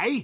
eh?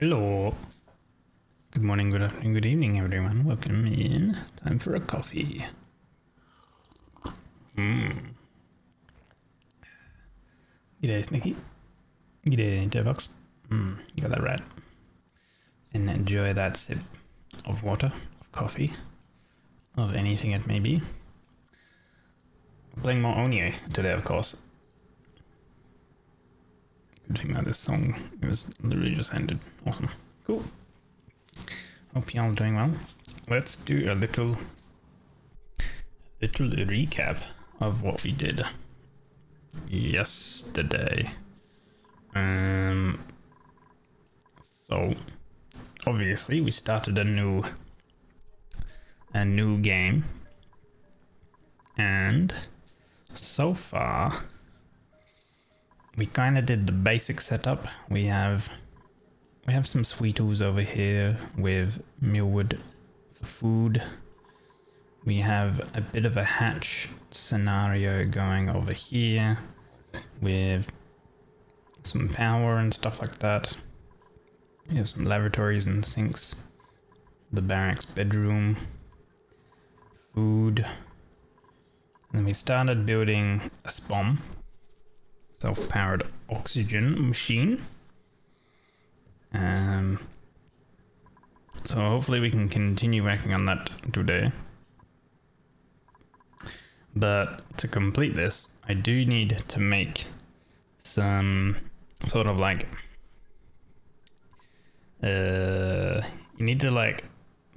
Hello. Good morning, good afternoon, good evening, everyone. Welcome in. Time for a coffee. G'day, Snicky. G'day, Devox. You got that right. And enjoy that sip of water, of coffee, of anything it may be. I'm playing more ONI today, of course. Good thing that this song is literally just ended. Awesome. Cool. Hope y'all doing well. Let's do a little recap of what we did yesterday. So obviously we started a new game, and so far we kind of did the basic setup. We have some sweetos over here with mealwood for food. We have a bit of a hatch scenario going over here with some power and stuff like that. We have some lavatories and sinks. The barracks bedroom. Food. And we started building a SPOM, self-powered oxygen machine. So hopefully we can continue working on that today. But to complete this, I do need to make some sort of like you need to like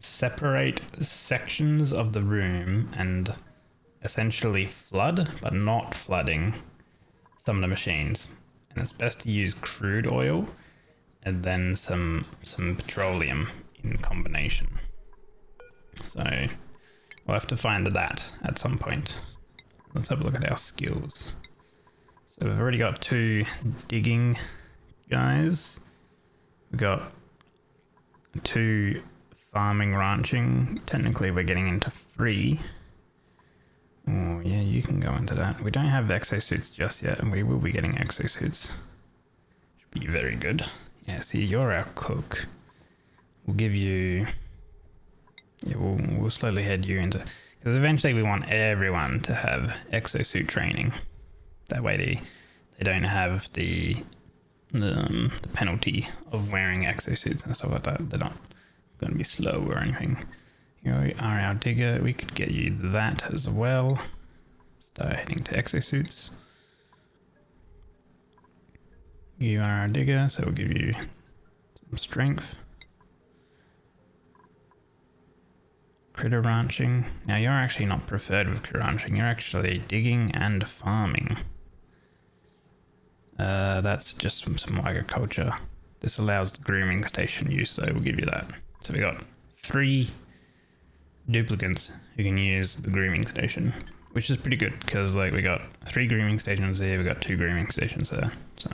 separate sections of the room and essentially flood, but not flooding some of the machines. And it's best to use crude oil and then some petroleum in combination. So we'll have to find that at some point. Let's have a look at our skills. So we've already got 2 digging guys. We've got 2 farming, ranching. Technically we're getting into 3. Oh yeah, you can go into that. We don't have exosuits just yet, and we will be getting exosuits. Should be very good. Yeah, see, you're our cook. We'll give you... Yeah, we'll slowly head you into... Because eventually we want everyone to have exosuit training. That way they don't have the penalty of wearing exosuits and stuff like that. They're not going to be slow or anything. You are our digger. We could get you that as well. Start heading to exosuits. You are our digger, so we'll give you some strength. Critter ranching. Now you're actually not preferred with critter ranching. You're actually digging and farming. That's just some agriculture. This allows the grooming station use, so we'll give you that. So we got 3 duplicants who can use the grooming station, which is pretty good because like we got 3 grooming stations here, we got 2 grooming stations there. So,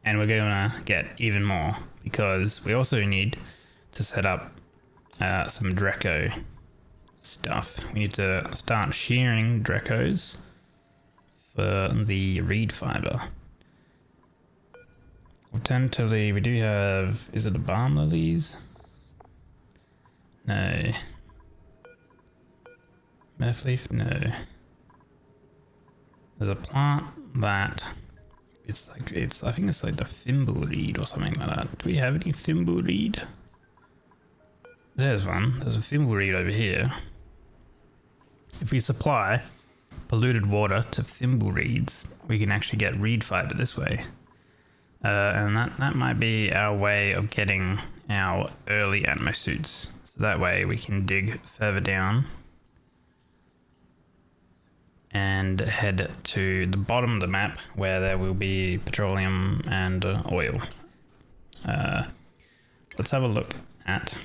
and we're gonna get even more because we also need to set up some Draco stuff. We need to start shearing Dracos for the reed fiber. Alternatively, we do have, is it the balm lilies? No. Murph leaf? No. There's a plant that I think it's like the thimbleweed or something like that. Do we have any thimbleweed? There's one. There's a thimbleweed over here. If we supply polluted water to thimbleweeds, we can actually get reed fiber this way. And that might be our way of getting our early Atmo suits. So that way we can dig further down and head to the bottom of the map where there will be petroleum and oil. Let's have a look at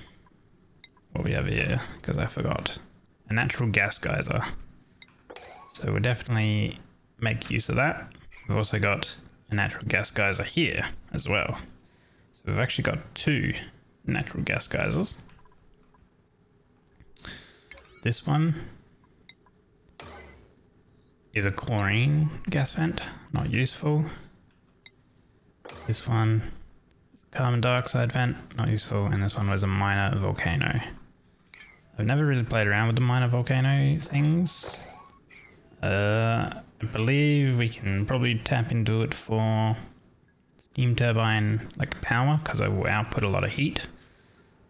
what we have here, because I forgot. A natural gas geyser. So we'll definitely make use of that. We've also got a natural gas geyser here as well. So we've actually got 2 natural gas geysers. This one is a chlorine gas vent, not useful. This one is a carbon dioxide vent, not useful. And this one was a minor volcano. I've never really played around with the minor volcano things. I believe we can probably tap into it for steam turbine like power, because it will output a lot of heat.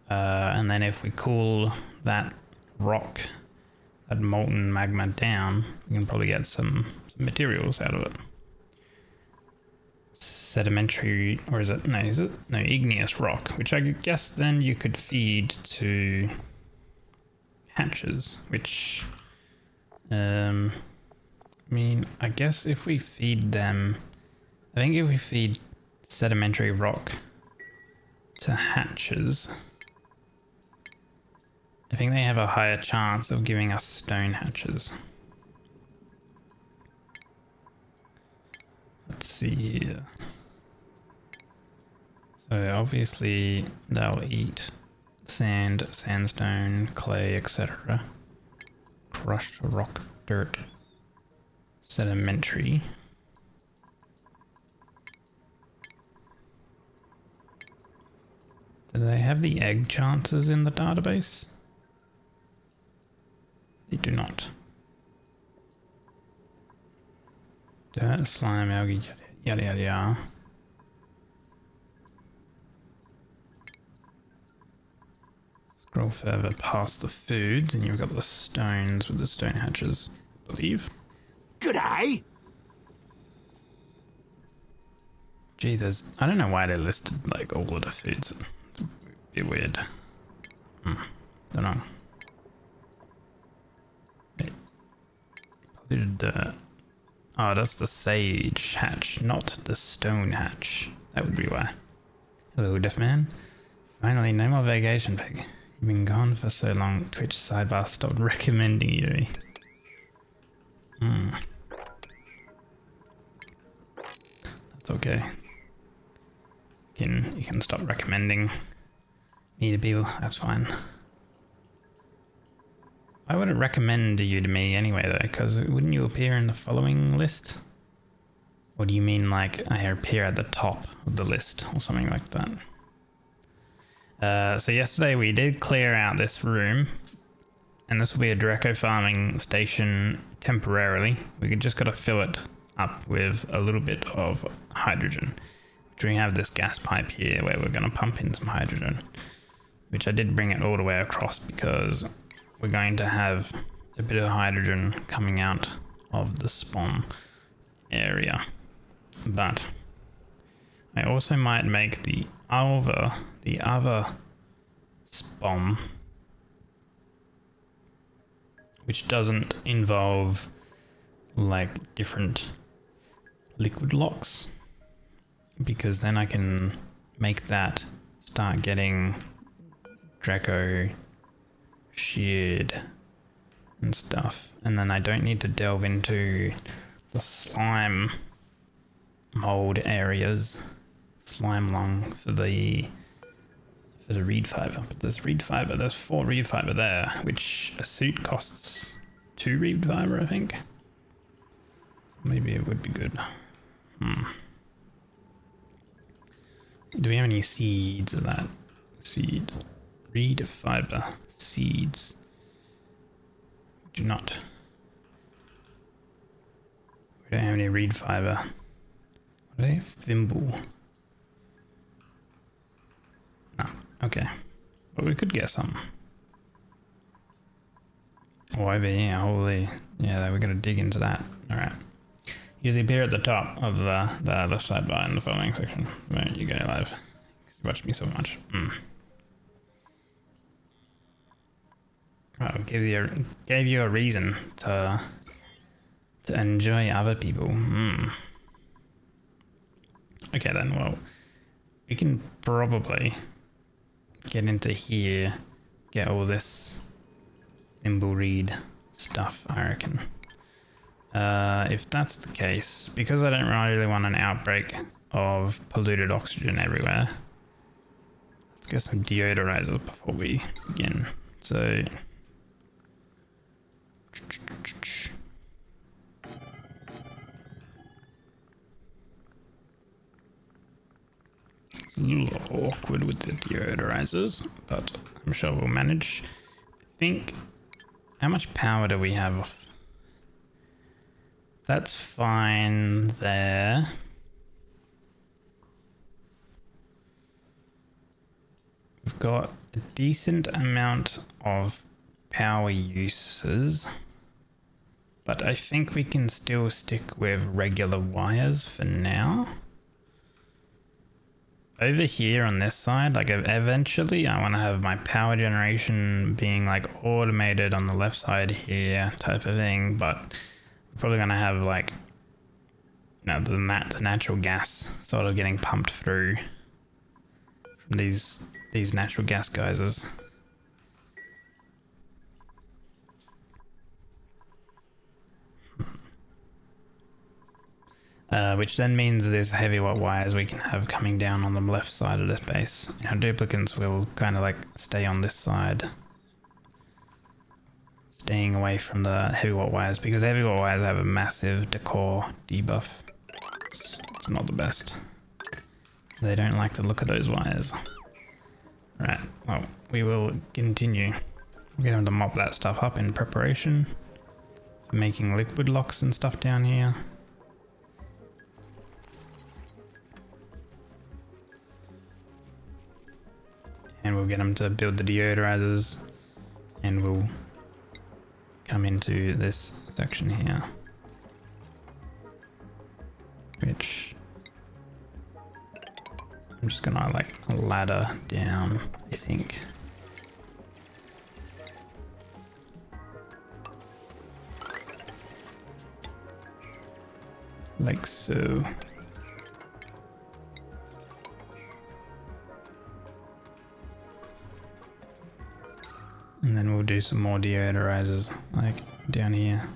And then if we cool that rock, that molten magma down, we can probably get some materials out of it. Sedimentary, or is it? No, igneous rock, which I guess then you could feed to hatches, which, I mean, I guess if we feed them, I think if we feed sedimentary rock to hatches, I think they have a higher chance of giving us stone hatches. Let's see here. So obviously they'll eat sand, sandstone, clay, etc. Crushed rock, dirt, sedimentary. Do they have the egg chances in the database? They do not. Dirt, slime, algae, yada yada yada. Scroll further past the foods and you've got the stones with the stone hatches, I believe. G'day! Gee, I don't know why they listed like all of the foods. It's a bit weird. Don't know. Wait. Polluted dirt. Oh, that's the sage hatch, not the stone hatch. That would be why. Hello, deaf man. Finally, no more vacation pig. You've been gone for so long, Twitch sidebar stopped recommending you to me. That's okay. You can stop recommending me to people, that's fine. I wouldn't recommend you to me anyway though, because wouldn't you appear in the following list? Or do you mean like I appear at the top of the list or something like that? So yesterday we did clear out this room, and this will be a Draco farming station temporarily. We just got to fill it up with a little bit of hydrogen. We have this gas pipe here where we're going to pump in some hydrogen, which I did bring it all the way across because we're going to have a bit of hydrogen coming out of the spawn area. But I also might make the other spawn, which doesn't involve like different liquid locks, because then I can make that start getting Draco sheared and stuff, and then I don't need to delve into the slime mold areas, slime lung for the reed fiber. But there's reed fiber, there's 4 reed fiber there, which a suit costs 2 reed fiber, I think. So maybe it would be good. Do we have any seeds of that? Seed. Reed fiber. Seeds. Do not. We don't have any reed fiber. What are they? Thimble. No. Okay. But we could get some. Oh, over here. Holy. Yeah, we're going to dig into that. Alright. Usually appear at the top of the left sidebar in the following section. There you go, live. You watch me so much. Well, gave you a reason to enjoy other people. Okay then, well, we can probably get into here, get all this thimble reed stuff, I reckon. If that's the case, because I don't really want an outbreak of polluted oxygen everywhere, let's get some deodorizers before we begin. So, it's a little awkward with the deodorizers, but I'm sure we'll manage. I think, how much power do we have? That's fine there. We've got a decent amount of power uses, but I think we can still stick with regular wires for now. Over here on this side, like eventually I want to have my power generation being like automated on the left side here type of thing, but I'm probably going to have like, you know, the natural gas sort of getting pumped through from these natural gas geysers. Which then means there's heavy watt wires we can have coming down on the left side of this base. Our duplicants will kind of like stay on this side, staying away from the heavy watt wires, because heavy watt wires have a massive decor debuff. It's not the best. They don't like the look of those wires. Right, well, we will continue. We're going to mop that stuff up in preparation for making liquid locks and stuff down here. And we'll get them to build the deodorizers, and we'll come into this section here, which I'm just gonna like ladder down, I think. Like so. And then we'll do some more deodorizers, like down here.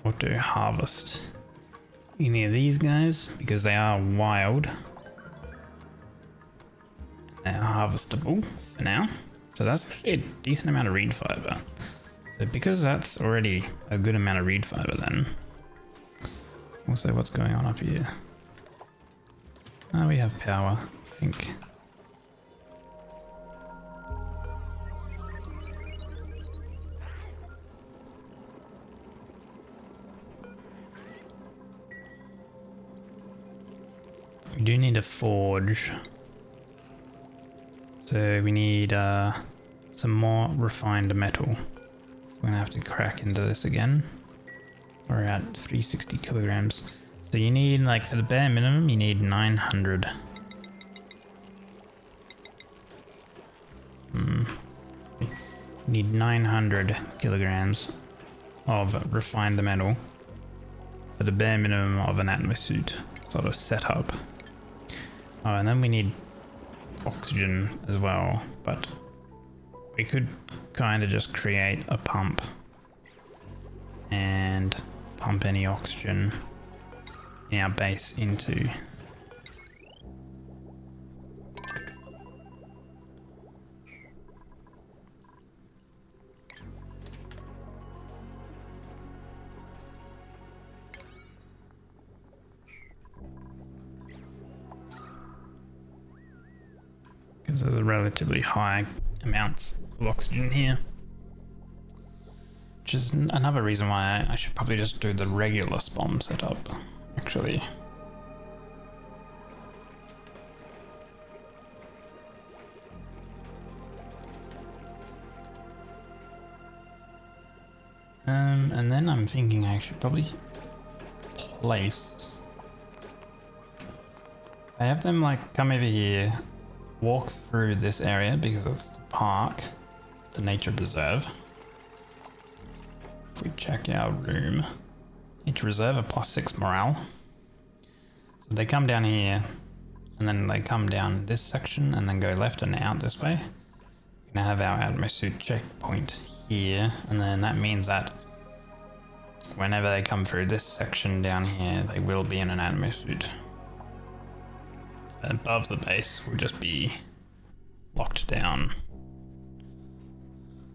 Auto harvest any of these guys because they are wild. They're harvestable for now, so that's actually a decent amount of reed fiber. So because that's already a good amount of reed fiber, then also what's going on up here? We have power, I think. We do need a forge, so we need some more refined metal. So we're gonna have to crack into this again. We're at 360 kilograms. So you need, like, for the bare minimum, you need 900. You need 900 kilograms of refined metal for the bare minimum of an atmosuit. sort of setup. Oh, and then we need oxygen as well, but we could kind of just create a pump and pump any oxygen in our base into. Because there's a relatively high amounts of oxygen here. Which is another reason why I should probably just do the regular spawn setup, actually. And then I'm thinking I should probably place. I have them like come over here, walk through this area because it's the park, the nature preserve. If we check our room, nature reserve a +6 morale. So they come down here and then they come down this section and then go left and out this way. We're gonna have our atmosphere checkpoint here, and then that means that whenever they come through this section down here, they will be in an atmosphere. Above the base will just be locked down.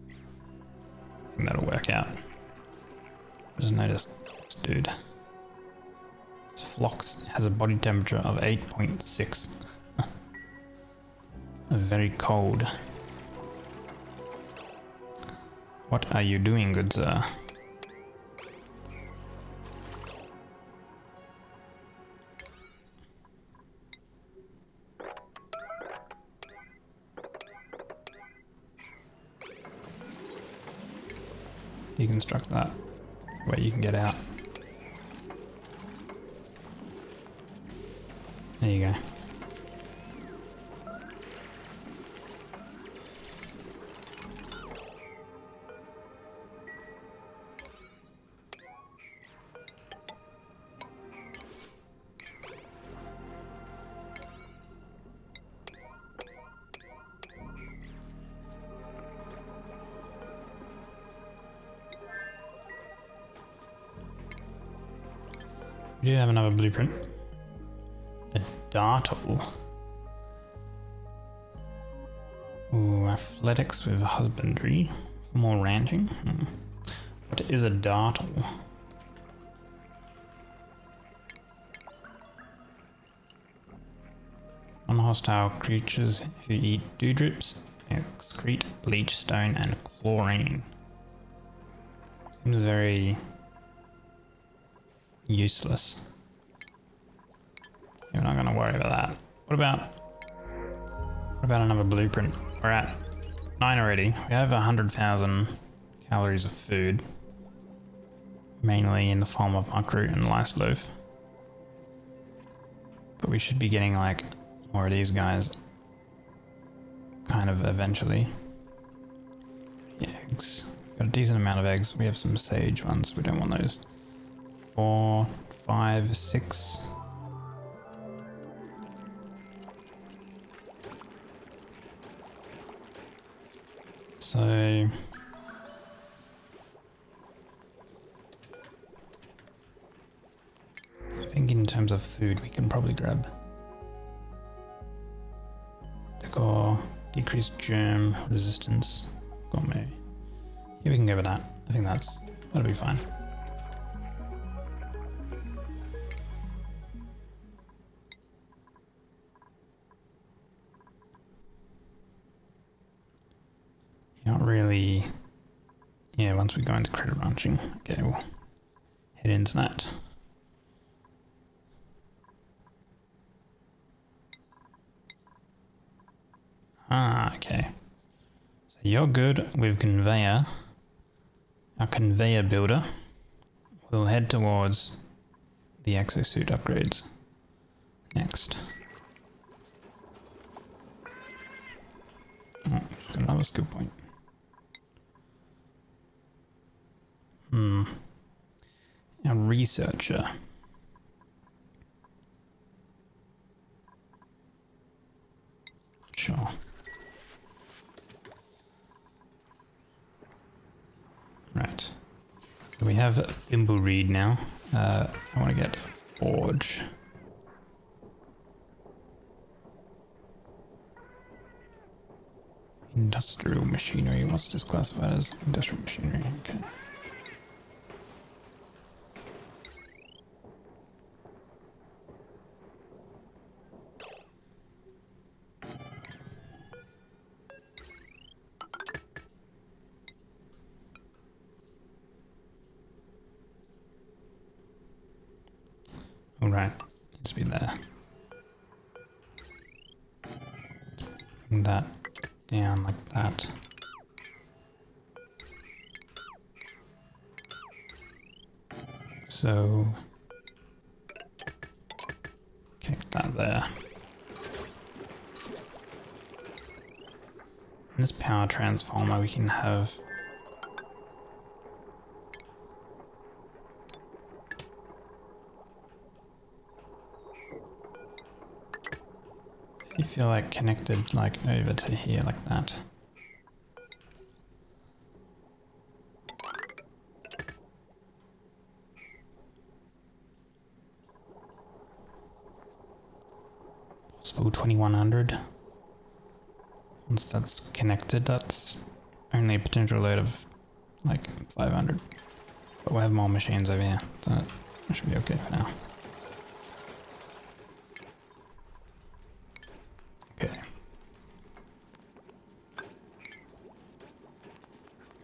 I think that'll work out. Just noticed this dude. This Phlox has a body temperature of 8.6. Very cold. What are you doing, good sir? Deconstruct that, where you can get out. There you go. We do have another blueprint. A dartle. Ooh, athletics with husbandry. For more ranching. What is a dartle? Non-hostile creatures who eat dewdrips, excrete bleach stone and chlorine. Seems very useless. We're not going to worry about that. What about another blueprint? We're at 9 already. We have 100,000 calories of food, mainly in the form of muckroot and lice loaf. But we should be getting like more of these guys kind of eventually. The eggs. Got a decent amount of eggs. We have some sage ones. We don't want those. 4, 5, 6. So I think in terms of food we can probably grab decor, decreased germ resistance, gourmet. Yeah, we can go with that. I think that'll be fine. Not really. Yeah, once we go into credit ranching, okay, we'll head into that. Ah, okay. So you're good with conveyor. Our conveyor builder. We'll head towards the exosuit upgrades next. Oh, she's got another skill point. A researcher. We have a thimble reed now. I want to get a forge. Industrial machinery. What's this classified as? Industrial machinery. Okay. All right, needs to be there. Bring that down like that. So, kick that there. In this power transformer, we can have you feel like connected like over to here like that. Possible 2100. Once that's connected, that's only a potential load of like 500. But we'll have more machines over here, so that should be okay for now. Okay.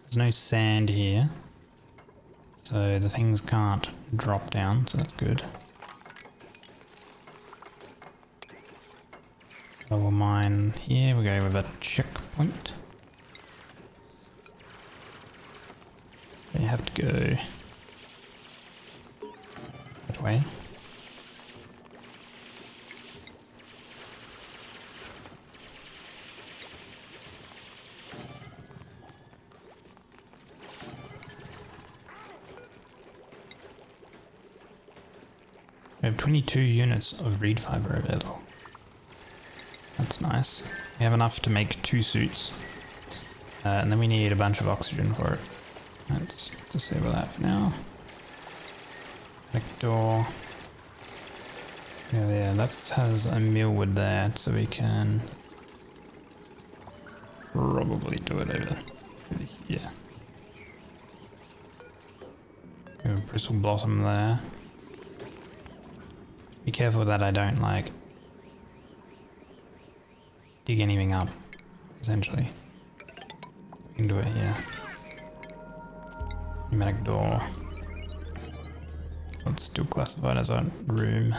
There's no sand here, so the things can't drop down, so that's good. So we'll mine here, we'll go with a checkpoint. You have to go that way. We have 22 units of reed fiber available. That's nice. We have enough to make 2 suits. And then we need a bunch of oxygen for it. Let's disable that for now. Back door. Yeah, that has a millwood there, so we can probably do it over here. We have a bristle blossom there. Be careful that I don't like dig anything up, essentially. We can do it here. Pneumatic door. So it's still classified as a room.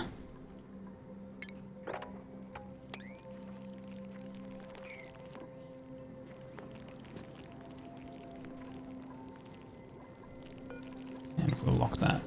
And we'll lock that.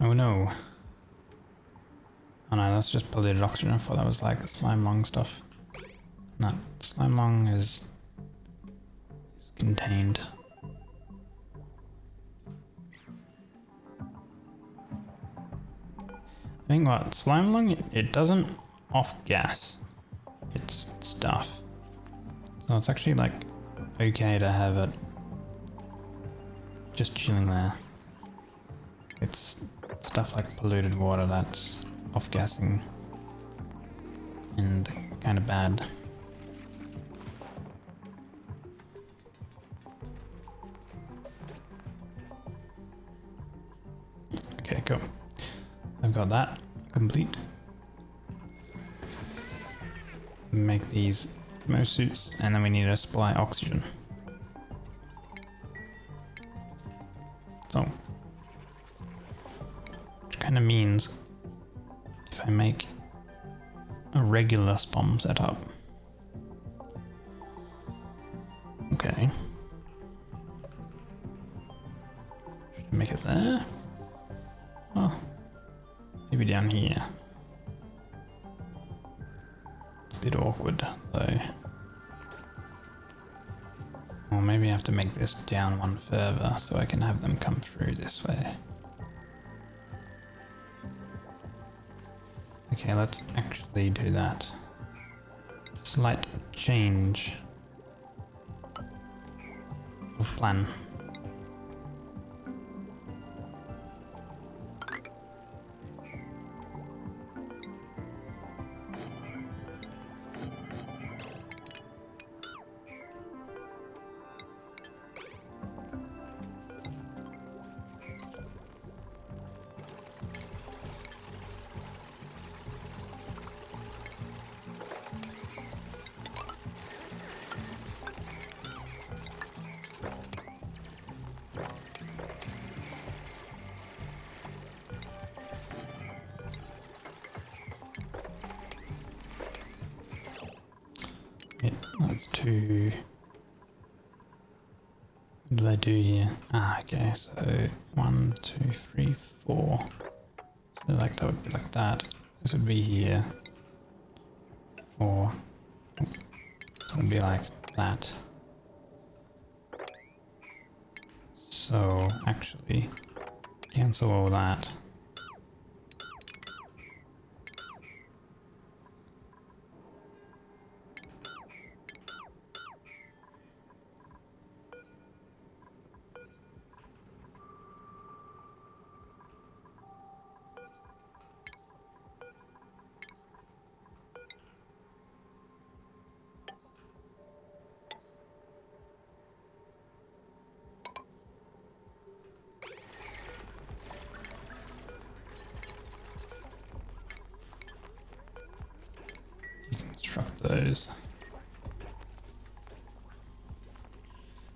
Oh no. Oh no, that's just polluted oxygen. I thought that was like slime lung stuff. No, slime lung is contained. I think what, slime lung, it doesn't off gas. It's stuff. So it's actually like okay to have it just chilling there. It's stuff like polluted water that's off-gassing and kind of bad. Okay, cool. I've got that complete. Make these most suits, and then we need to supply oxygen. So, kind of means if I make a regular SPOM setup. Okay. there. Oh, maybe down here. It's a bit awkward though. Or maybe I have to make this down one further so I can have them come through this way. Okay, let's actually do that. Slight change of plan. Let's do. What did I do here? Ah, okay, so 1, 2, 3, 4. So like that would be like that. This would be here. 4. So it would be like that. So actually, cancel all that. Deconstruct those.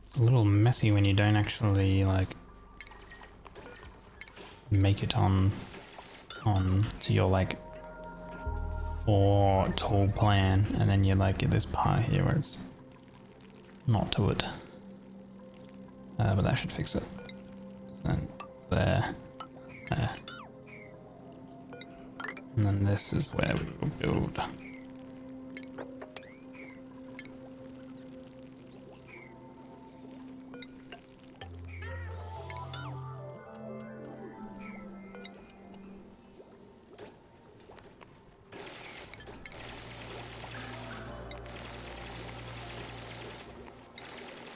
It's a little messy when you don't actually like make it on to your like 4 tall plan, and then you like get this part here where it's not to it. But that should fix it. And there. And then this is where we will build.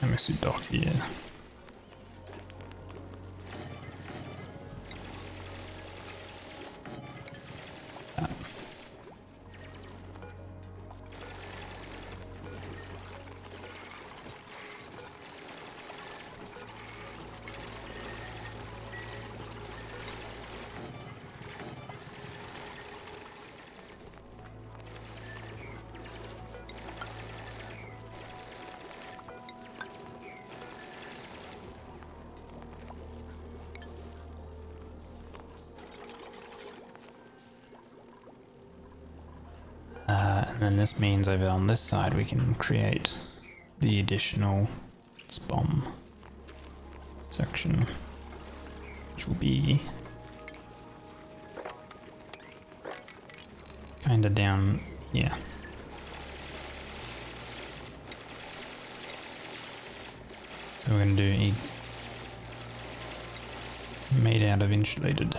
Let me see dock here. And then this means over on this side we can create the additional SPOM section, which will be kind of down here. So we're going to do made out of insulated.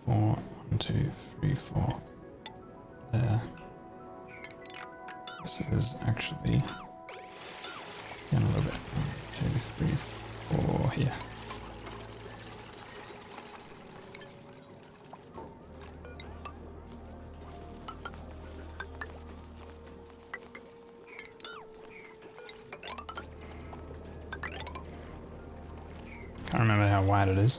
Four, 1, 2, 3, 4. There. This is actually down a little bit. 1, 2, 3, 4 here. Can't remember how wide it is.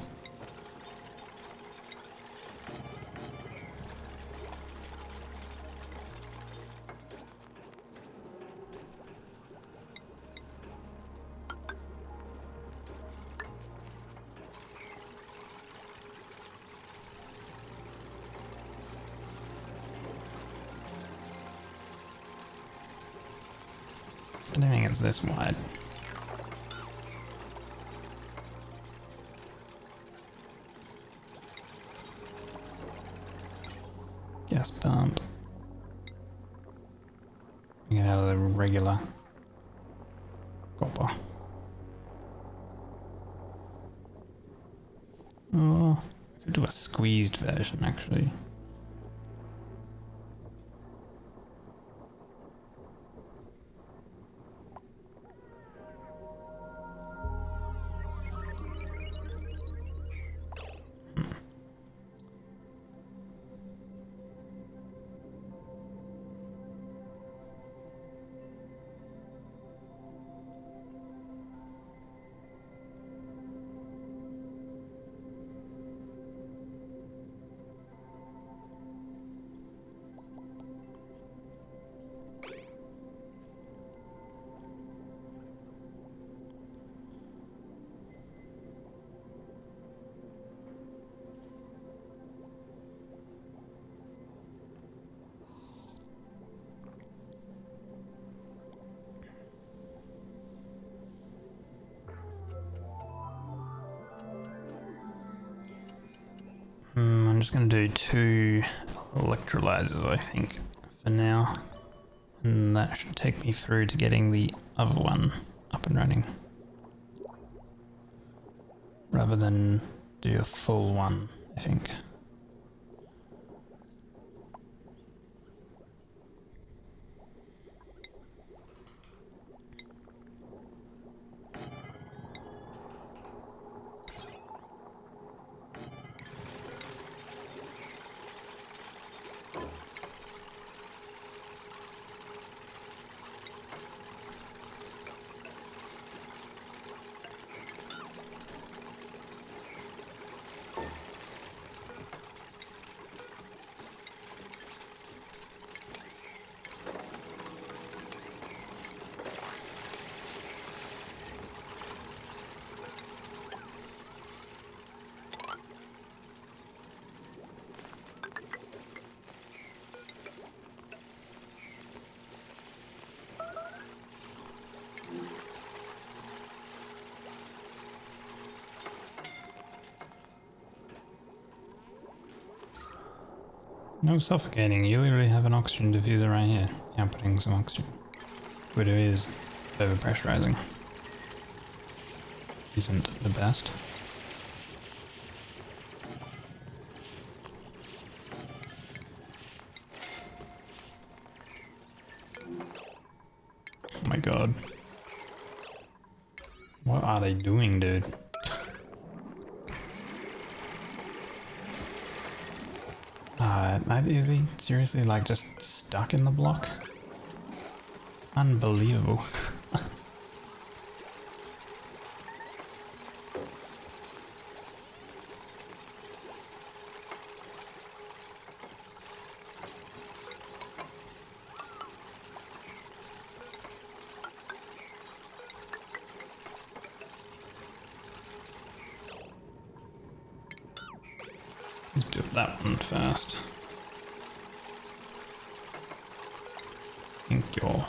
I don't think it's this wide. Gas pump. Get out of the regular copper. Oh, I could do a squeezed version actually. I'm just going to do 2 electrolyzers, I think, for now. And that should take me through to getting the other one up and running. Rather than do a full one, I think. No suffocating, you literally have an oxygen diffuser right here. Outputting some oxygen. But it is overpressurizing. Isn't the best. Oh my god. What are they doing, dude? Is he seriously like just stuck in the block? Unbelievable. Let's build that one first. Thank you.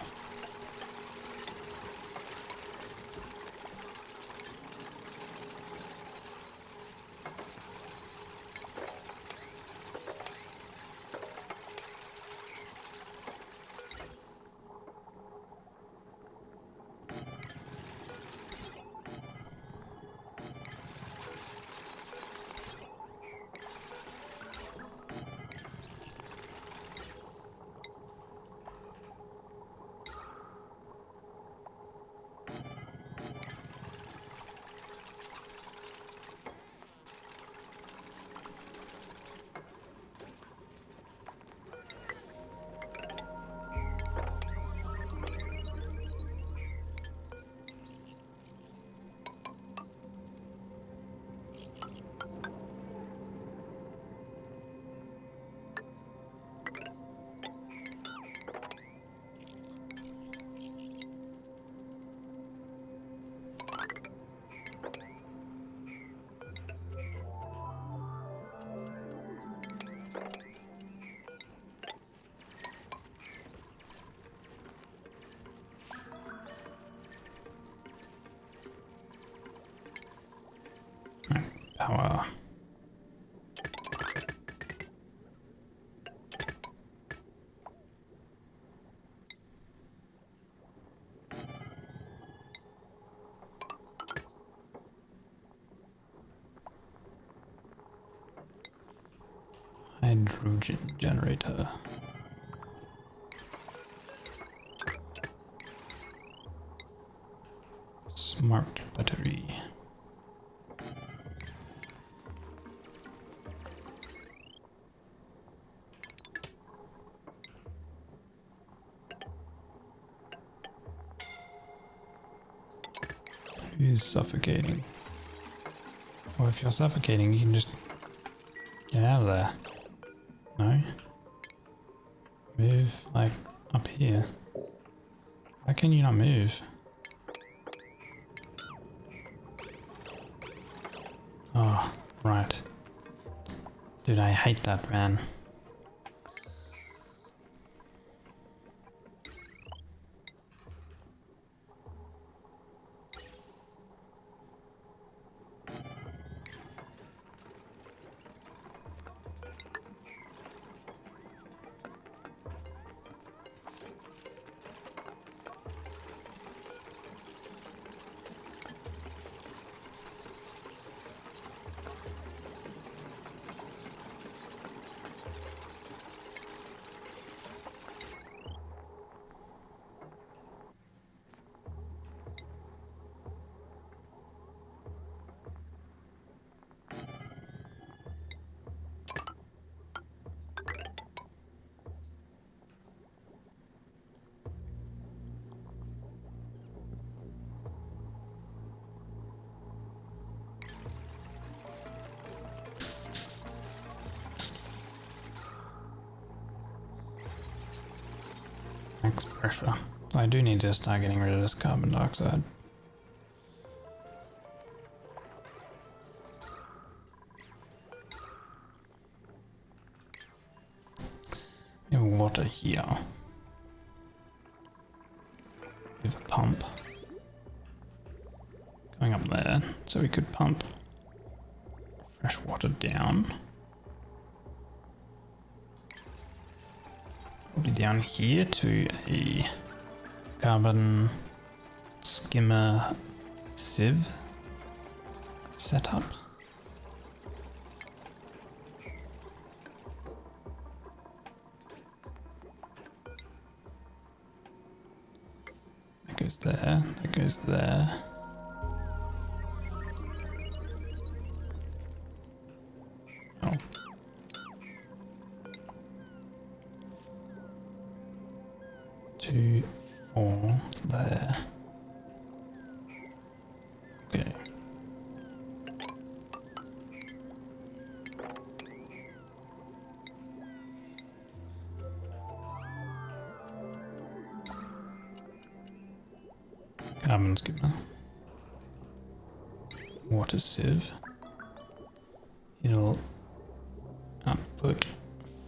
power. Hydrogen generator. Smart battery. Who's suffocating? Well, if you're suffocating, you can just get out of there. No? Move, like, up here. Why can you not move? Oh, right. Dude, I hate that, man. Max pressure. So I do need to start getting rid of this carbon dioxide. We have water here. We have a pump going up there, so we could pump fresh water down. Probably down here to a carbon skimmer sieve setup. That goes there, that goes there. Oh. 2, 4 there. Okay. Carbon skimmer. Water sieve. It'll output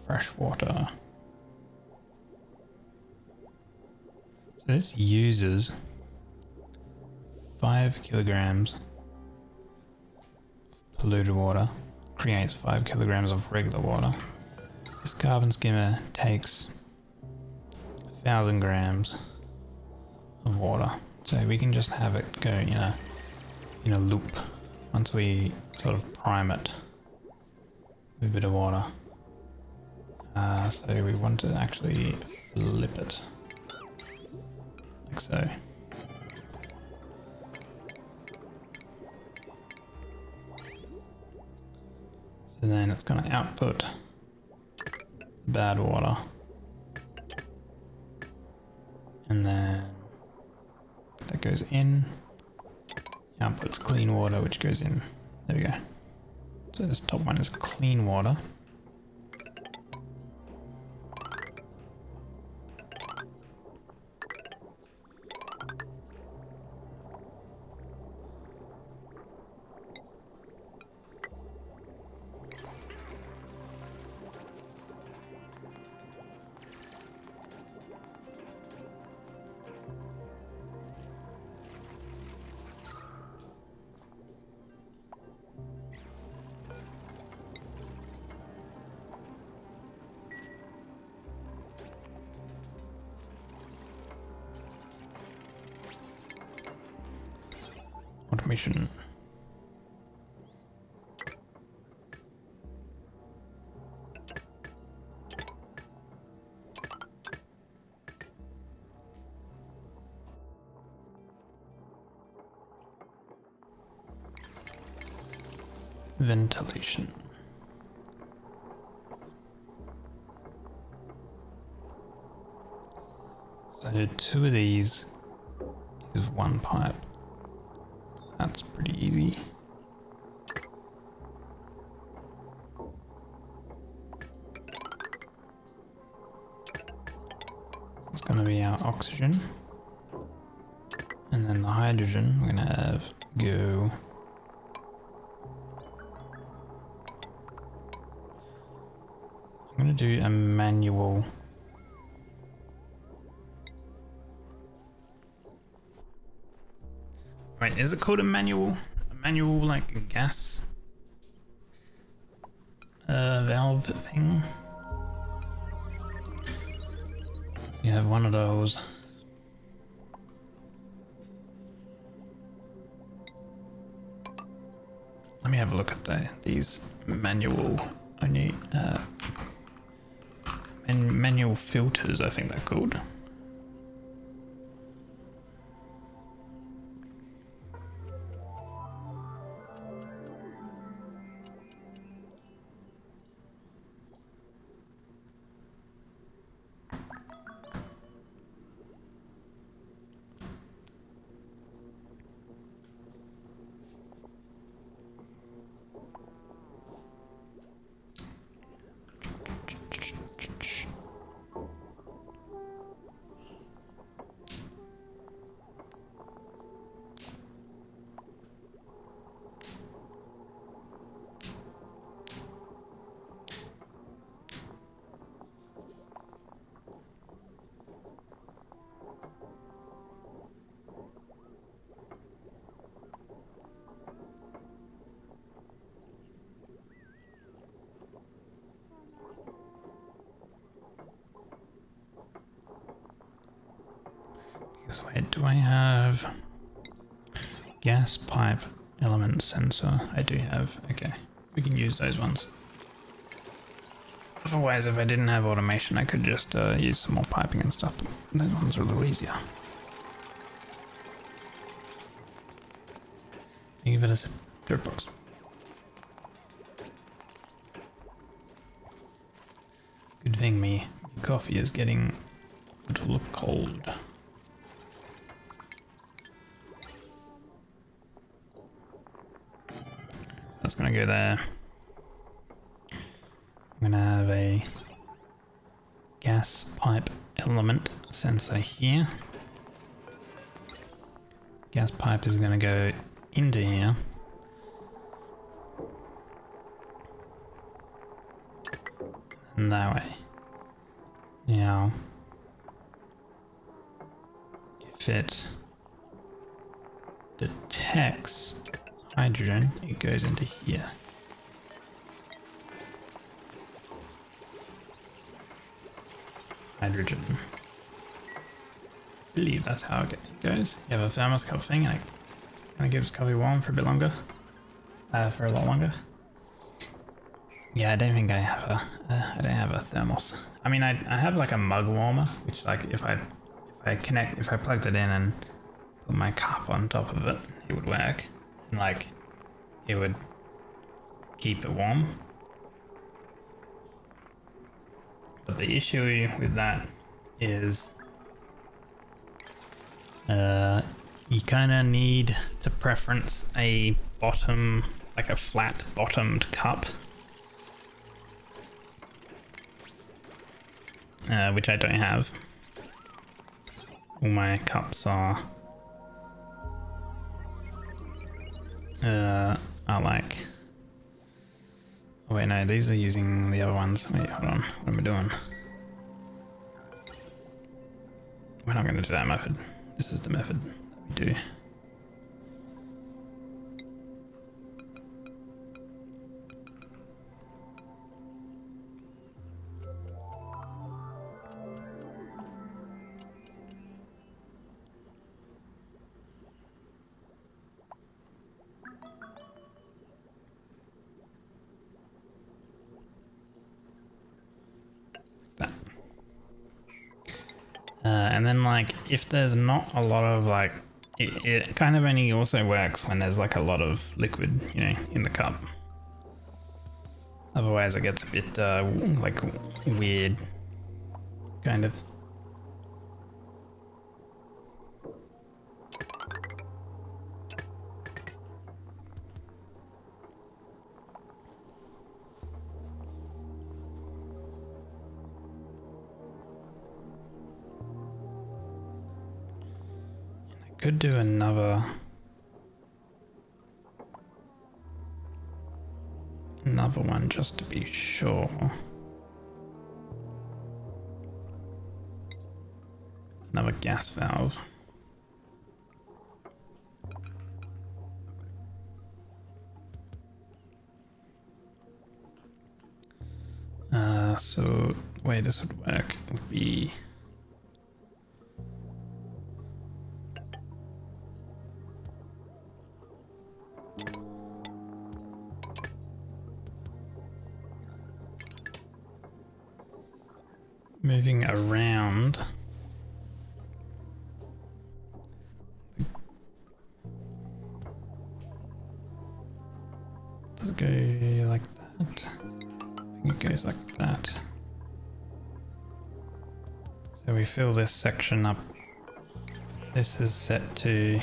fresh water. So this uses 5 kilograms of polluted water, creates 5 kilograms of regular water. This carbon skimmer takes 1,000 grams of water. So we can just have it go in a loop once we sort of prime it with a bit of water. So we want to actually flip it like so. So then it's going to output bad water, and then that goes in, outputs clean water which goes in. There we go. So this top one is clean water. automation. Ventilation. So 2 of these is 1 pipe. That's pretty easy. It's going to be our oxygen. And then the hydrogen we're going to have go. I'm going to do a manual. Wait, is it called a manual? A manual, like a gas valve thing? You have one of those. Let me have a look at these manual only manual filters, I think they're called. Wait, do I have gas pipe element sensor? I do have. Okay, we can use those ones. Otherwise, if I didn't have automation, I could just use some more piping and stuff. Those ones are a little easier. Give it a dirt box. Good thing me coffee is getting a little cold. That's gonna go there. I'm gonna have a gas pipe element sensor here. Gas pipe is gonna go into here. And that way. Now, if it detects hydrogen, it goes into here. Hydrogen. I believe that's how it goes. You have a thermos cup thing, and it kind of keeps coffee warm for a bit longer. For a lot longer. Yeah, I don't think I have I don't have a thermos. I mean, I have like a mug warmer, which like if I plugged it in and put my cup on top of it, it would work. And like, it would keep it warm. But the issue with that is you kind of need to preference a bottom, like a flat bottomed cup. Which I don't have. All my cups are like, oh wait, no, these are using the other ones. Wait, hold on, what am I doing? We're not going to do that method. This is the method that we do. and then like if there's not a lot of like, it kind of only also works when there's like a lot of liquid, you know, in the cup. Otherwise it gets a bit like weird, kind of. Could do another one just to be sure. Another gas valve. So the way this would work would be moving around does it go like that? I think it goes like that. So we fill this section up. This is set to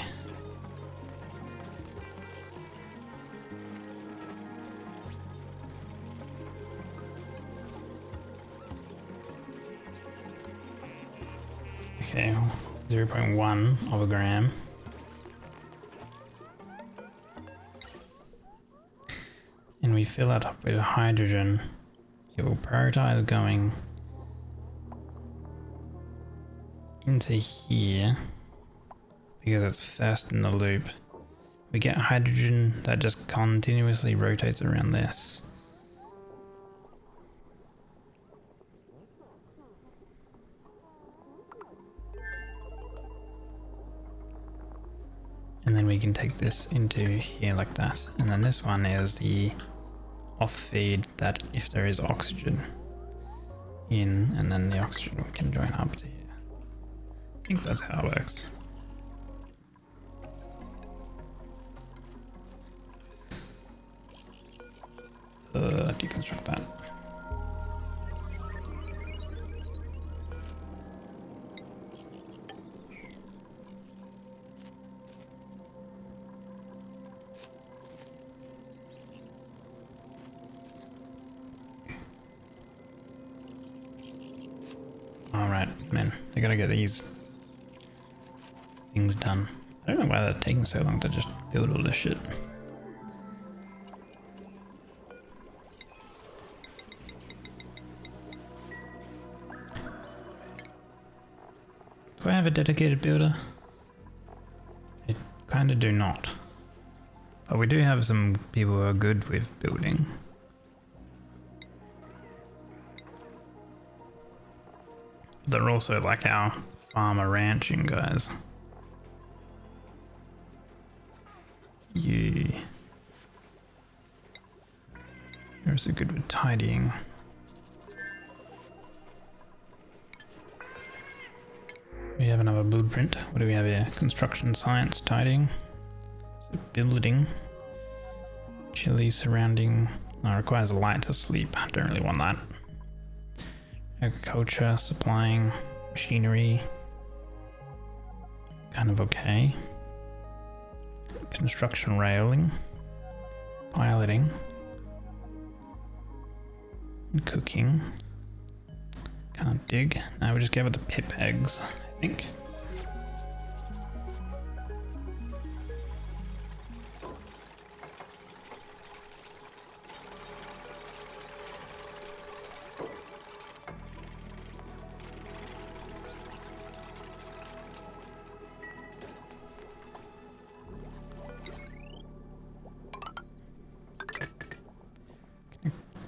okay, 0.1 of a gram. And we fill it up with hydrogen. It will prioritize going into here because it's first in the loop. We get hydrogen that just continuously rotates around this. And then we can take this into here like that. And then this one is the off feed that if there is oxygen in, and then the oxygen can join up to here. I think that's how it works. Deconstruct that. Alright, man, I gotta get these things done. I don't know why they're taking so long to just build all this shit. Do I have a dedicated builder? I kinda do not. But we do have some people who are good with building. They're also like our farmer ranching guys. Yeah. You're also good with tidying. We have another blueprint. What do we have here? Construction science tidying. So building. Chilly surrounding. No, requires light to sleep. I don't really want that. Agriculture, supplying, machinery. Kind of okay. Construction railing. Piloting. And cooking. Can't dig. Now we just give it the pip eggs, I think.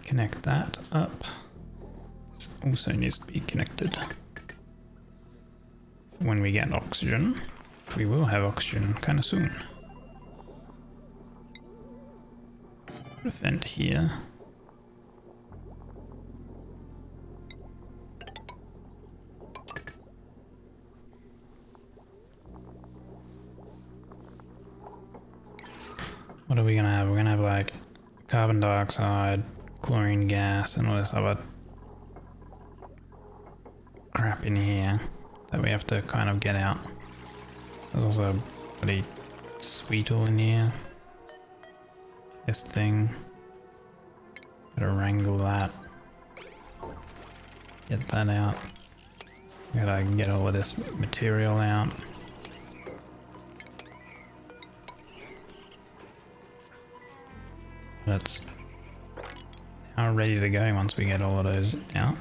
Connect that up. This also needs to be connected. When we get oxygen, we will have oxygen kind of soon. Put a vent here. What are we gonna have? We're gonna have like carbon dioxide, chlorine gas, and all this other crap in here that we have to kind of get out. There's also a bloody sweet all in here. This thing. Gotta wrangle that. Get that out. Gotta get all of this material out. That's now ready to go once we get all of those out.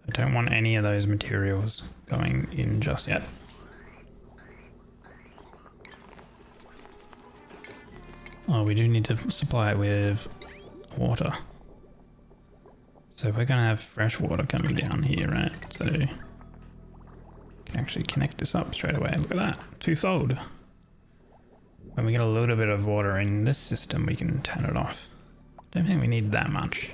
I don't want any of those materials going in just yet. Oh, we do need to supply it with water. So we're gonna have fresh water coming down here, right? So we can actually connect this up straight away. Look at that, twofold. When we get a little bit of water in this system, we can turn it off. Don't think we need that much.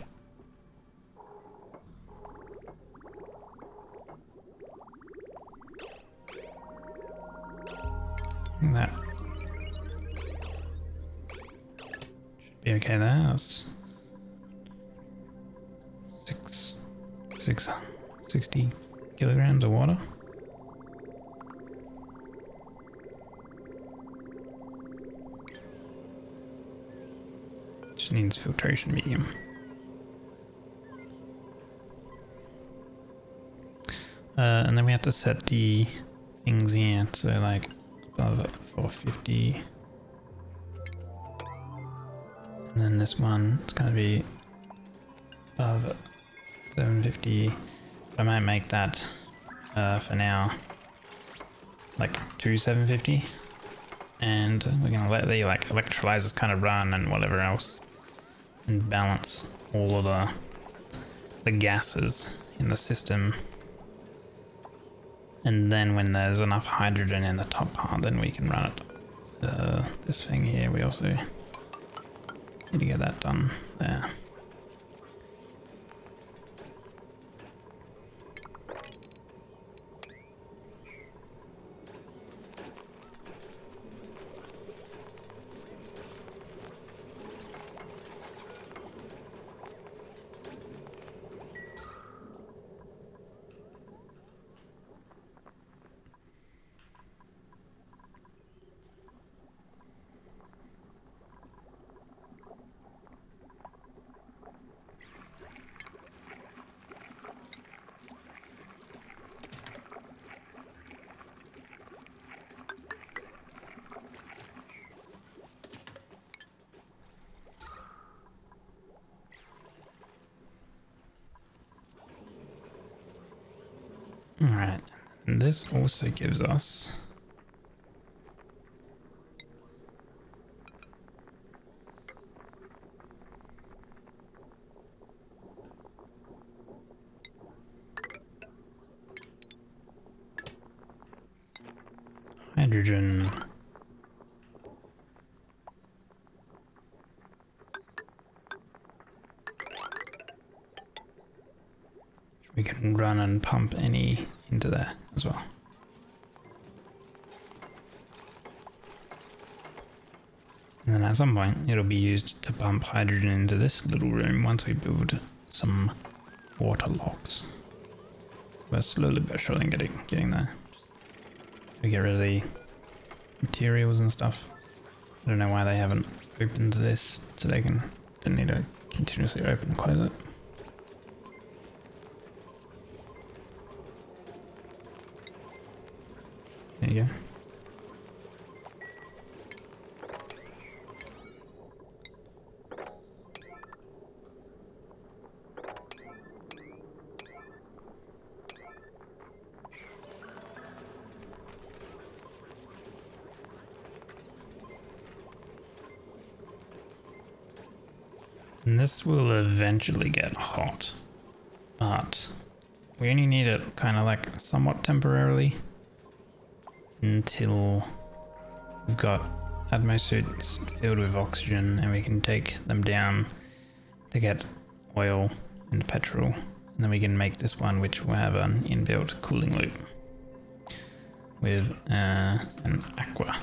I think that should be okay there. That's 60 kilograms of water. Just needs filtration medium. And then we have to set the things here. So like above 450. And then this one is going to be above 750. I might make that for now like 750. And we're going to let the like electrolyzers kind of run and whatever else. And balance all of the gases in the system. And then when there's enough hydrogen in the top part, then we can run it. This thing here, we also need to get that done there. Alright, and this also gives us hydrogen. We can run and pump any into there as well. And then at some point it'll be used to pump hydrogen into this little room once we build some water locks. We're slowly but surely getting there. We get rid of the materials and stuff. I don't know why they haven't opened this so they don't need to continuously open and close it. There you go. And this will eventually get hot, but we only need it kind of like somewhat temporarily until we've got atmosuits filled with oxygen and we can take them down to get oil and petrol, and then we can make this one, which will have an inbuilt cooling loop with an aqua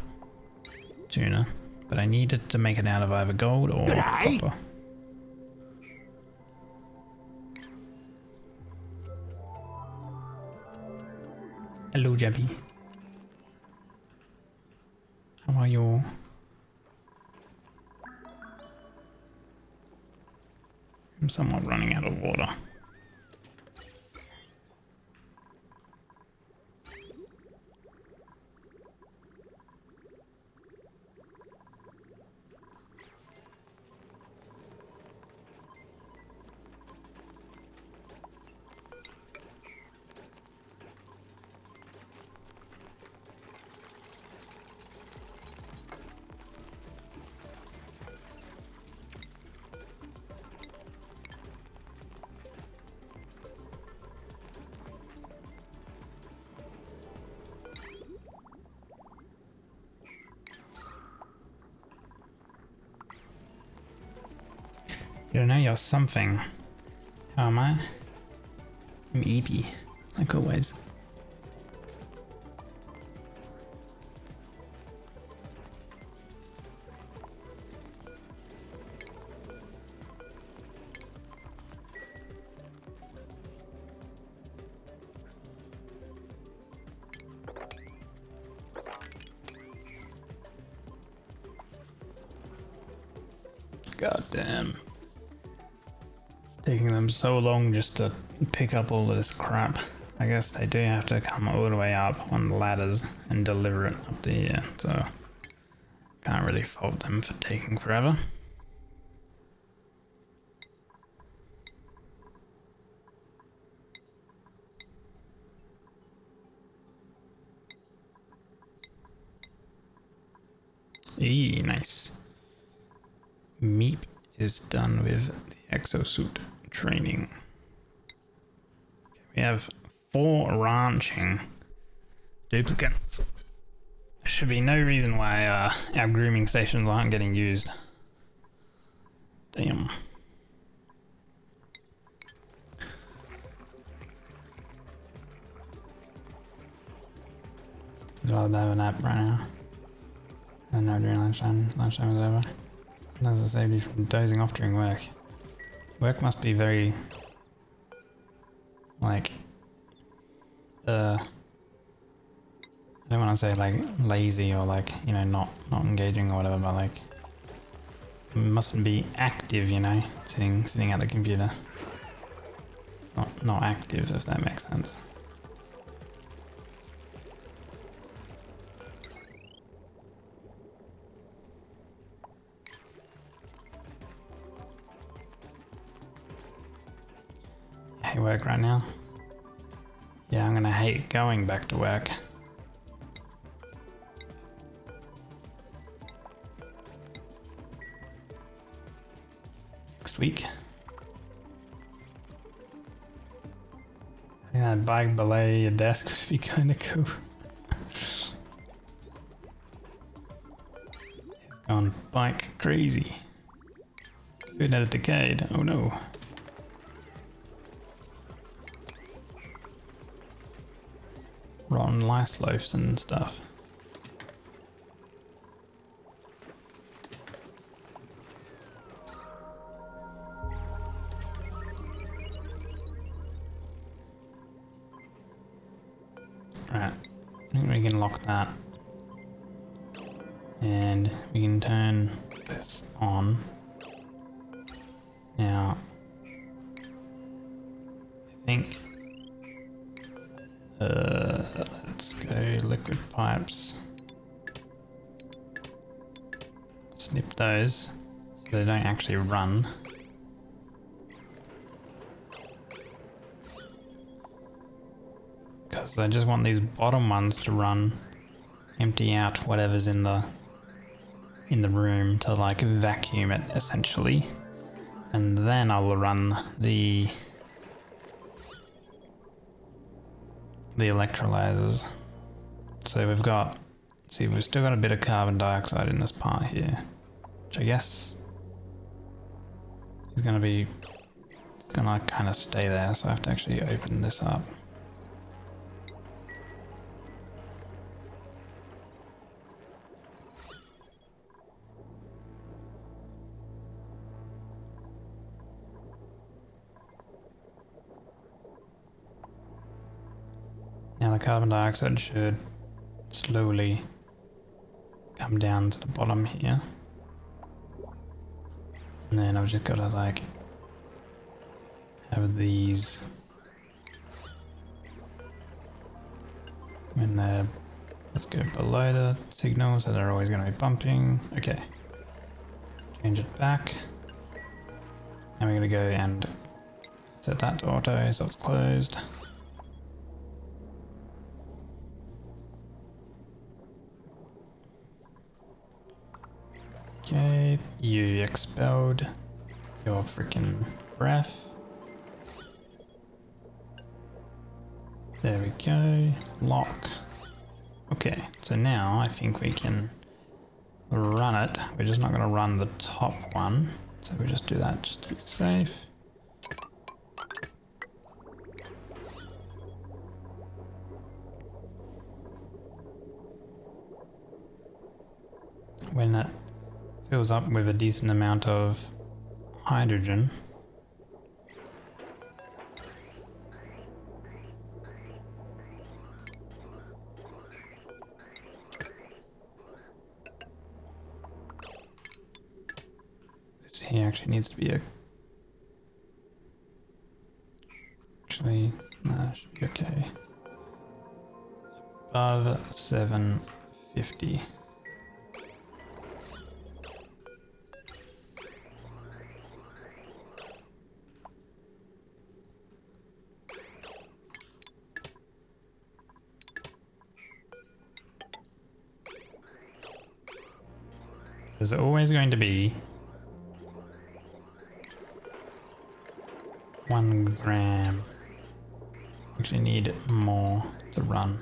tuner, but I needed to make it out of either gold or copper. Hello, Jabby. How are you? I'm somewhat running out of water. You don't know you're something. How am I? I'm EP, like always. God damn. Taking them so long just to pick up all of this crap. I guess they do have to come all the way up on the ladders and deliver it up to here, so can't really fault them for taking forever. Nice. Meep is done with the exosuit training. We have 4 ranching duplicates. There should be no reason why our grooming stations aren't getting used. Damn. Glad to have a nap right now. And now during lunchtime. Lunchtime is over. Sometimes it saved you from dozing off during work. Work must be very, like, I don't want to say like lazy or like, you know, not engaging or whatever, but like, it mustn't be active, you know, sitting at the computer. Not active, if that makes sense. Work right now. Yeah, I'm gonna hate going back to work. Next week. I think that bike below your desk would be kind of cool. It's gone bike crazy. Food had decayed. Oh no. Rotten lice loafs and stuff. Right, I think we can lock that. And we can turn this on. Now, I think let's go liquid pipes. Snip those so they don't actually run. Because I just want these bottom ones to run, empty out whatever's in the room to like vacuum it essentially. And then I'll run the electrolyzers. So we've got, see, we've still got a bit of carbon dioxide in this part here, which I guess is going to be, it's going to kind of stay there. So I have to actually open this up. Now the carbon dioxide should slowly come down to the bottom here. And then I've just got to like have these when they're, let's go below the signal so they're always going to be bumping. Okay. Change it back. And we're going to go and set that to auto so it's closed. Okay, you expelled your freaking breath. There we go, lock. Okay, so now I think we can run it. We're just not going to run the top one, so we just do that just to be safe. When it fills up with a decent amount of hydrogen, this here actually needs to be a, actually, no, should be okay. Above 750. There's always going to be 1 gram. Actually need more to run.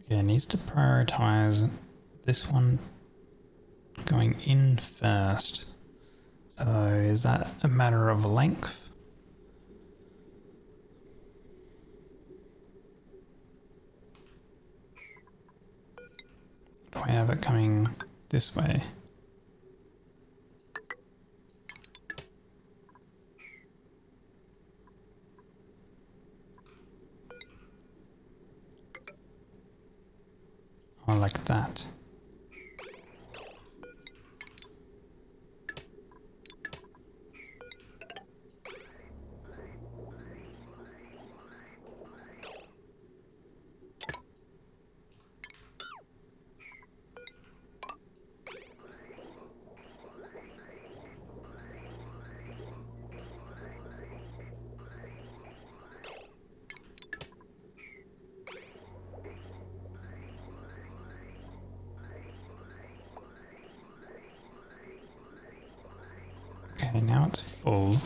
Yeah, it needs to prioritize this one going in first. So is that a matter of length? Do I have it coming this way? Or like that? Okay, now it's full.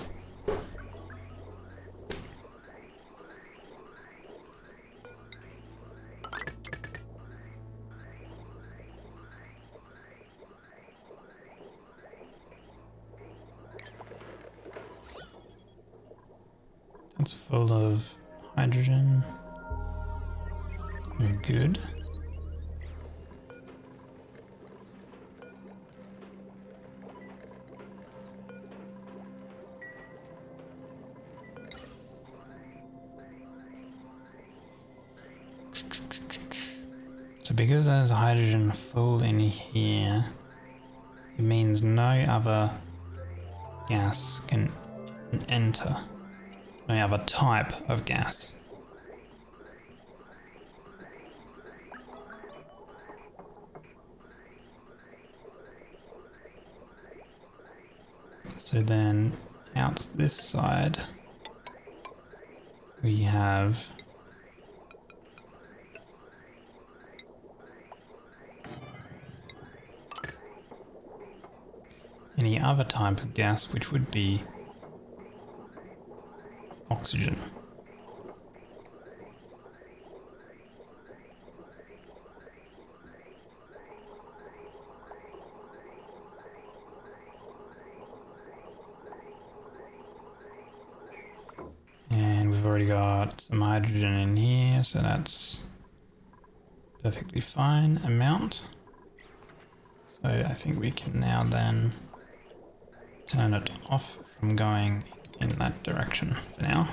It's full of hydrogen. We're good. So because there's hydrogen full in here, it means no other gas can enter. No other type of gas. So then out this side we have any other type of gas, which would be oxygen. And we've already got some hydrogen in here, so that's perfectly fine amount. So I think we can now then turn it off from going in that direction for now.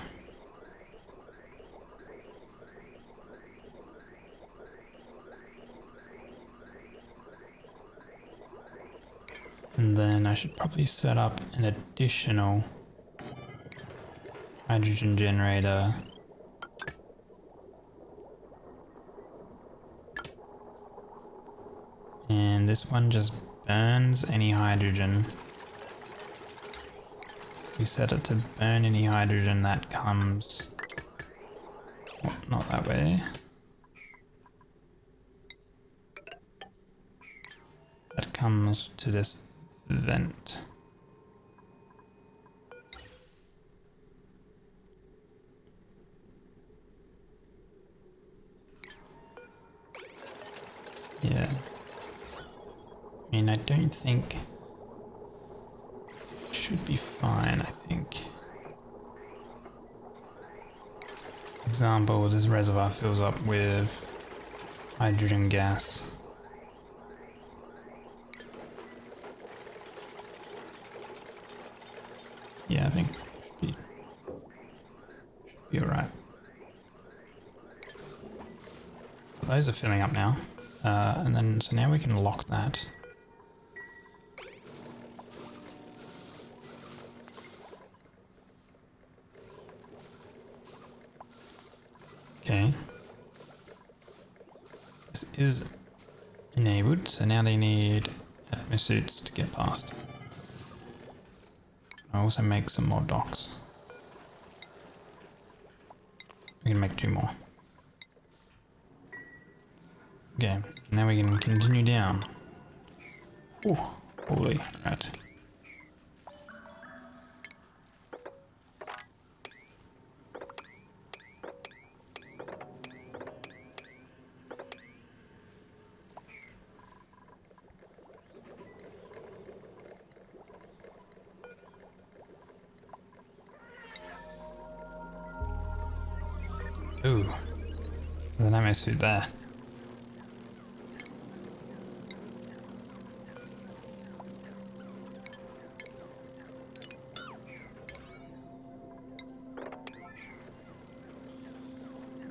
And then I should probably set up an additional hydrogen generator and this one just burns any hydrogen. We set it to burn any hydrogen that comes, well, not that way, that comes to this vent. Yeah. I mean, I don't think it should be fine, I think. For example, this reservoir fills up with hydrogen gas. Yeah, I think should be alright. Those are filling up now. And then, so now we can lock that. Okay. This is enabled, so now they need atmosuits to get past. I'll also make some more docks. We can make 2 more. Okay, now we can continue down. Oh, holy rat. Ooh, there's an ammo suit there.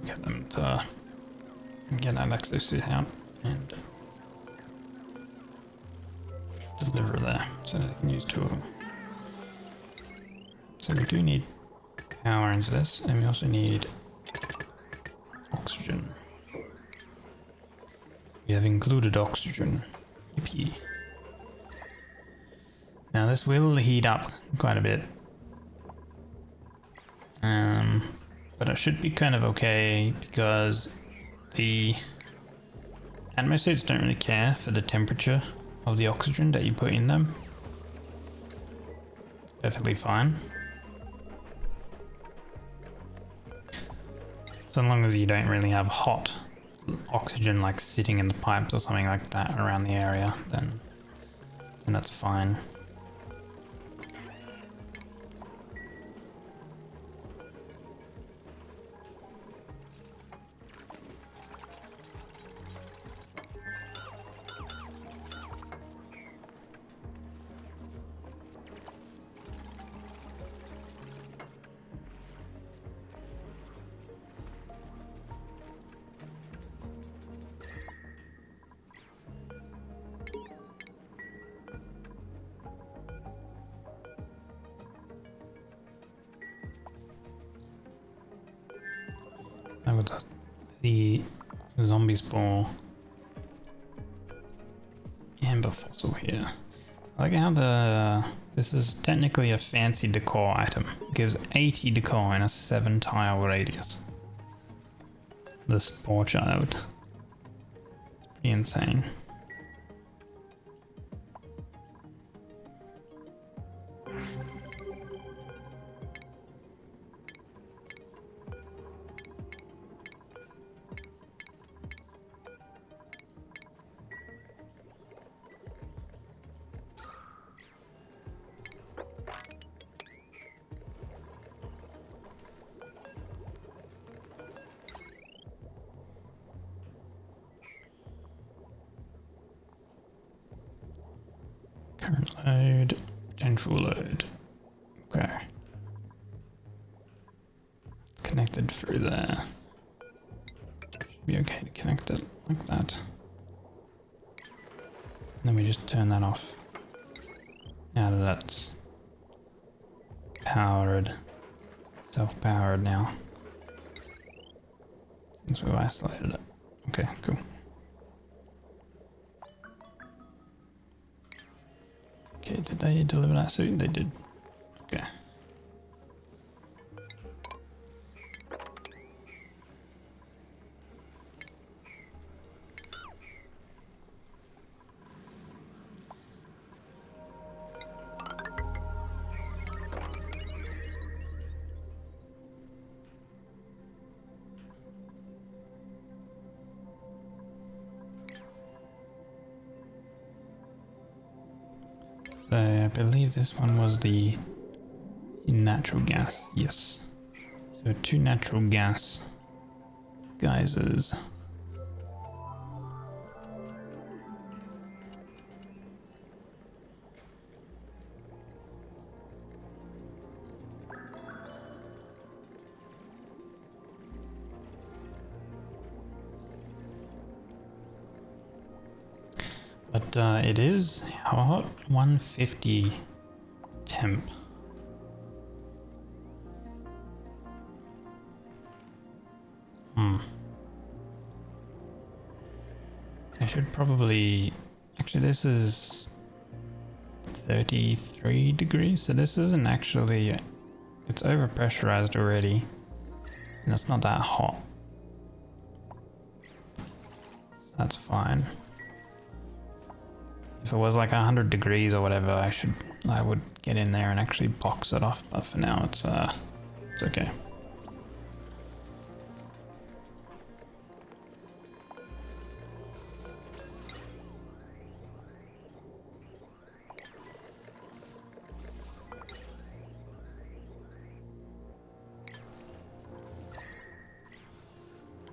Get them to get that exosuit out and deliver there so that I can use 2 of them. So we do need power into this, and we also need oxygen. We have included oxygen. Yippee. Now this will heat up quite a bit. But it should be kind of okay because the atmosuits don't really care for the temperature of the oxygen that you put in them. Perfectly fine. So long as you don't really have hot oxygen like sitting in the pipes or something like that around the area, then that's fine. Now with the zombie spore amber fossil here. I like how the This is technically a fancy decor item. It gives 80 decor in a 7 tile radius. This porch out. It's pretty insane. Current load, potential load. Okay. It's connected through there. Should be okay to connect it like that. And then we just turn that off. Now that that's powered, self-powered now. Since we've isolated it. Okay, cool. Okay, did they deliver that suit? They did. Okay. So I believe this one was the natural gas. Yes. So 2 natural gas geysers. But it is hot, 150 temp. I should probably... Actually, this is 33 degrees, so this isn't actually... It's overpressurized already, and it's not that hot. So that's fine. If it was like 100 degrees or whatever, I would get in there and actually box it off, but for now it's okay.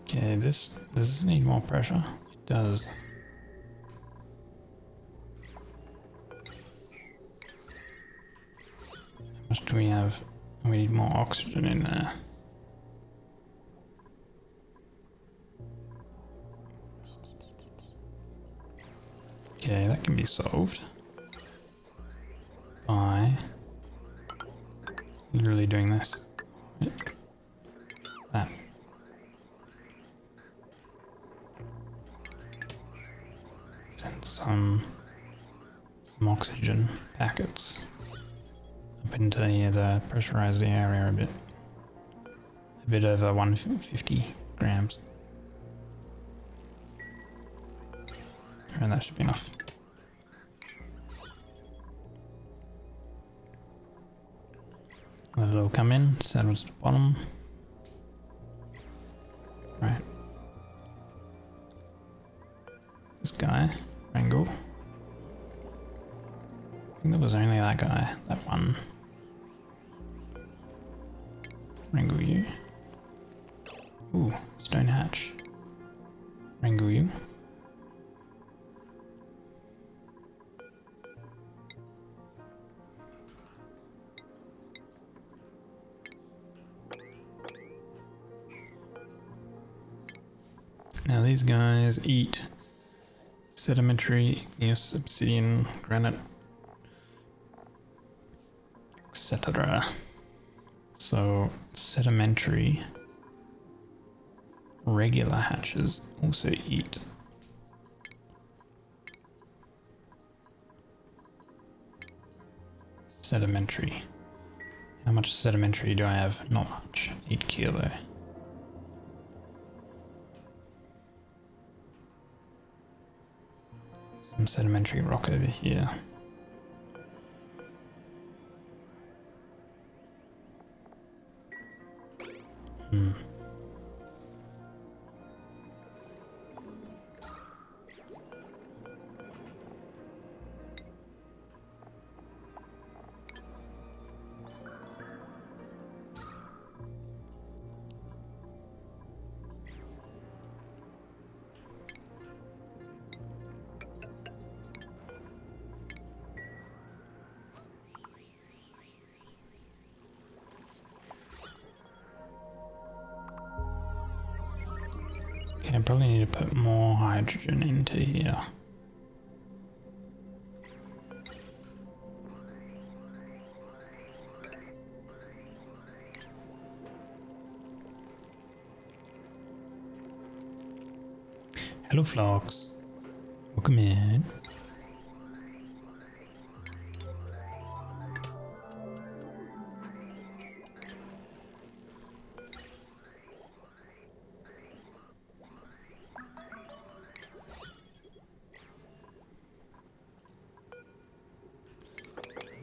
Okay, does this need more pressure? It does. How much do we have? We need more oxygen in there. Okay, that can be solved by literally doing this. That. Send some oxygen packets up into the pressurize the area a bit over 150 grams. And that should be enough. Let it all come in, settle to the bottom. Right. This guy, Wrangle. I think there was only that guy, that one. Wrangle you. Ooh, stone hatch. Wrangle you. Now these guys eat sedimentary, igneous, obsidian, granite, etc. So sedimentary regular hatches also eat sedimentary. How much sedimentary do I have? Not much. 8 kilo. Some sedimentary rock over here. Okay, I probably need to put more hydrogen into here. Hello, Flox. Welcome in.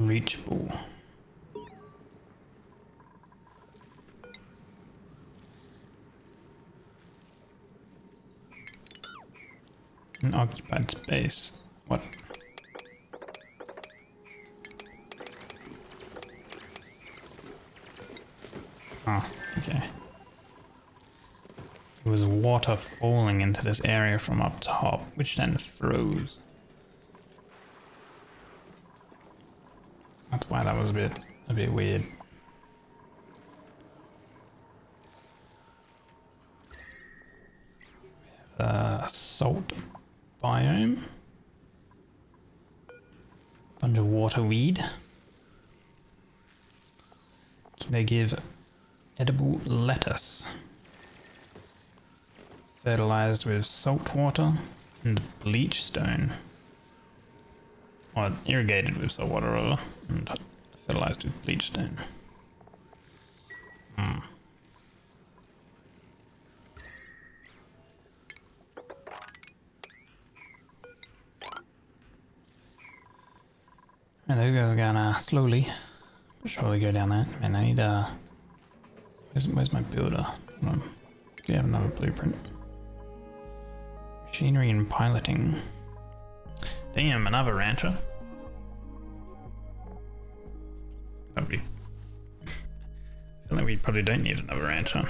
Reachable. An occupied space. What? Oh, okay. There was water falling into this area from up top, which then froze. That's why that was a bit weird. Salt biome. Bunch of water weed. They give edible lettuce. Fertilized with salt water and bleach stone. Or irrigated with salt water and fertilized with bleach stone. And those guys are gonna slowly, but surely go down there. Man, I need where's my builder? Do you have another blueprint? Machinery and piloting. Damn, another rancher. That'd be. I feel like we probably don't need another rancher.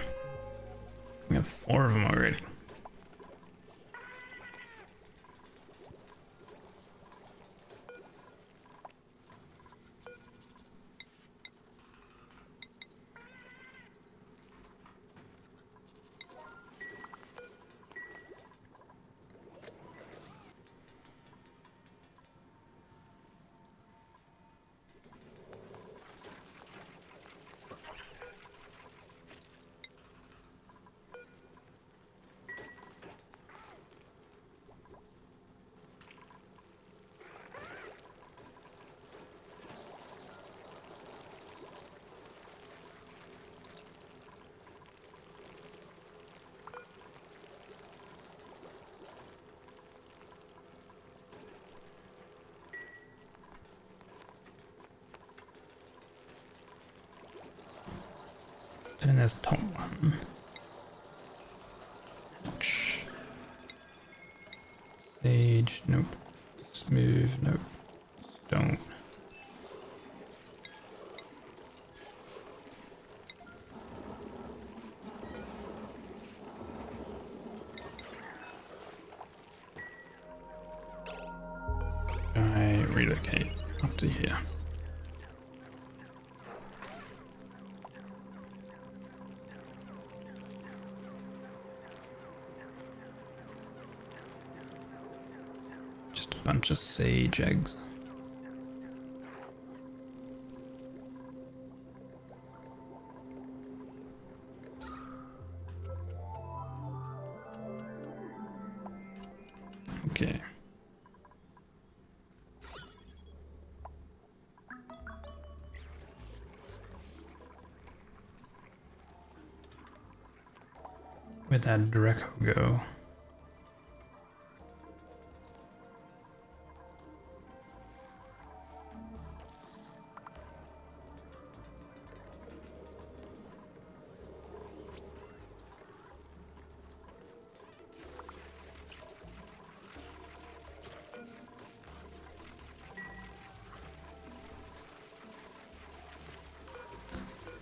We have 4 of them already. Then there's top one. Sage, nope. Smooth, nope. Stone. I relocate up to here. Bunch of sage eggs. Okay. Where'd that Draco go?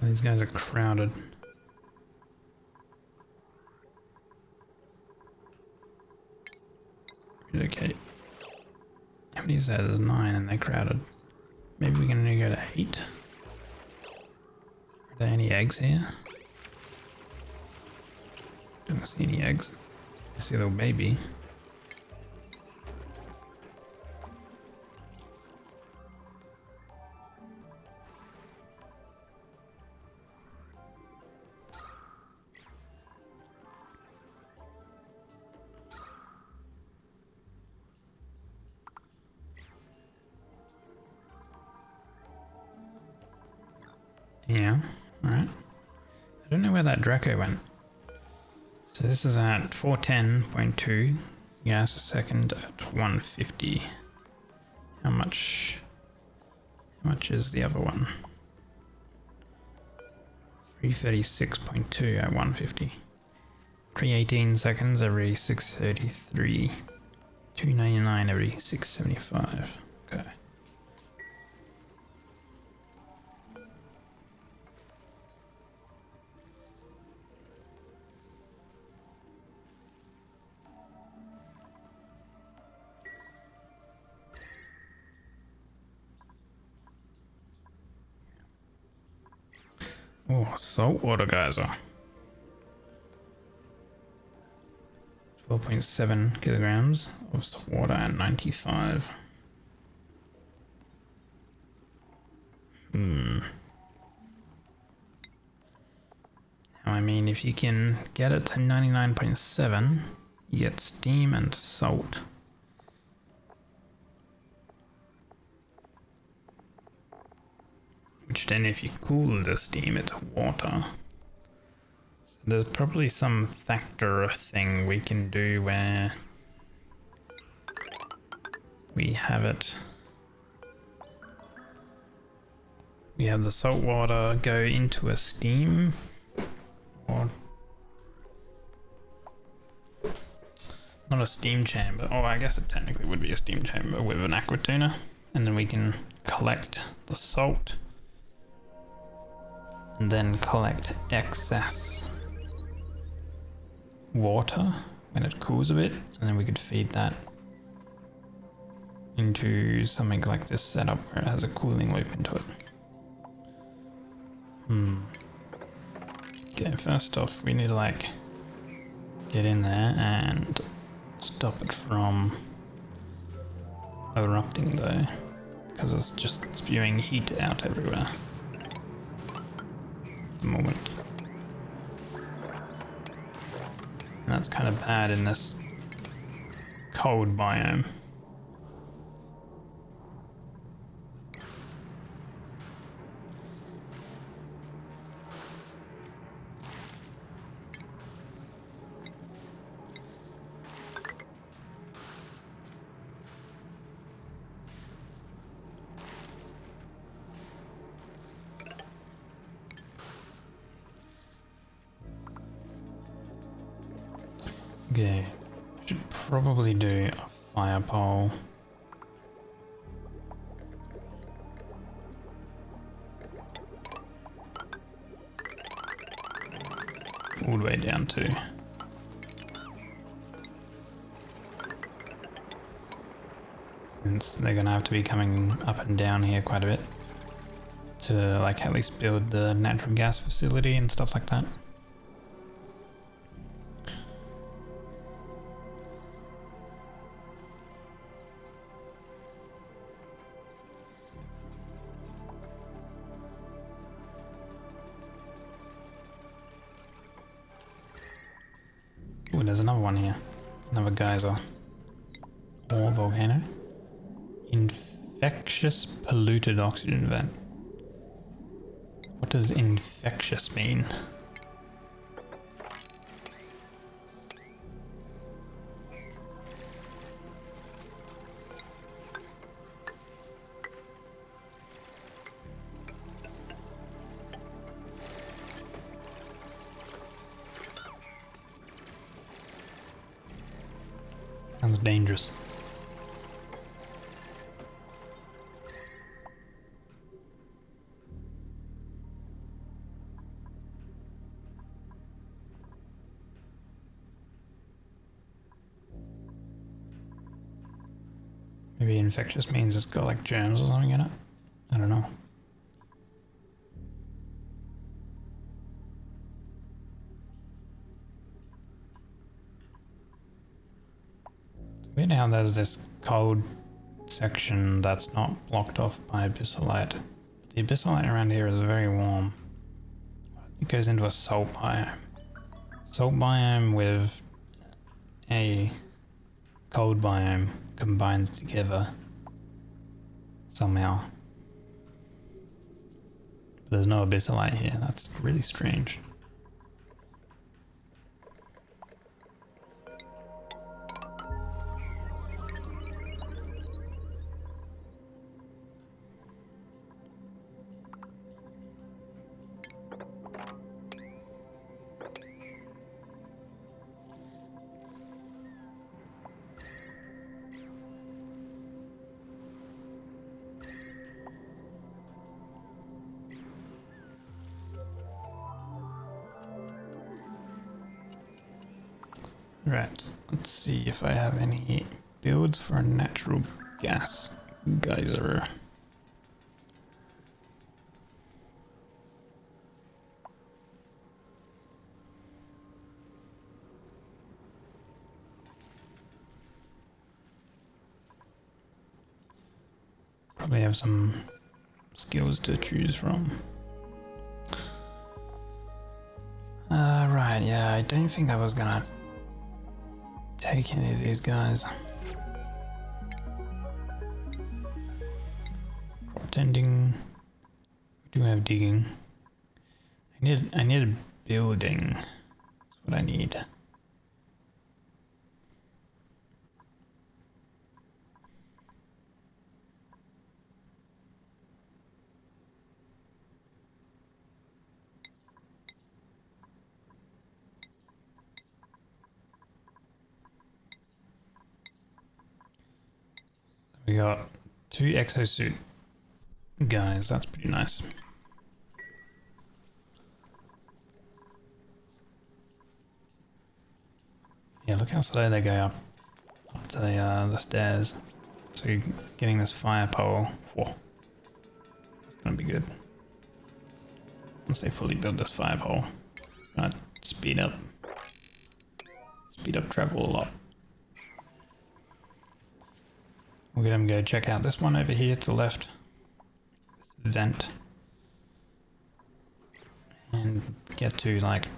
These guys are crowded. Relocate. How many is that? There's 9 and they're crowded. Maybe we can only go to 8. Are there any eggs here? Don't see any eggs. I see a little baby. Yeah, alright. I don't know where that Draco went. So this is at 410.2 gas a second at 150. How much is the other one? 336.2 at 150. 318 seconds every 633. 299 every 675. Okay. Oh, saltwater geyser. 12.7 kilograms of salt water at 95. Now, I mean, if you can get it to 99.7, you get steam and salt. Which then, if you cool the steam, it's water. So there's probably some factor thing we can do where we have it. We have the salt water go into a steam, or not a steam chamber. Oh, I guess it technically would be a steam chamber with an aqua tuner, and then we can collect the salt. And then collect excess water when it cools a bit, and then we could feed that into something like this setup where it has a cooling loop into it. Okay, first off we need to like get in there and stop it from erupting though, because it's just spewing heat out everywhere. Moment. And that's kind of bad in this cold biome. Okay, should probably do a fire pole. All the way down to. Since they're gonna have to be coming up and down here quite a bit to like at least build the natural gas facility and stuff like that. Oh, there's another one here. Another geyser. Or volcano. Infectious polluted oxygen vent. What does infectious mean? Sounds dangerous. Maybe infectious means it's got like germs or something in it. I don't know. It's weird how there's this cold section that's not blocked off by abyssalite. The abyssalite around here is very warm. It goes into a salt biome. Salt biome with a cold biome combined together somehow. But there's no abyssalite here. That's really strange. Right, let's see if I have any builds for a natural gas geyser. Probably have some skills to choose from. Right, yeah, I don't think I was gonna take any of these guys. Crop tending. We do have digging. I need a building. That's what I need. We got 2 exosuit guys, that's pretty nice. Yeah, look how slow they go up to the stairs. So you're getting this fire pole. Whoa. That's gonna be good. Once they fully build this fire pole, it's gonna speed up travel a lot. We'll get them go check out this one over here to the left. This vent. And get to like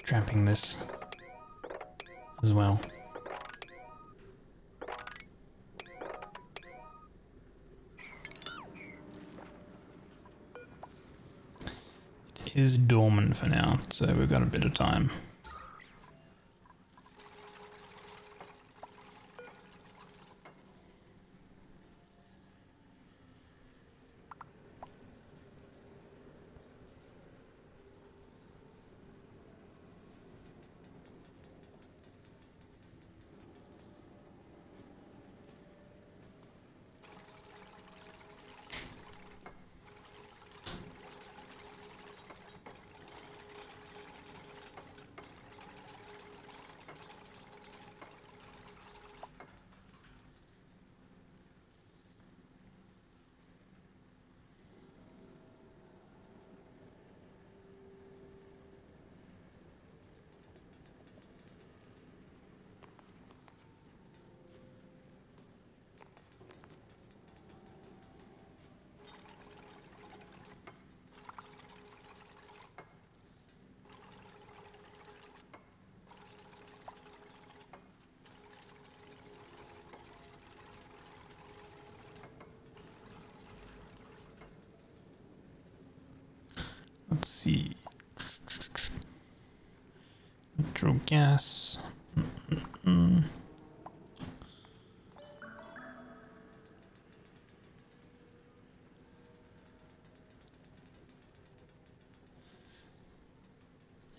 trapping this as well. It is dormant for now, so we've got a bit of time. Let's see. Natural gas. I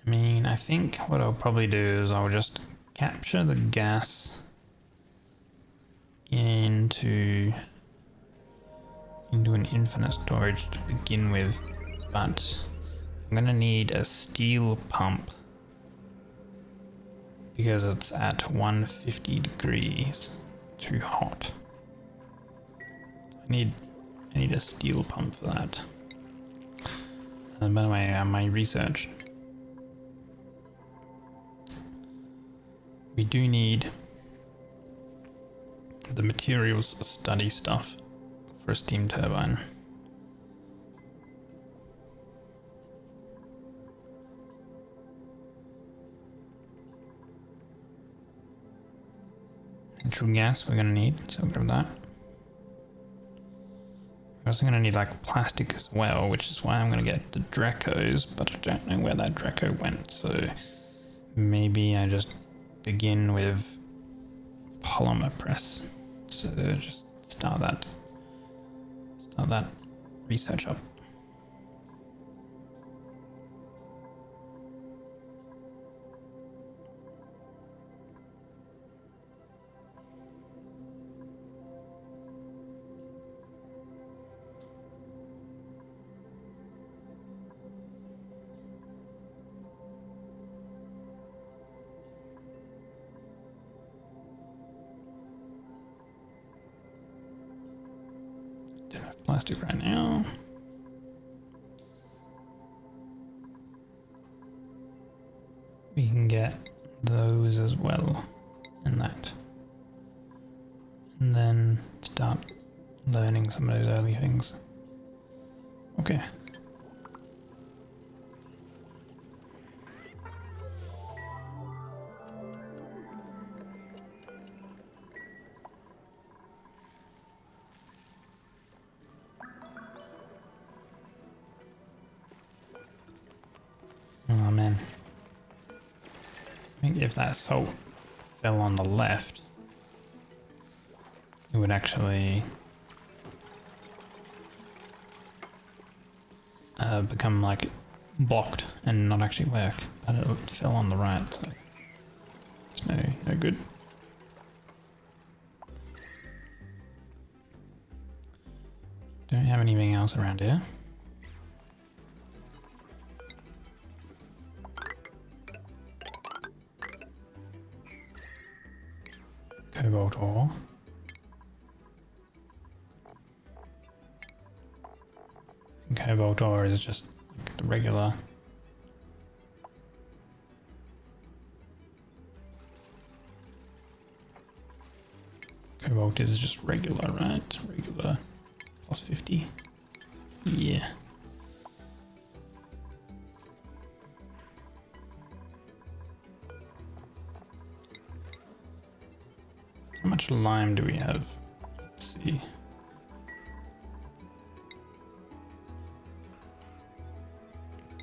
mean, I think what I'll probably do is I'll just capture the gas into an infinite storage to begin with, but I'm gonna need a steel pump because it's at 150 degrees, too hot. I need a steel pump for that. And by the way, my research, we do need the materials study stuff for a steam turbine. Natural gas we're gonna need, so grab that. We're also gonna need like plastic as well, which is why I'm gonna get the Dracos, but I don't know where that Draco went, so maybe I just begin with polymer press. So just start that research up. Don't have plastic right now. We can get those as well, and that. And then start learning some of those early things. Okay. Oh man. I think if that salt fell on the left, it would actually become like blocked and not actually work, but it fell on the right, so it's no good. Don't have anything else around here. Cobalt ore. And cobalt ore is just like the regular. Cobalt is just regular, right? Regular plus 50. Yeah. How much lime do we have? Let's see.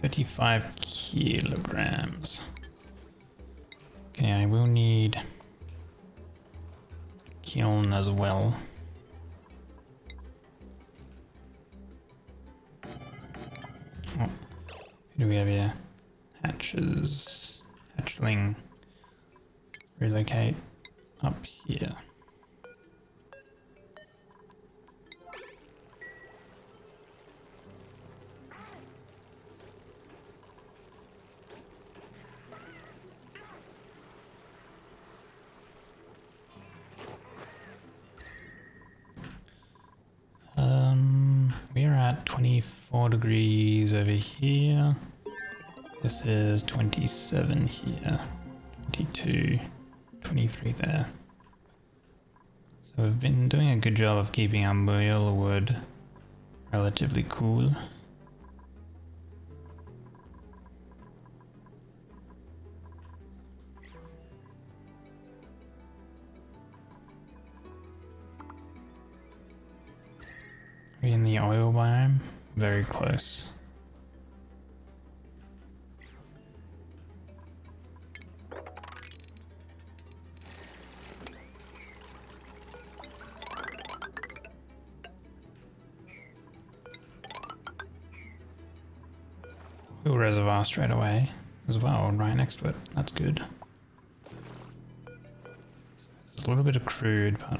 $35 kilograms. Okay, I will need kiln as well. Oh, who do we have here? Hatches. Hatchling. Relocate up here. We're at 24 degrees over here. This is 27 here. 22, 23 there. So we've been doing a good job of keeping our meal wood relatively cool. Are we in the oil biome? Very close. Oil reservoir straight away as well, right next to it. That's good. It's a little bit of crude, but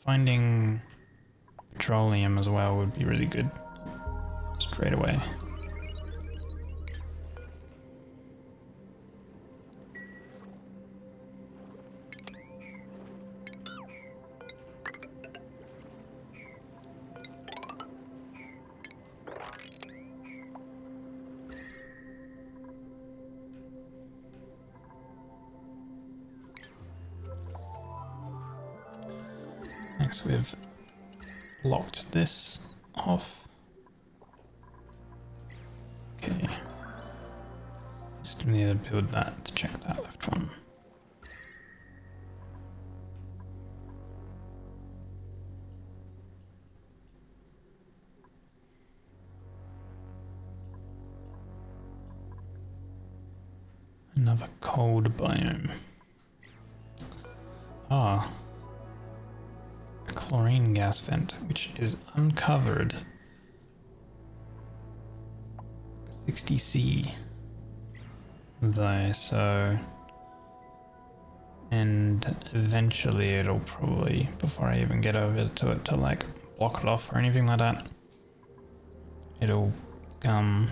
finding petroleum as well would be really good straight away. Next we've locked this off. Okay. Still need to build that to check that left one. Another cold biome. Ah. A chlorine gas vent, which is uncovered. 60C. Though, so. And eventually it'll probably, before I even get over to it to like block it off or anything like that, it'll become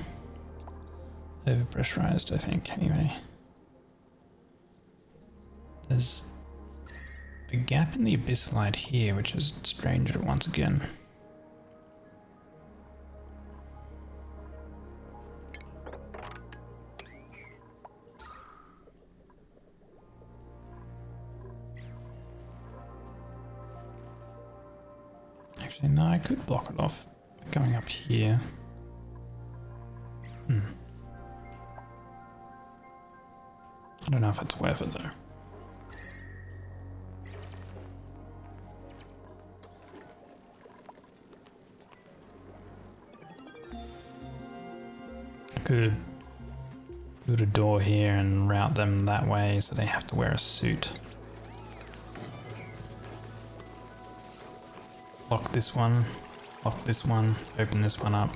overpressurized, I think, anyway. There's a gap in the abyssalite here, which is strange once again. Actually, no, I could block it off going up here. I don't know if it's worth it though. Could build a door here and route them that way so they have to wear a suit. Lock this one, open this one up,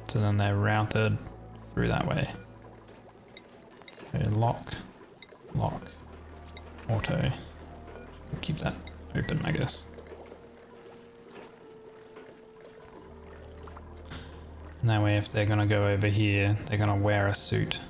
so then they're routed through that way. Okay, lock, auto. Keep that open, I guess. And that way if they're gonna go over here, they're gonna wear a suit.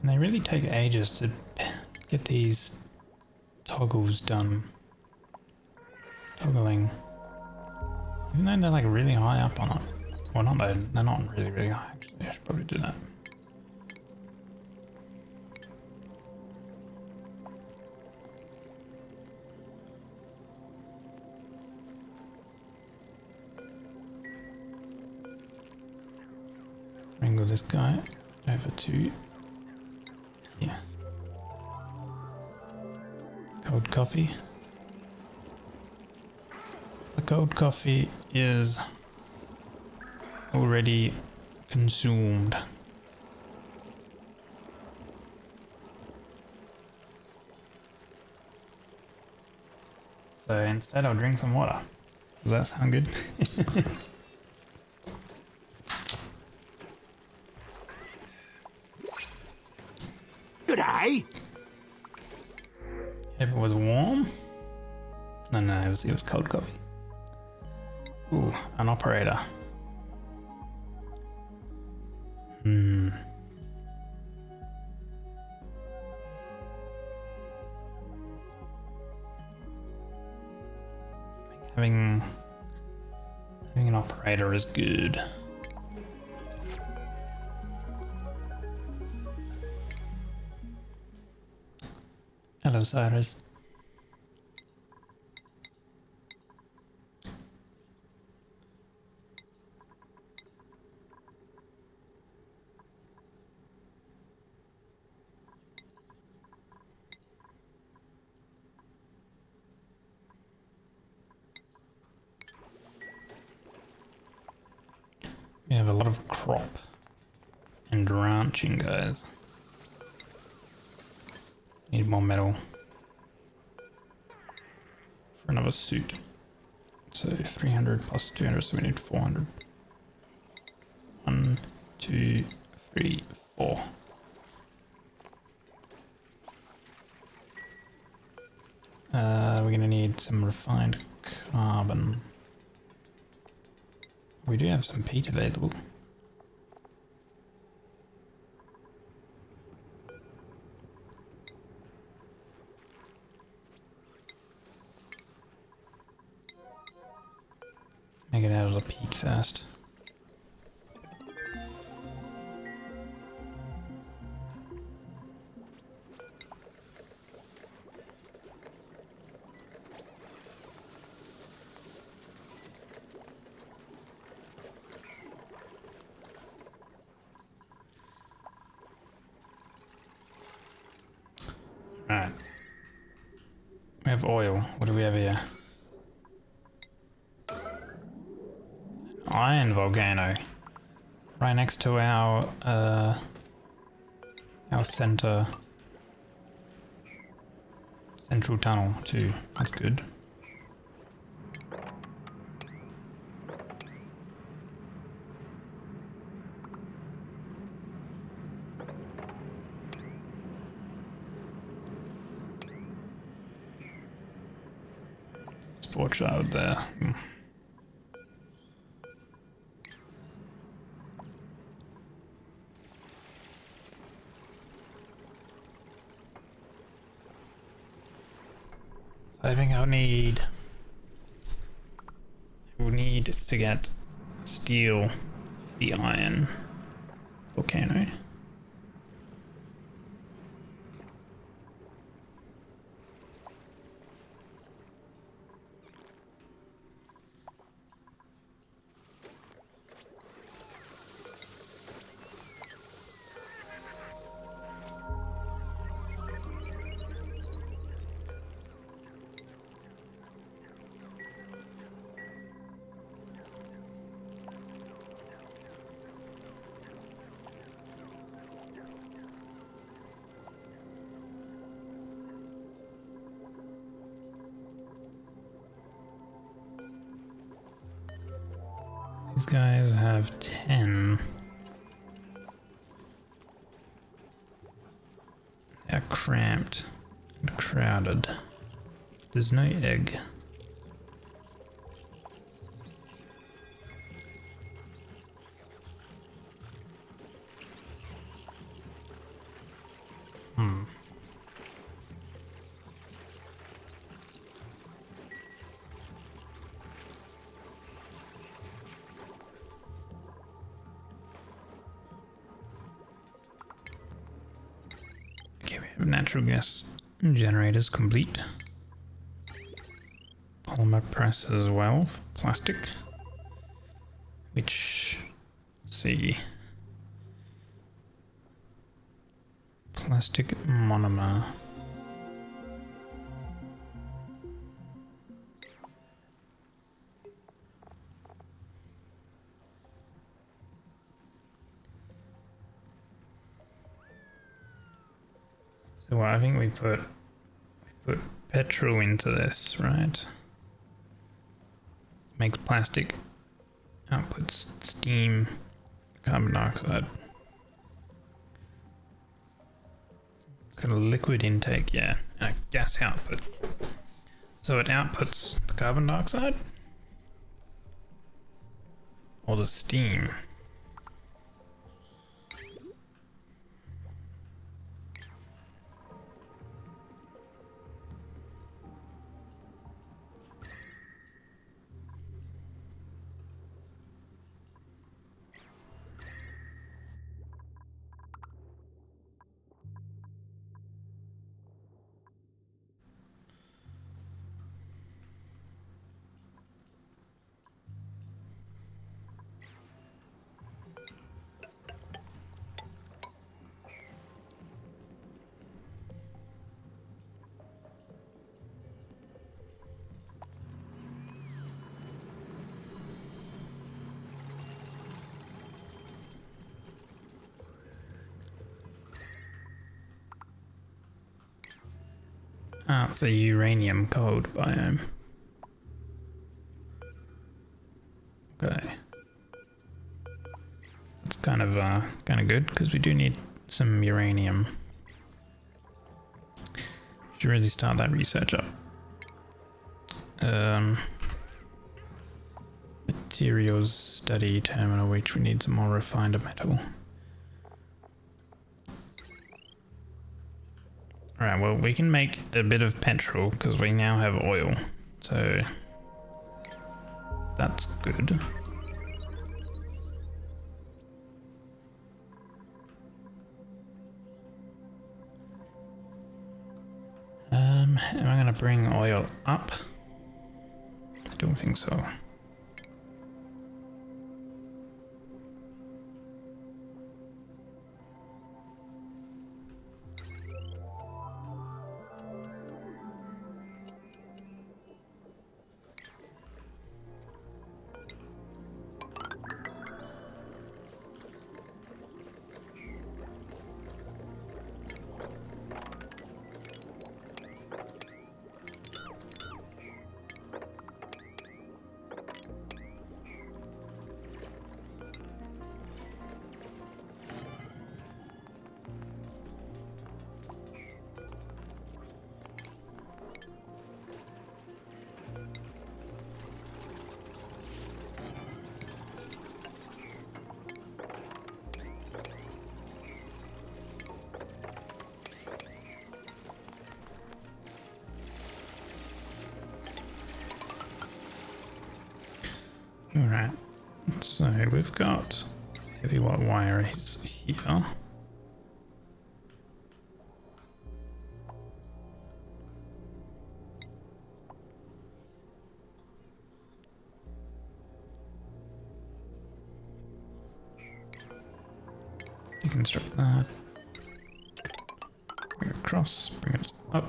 And they really take ages to get these toggles done. Toggling. Even though they're like really high up on it. Well, not though, they're not really, really high actually. I should probably do that. Wrangle this guy over to here. Cold coffee. The cold coffee is already consumed. So instead I'll drink some water. Does that sound good? G'day. If it was warm? No, it was cold coffee. Ooh, an operator. Having an operator is good. Hello, Cyrus. We have a lot of crop and ranching, guys. Need more metal for another suit. So 300 plus 200, so we need 400. 1, 2, 3, 4. We're gonna need some refined carbon. We do have some peat available. Make it out of the peat first. Right. We have oil. What do we have here? Iron volcano. Right next to our central tunnel too. That's good. Sports out there. I think we'll need to get steel for the iron volcano. These guys have 10. They're cramped and crowded. There's no egg. Okay, we have natural gas generators complete. Polymer press as well for plastic. Which, let's see. Plastic monomer. So I think we put petrol into this, right? Makes plastic, outputs steam, carbon dioxide. It's got a liquid intake, yeah, and a gas output. So it outputs the carbon dioxide or the steam. Ah, it's a uranium cold biome. Okay. That's kind of good because we do need some uranium. Should really start that research up. Materials study terminal, which we need some more refined metal. Alright, well, we can make a bit of petrol because we now have oil, so that's good. Am I gonna bring oil up? I don't think so. Alright, so we've got heavy wire is here. Deconstruct that. Bring it across, bring it up.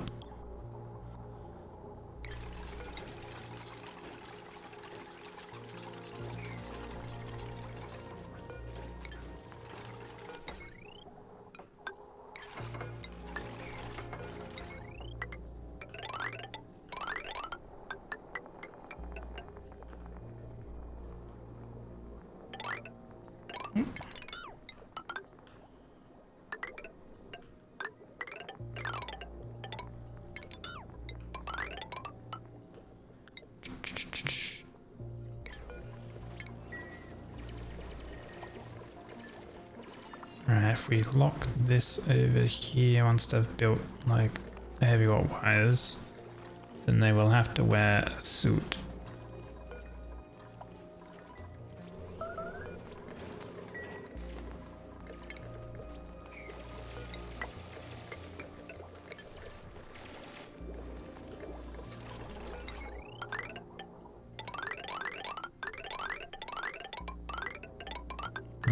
Right, if we lock this over here once they've built like the heavy wires, then they will have to wear a suit.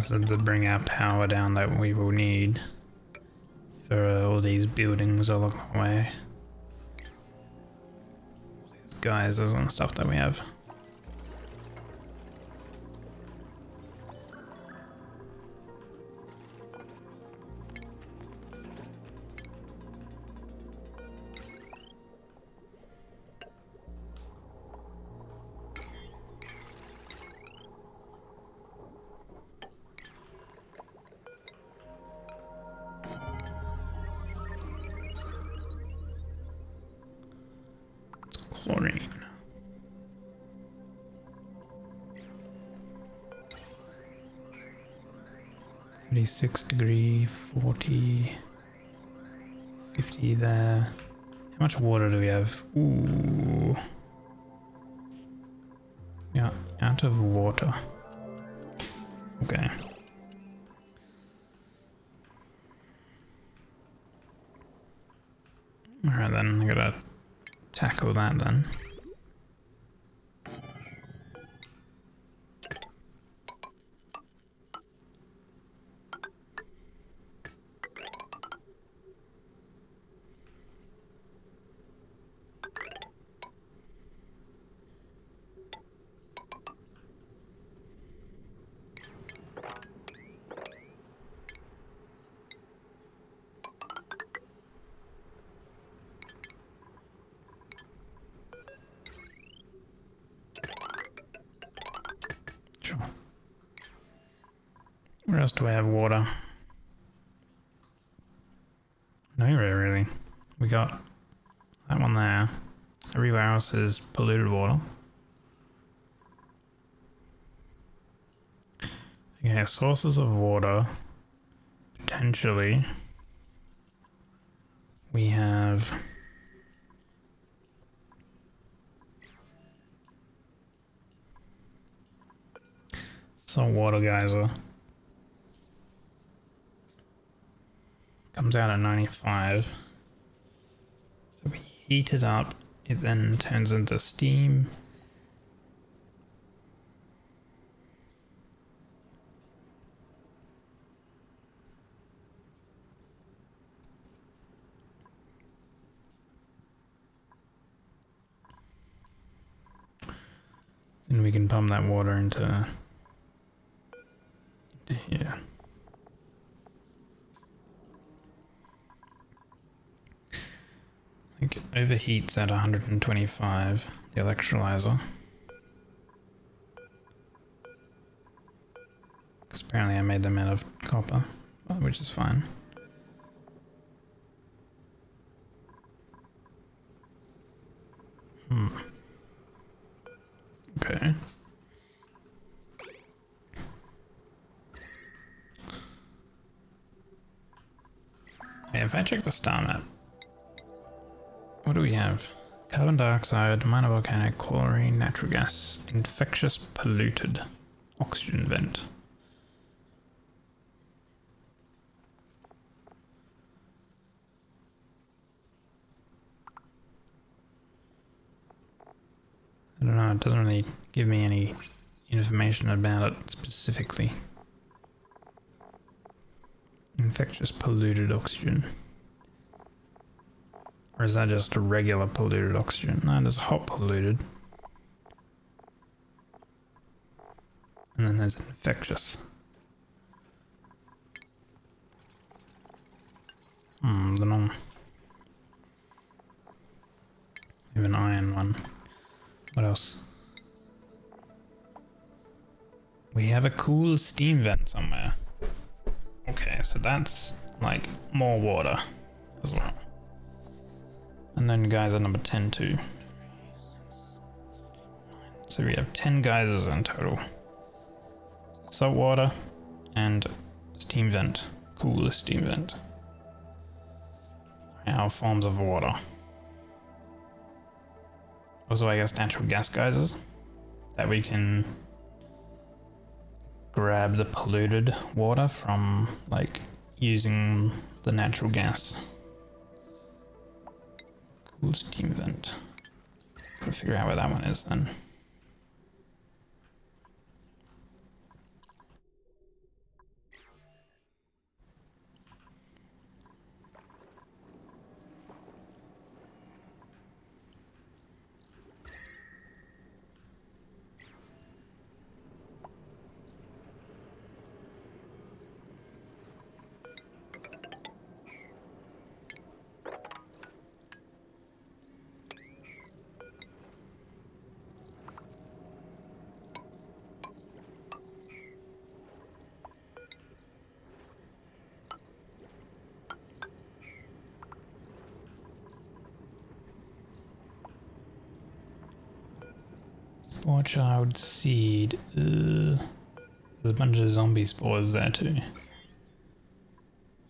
So to bring our power down that we will need for all these buildings along the way. These geysers and stuff that we have. Chlorine. -6 degree, 40, 50 there. How much water do we have? Ooh. Yeah, out of water. Okay. Alright then, I gotta tackle that then. Where else do I have water? Nowhere really. We got that one there. Everywhere else is polluted water. Okay, sources of water. Potentially. We have saltwater geyser. Comes out at 95. So we heat it up. It then turns into steam. And we can pump that water into here. I think it overheats at 125, the electrolyzer. Because apparently I made them out of copper, which is fine. Okay. Hey, if I check the star map, what do we have? Carbon dioxide, minor volcanic, chlorine, natural gas, infectious, polluted, oxygen vent. I don't know, it doesn't really give me any information about it specifically. Infectious, polluted oxygen. Or is that just a regular polluted oxygen? No, there's hot polluted. And then there's infectious. Don't know. We have an iron one. What else? We have a cool steam vent somewhere. Okay, so that's like more water as well. And then geyser number 10 too. So we have 10 geysers in total. Salt water and steam vent. Cool steam vent. Our forms of water. Also, I guess natural gas geysers that we can grab the polluted water from, like, using the natural gas. Cool steam vent. Gotta figure out where that one is then. Spore child seed. There's a bunch of zombie spores there too.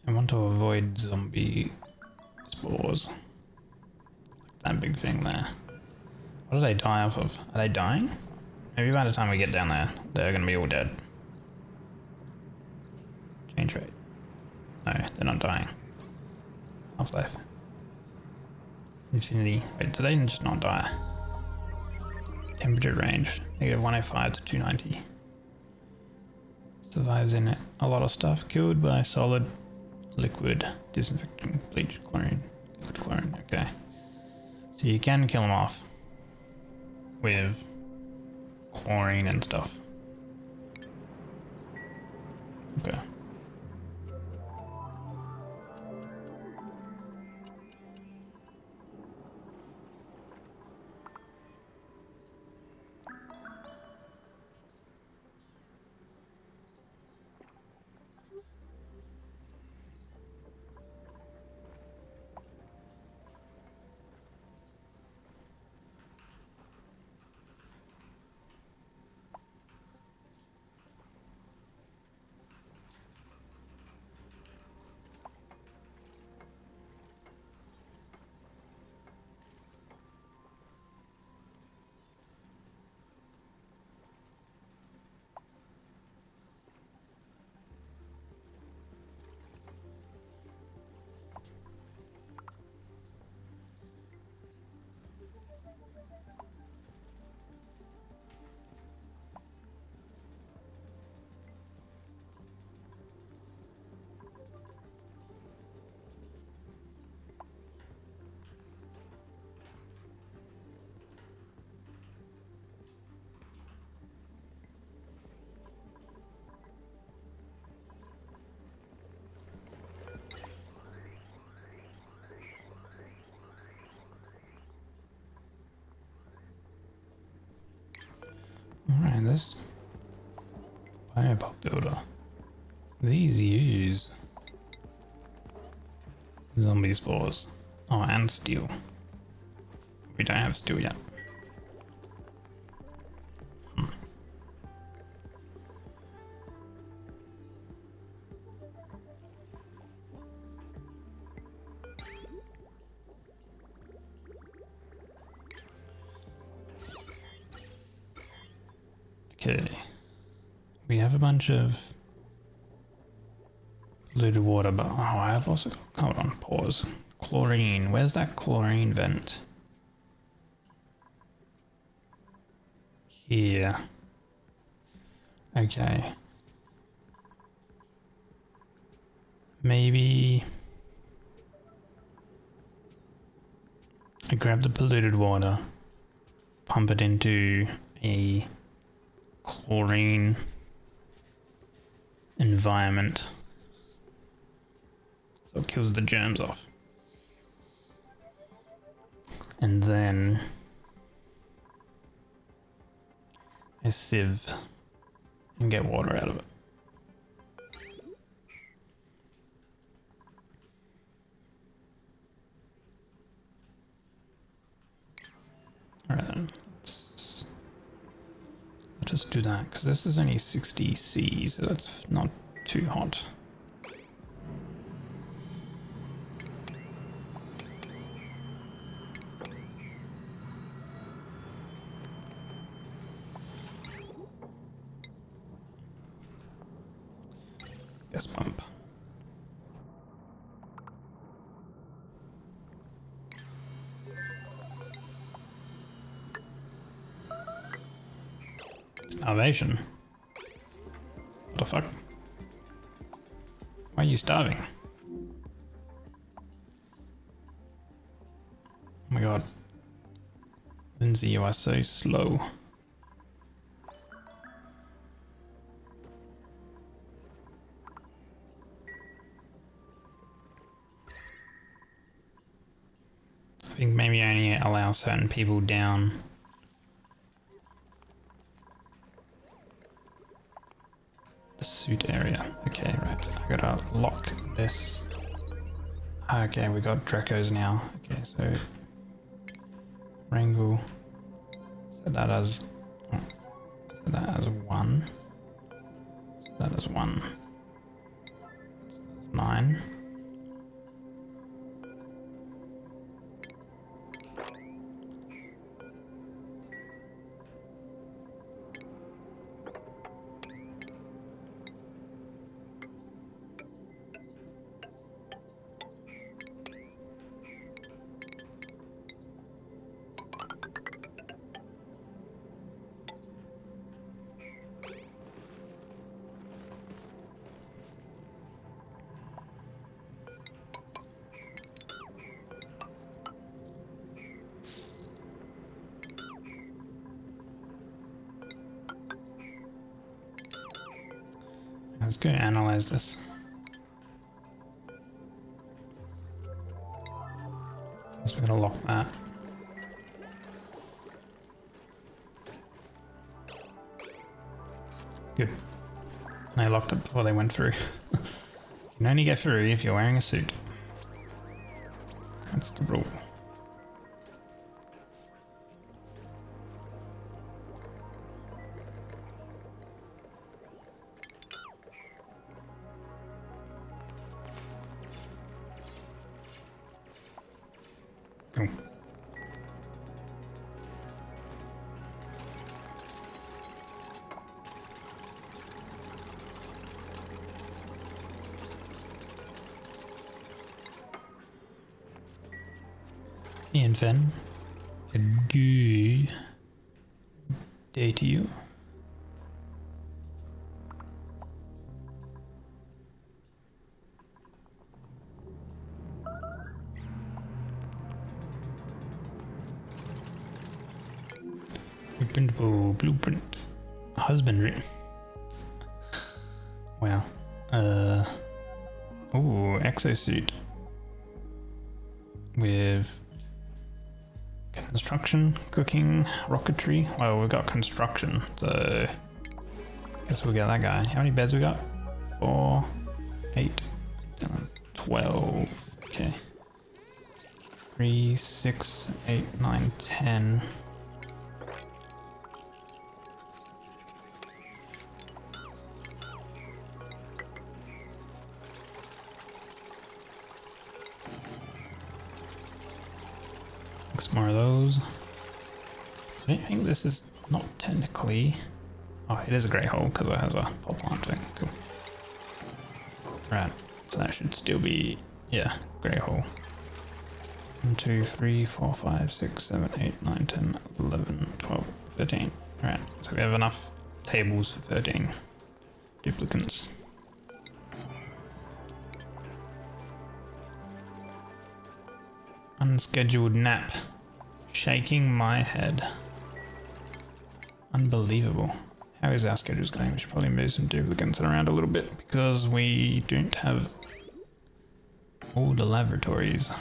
I want to avoid zombie spores. That big thing there. What do they die off of? Are they dying? Maybe by the time we get down there, they're gonna be all dead. Change rate. No, they're not dying. Half-life. Infinity. Wait, do they just not die? Temperature range. -105 to 290. Survives in it. A lot of stuff. Killed by solid, liquid, disinfecting, bleach, chlorine. Liquid chlorine, okay. So you can kill them off with chlorine and stuff. Okay. Alright, this biopop builder. These use zombie spores. Oh, and steel. We don't have steel yet. Okay, we have a bunch of polluted water, but oh, I have also got, hold on, pause. Chlorine, where's that chlorine vent? Here. Okay. Maybe I grab the polluted water, pump it into a chlorine environment so it kills the germs off, and then I sieve and get water out of it. Alright then, let's just do that, because this is only 60 C, so that's not too hot. Gas pump. Starvation. What the fuck? Why are you starving? Oh my god. Lindsay, you are so slow. I think maybe only allow certain people down. The suit area. Okay, right. I gotta lock this. Okay, we got Dracos now. Okay, so wrangle. Set that as set that as 1. Set that as 1. That's 9. Let's go analyze this. So we're gonna lock that. Good. I locked it before they went through. You can only get through if you're wearing a suit. That's the rule. Cool. Ian Fenn, a good day to you. Blueprint. Husbandry. Wow. Exosuit. With construction, cooking, rocketry. Well, we've got construction, so guess we'll get that guy. How many beds we got? 4, 8, 12. Okay. 3, 6, 8, 9, 10. More of those. I don't think this is not technically. Oh, it is a grey hole because it has a pop plant thing. Cool. Right, so that should still be, yeah, grey hole. 1, 2, 3, 4, 5, 6, 7, 8, 9, 10, 11, 12, 13. Right, so we have enough tables for 13 duplicants. Unscheduled nap. Shaking my head. Unbelievable. How is our schedules going? We should probably move some duplicants around a little bit because we don't have all the laboratories.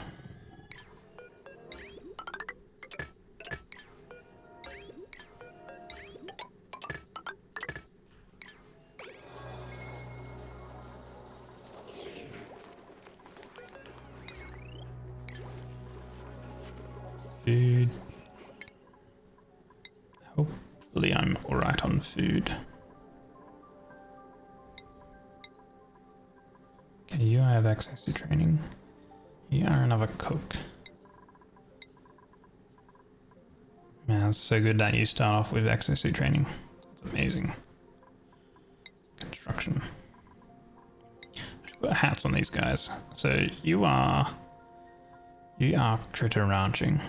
Food. Hopefully I'm alright on food. Okay, you have access to training. You are another cook. Man, it's so good that you start off with access to training. It's amazing. Construction. I should put hats on these guys. So you are critter ranching.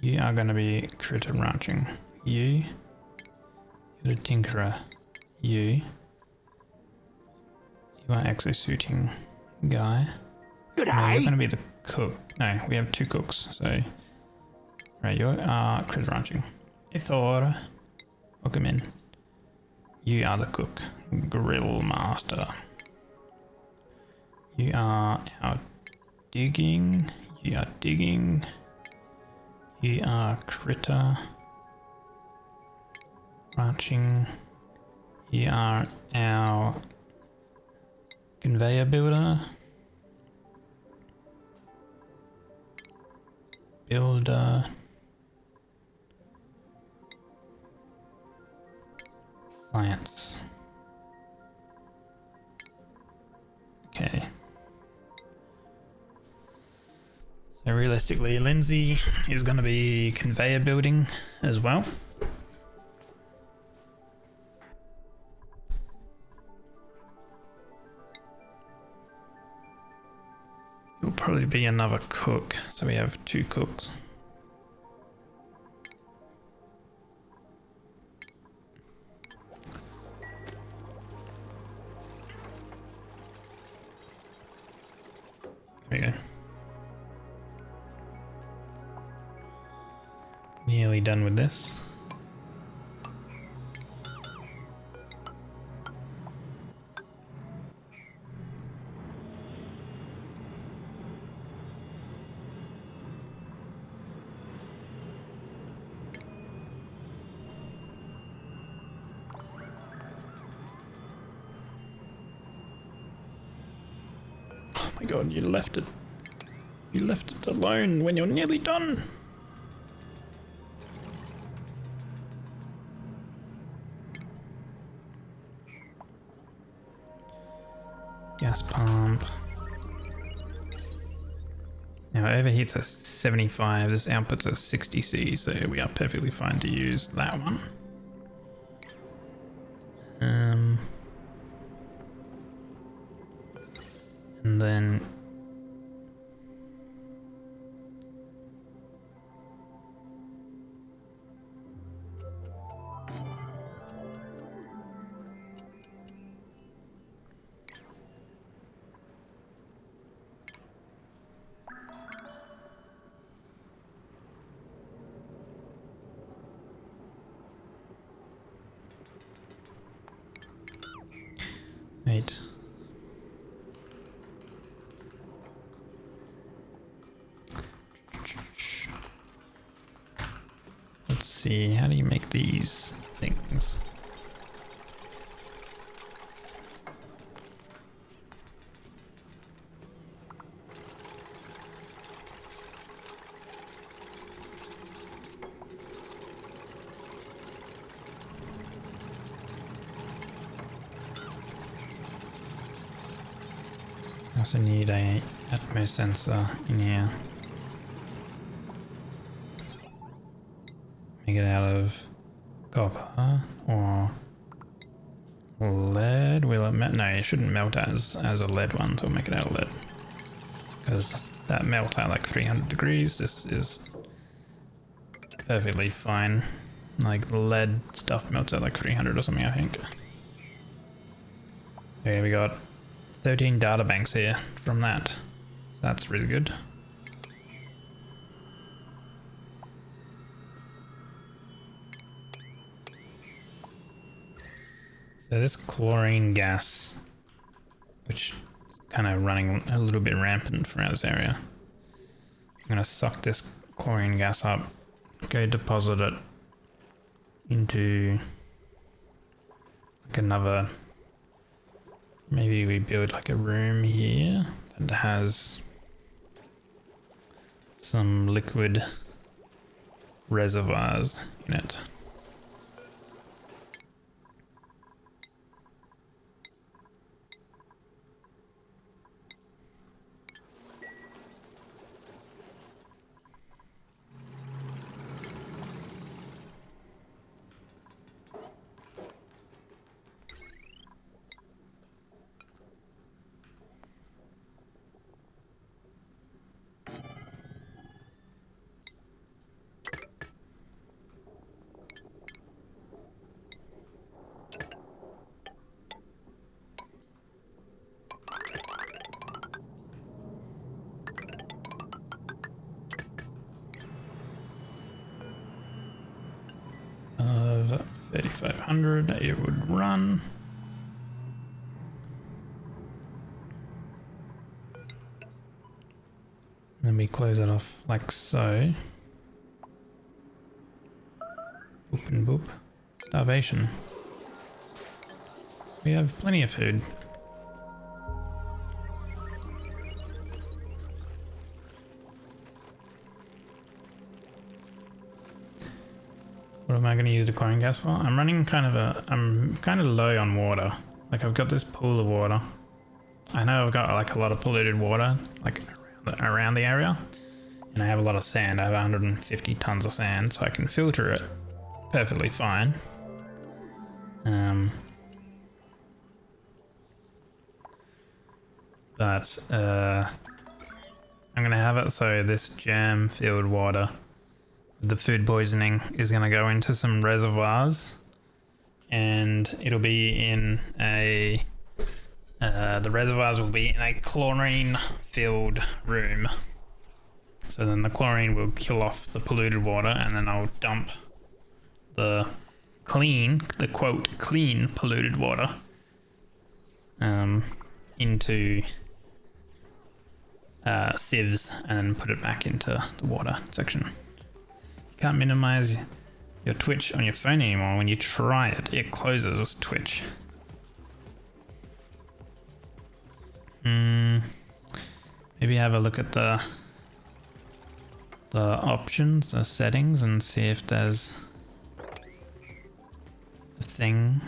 You are going to be critter ranching. You're the tinkerer. You are exosuiting guy. Good No, eye. you're going to be the cook. No, we have 2 cooks. So, right, you are critter ranching. Hey Thor, welcome in. You are the cook, grill master. You are out digging. You are digging. You are critter ranching. You are our conveyor builder. Builder. Science. Okay. So realistically, Lindsay is going to be conveyor building as well. It'll probably be another cook, so we have 2 cooks. There we go. Nearly done with this. Oh my god, you left it. You left it alone when you're nearly done. Gas pump. Now it overheats at 75, this outputs at 60 C, so we are perfectly fine to use that one. And then wait. Let's see, how do you make these things? I also need a Atmos sensor in here. Make it out of copper or lead. Will it melt? No, it shouldn't melt as a lead one, so we'll make it out of lead. Because that melts at like 300 degrees. This is perfectly fine. Like lead stuff melts at like 300 or something, I think. Okay, we got 13 data banks here from that. So that's really good. So this chlorine gas, which is kind of running a little bit rampant throughout this area. I'm going to suck this chlorine gas up, go deposit it into like another, maybe we build like a room here that has some liquid reservoirs in it. Of 3500 it would run. Then we close it off like so. Boop and boop. Starvation. We have plenty of food. What am I going to use the chlorine gas for? I'm kind of low on water. Like I've got this pool of water. I know I've got like a lot of polluted water like around the area. And I have a lot of sand. I have 150 tons of sand, so I can filter it perfectly fine. But I'm going to have it so this germ-filled water, the food poisoning, is going to go into some reservoirs, and it'll be in a the reservoirs will be in a chlorine filled room. So then the chlorine will kill off the polluted water, and then I'll dump the quote clean polluted water into sieves and then put it back into the water section. You can't minimize your Twitch on your phone anymore. When you try it, it closes Twitch. Maybe have a look at the options, the settings, and see if there's a thing.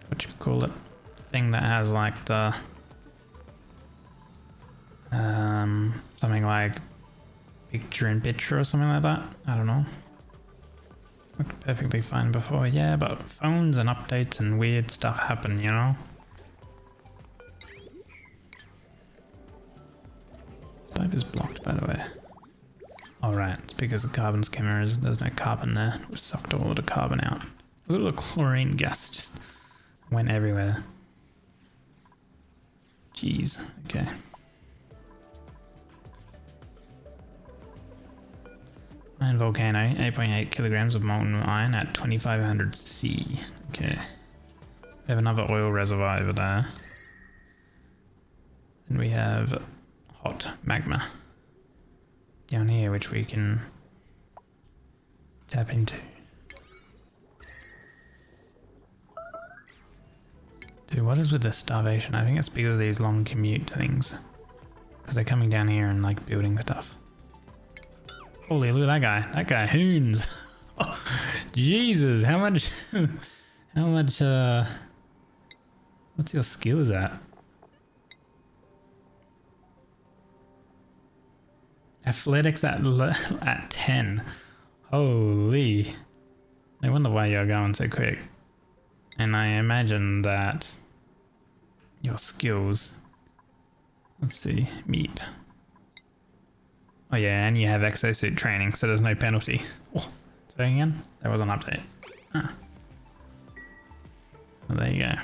What you call it? Thing that has like the something like picture in picture or something like that. I don't know. Looked perfectly fine before, yeah, but phones and updates and weird stuff happen, you know? Pipe is blocked, by the way. Alright, it's because the carbon's cameras, there's no carbon there. We sucked all of the carbon out. Look at the chlorine gas just went everywhere. Jeez, okay. Iron volcano, 8.8 kilograms of molten iron at 2500 C. Okay. We have another oil reservoir over there. And we have hot magma down here, which we can tap into. Dude, what is with the starvation? I think it's because of these long commute things. Because they're coming down here and like building stuff. Holy, look at that guy. That guy hoons. Oh, Jesus, how much... how much, what's your skills at? Athletics at 10. Holy. No wonder why you're going so quick. And I imagine that your skills... Let's see. Meat. Oh yeah, and you have exosuit training, so there's no penalty. Oh, so again? That was an update. Ah. Well, there you go.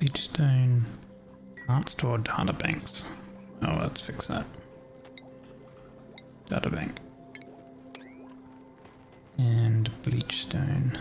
Bleachstone can't store data banks. Oh, let's fix that. Data bank. And bleachstone.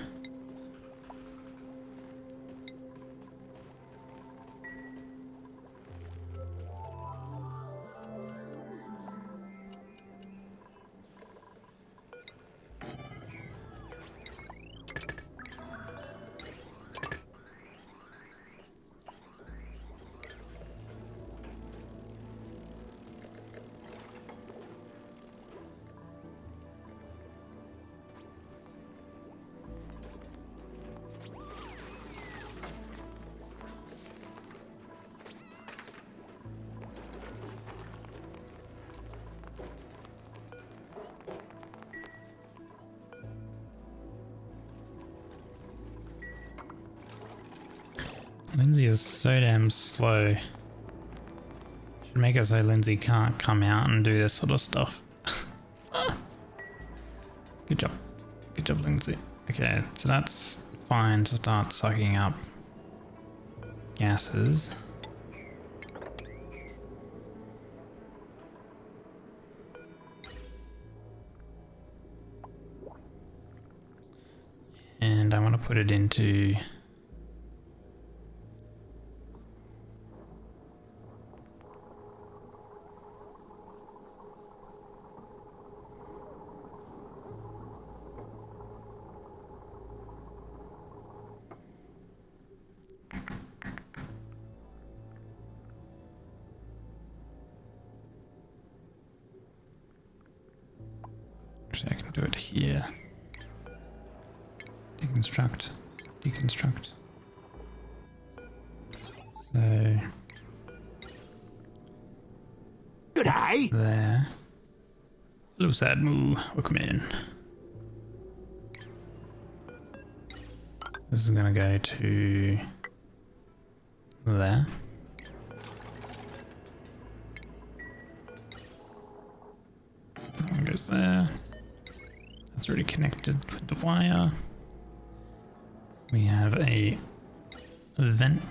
Lindsay is so damn slow. Should make it so Lindsay can't come out and do this sort of stuff. Good job. Good job, Lindsay. Okay, so that's fine to start sucking up gases. And I want to put it into... I can do it here. Deconstruct. Deconstruct. So... Good day. There. Hello, sad moo. Welcome in. This is gonna go to... there. That one goes there. That's already connected with the wire. We have a vent.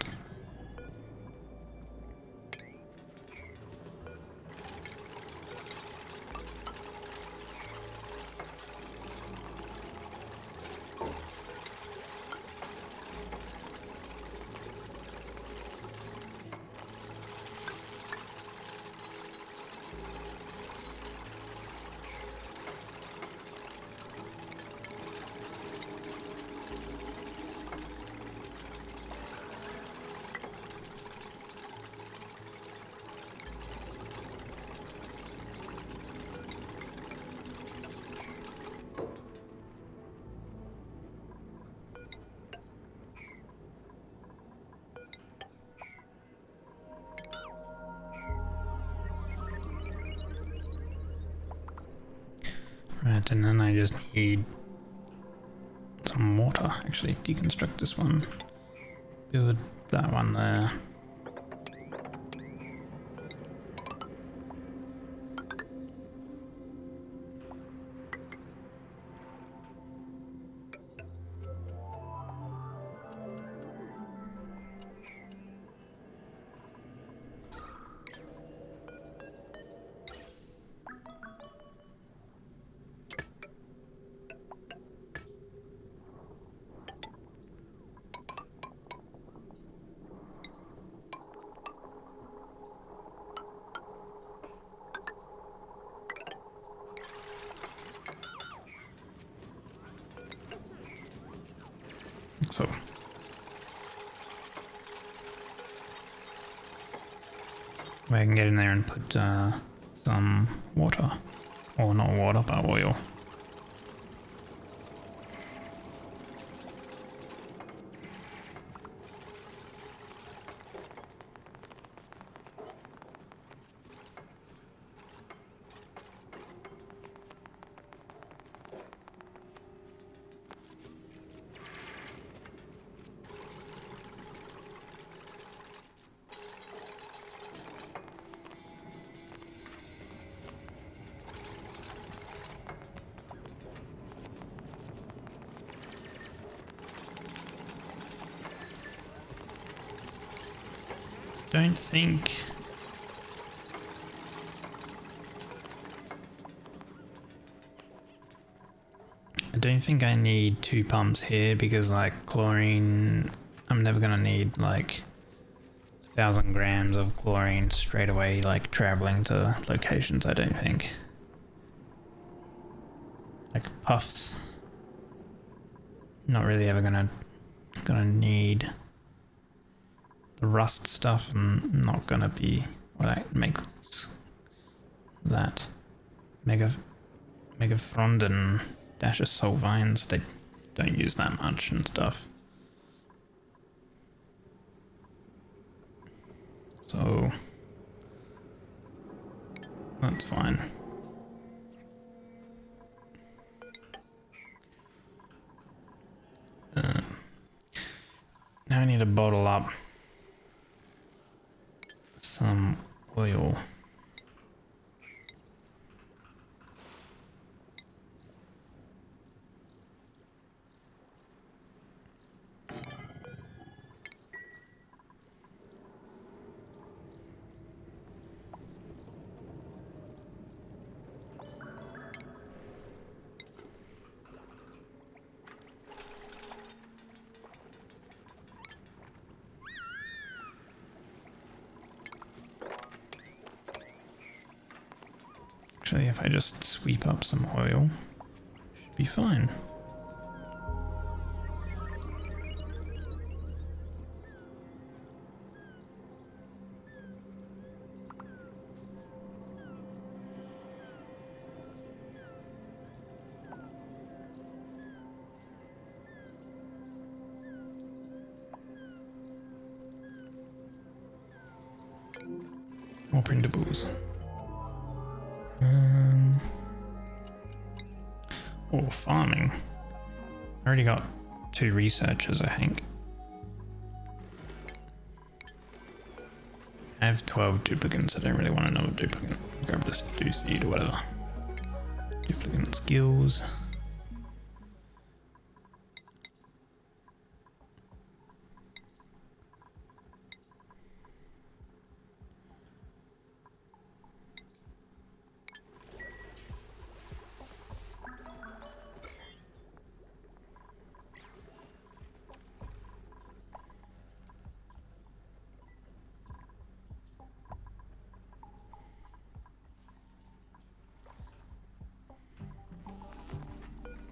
Right, and then I just need some water. Actually, deconstruct this one. Build that one there. So I can get in there and put some water, or not water, but oil. Don't think I need 2 pumps here because like chlorine, I'm never gonna need like 1,000 grams of chlorine straight away, like traveling to locations. I don't think. Like puffs, not really ever gonna need. The rust stuff, I'm not gonna be what makes that megafrond and dash of sulfines. They don't use that much and stuff. So that's fine. Now I need to bottle up some oil. Actually, if I just sweep up some oil, should be fine. More printables. Oh, farming. I already got 2 researchers, I think. I have 12 duplicants. I don't really want another duplicant. Grab this do seed or whatever. Duplicant skills.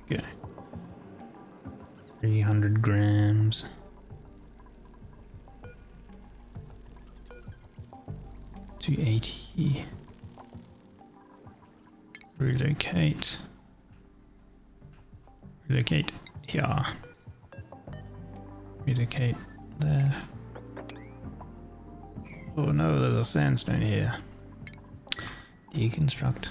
Okay. 300 grams. $280. Relocate. Relocate here. Relocate there. Oh no, there's a sandstone here. Deconstruct.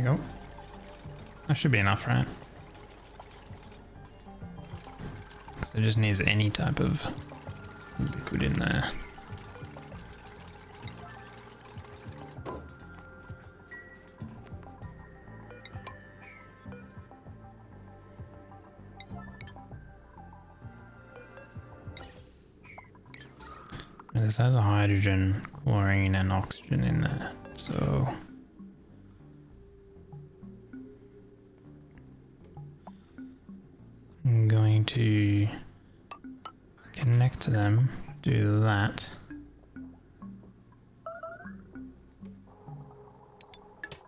we go. That should be enough, right? So it just needs any type of liquid in there. And this has a hydrogen, chlorine, and oxygen in there, so I'm going to connect to them, do that.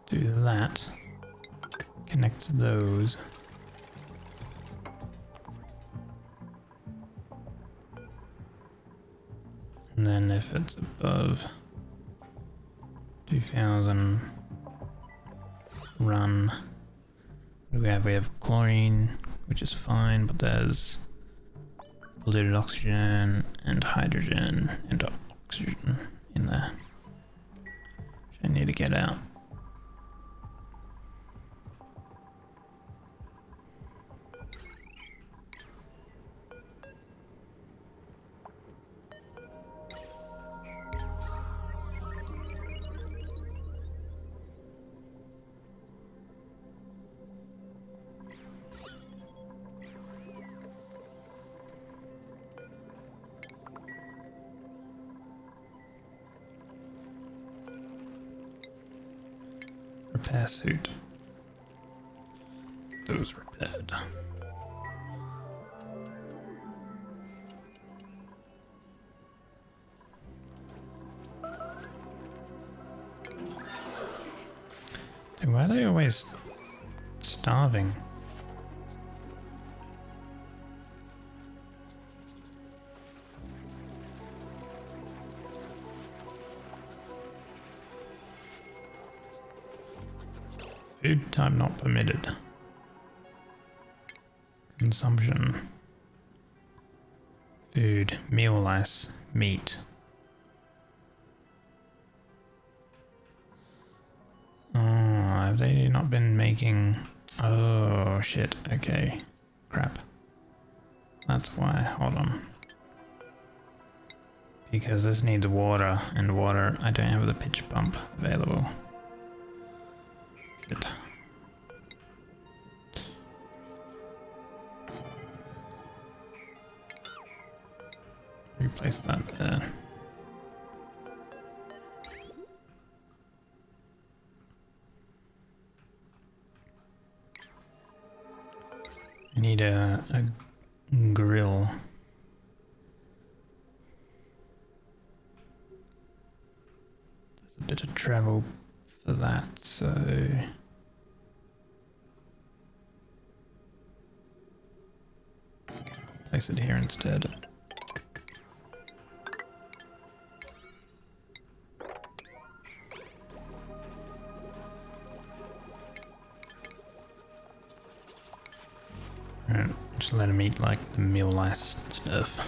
Do that. Connect to those. And then if it's above 2000, run. What do we have? We have chlorine, which is fine, but there's polluted oxygen and hydrogen and oxygen in there, which I need to get out. Repair suit. Those repaired. Dude, why are they always starving? Food type not permitted. Consumption. Food, meal ice, meat. Oh, have they not been making... Oh shit, okay. Crap. That's why, hold on. Because this needs water, and water, I don't have the pitch pump available. Shit. Replace that there. I need a grill. There's a bit of travel for that, so place it here instead. Alright, just let him eat like the meal ice stuff.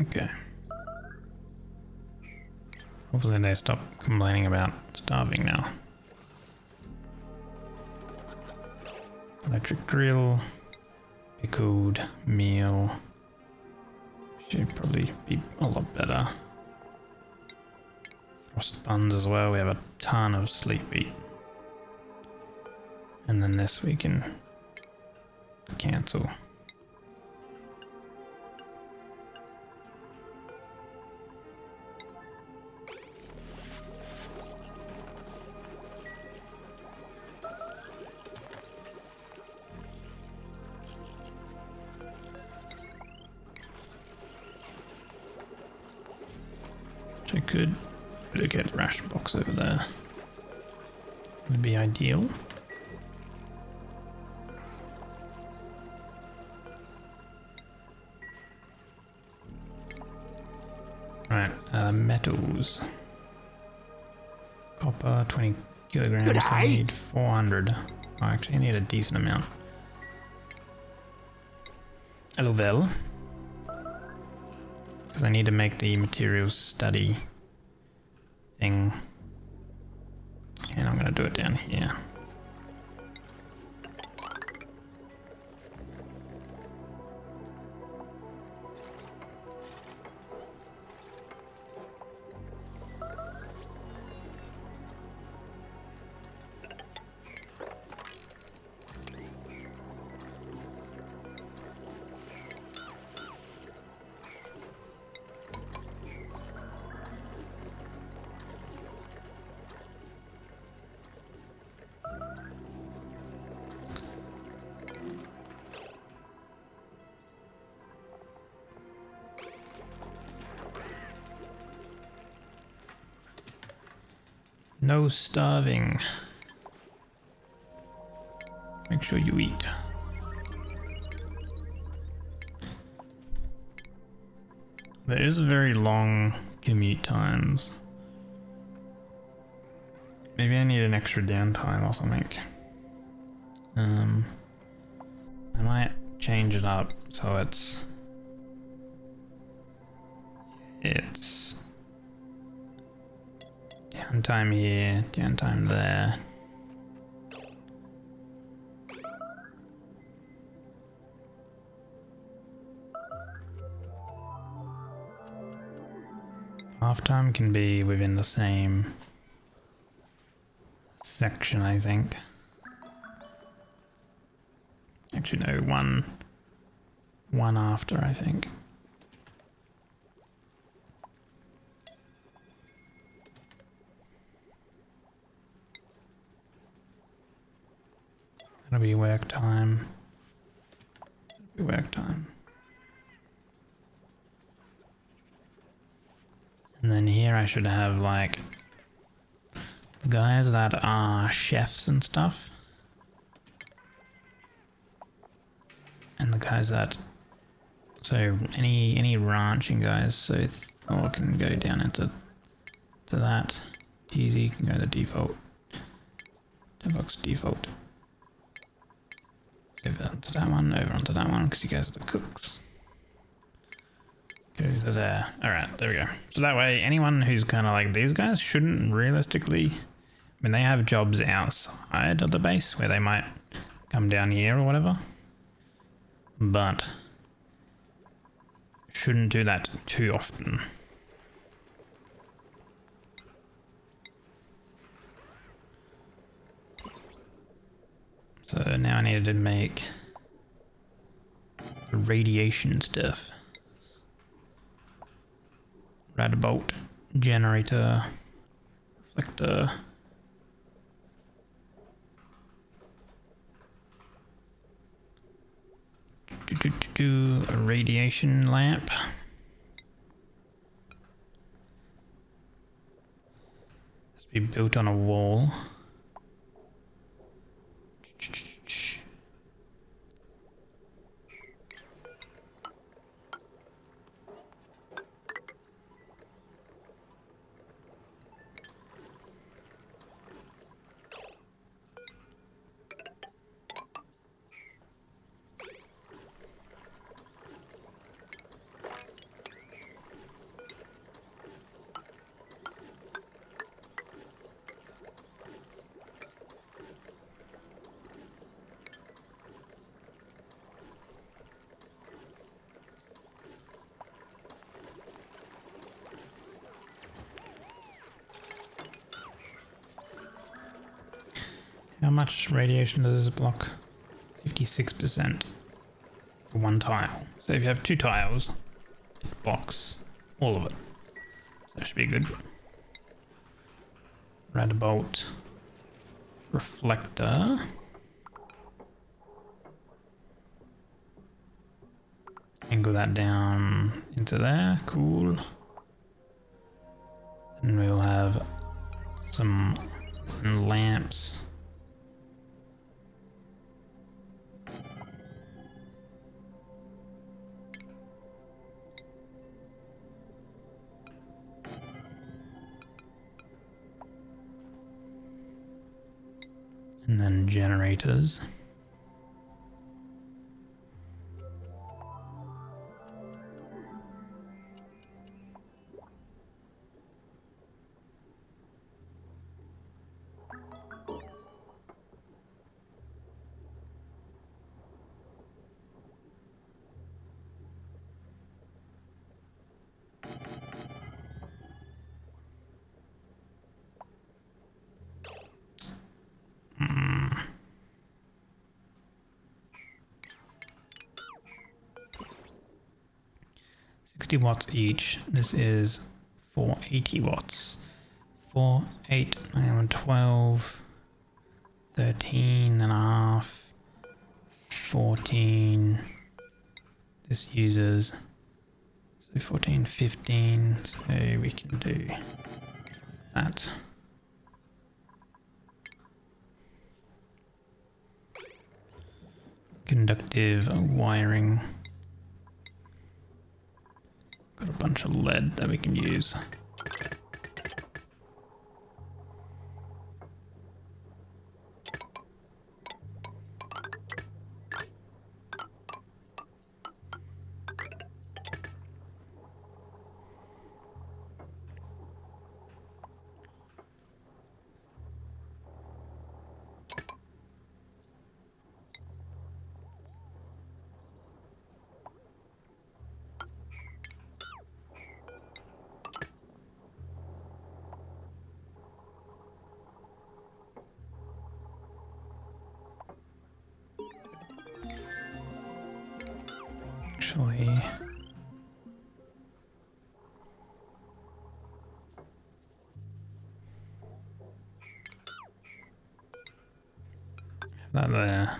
Okay. Hopefully they stop complaining about starving now. Electric grill, pickled meal. Should probably be a lot better. Frost buns as well. We have a ton of sleep wheat. And then this we can cancel. So I could get ration box over there. Would be ideal. Right, metals. Copper, 20 kilograms. I need 400. I actually need a decent amount. Hello, Vel. Because I need to make the materials study thing. And I'm going to do it down here. No starving. Make sure you eat. There is very long commute times. Maybe I need an extra downtime or something. I might change it up so it's downtime here, downtime there. Half time can be within the same section, I think. Actually, no, one after, I think. That'll be work time. Work time. And then here I should have like guys that are chefs and stuff. And the guys that, so any ranching guys, so Thor can go down into that. Easy can go to default. Devox default. Over onto that one, over onto that one, because you guys are the cooks. Go to there. Alright, there we go. So that way, anyone who's kind of like these guys shouldn't realistically, I mean, they have jobs outside of the base where they might come down here or whatever. But shouldn't do that too often. So now I needed to make radiation stuff. Radbolt, generator, reflector. A radiation lamp. Has to be built on a wall. How much radiation does this block? 56% for one tile. So if you have two tiles, it blocks all of it. So that should be good. Radbolt reflector. Angle that down into there. Cool. And we'll have some lamps. And then generators. Hmm. 60 watts each. This is 480 watts. 4, 8, 9, 11, 12, 13 and a half, 14. This uses, so 14, 15, so we can do that. Conductive wiring. Got a bunch of lead that we can use. Actually, have that there,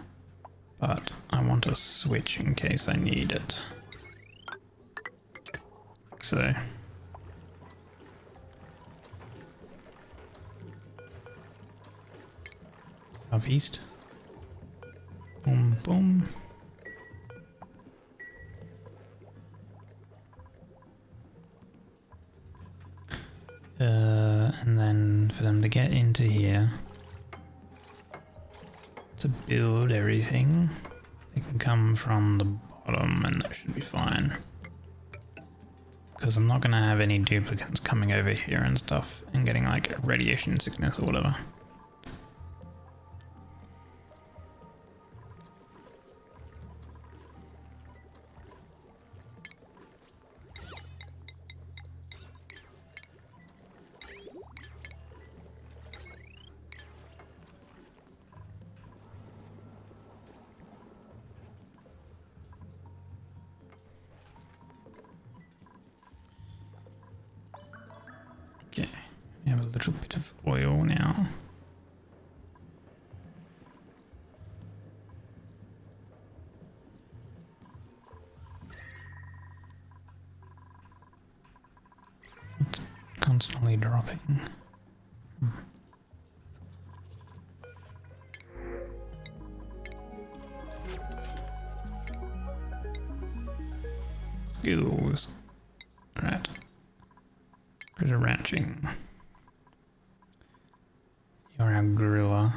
but I want a switch in case I need it. So southeast. Boom, boom. And then for them to get into here, to build everything, they can come from the bottom and that should be fine. Because I'm not going to have any duplicates coming over here and stuff and getting like radiation sickness or whatever. Okay, we have a little bit of oil now. It's constantly dropping. Skills. Right. Critter ranching. You're a gorilla.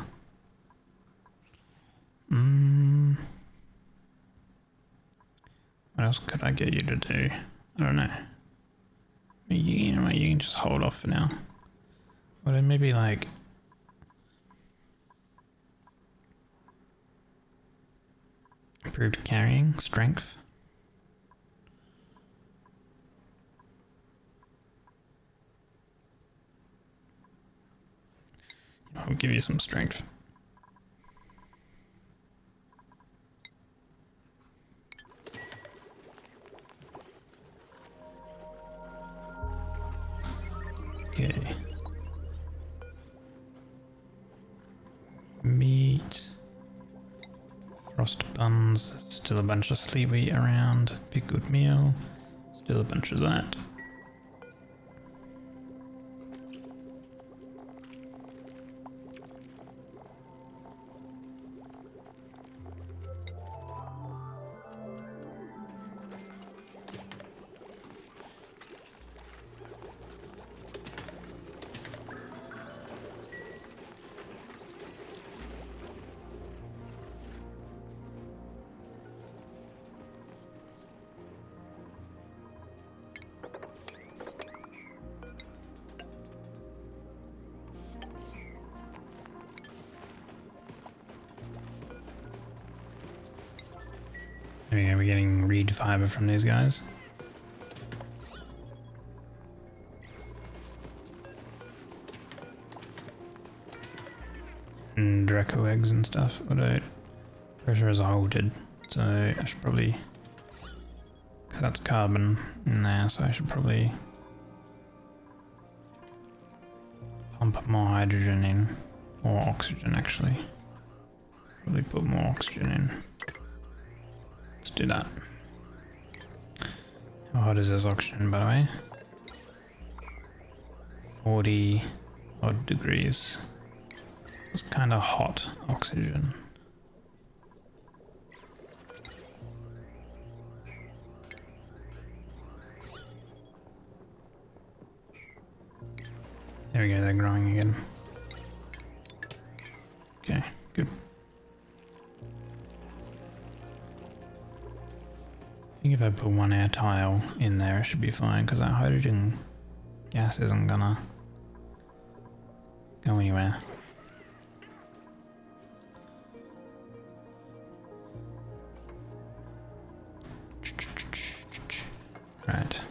What else could I get you to do? I don't know. You know what, you can just hold off for now. Or then maybe like... improved carrying, strength. I'll give you some strength. Okay. Meat. Frost buns. Still a bunch of sleep wheat around. Big good meal. Still a bunch of that. There we go, we're getting reed fiber from these guys. And Draco eggs and stuff, although pressure is halted, so I should probably, cause that's carbon in there, so I should probably pump more hydrogen in, or oxygen actually. Probably put more oxygen in. Let's do that. How hot is this oxygen, by the way? 40 odd degrees. It's kind of hot oxygen. There we go, they're growing again. Okay, good. I think if I put one air tile in there, it should be fine, because that hydrogen gas isn't gonna go anywhere. Right.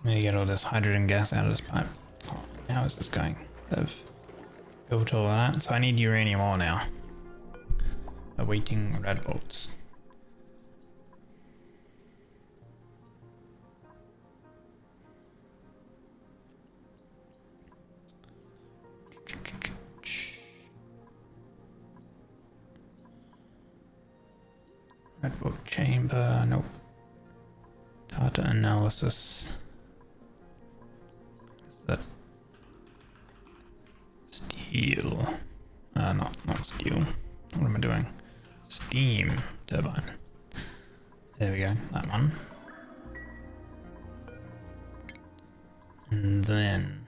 I'm gonna get all this hydrogen gas out of this pipe. Oh, how is this going? I've built all that, so I need uranium ore now. Awaiting red bolts. Red bolt chamber, nope. Data analysis. That steel, not steel. What am I doing? Steam turbine. There we go, that one. And then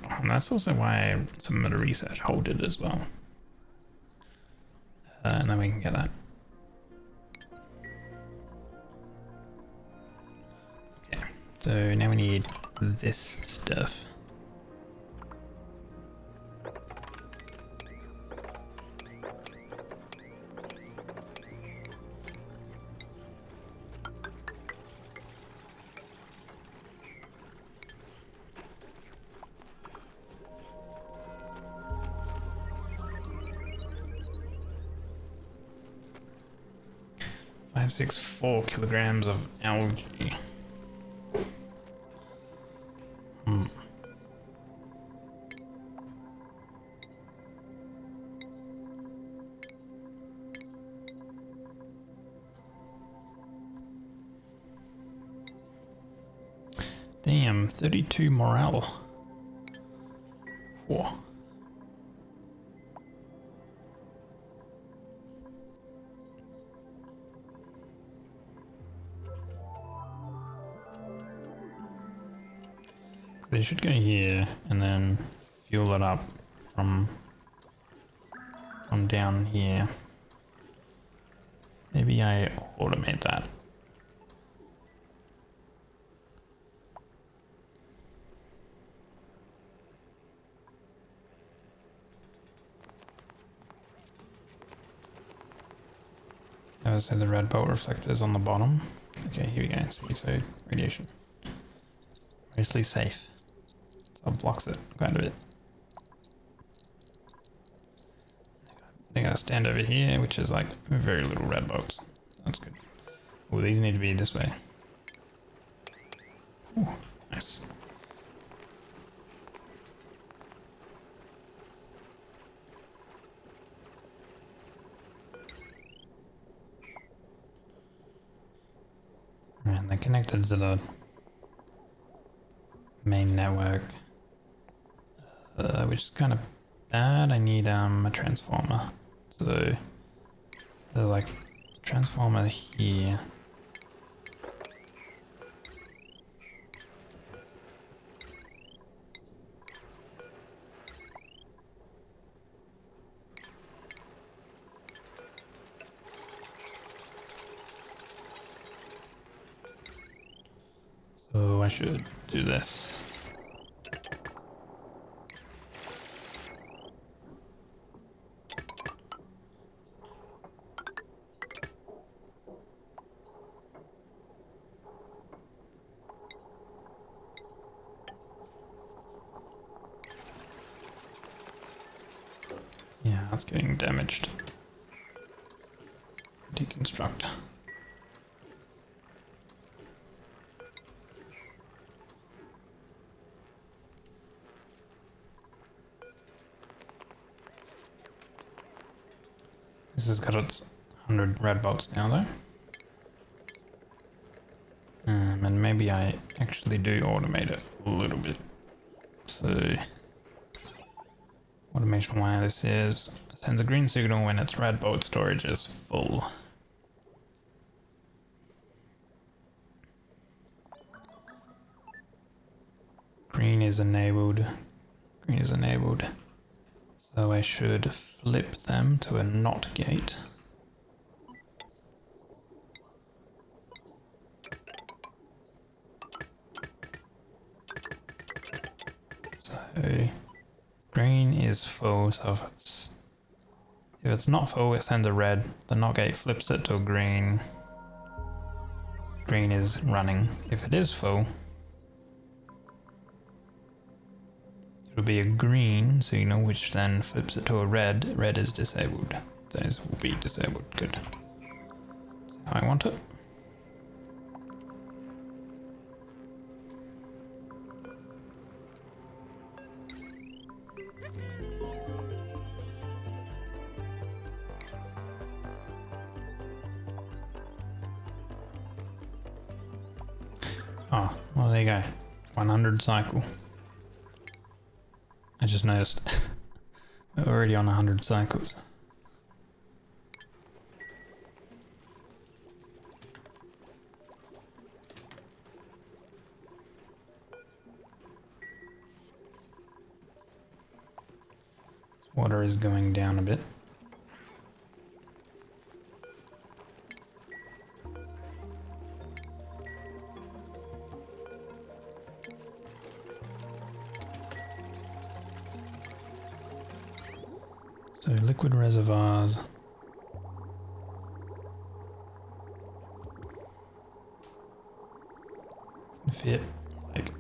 and that's also why some of the research halted as well. And then we can get that. Okay, so now we need this stuff. Six 4 kilograms of algae. Damn, 32 morale. Whoa. They should go here and then fuel it up from down here. Maybe I automate that. I said the red bolt reflectors on the bottom. Okay, here we go. See, so radiation. Mostly safe. So it blocks it quite a bit. They're gonna stand over here, which is like very little red bolts. That's good. Oh, these need to be this way. Ooh, nice. And they're connected to the which is kind of bad. I need a transformer. So there's like a transformer here. So I should do this. Yeah, it's getting damaged. Deconstruct. This has got its 100 red bolts now though. And maybe I actually do automate it a little bit. So, automation wire this is, sends a green signal when its red bolt storage is full. Green is enabled. Green is enabled. So I should flip them to a NOT gate. So green is full, so if it's not full it sends a red, the NOT gate flips it to a green. Green is running. If it is full, it'll be a green signal which then flips it to a red. Red is disabled. Those will be disabled. Good. That's how I want it. Oh, well there you go. 100 cycle. I just noticed we're already on 100 cycles. Water is going down a bit. So liquid reservoirs. Fit like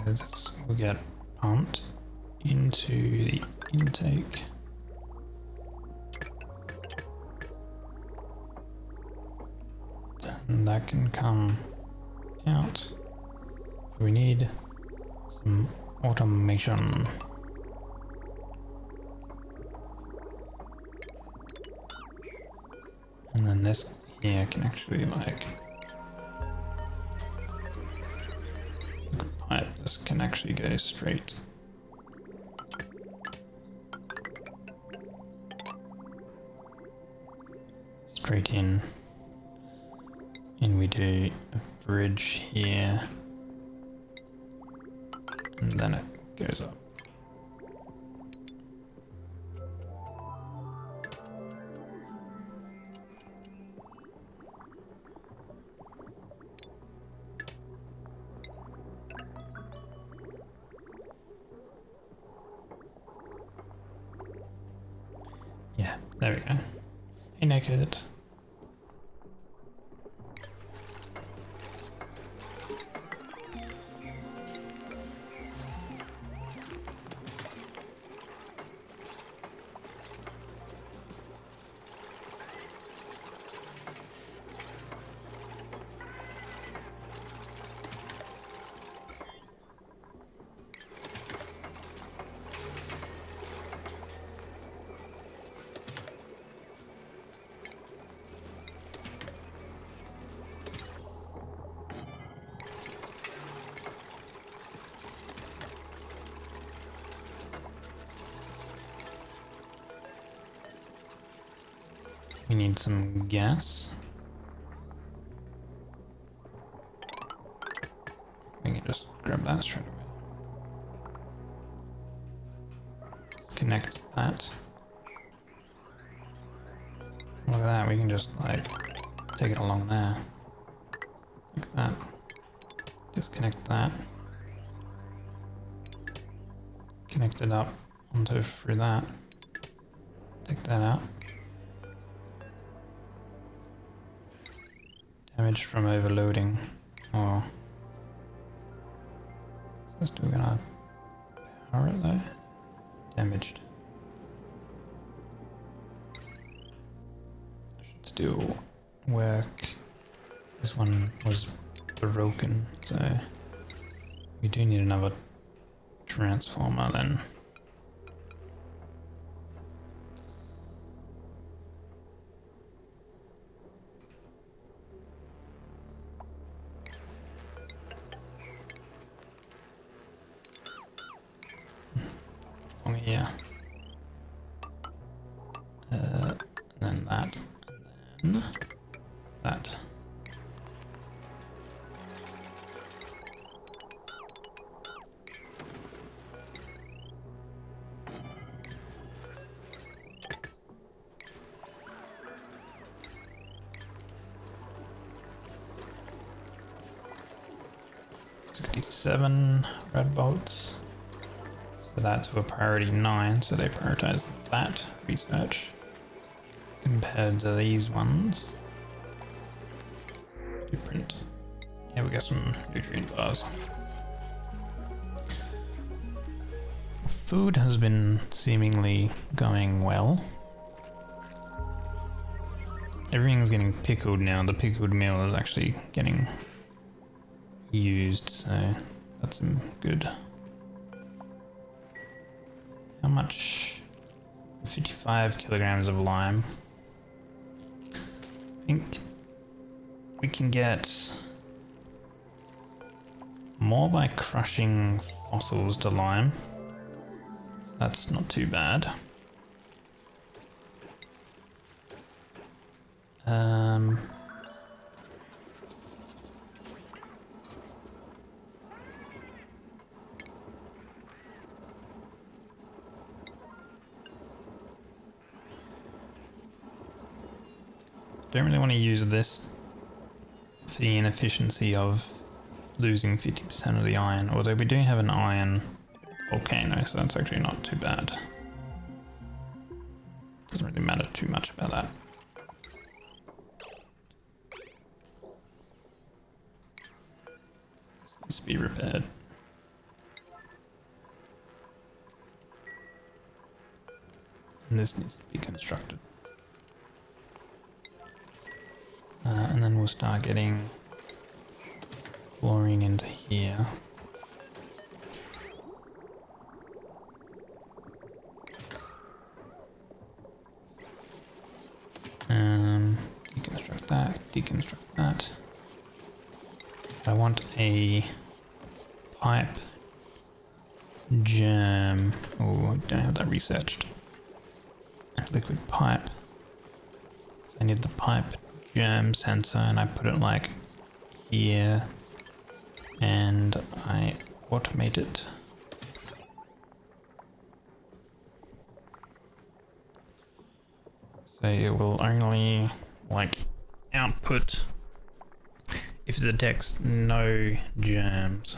this will get pumped into the intake. And that can come out. We need some automation. And then this here can actually like pipe. This can actually go straight. Straight in. And we do a bridge here. And then it goes up. Yeah, there we go. Hey, naked. We need some gas. We can just grab that straight away. Connect that. Look at that, we can just like take it along there. Like that. Disconnect that. Connect it up onto through that. Take that out. Damage from overloading. Oh. Is this still gonna power it though? Damaged. Should still work. This one was broken, so we do need another transformer then. Yeah. Then that, and then that. $67 red bolts. So that's a priority 9, so they prioritize that research compared to these ones. Blueprint. Yeah, we got some nutrient bars. Food has been seemingly going well. Everything's getting pickled now. The pickled meal is actually getting used, so that's good. How much? 55 kilograms of lime. I think we can get more by crushing fossils to lime. So that's not too bad. Don't really want to use this for the inefficiency of losing 50% of the iron, although we do have an iron volcano, so that's actually not too bad. Doesn't really matter too much about that. This needs to be repaired. And this needs to be constructed. And then we'll start getting chlorine into here. Deconstruct that, deconstruct that. I want a pipe germ. Oh, I don't have that researched. Liquid pipe. So I need the pipe germ sensor, and I put it like here, and I automate it. So it will only like output if it detects no germs.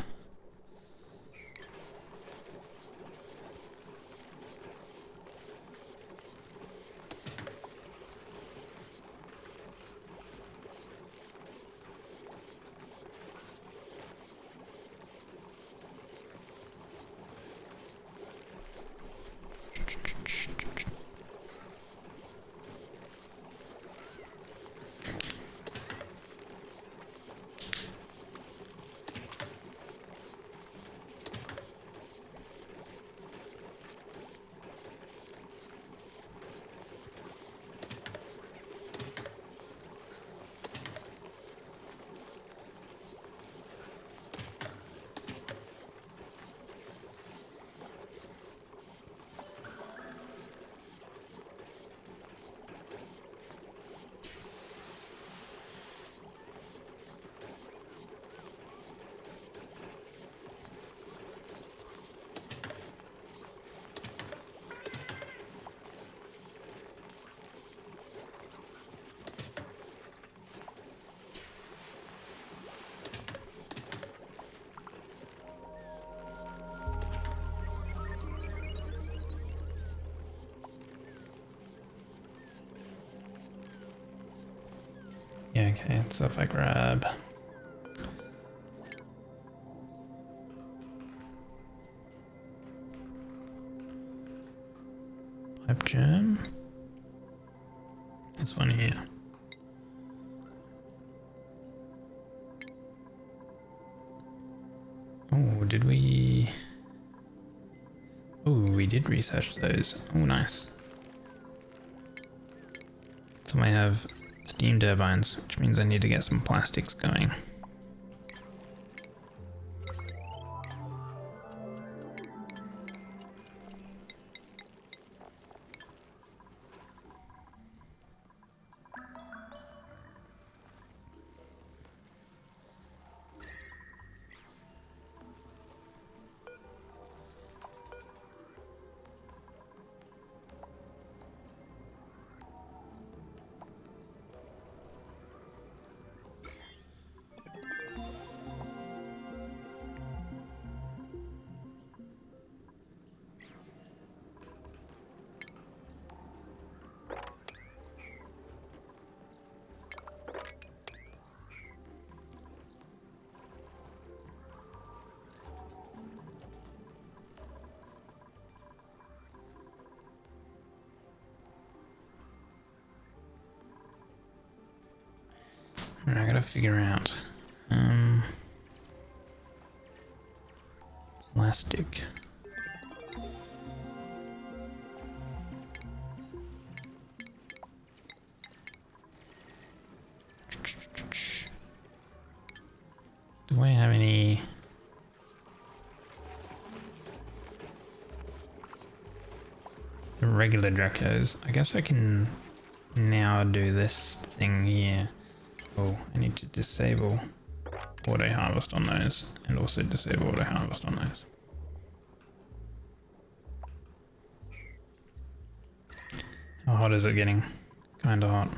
Yeah, okay, so if I grab pipe germ, this one here. Oh, did we? Oh, we did research those. Oh, nice. So I have steam turbines, which means I need to get some plastics going. I gotta figure out plastic. Do I have any? Regular Dracos. I guess I can now do this thing here. Oh, I need to disable auto harvest on those, and also disable auto harvest on those. How hot is it getting? Kinda hot.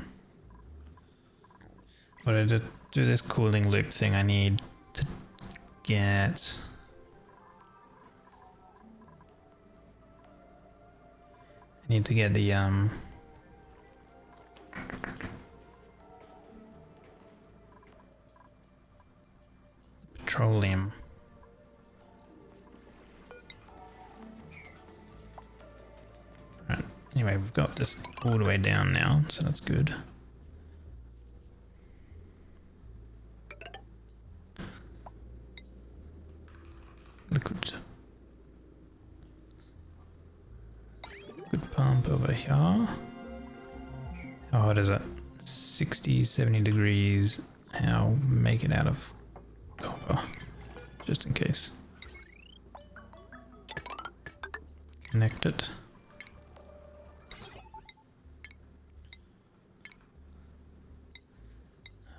But to do this cooling loop thing, I need to get the petroleum. Right. Anyway, we've got this all the way down now, so that's good. liquid. Good pump over here. How hot is it? 60, 70 degrees. I'll make it out of copper, just in case. Connect it.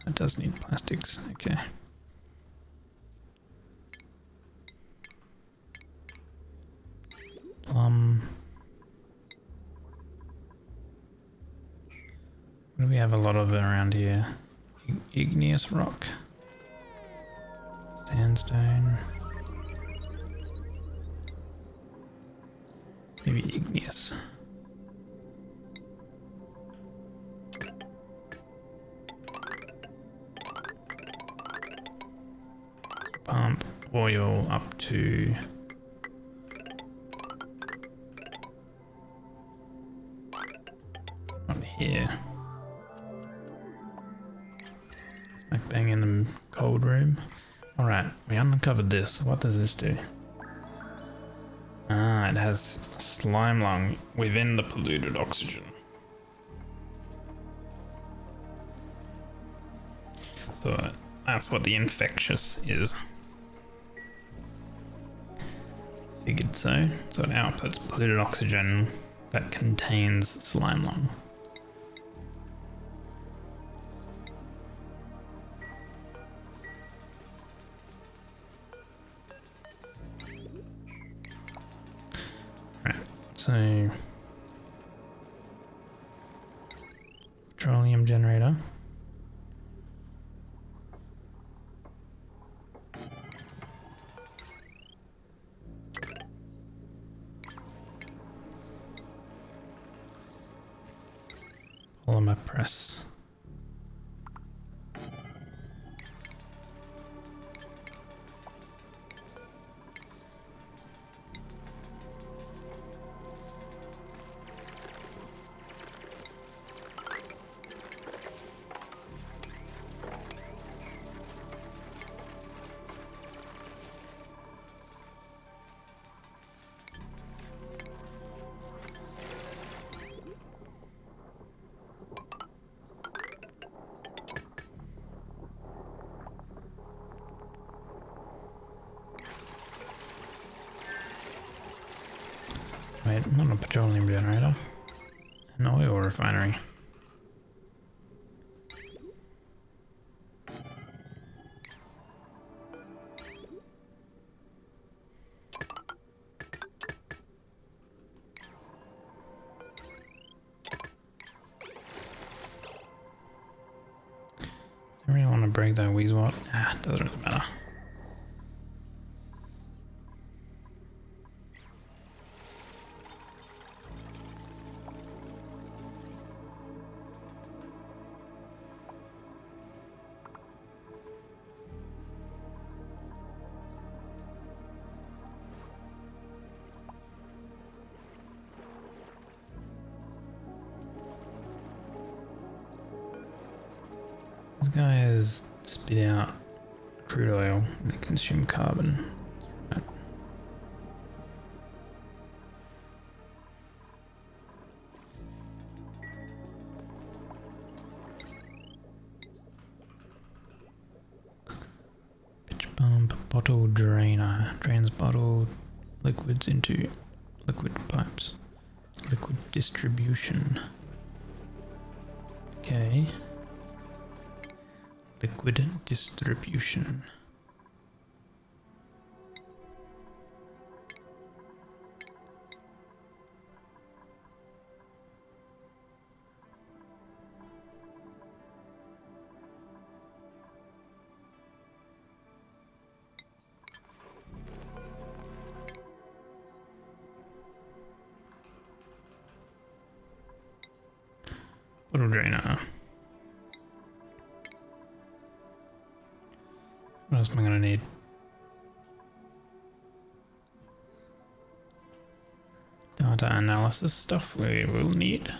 It does need plastics, okay. What do we have a lot of around here? Igneous rock. Sandstone. Maybe igneous. Pump oil up to not here. Smack bang in the cold room. Alright, we uncovered this. What does this do? Ah, it has slime lung within the polluted oxygen. So that's what the infectious is. Figured so. So it outputs polluted oxygen that contains slime lung. Right, so petroleum generator. Polymer press. Wait, not a petroleum generator. An oil refinery. Do I really want to break that Weezwot? Ah, doesn't really matter. These guys spit out crude oil and they consume carbon. Right. Pitch pump, bottle drainer, drains bottled liquids into liquid pipes. Liquid distribution. Okay. Liquid distribution. Bottle drainer. What else am I gonna need? Data analysis stuff we will need.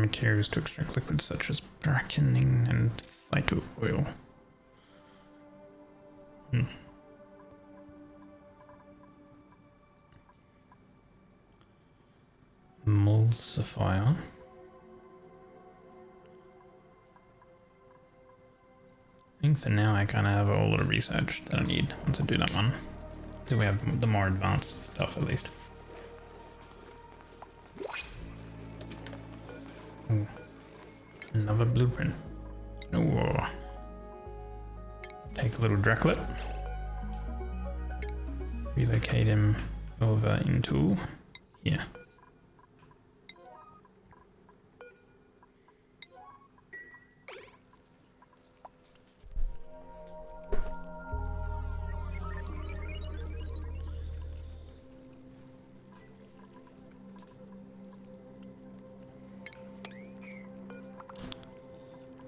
materials to extract liquids such as bracketing and phyto oil. Emulsifier. I think for now I kind of have all the research that I need once I do that one. So we have the more advanced stuff at least. Ooh. Another blueprint. Ooh. Take a little Dracklet. Relocate him over into here.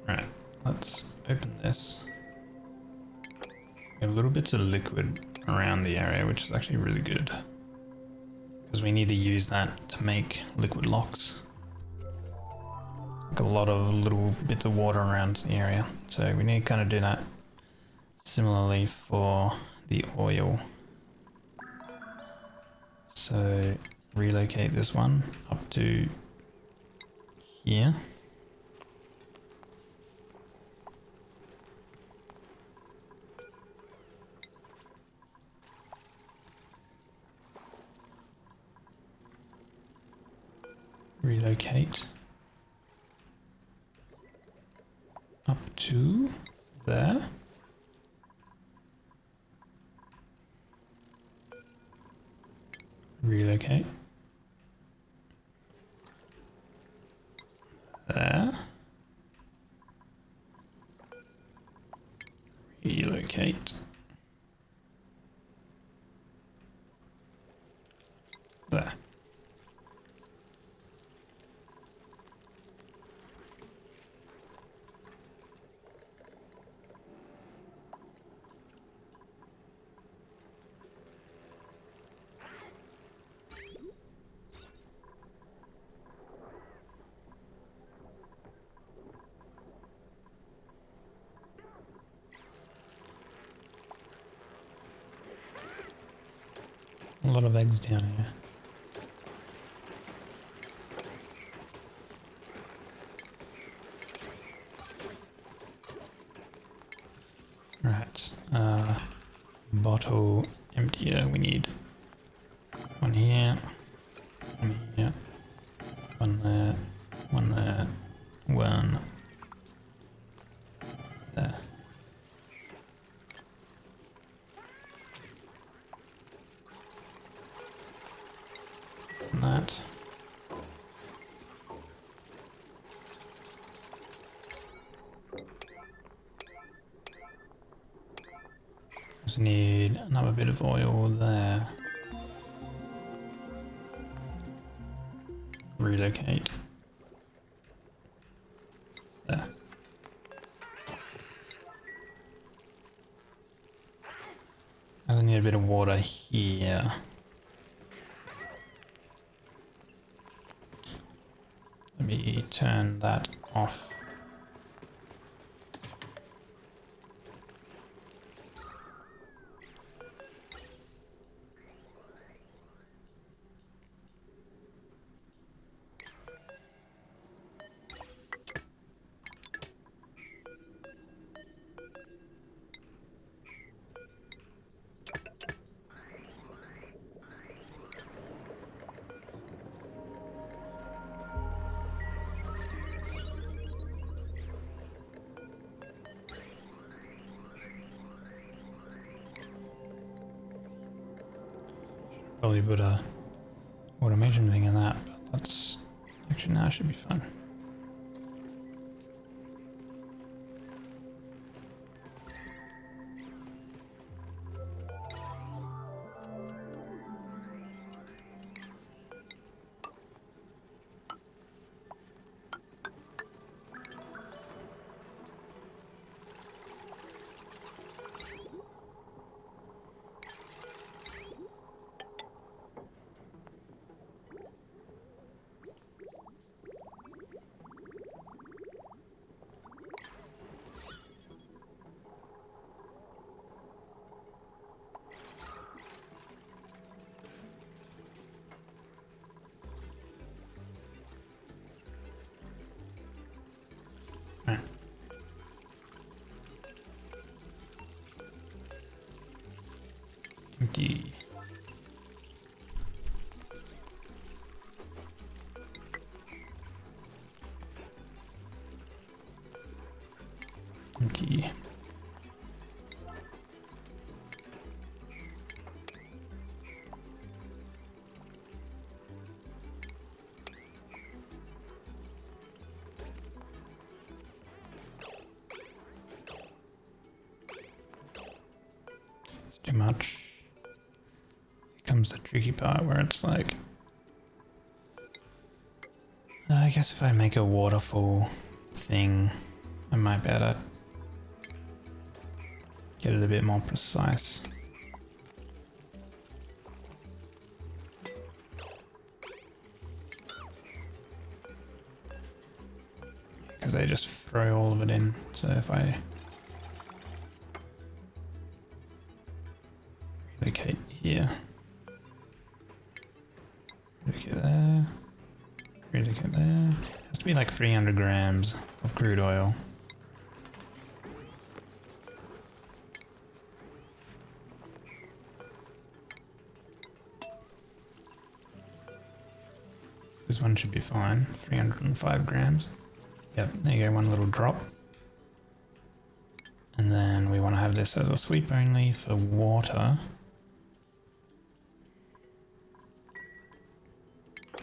Right, let's open this. We have little bits of liquid around the area, which is actually really good. Because we need to use that to make liquid locks. Like a lot of little bits of water around the area. So we need to kind of do that similarly for the oil. So relocate this one up to here. Relocate up to there. Relocate there. Relocate there. A lot of eggs down here. Right, bottle emptier. We need one here, one here, one there, one there, one there. And that. Just need another bit of oil there. Relocate. There. I need a bit of water here. Let me turn that off. Probably put a automation thing in that, but that's actually now should be fun. empty. Empty. It's too much. Here comes the tricky part where it's like, I guess if I make a waterfall thing, I might be able to get it a bit more precise. Because they just throw all of it in, so if I relocate here, relocate there, relocate there, it has to be like 300 grams of crude oil. This one should be fine, 305 grams. Yep, there you go, one little drop. And then we want to have this as a sweep only for water.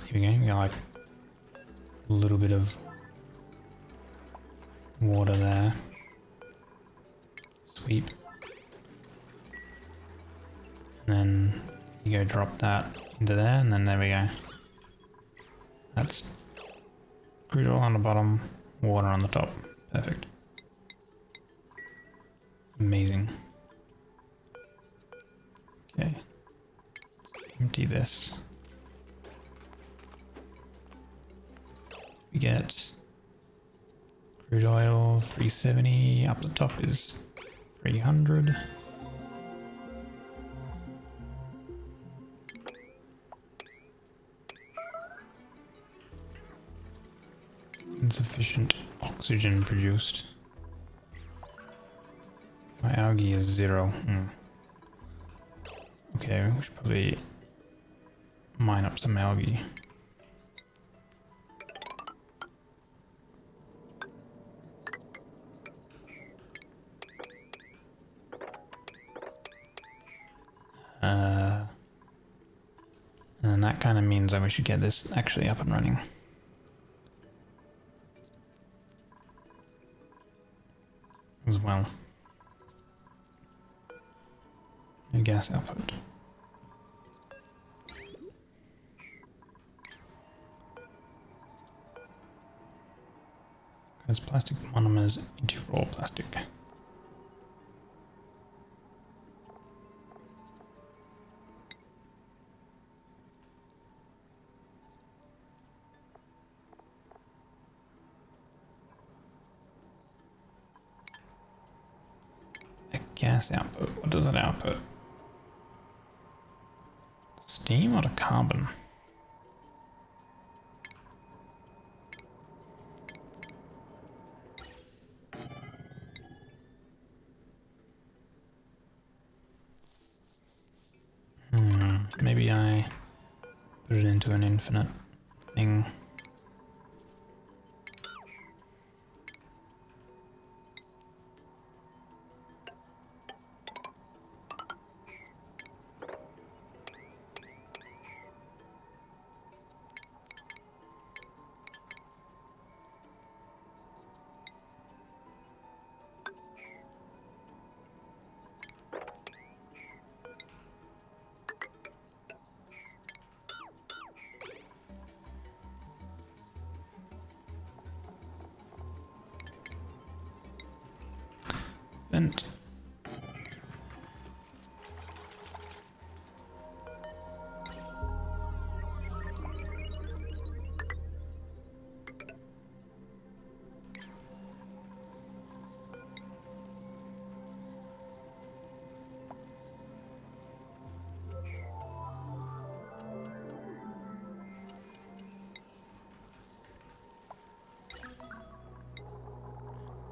Here we go, you got like a little bit of water there. Sweep. And then you go drop that into there, and then there we go. That's crude oil on the bottom, water on the top. Perfect. Amazing. Okay. Empty this. We get crude oil 370, up the top is 300. Insufficient oxygen produced. My algae is 0. Okay, we should probably mine up some algae. And that kind of means that we should get this actually up and running. As well. No gas output. As plastic monomers into raw plastic. Gas output. What does it output? Steam or the carbon? Maybe I put it into an infinite thing. Vent.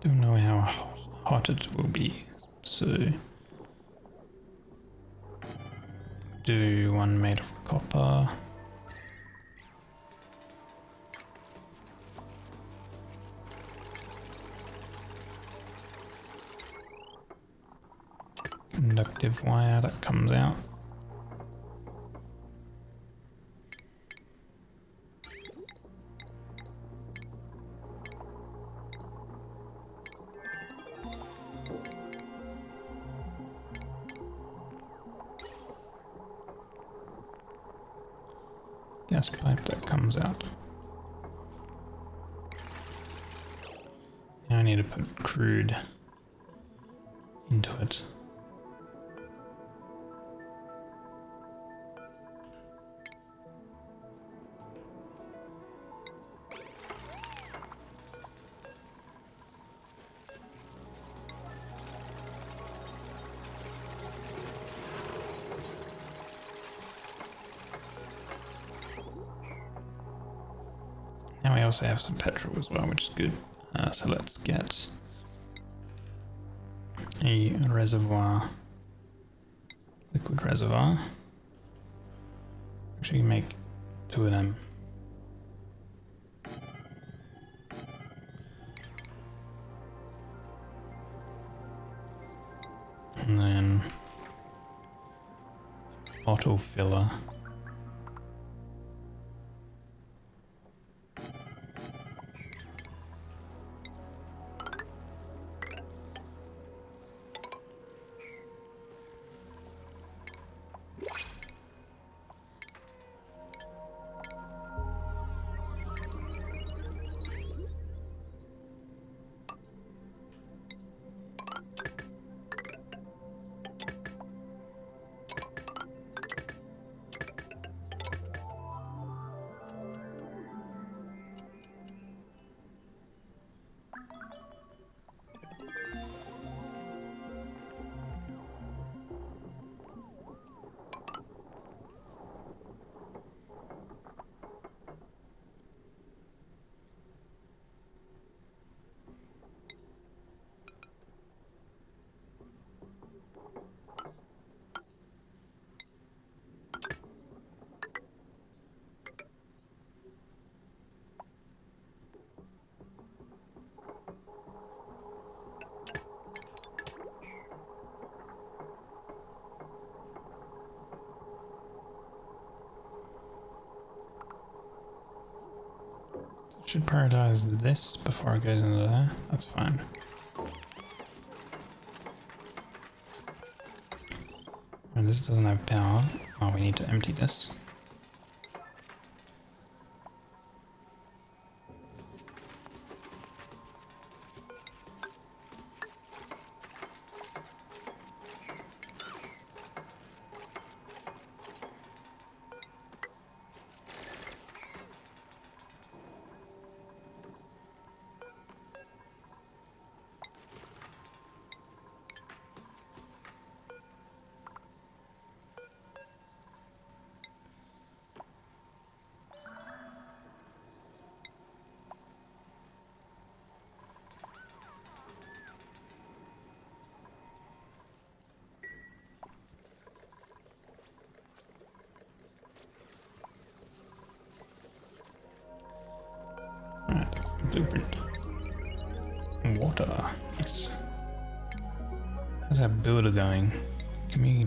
Don't know how hot it will be, so do one made of copper. Conductive wire that comes out. Gas pipe that comes out. Now I need to put crude into it. Now we also have some petrol as well, which is good. So let's get a reservoir, liquid reservoir. Actually make 2 of them. And then bottle filler. Should prioritize this before it goes into there. That's fine. And this doesn't have power. Oh, we need to empty this. Blueprint. Water. Yes. How's our builder going? Can we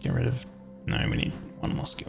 get rid of... No, we need one more skill.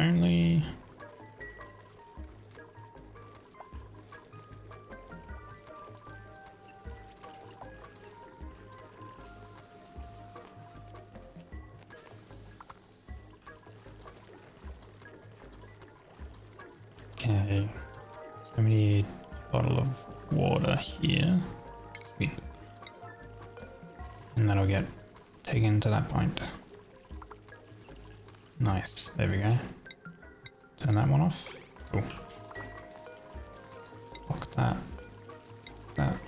only. Okay, so we need a bottle of water here. Sweet. And that'll get taken to that point. Nice, there we go. Turn that one off. Cool. Lock that. That.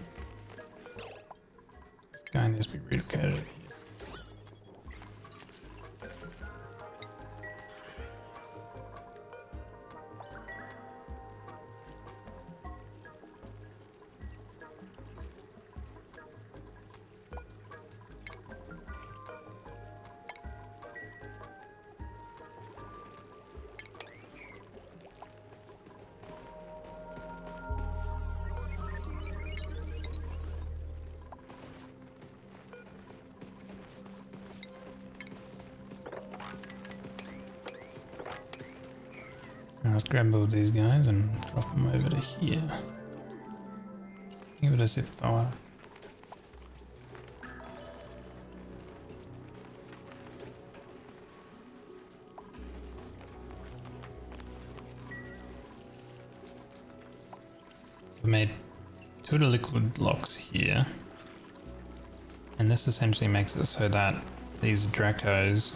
This guy needs to be relocated over here. Let's grab all these guys and drop them over to here. Give it a zip fire. So we made 2 of the liquid blocks here. And this essentially makes it so that these Dracos,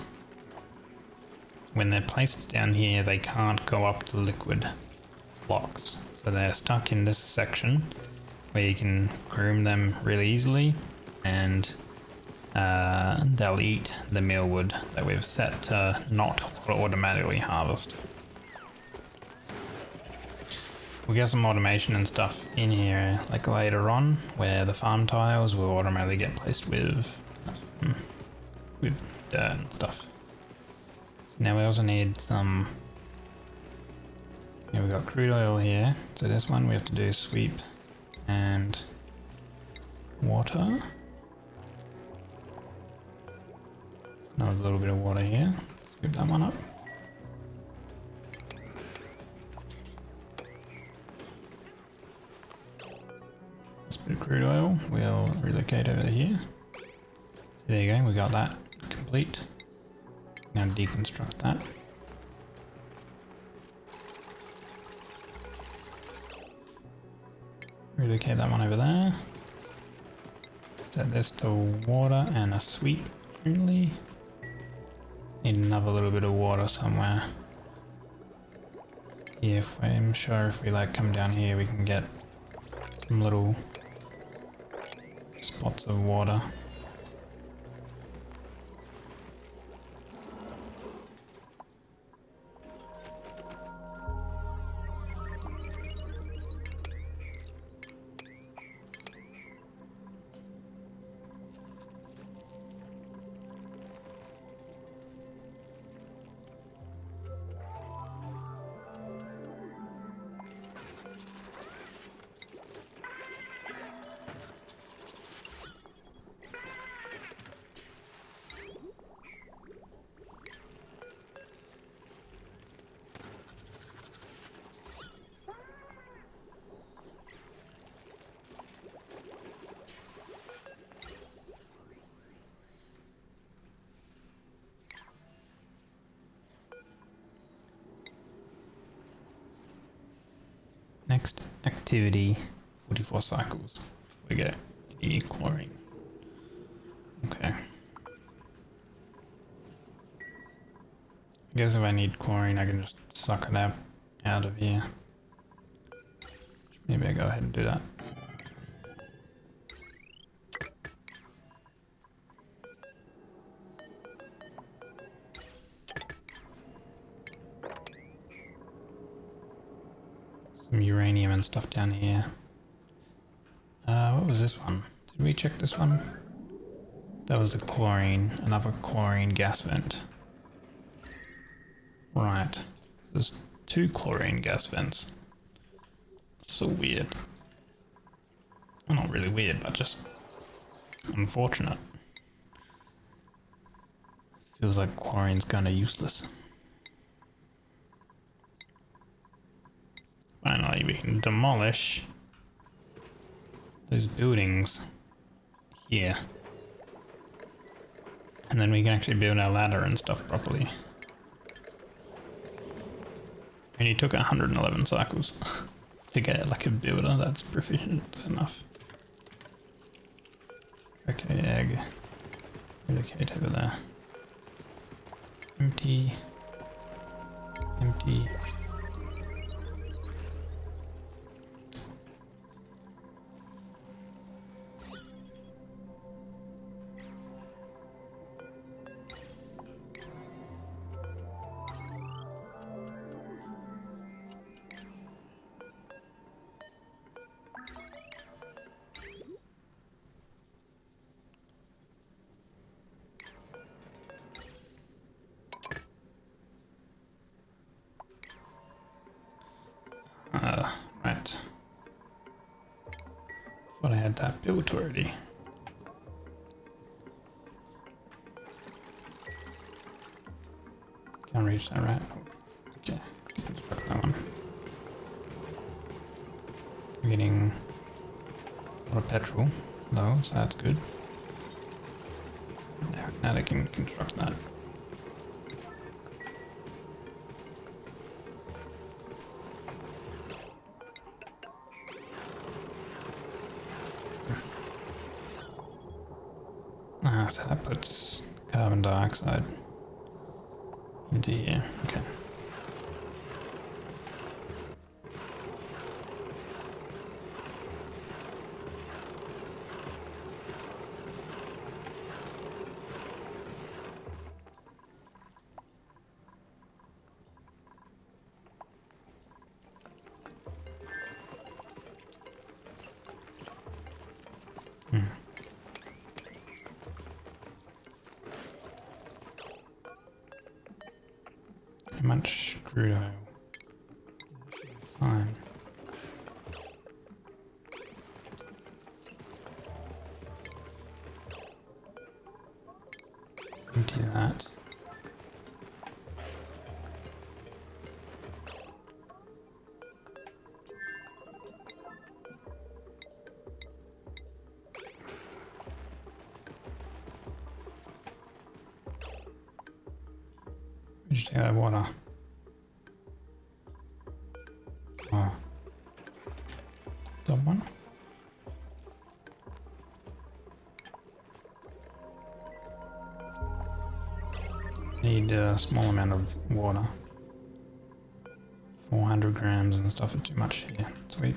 when they're placed down here, they can't go up the liquid blocks. So they're stuck in this section where you can groom them really easily, and they'll eat the mealwood that we've set to not automatically harvest. We'll get some automation and stuff in here like later on, where the farm tiles will automatically get placed with dirt and stuff. Now we also need some, yeah, we've got crude oil here. So this one we have to do sweep and water. Another little bit of water here. Sweep that one up. This bit of crude oil we'll relocate over here. There you go, we got that complete. Now deconstruct that. Relocate that one over there. Set this to water and a sweep only. Need another little bit of water somewhere. Yeah, I'm sure if we like come down here we can get some little spots of water. Next activity, 44 cycles. We get any chlorine. Okay. I guess if I need chlorine, I can just suck it out of here. Maybe I go ahead and do that. Some uranium and stuff down here. What was this one? Did we check this one? That was the chlorine, another chlorine gas vent. Right. There's 2 chlorine gas vents. So weird. Well, not really weird, but just unfortunate. Feels like chlorine's kinda useless. we can demolish those buildings here. And then we can actually build our ladder and stuff properly. And he took 111 cycles to get like a builder that's proficient enough. Okay, egg. Relocate over there. Empty. Empty. Right. Thought I had that built already. Can't reach that, right? Okay, construct that one. We're getting a lot of petrol, though, so that's good. Now they can construct that. So that puts carbon dioxide into here. Okay. How much crude oil? Fine. Empty that. Just take that water. Oh. That one. Need a small amount of water. 400 grams and stuff is too much here. Sweet.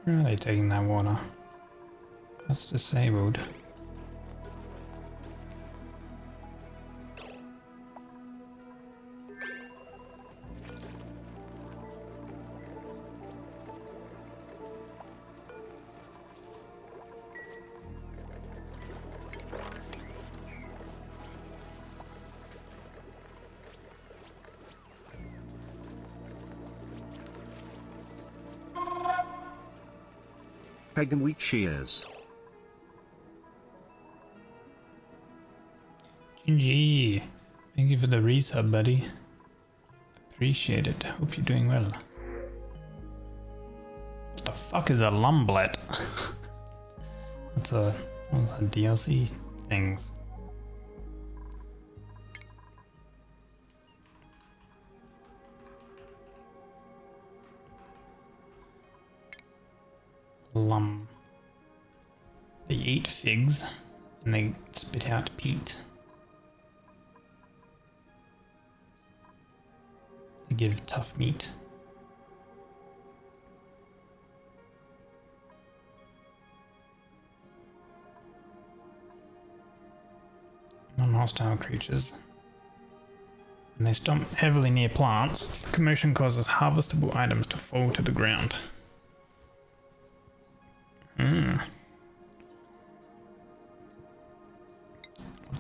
Where are they taking that water? That's disabled. Pagan we cheers. GG. Thank you for the resub, buddy. Appreciate it. Hope you're doing well. What the fuck is a lumblet? That's a DLC things. They eat figs and they spit out peat. They give tough meat. Non-hostile creatures. When they stomp heavily near plants, commotion causes harvestable items to fall to the ground.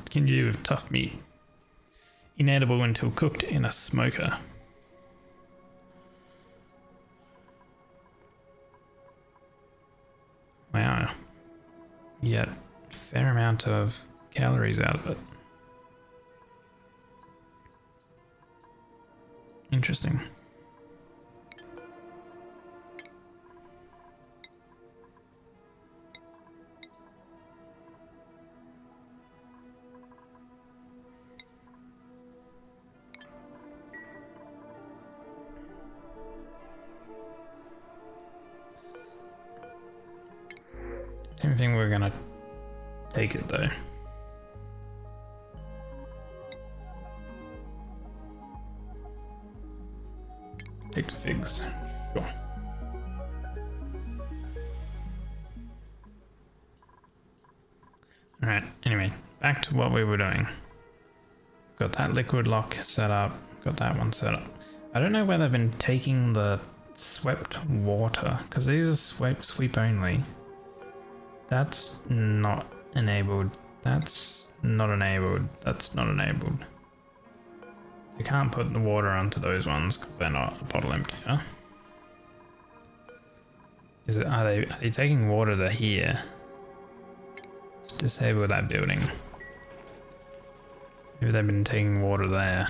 What can you do with tough meat? Inedible until cooked in a smoker. Wow. You get a fair amount of calories out of it. Interesting. I don't think we're gonna take it though. Take the figs. Sure. Alright, anyway, back to what we were doing. Got that liquid lock set up, got that one set up. I don't know whether I've been taking the swept water, because these are sweep only. That's not enabled. That's not enabled. That's not enabled. You can't put the water onto those ones because they're not a bottle emptier. Is it? Are they taking water to here? Let's disable that building. Maybe they've been taking water there.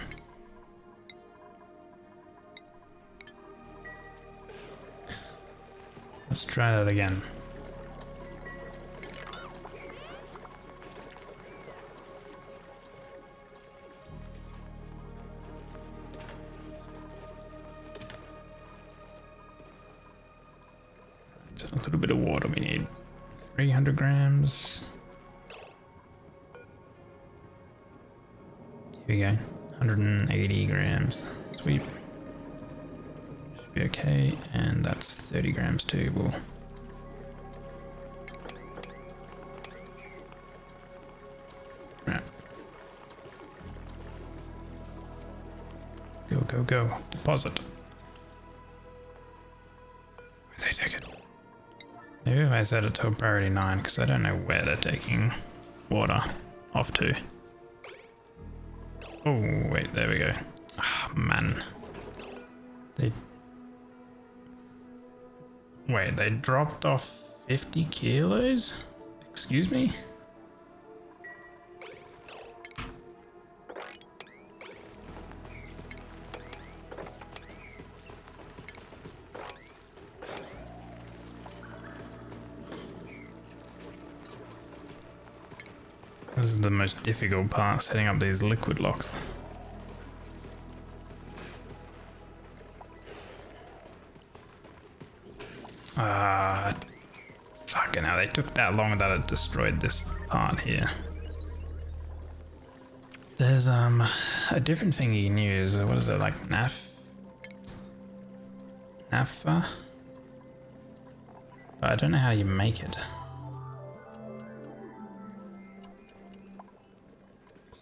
Let's try that again. Just a little bit of water we need. 300 grams. Here we go. 180 grams. Sweet. Should be okay. And that's 30 grams too. We'll right. Go, go, go. Deposit. Where'd they take it? Maybe if I set it to a priority 9, because I don't know where they're taking water off to. Oh, wait, there we go. Ah, man. They dropped off 50 kilos? Excuse me? This is the most difficult part, setting up these liquid locks. Fucking hell, they took that long that it destroyed this part here. There's a different thing you can use. What is it, like naphtha? But I don't know how you make it.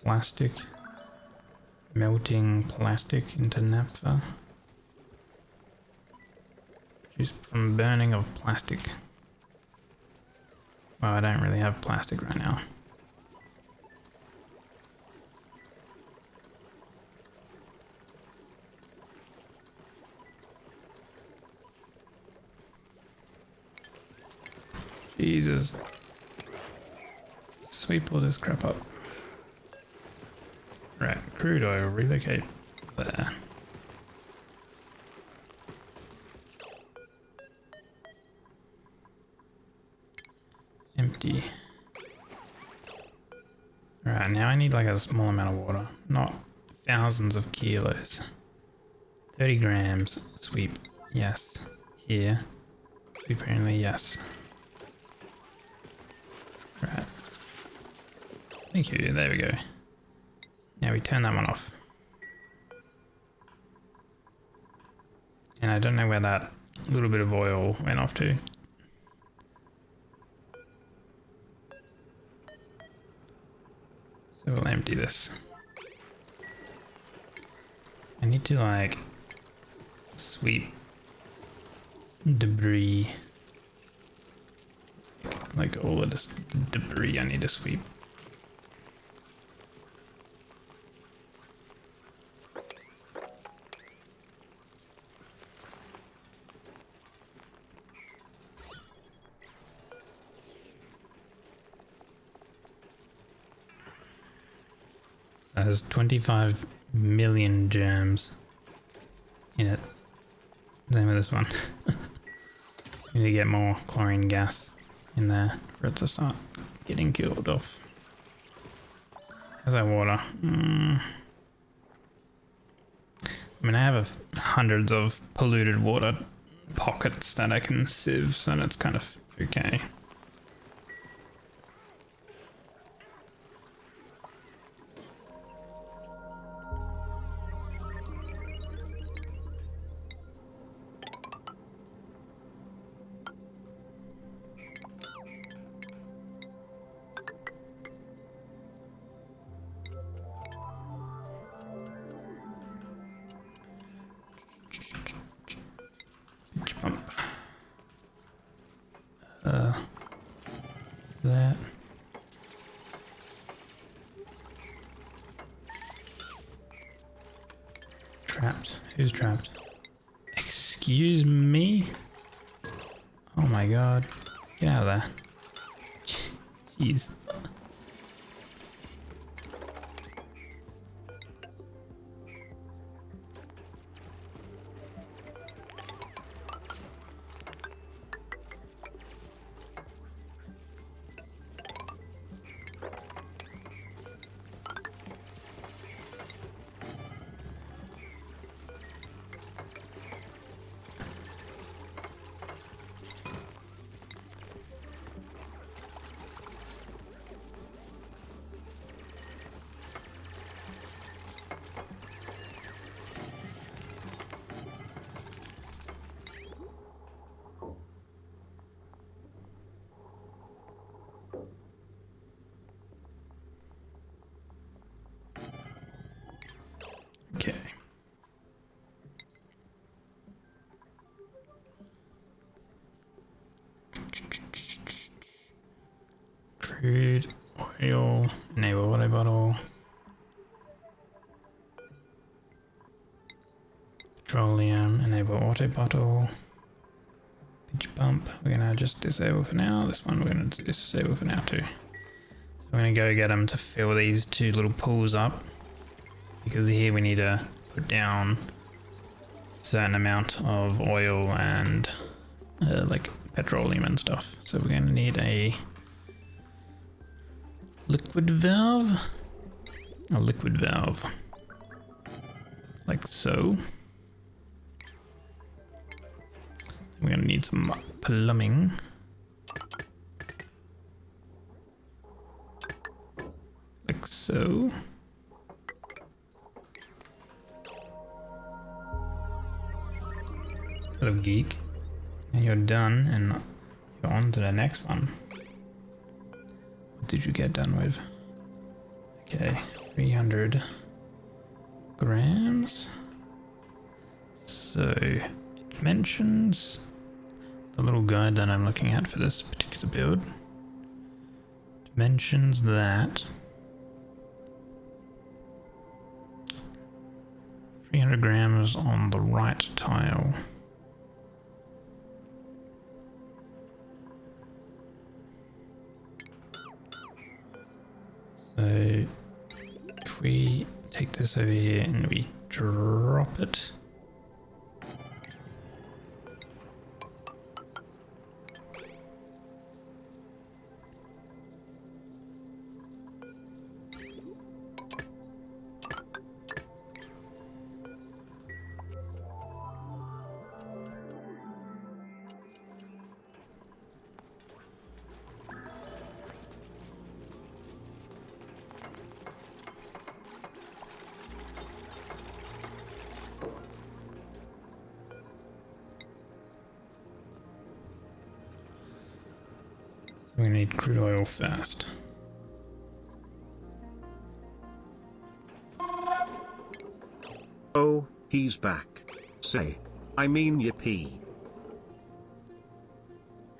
Plastic, melting plastic into naphtha, produced from burning of plastic. Well, I don't really have plastic right now. Jesus. Sweep all this crap up. Right, crude oil, relocate there. Empty. Right, now I need like a small amount of water, not thousands of kilos. 30 grams, sweep, yes. Here, sweep only, yes. Right. Thank you, there we go. Now we turn that one off. And I don't know where that little bit of oil went off to. So we'll empty this. I need to like sweep debris. Like all of this debris I need to sweep. That has 25 million germs in it. Same with this one. We need to get more chlorine gas in there for it to start getting killed off. How's that water? I mean, I have hundreds of polluted water pockets that I can sieve, so that's kind of okay. Pump. That. Trapped. Who's trapped? Excuse me? Oh my god. Get out of there. Jeez. Okay. Crude oil, enable water bottle, petroleum, enable auto bottle, pitch pump. We're gonna just disable for now. This one we're gonna disable for now too. So we're gonna go get them to fill these two little pools up, because here we need to put down a certain amount of oil and like petroleum and stuff. So we're gonna need a liquid valve, like so. We're gonna need some plumbing. Like so. Hello, geek. And you're done, and you're on to the next one. What did you get done with? Okay, 300 grams. So it mentions the little guide that I'm looking at for this particular build. It mentions that 300 grams on the right tile. So if we take this over here and we drop it, we need crude oil first. Oh, he's back. Say, I mean yippee.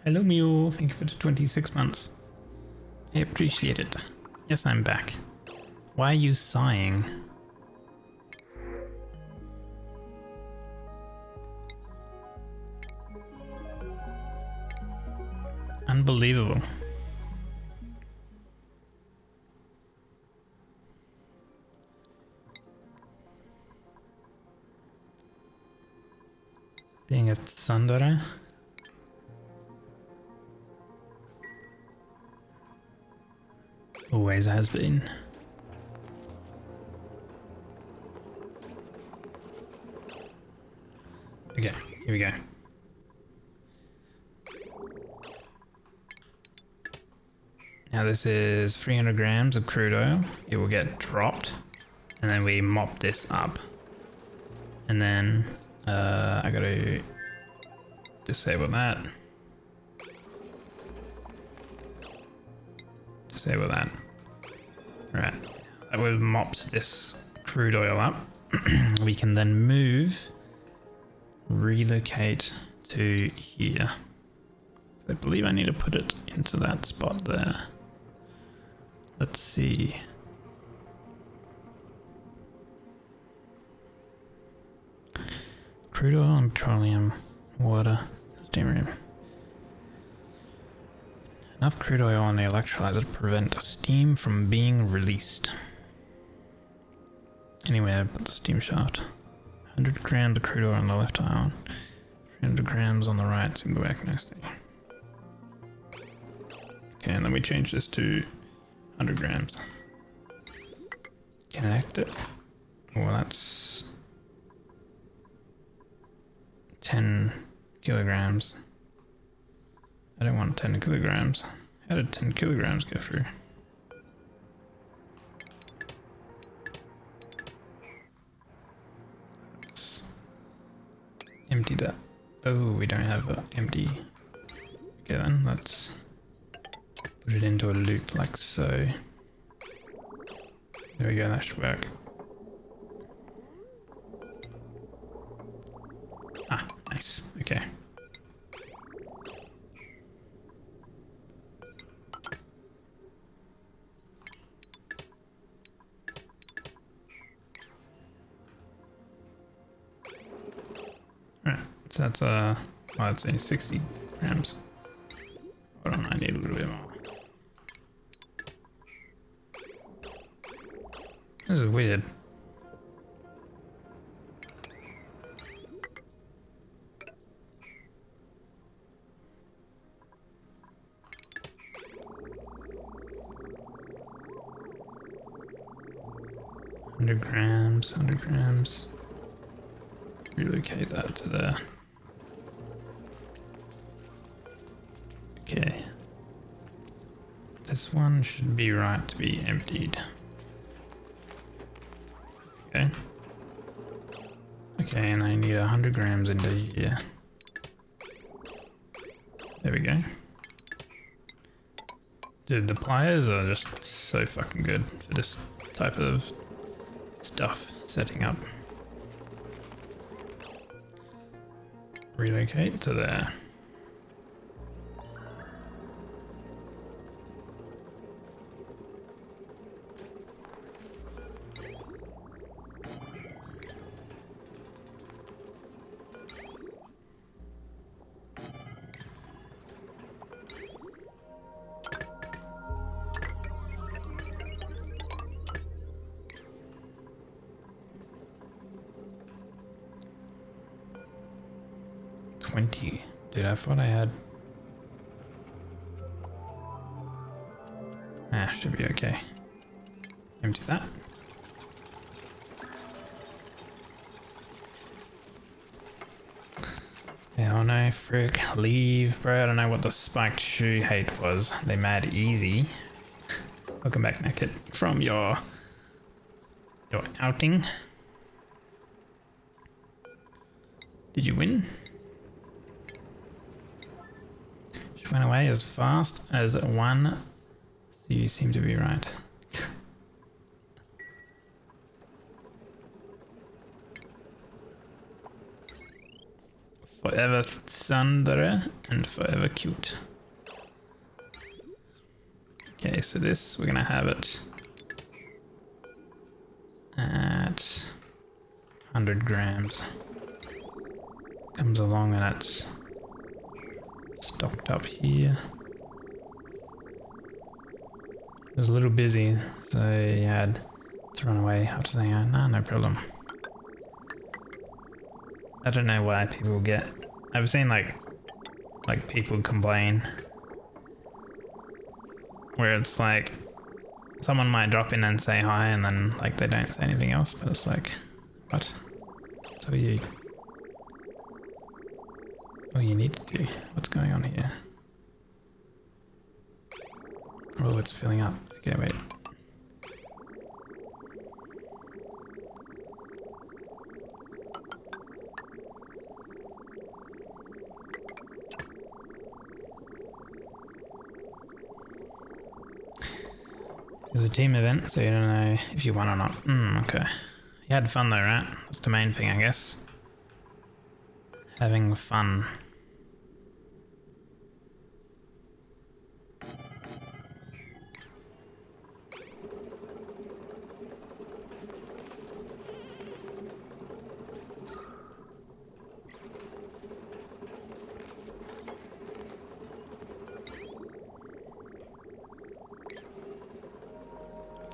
Hello Mew, thank you for the 26 months. I appreciate it. Yes, I'm back. Why are you sighing? Unbelievable. Being a Tsundere. Always has been. Okay, here we go. Now this is 300 grams of crude oil. It will get dropped, and then we mop this up. And then I gotta disable that. Disable that. Right, that we've mopped this crude oil up. We can then move, relocate to here. So I believe I need to put it into that spot there. Let's see. Crude oil and petroleum, water, steam room. Enough crude oil on the electrolyzer to prevent steam from being released. Anywhere but the steam shaft. 100 grams of crude oil on the left ion. 300 grams on the right, single back next thing. Okay, and then we change this to 100 grams. Connect it. Well, that's 10 kilograms. I don't want 10 kilograms. How did 10 kilograms go through? Let's empty that. Oh, we don't have an empty. Okay then, let's put it into a loop like so. There we go, that should work. Ah, nice, okay. Alright, so that's well, I'd say 60 grams. Hold on, I need a little bit more. This is weird. Hundred grams, 100 grams. Relocate that to there. Okay. This one should be right to be emptied. Okay. Okay, and I need 100 grams into here. There we go. Dude, the pliers are just so fucking good for this type of stuff setting up. Relocate to there. Dude, I thought I had... Ah, should be okay. Empty that. Yeah, oh no, frick, leave, bro. I don't know what the spiked shoe hate was. They mad easy. Welcome back, Naked, from your outing. Did you win? She went away as fast as one. So you seem to be right. Forever Tsundere and forever cute. Okay, so this, we're gonna have it at 100 grams. Comes along and it's stocked up here. It was a little busy, so he had to run away after saying, nah, no problem. I don't know why people get. I've seen like people complain where it's like someone might drop in and say hi and then like they don't say anything else, but it's like, what? So you need to do. What's going on here? Oh, it's filling up. Okay, wait. It was a team event, so you don't know if you won or not. Okay. You had fun though, right? That's the main thing, I guess. Having fun.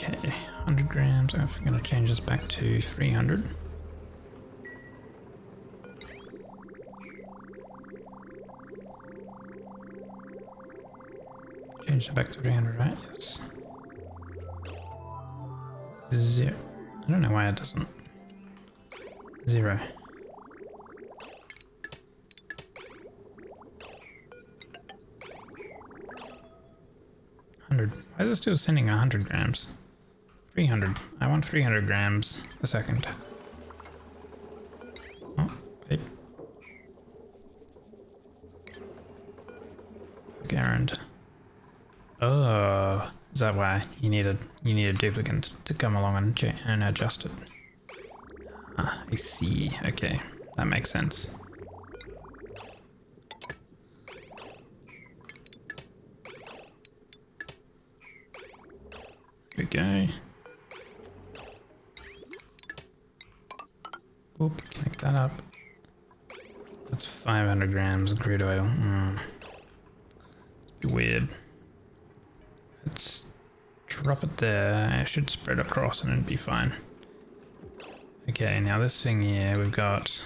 Okay, 100 grams. I'm going to change this back to 300. Change it back to 300, right? Yes. Zero. I don't know why it doesn't. 0. Why is it still sending 100 grams? 300. I want 300 grams a second. Oh, wait. Guaranteed. Oh, is that why you need a duplicate to come along and adjust it? Ah, I see. Okay, that makes sense. There we go. Oop, connect that up. That's 500 grams of crude oil. Weird. Let's drop it there. It should spread across and it'd be fine. Okay, now this thing here, we've got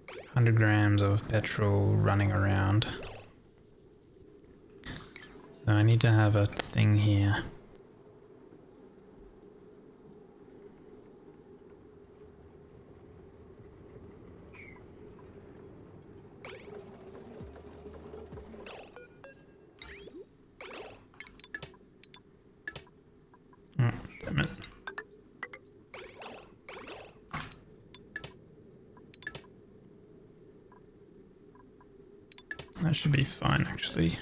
100 grams of petrol running around. So I need to have a thing here. Damn it. That should be fine, actually.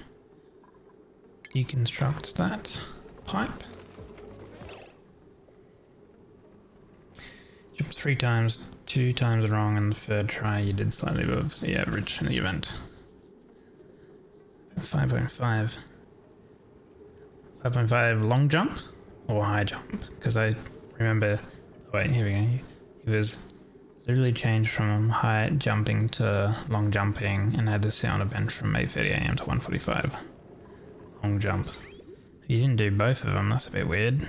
Deconstruct that pipe. Yep, 3 times, 2 times wrong, and the third try you did slightly above the average in the event. 5.5. 5.5 long jump or high jump? Because I remember. Oh wait, here we go. It was literally changed from high jumping to long jumping, and had to sit on a bench from 8:30 AM to 1:45. Long jump. You didn't do both of them. That's a bit weird.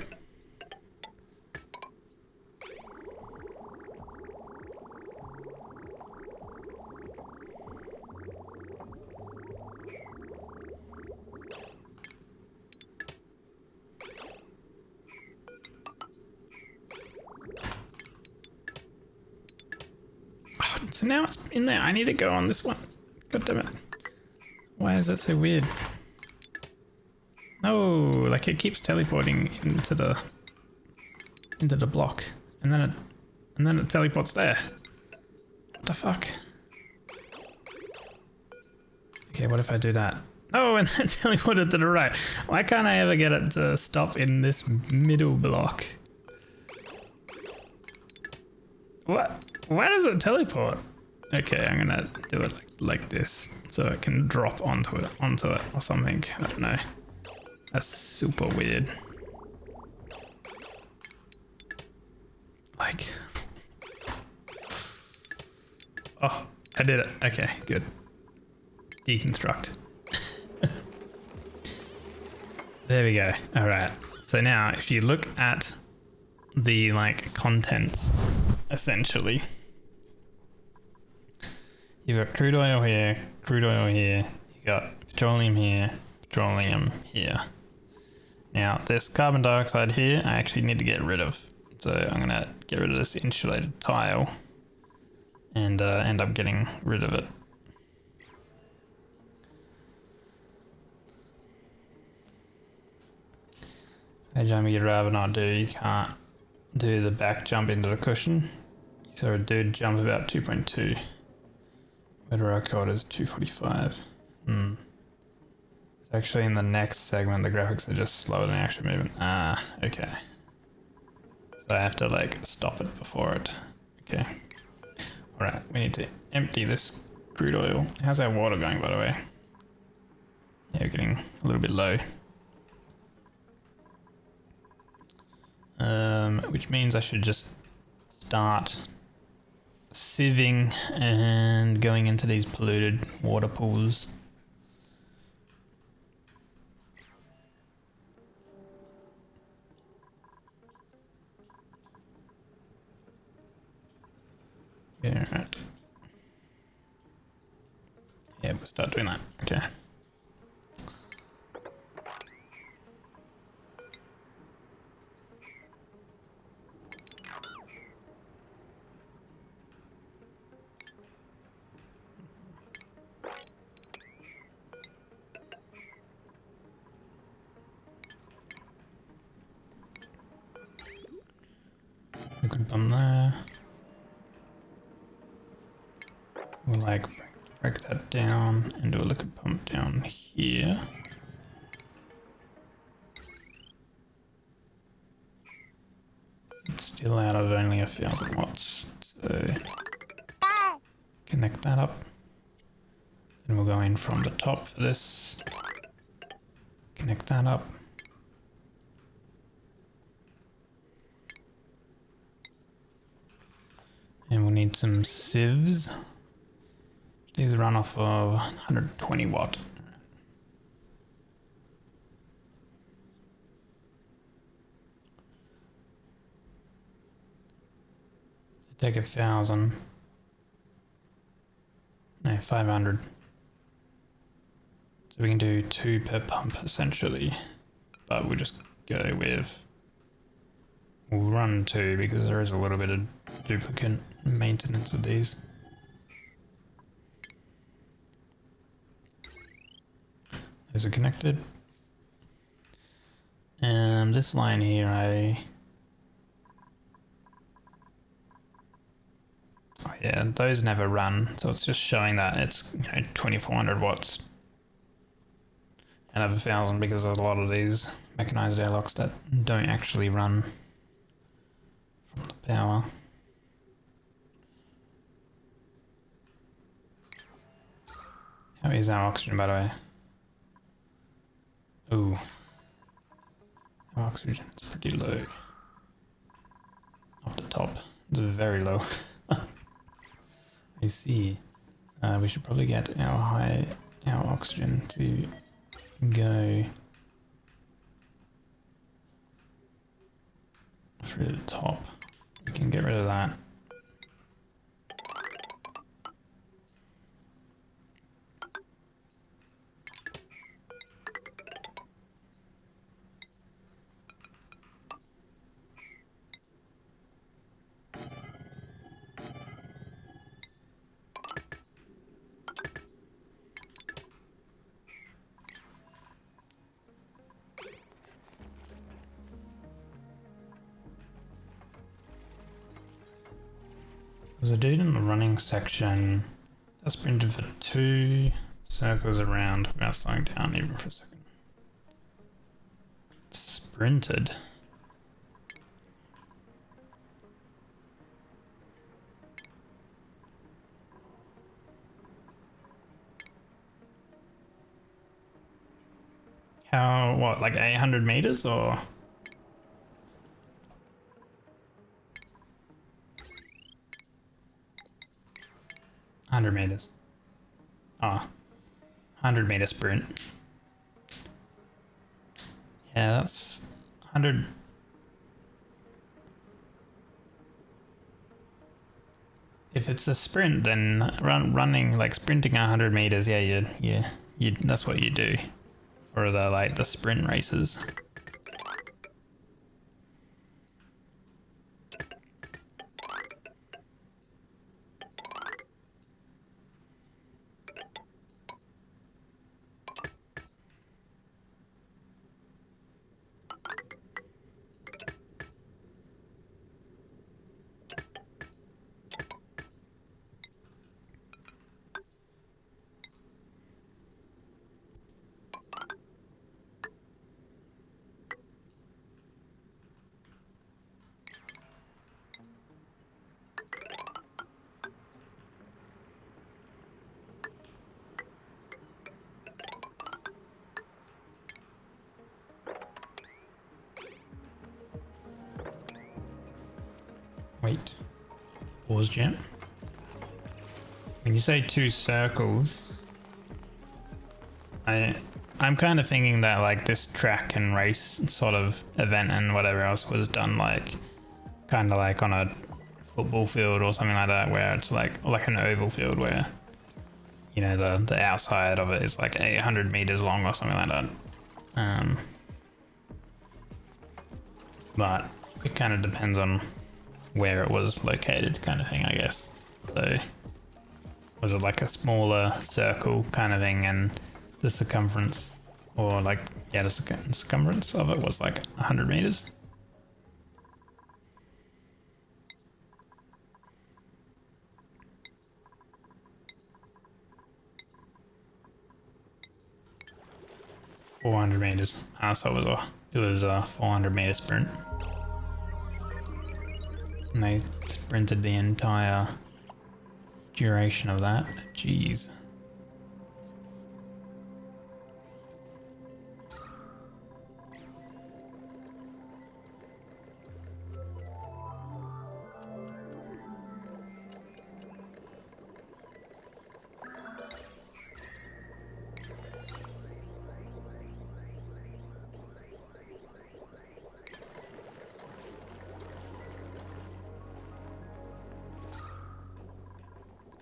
So now it's in there. I need to go on this one. God damn it. Why is that so weird? No, like it keeps teleporting into the block, and then it teleports there. What the fuck? Okay, what if I do that? Oh, and then teleported to the right. Why can't I ever get it to stop in this middle block? What? Why does it teleport? Okay, I'm gonna do it like this so it can drop onto it or something. I don't know. That's super weird. Like, oh, I did it. Okay, good. Deconstruct. There we go. All right. So now, if you look at the like contents, essentially, You've got crude oil here, you got petroleum here, petroleum here. Now, this carbon dioxide here, I actually need to get rid of. So I'm gonna get rid of this insulated tile and end up getting rid of it. A jump you'd rather not do, you can't do the back jump into the cushion. So a dude jump about 2.2. Weather record is 245. It's actually in the next segment, the graphics are just slower than the actual movement. Ah, okay. So I have to like stop it before it. Okay. Alright, we need to empty this crude oil. How's our water going, by the way? Yeah, we're getting a little bit low. Which means I should just start sieving and going into these polluted water pools. Yeah, right. Yeah, we'll start doing that. Okay. Liquid pump there. We'll like break that down and do a liquid pump down here. It's still out of only 1,000 watts, so connect that up. And we'll go in from the top for this. Connect that up. And we'll need some sieves. These run off of 120 watt. Take 1,000. No, 500. So we can do 2 per pump essentially. But we'll just go with... We'll run 2 because there is a little bit of duplicate maintenance with these. Those are connected. And this line here, oh yeah, those never run, so it's just showing that it's 2,400 watts and over 1,000 because there's a lot of these mechanized airlocks that don't actually run from the power. How is our oxygen, by the way? Ooh. Our oxygen is pretty low. Off the top. It's very low. I see. We should probably get our oxygen to go through the top. We can get rid of that. There's a dude in the running section that sprinted for 2 circles around without slowing down even for a second. Sprinted? How, what, like 800 meters or? 100 meters. Ah, 100 meter sprint. Yeah, that's 100. if it's a sprint, then running like sprinting 100 meters, yeah, you that's what you do for the sprint races. Wait. Pause, Jim. When you say 2 circles, I'm kind of thinking that like this track and race sort of event and whatever else was done like kind of like on a football field or something like that, where it's like an oval field where, you know, the outside of it is like 800 meters long or something like that. But it kind of depends on where it was located, kind of thing, I guess. So was it like a smaller circle kind of thing, and the circumference, or like, yeah, the circumference of it was like 100 meters? $400 meters. So it was a 400 meter sprint. And they sprinted the entire duration of that. Jeez.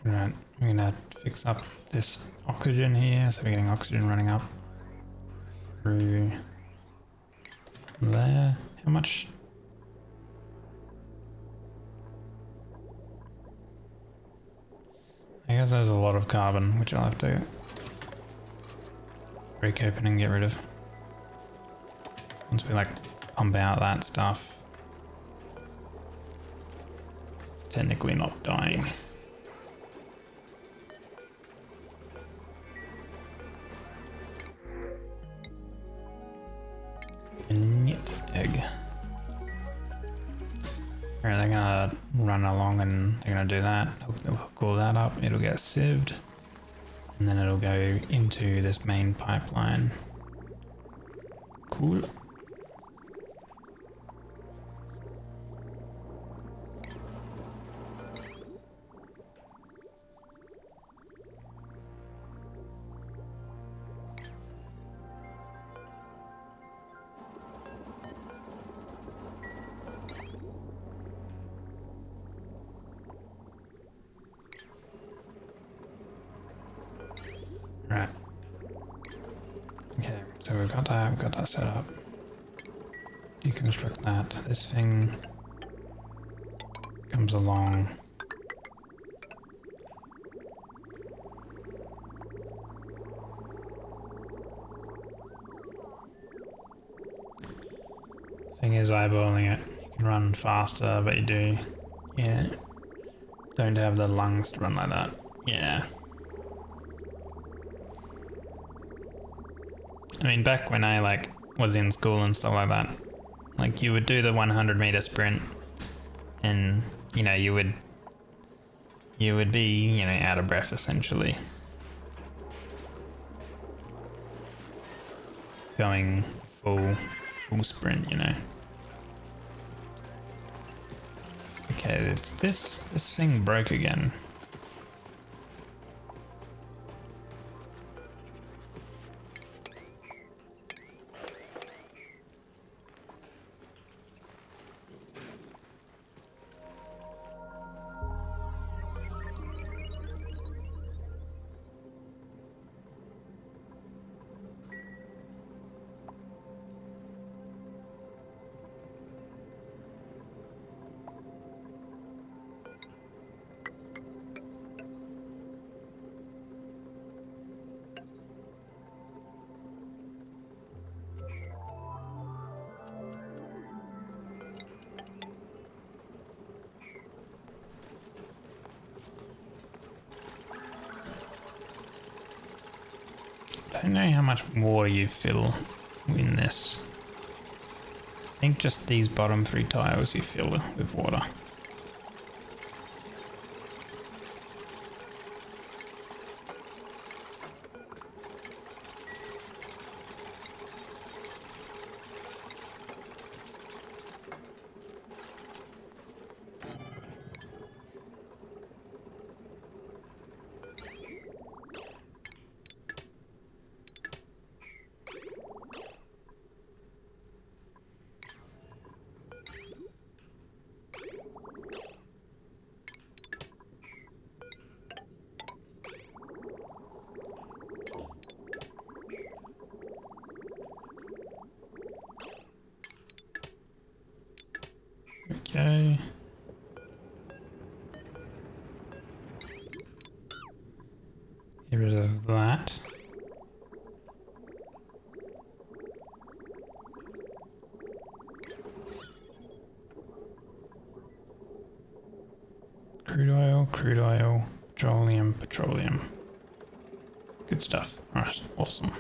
Right, we're gonna fix up this oxygen here, so we're getting oxygen running up through there. How much? I guess there's a lot of carbon, which I'll have to break open and get rid of. Once we like pump out that stuff. It's technically not dying. Egg. Alright, they're gonna run along and they're gonna do that. They'll hook all that up, it'll get sieved, and then it'll go into this main pipeline. Cool. Right. Okay, so we've got that set up. Deconstruct that. This thing comes along. Thing is eyeballing it. You can run faster, but you don't have the lungs to run like that. Yeah. I mean, back when I like was in school and stuff like that, like you would do the 100 meter sprint, and you know you would be out of breath essentially, going full sprint. Okay, this thing broke again. don't know how much water you fill in this. I think just these bottom 3 tiles you fill with water. Okay. Get rid of that. Crude oil, petroleum. Good stuff. Alright, awesome.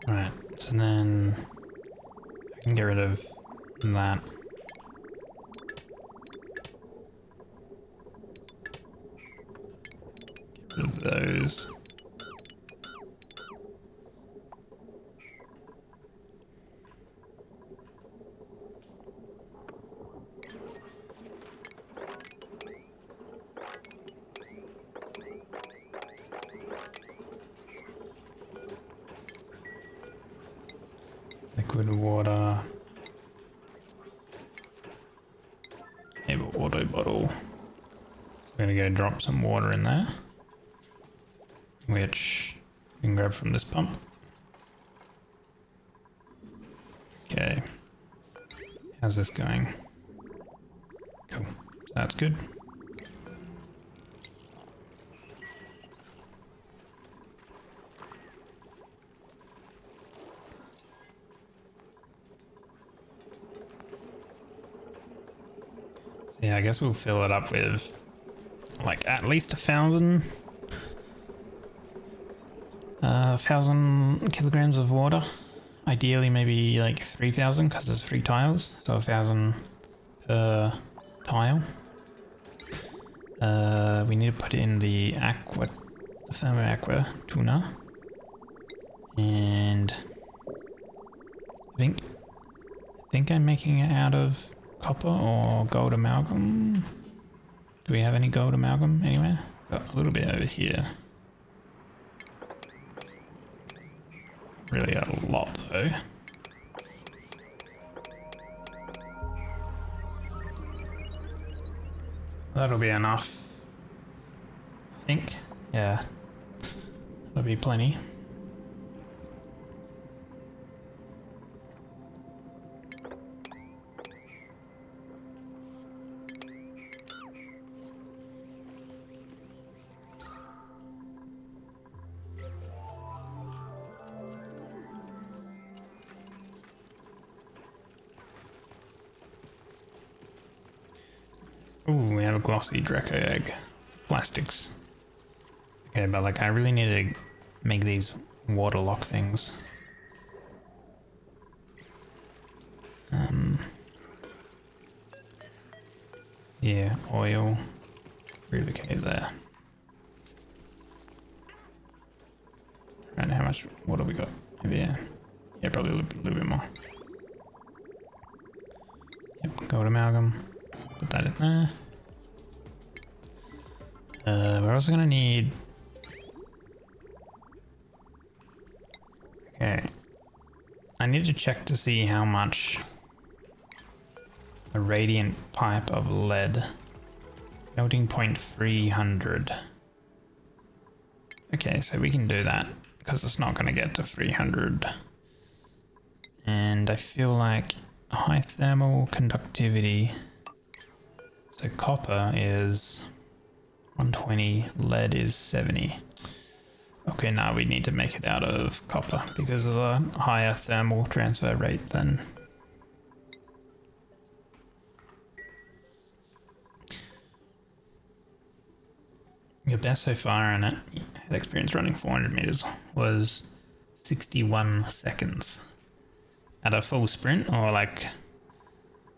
Alright, so then I can get rid of that. Get rid of those. Liquid water. Have an auto bottle. I'm gonna go drop some water in there, which you can grab from this pump. Okay. How's this going? Cool. That's good. Yeah, I guess we'll fill it up with like at least 1,000 kilograms of water. Ideally maybe like 3,000 because there's 3 tiles, so 1,000 per tile. We need to put in the thermo aqua tuna, and I think I'm making it out of copper or gold amalgam. Do we have any gold amalgam anywhere? Got a little bit over here. Really a lot though. That'll be enough, I think. Yeah, that'll be plenty. Ooh, we have a glossy Draco egg. Plastics. Okay, but like I really need to make these water lock things. Yeah, oil. Relocate there. Right, how much water we got? Maybe yeah, probably a little bit more. Yep, gold amalgam. Put that in there. We're also gonna need... Okay. I need to check to see how much a radiant pipe of lead. Melting point 300. Okay, so we can do that because it's not gonna get to 300. And I feel like high thermal conductivity. So copper is 120, lead is 70. Okay, now we need to make it out of copper because of a higher thermal transfer rate than... Your best so far in it, had experience running 400 meters, was 61 seconds. At a full sprint,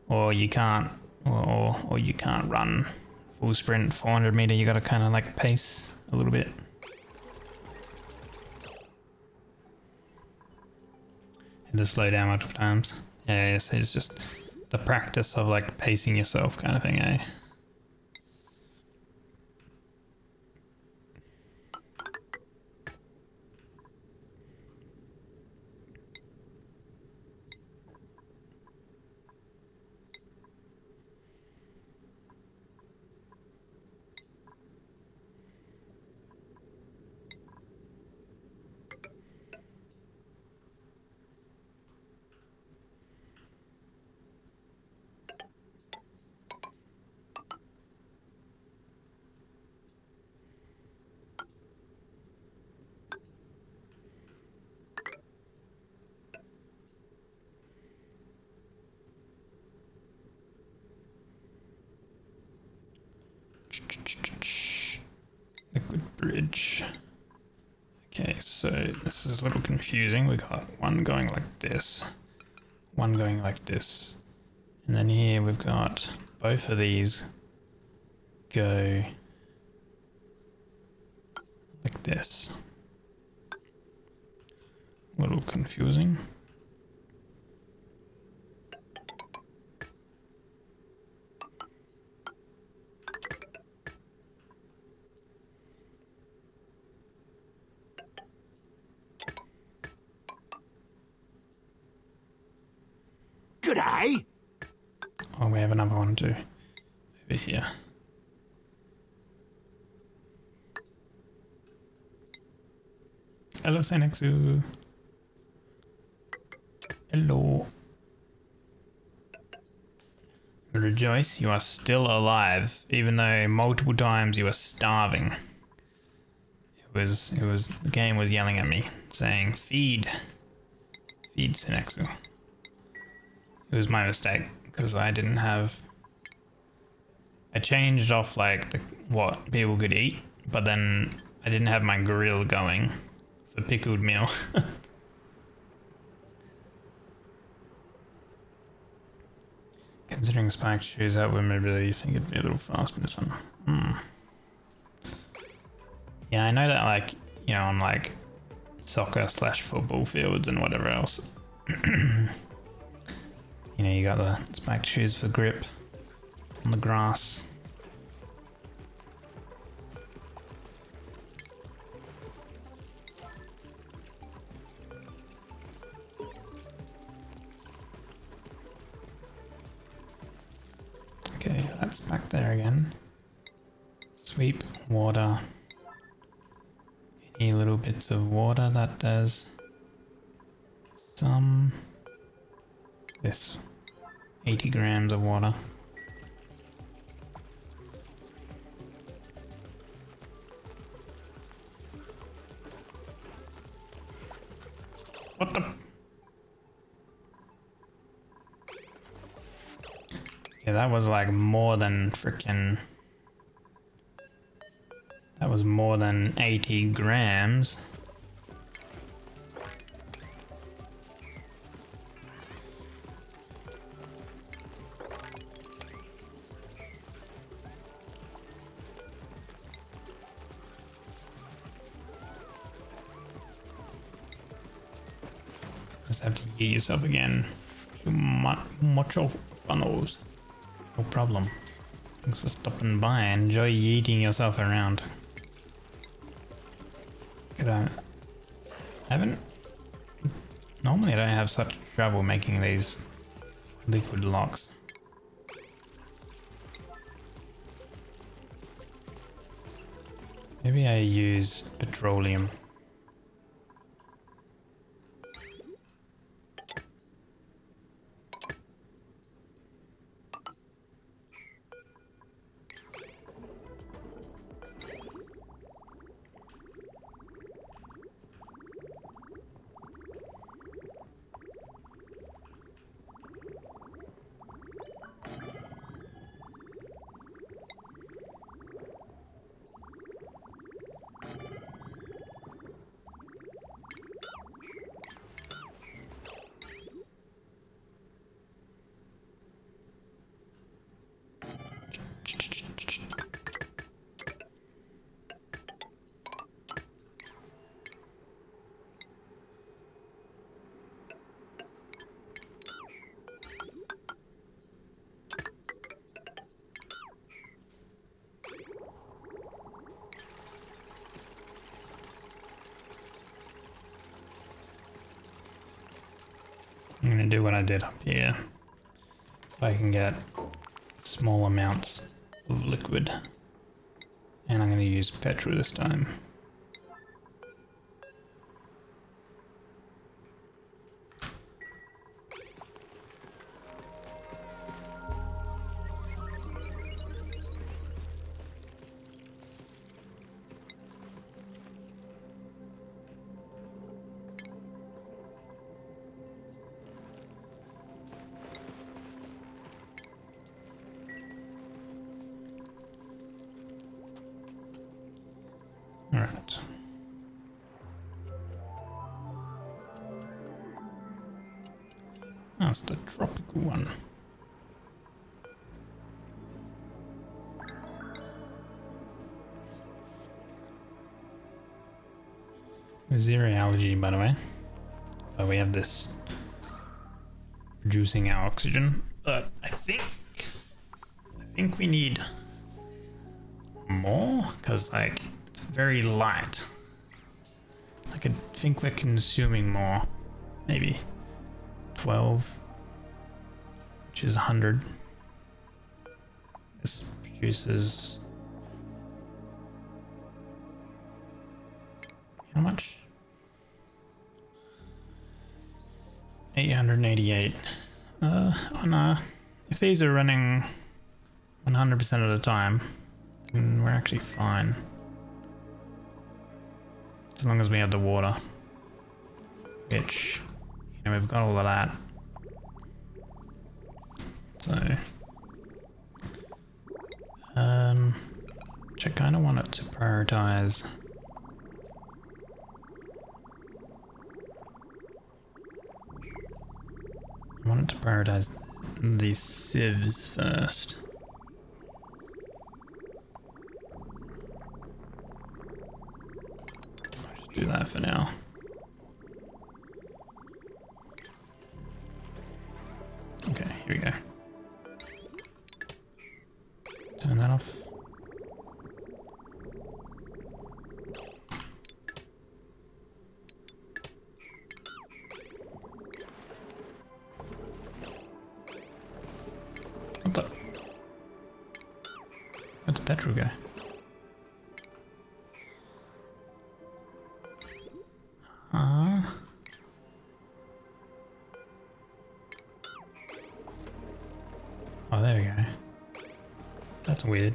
or you can't, or you can't run full sprint 400 meter. You got to kind of like pace a little bit. And to slow down multiple times. Yeah, so it's just the practice of like pacing yourself kind of thing, eh? Liquid bridge. Okay, so this is a little confusing. We got one going like this, one going like this, and then here we've got both of these go like this. A little confusing. G'day! Oh, we have another one too. Over here. Hello, Senexu. Hello. Rejoice, you are still alive, even though multiple times you were starving. The game was yelling at me, saying, feed Senexu. It was my mistake, because I didn't have... I changed off, like, what people could eat, but then I didn't have my grill going for pickled meal. Considering spiked shoes out with mobility, you think it'd be a little fast, but this one. Yeah, I know that, like, you know, on, like, soccer/football fields and whatever else. You know, you got the spiked shoes for grip on the grass. Okay, that's back there again. Sweep, water. Any little bits of water that does some... This. 80 grams of water. What the... Yeah, that was like more than freaking... That was more than 80 grams. Just have to get yourself again. You macho funnels. No problem. Thanks for stopping by. Enjoy yeeting yourself around. I haven't... Normally I don't have such trouble making these liquid locks. Maybe I use petroleum. I'm gonna do what I did up here. So I can get small amounts of liquid. And I'm gonna use petrol this time. Alright. That's the tropical one. Zero allergy, by the way. So we have this producing our oxygen, but I think we need more because like it's very light. I could think we're consuming more, maybe 12, which is 100. This produces how much? 888. Oh no. If these are running 100% of the time, then we're actually fine. As long as we have the water. Which, you know, we've got all of that. So, which I kind of want it to prioritize. I want it to prioritize these sieves first. I'll just do that for now. Okay, here we go. Turn that off. What the? Where'd the petrol go? Oh, there we go. That's weird.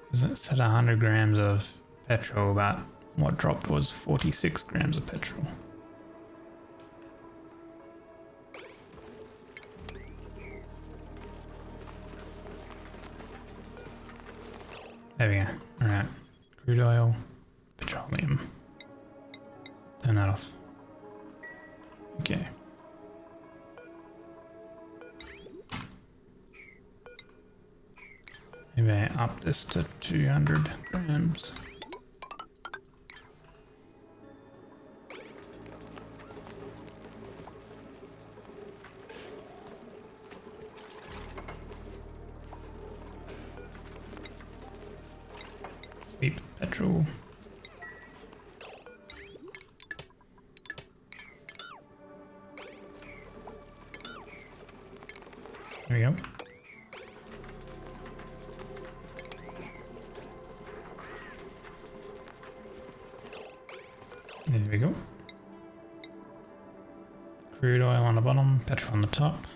Because it said 100 grams of petrol, but what dropped was 46 grams of petrol. There we go. Alright. Crude oil, petroleum. Turn that off. Okay. Maybe I up this to 200 grams. Sweep petrol. There we go. There we go. Crude oil on the bottom, petrol on the top.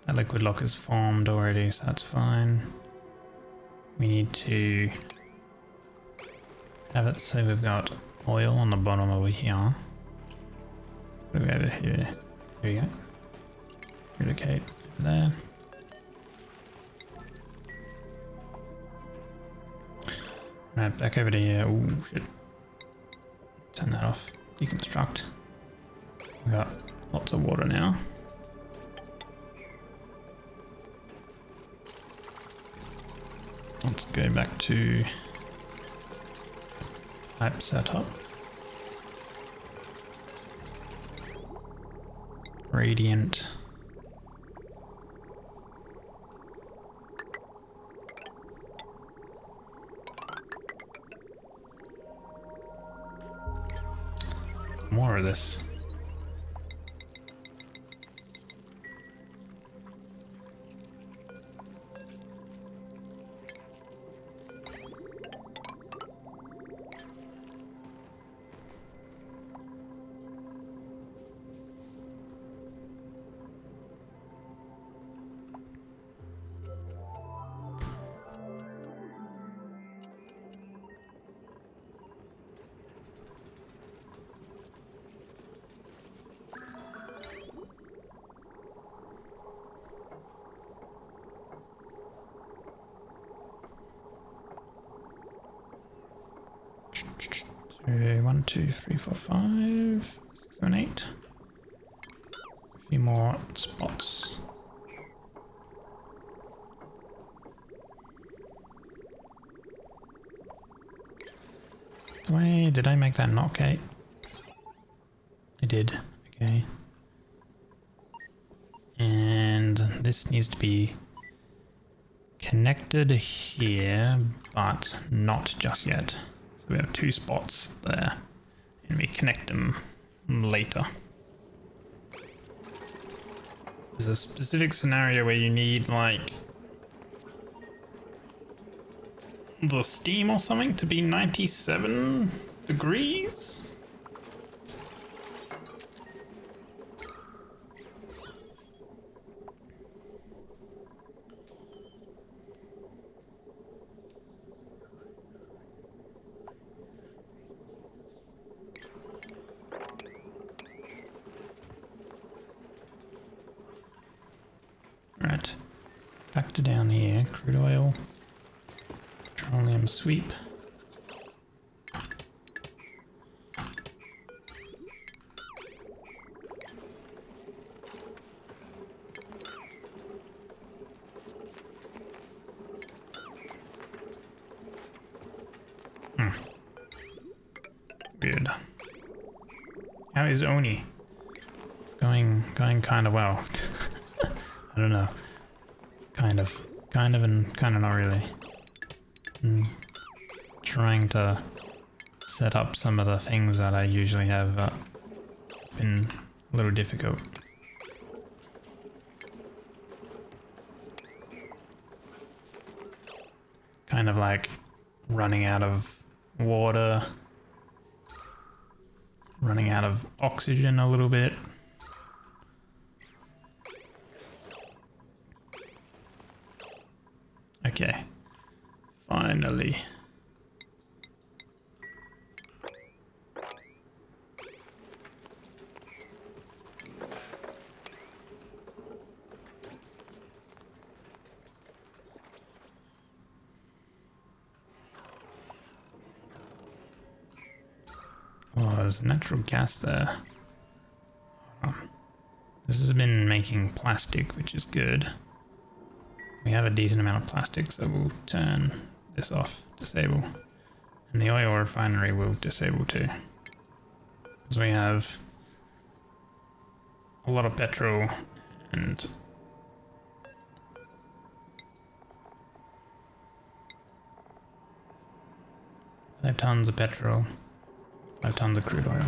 That liquid lock is formed already, so that's fine. We need to have it so we've got oil on the bottom over here. What do we have over here? There we go. Relocate over there. Right, back over to here. Oh shit. Turn that off. Deconstruct. We've got lots of water now. Let's go back to pipe setup. Radiant. More of this. 1, 2, 3, 4, 5, 6, 7, 8. A few more spots. Did I make that not gate? I did. Okay. And this needs to be connected here, but not just yet. So we have 2 spots there, and we connect them later. There's a specific scenario where you need like the steam or something to be 97 degrees. Right, back to down here, crude oil, petroleum sweep. Weird. How is ONI? Going kind of well. I don't know. Kind of, and kind of not really. Trying to set up some of the things that I usually have, but it's been a little difficult. Kind of like running out of water, running out of oxygen a little bit. Okay, finally. Oh, there's natural gas there. This has been making plastic, which is good. We have a decent amount of plastic, so we'll turn this off, disable. And the oil refinery will disable too. Because we have a lot of petrol and five tons of petrol, 5 tons of crude oil.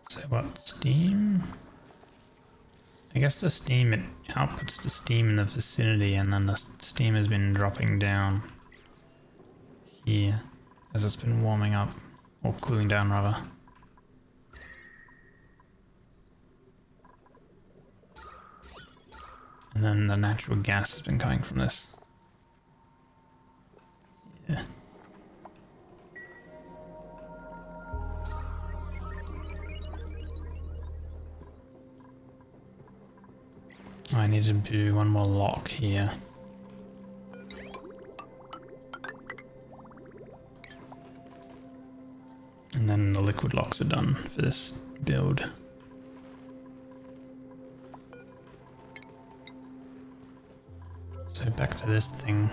So what, steam? I guess the steam, it outputs the steam in the vicinity, and then the steam has been dropping down here as it's been warming up, or cooling down rather. And then the natural gas has been coming from this. Yeah. I need to do one more lock here. And then the liquid locks are done for this build. So back to this thing.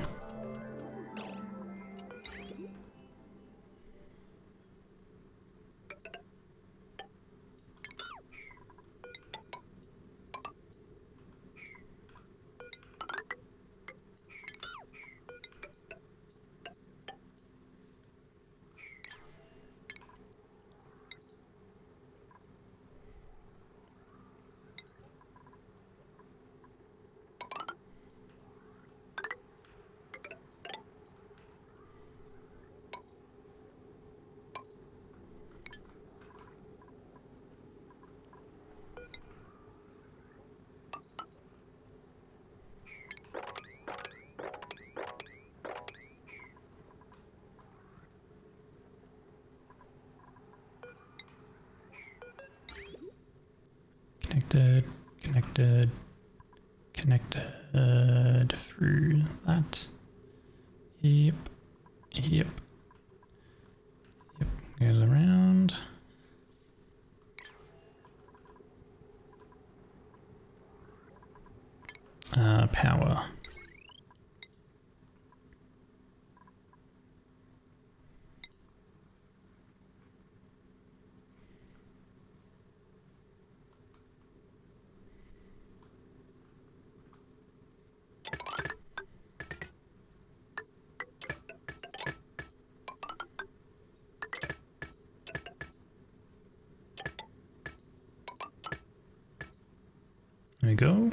Connected, connected, connected through that. Yep, yep, yep, goes around. Power. There we go.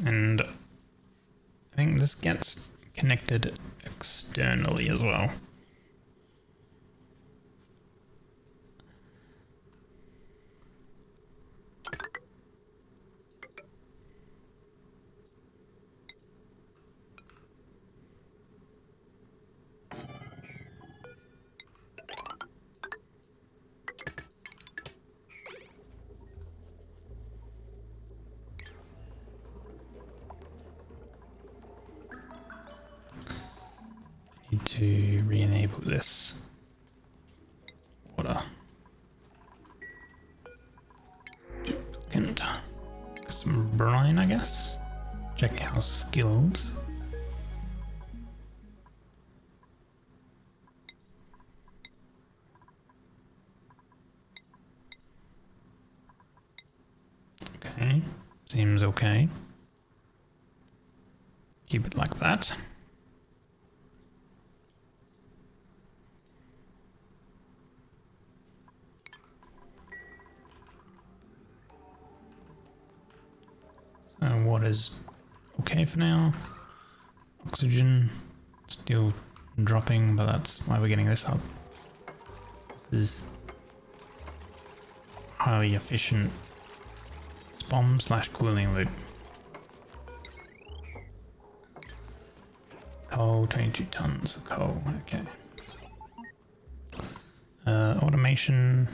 And I think this gets connected externally as well. Need to re-enable this water. Duplicate. Some brine, I guess. Check our skills. Okay, seems okay. Keep it like that. Water's okay for now. Oxygen still dropping, but that's why we're getting this up. This is highly efficient bomb / cooling loop. Coal, 22 tons of coal, okay. Automation.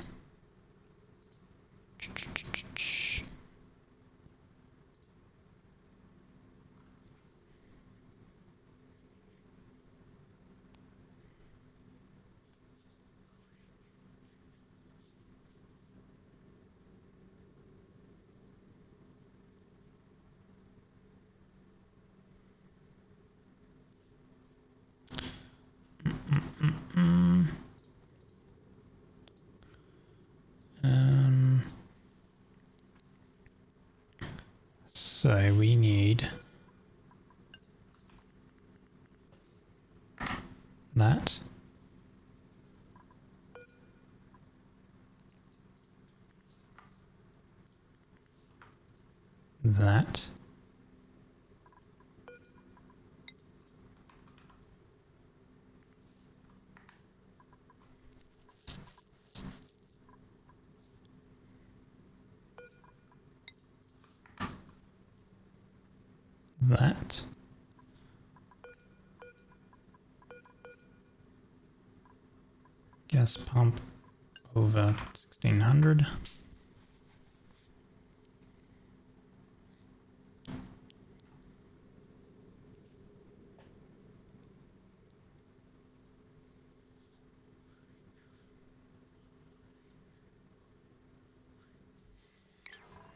So we need that. That. That. Gas pump over 1600.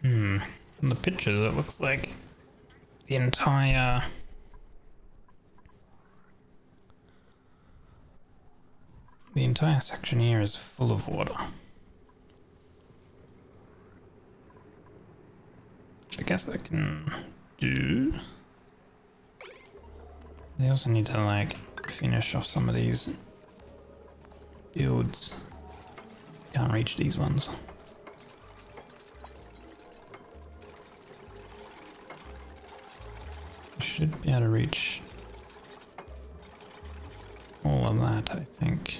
From the pictures it looks like the entire section here is full of water. Which I guess I can do. They also need to like finish off some of these builds. Can't reach these ones. Should be able to reach all of that, I think.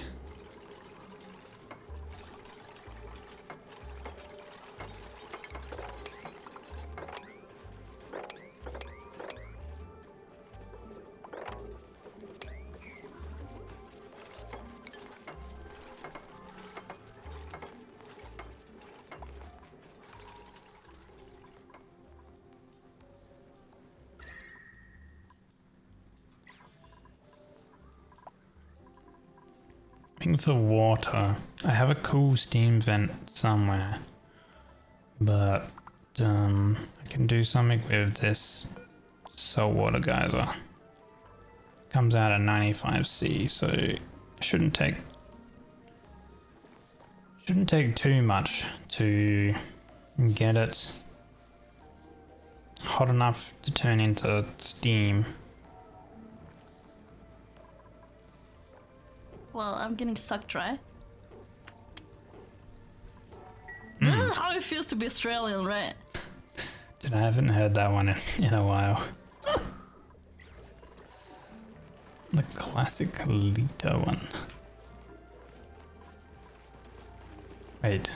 looking for water. I have a cool steam vent somewhere, but I can do something with this saltwater geyser. Comes out at 95C, so it shouldn't take too much to get it hot enough to turn into steam. Well, I'm getting sucked dry. This is how it feels to be Australian, right? Dude, I haven't heard that one in a while. The classic Lita one. Wait.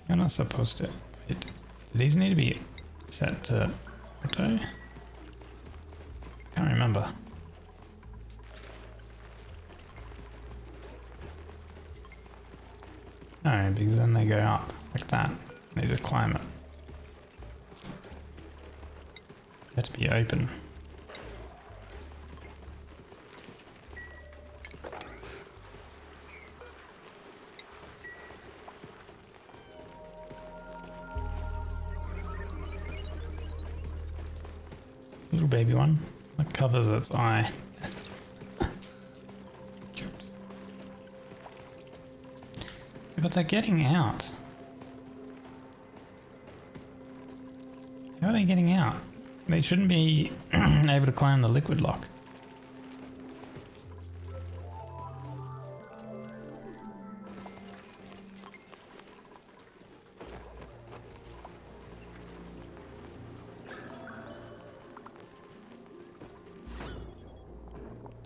You're not supposed to... Wait. Do these need to be set to auto? I can't remember. No, because then they go up like that. They just climb it. You have to be open. Little baby one that covers its eye. Cute. But they're getting out. How are they getting out? They shouldn't be able to climb the liquid lock.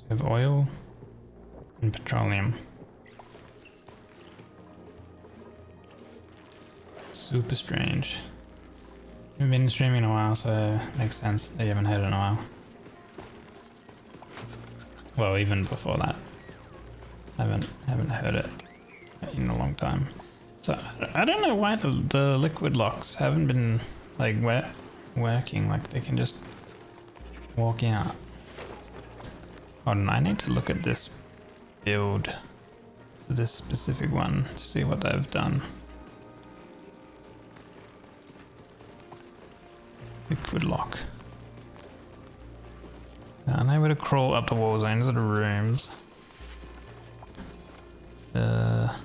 We have oil and petroleum. Super strange. We've been streaming in a while, so it makes sense that you haven't heard it in a while. Well, even before that. Haven't heard it in a long time. So I don't know why the liquid locks haven't been like working. Like they can just walk out. Hold on, I need to look at this build for this specific one to see what they've done. Liquid lock. Now I'm able to crawl up the walls into the rooms. They're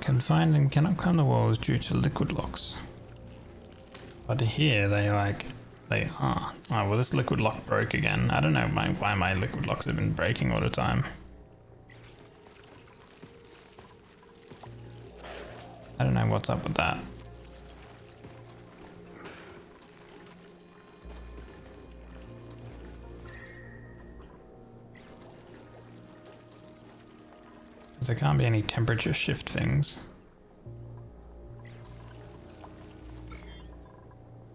confined and cannot climb the walls due to liquid locks. But here they are. Oh well, this liquid lock broke again. I don't know why my liquid locks have been breaking all the time. I don't know what's up with that. There can't be any temperature shift things.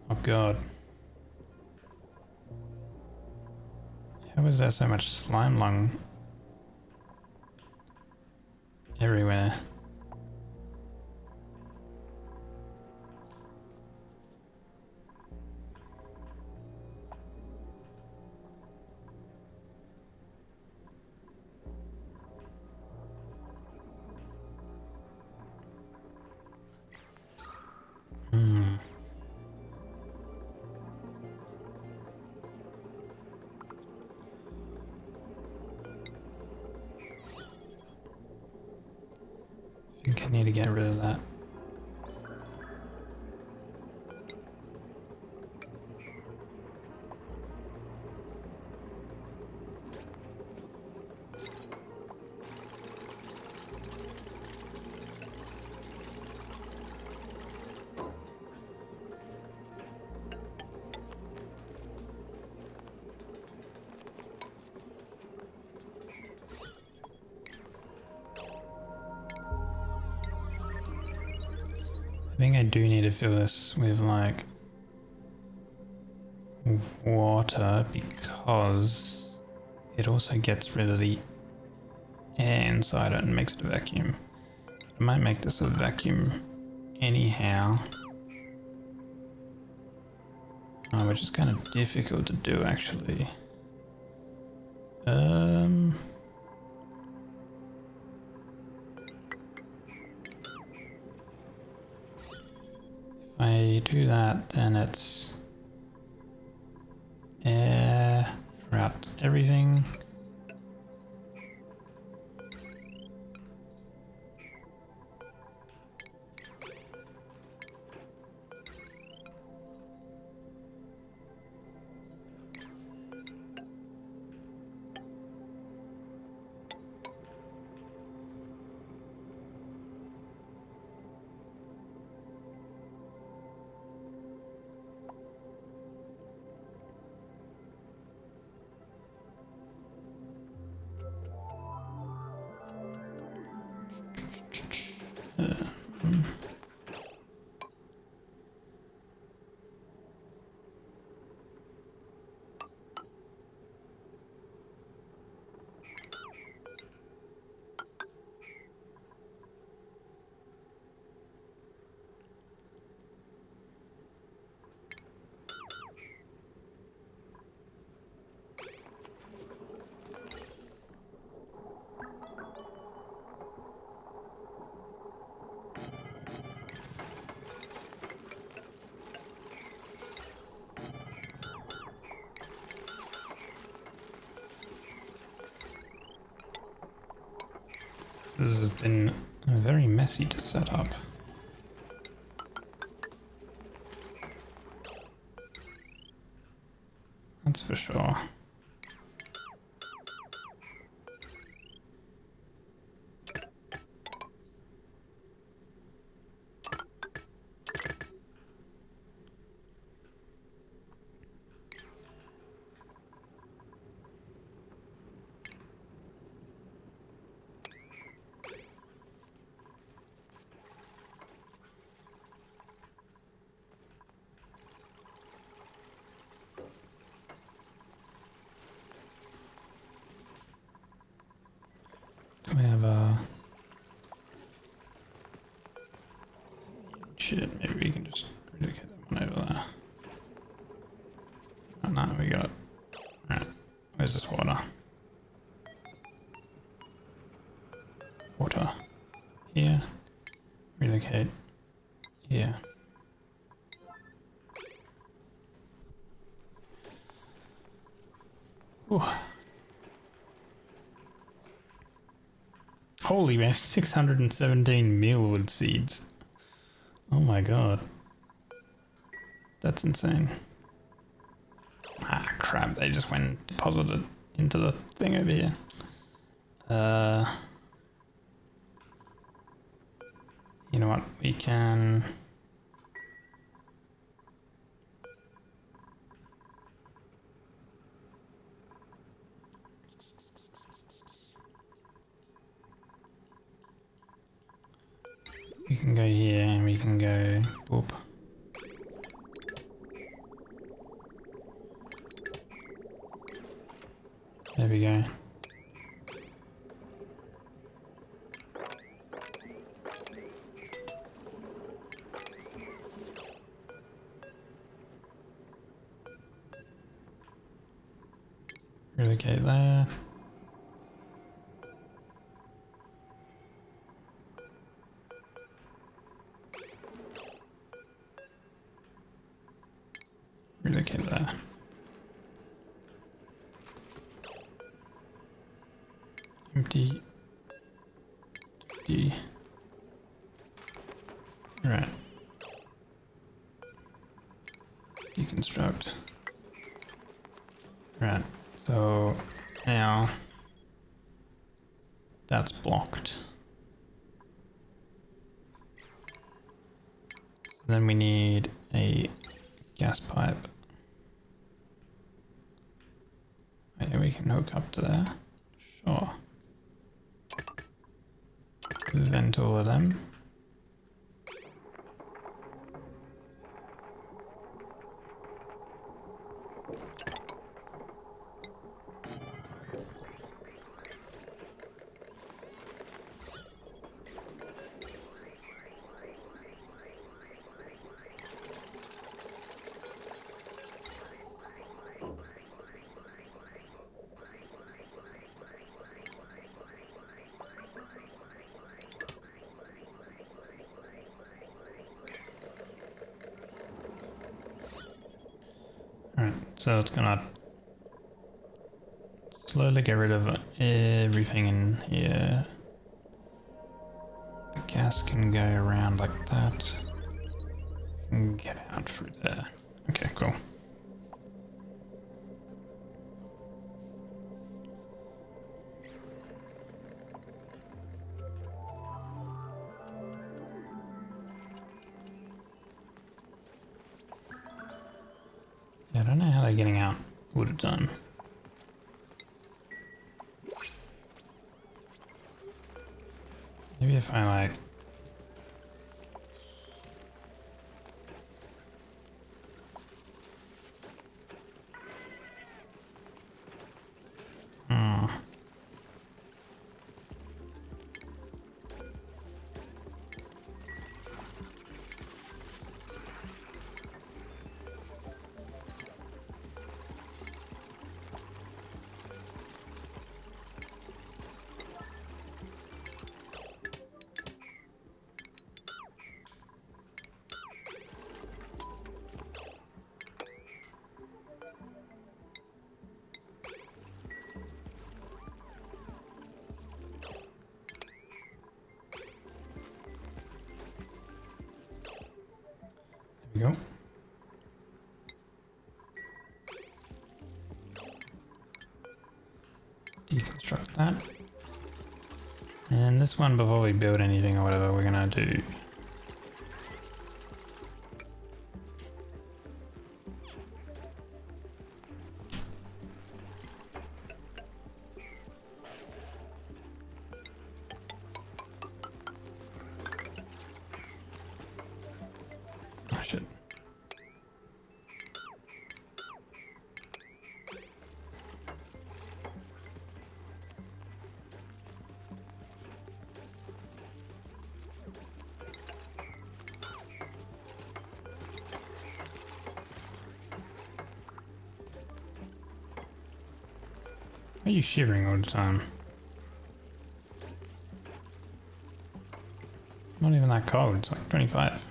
Oh god. How is there so much slime lung everywhere? I think I need to get rid of that. I think I do need to fill this with like water because it also gets rid of the air inside it and makes it a vacuum. I might make this a vacuum anyhow. Which is kind of difficult to do actually. If I do that, then it's air throughout everything. This has been very messy to set up. That's for sure. We have a shit. Maybe we can just relocate that one over there. Oh, no, we got it. Right, where's this water? Water here. Relocate here. Ooh. Holy man, 617 mealwood seeds. Oh my god. That's insane. Ah, crap, they just went and deposited into the thing over here. You know what, we can... We can go here and we can go boop. There we go. Relocate there. Relocate there. Empty. Empty. Right. Deconstruct. Right. So now that's blocked. So then we need a gas pipe. Yeah, we can hook up to there. Sure. Vent all of them. So it's gonna slowly get rid of everything in here. The gas can go around like that. Can get out through there. Okay, cool. Yeah, I don't know how they're getting out. Would have done. Maybe if I like... Hmm. There we go. Deconstruct that. And this one, before we build anything or whatever, we're gonna do... Oh shit. Why are you shivering all the time? Not even that cold, it's like 25.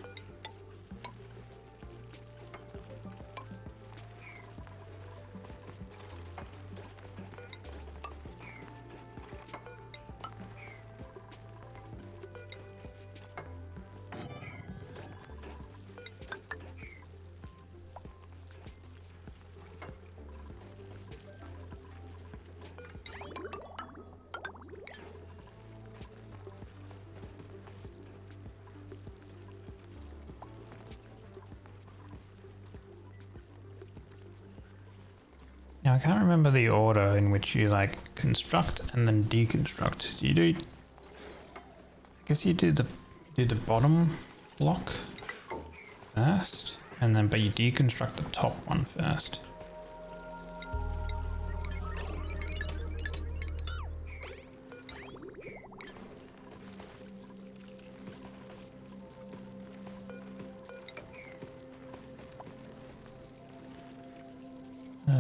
Now I can't remember the order in which you like construct and then deconstruct. Do you do? I guess you do the bottom block first, and then but you deconstruct the top one first.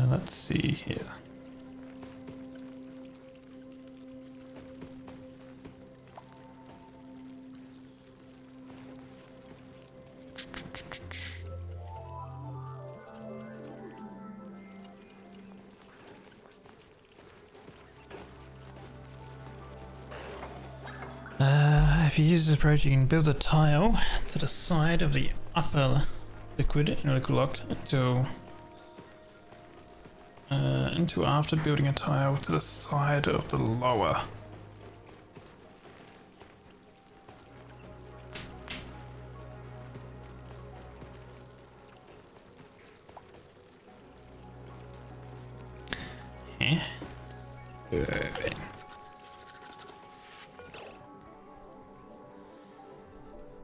Let's see here. If you use this approach, you can build a tile to the side of the upper liquid in a liquid lock into after building a tile to the side of the lower. Yeah.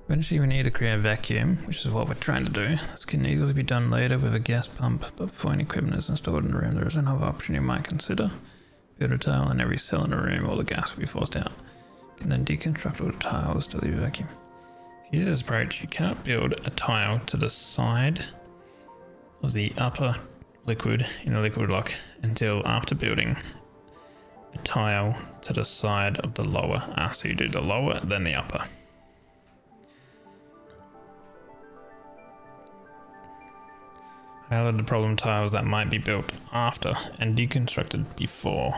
Eventually we need to create a vacuum, which is what we're trying to do. This can easily be done later with a gas pump, but before any equipment is installed in the room, there is another option you might consider. Build a tile in every cell in the room, all the gas will be forced out. You can then deconstruct all the tiles to leave a vacuum. If you use this approach, you cannot build a tile to the side of the upper liquid in a liquid lock until after building a tile to the side of the lower. So you do the lower, then the upper. Highlight the problem tiles that might be built after and deconstructed before.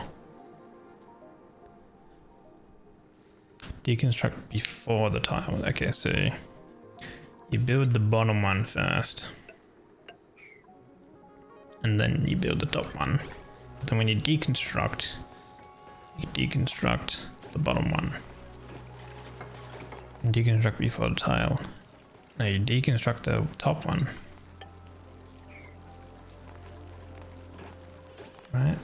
Deconstruct before the tile. Okay, so you build the bottom one first. And then you build the top one. But then when you deconstruct the bottom one. And deconstruct before the tile. Now you deconstruct the top one. Right.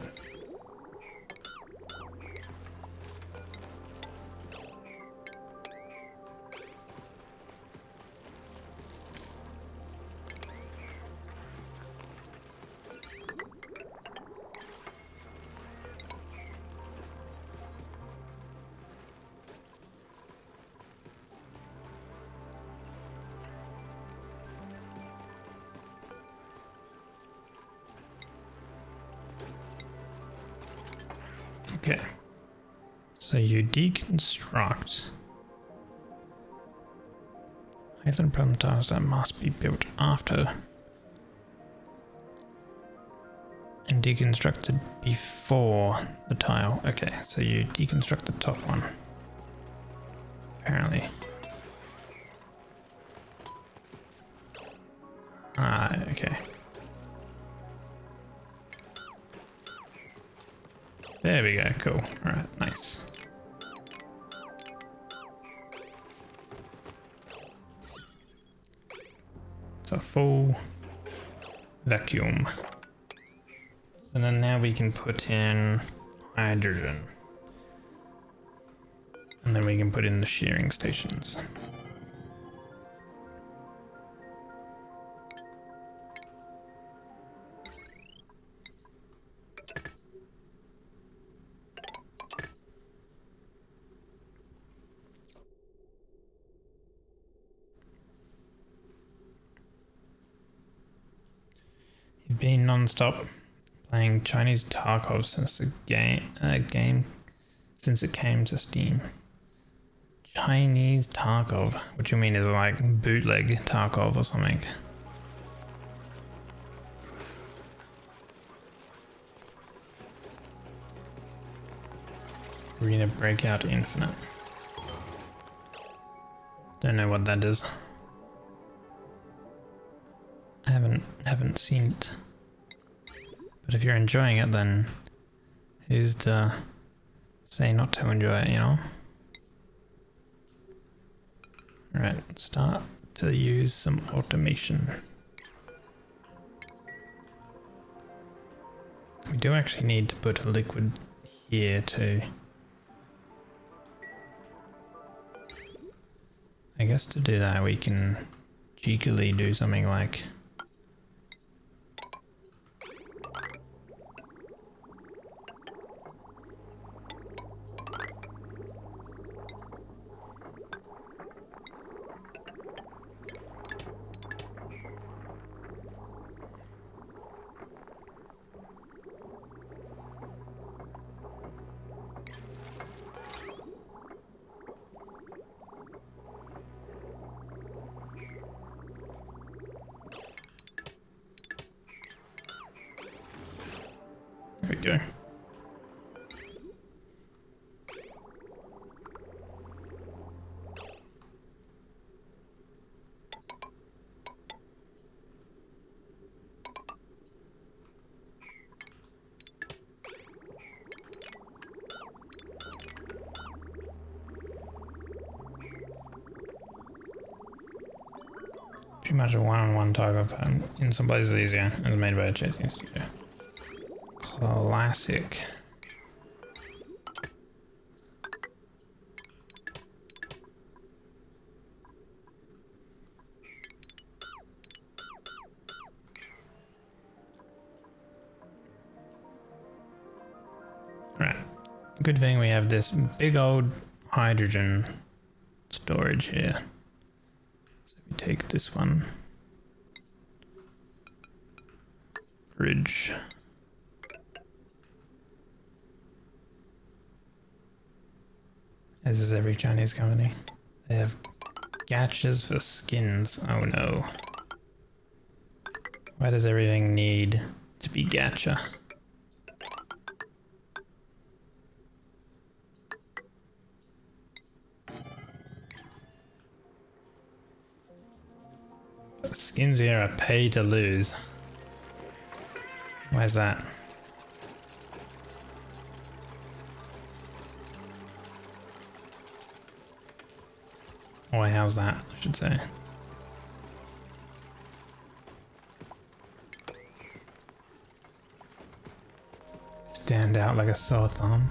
Okay, so you deconstruct Hython problem tiles that must be built after and deconstructed before the tile. Okay, so you deconstruct the top one, apparently. Okay. There we go, cool. Alright, nice. It's a full vacuum. So then now we can put in hydrogen. And then we can put in the shearing stations. You've been non-stop playing Chinese Tarkov since the game since it came to Steam. Chinese Tarkov. What you mean is like bootleg Tarkov or something? Arena Breakout Infinite. Don't know what that is. Haven't seen it. But if you're enjoying it, then who's to say not to enjoy it, you know? Alright, start to use some automation. We do actually need to put a liquid here too. I guess to do that we can cheekily do something like there we go. Pretty much a one-on-one target pattern. In some places easier and is made by a chasing studio. Classic. Right. Good thing we have this big old hydrogen storage here. So we take this one. Bridge. As is every Chinese company. They have gachas for skins. Oh no. Why does everything need to be gacha? Skins here are pay to lose. Why is that? Why, how's that, I should say. Stand out like a sore thumb.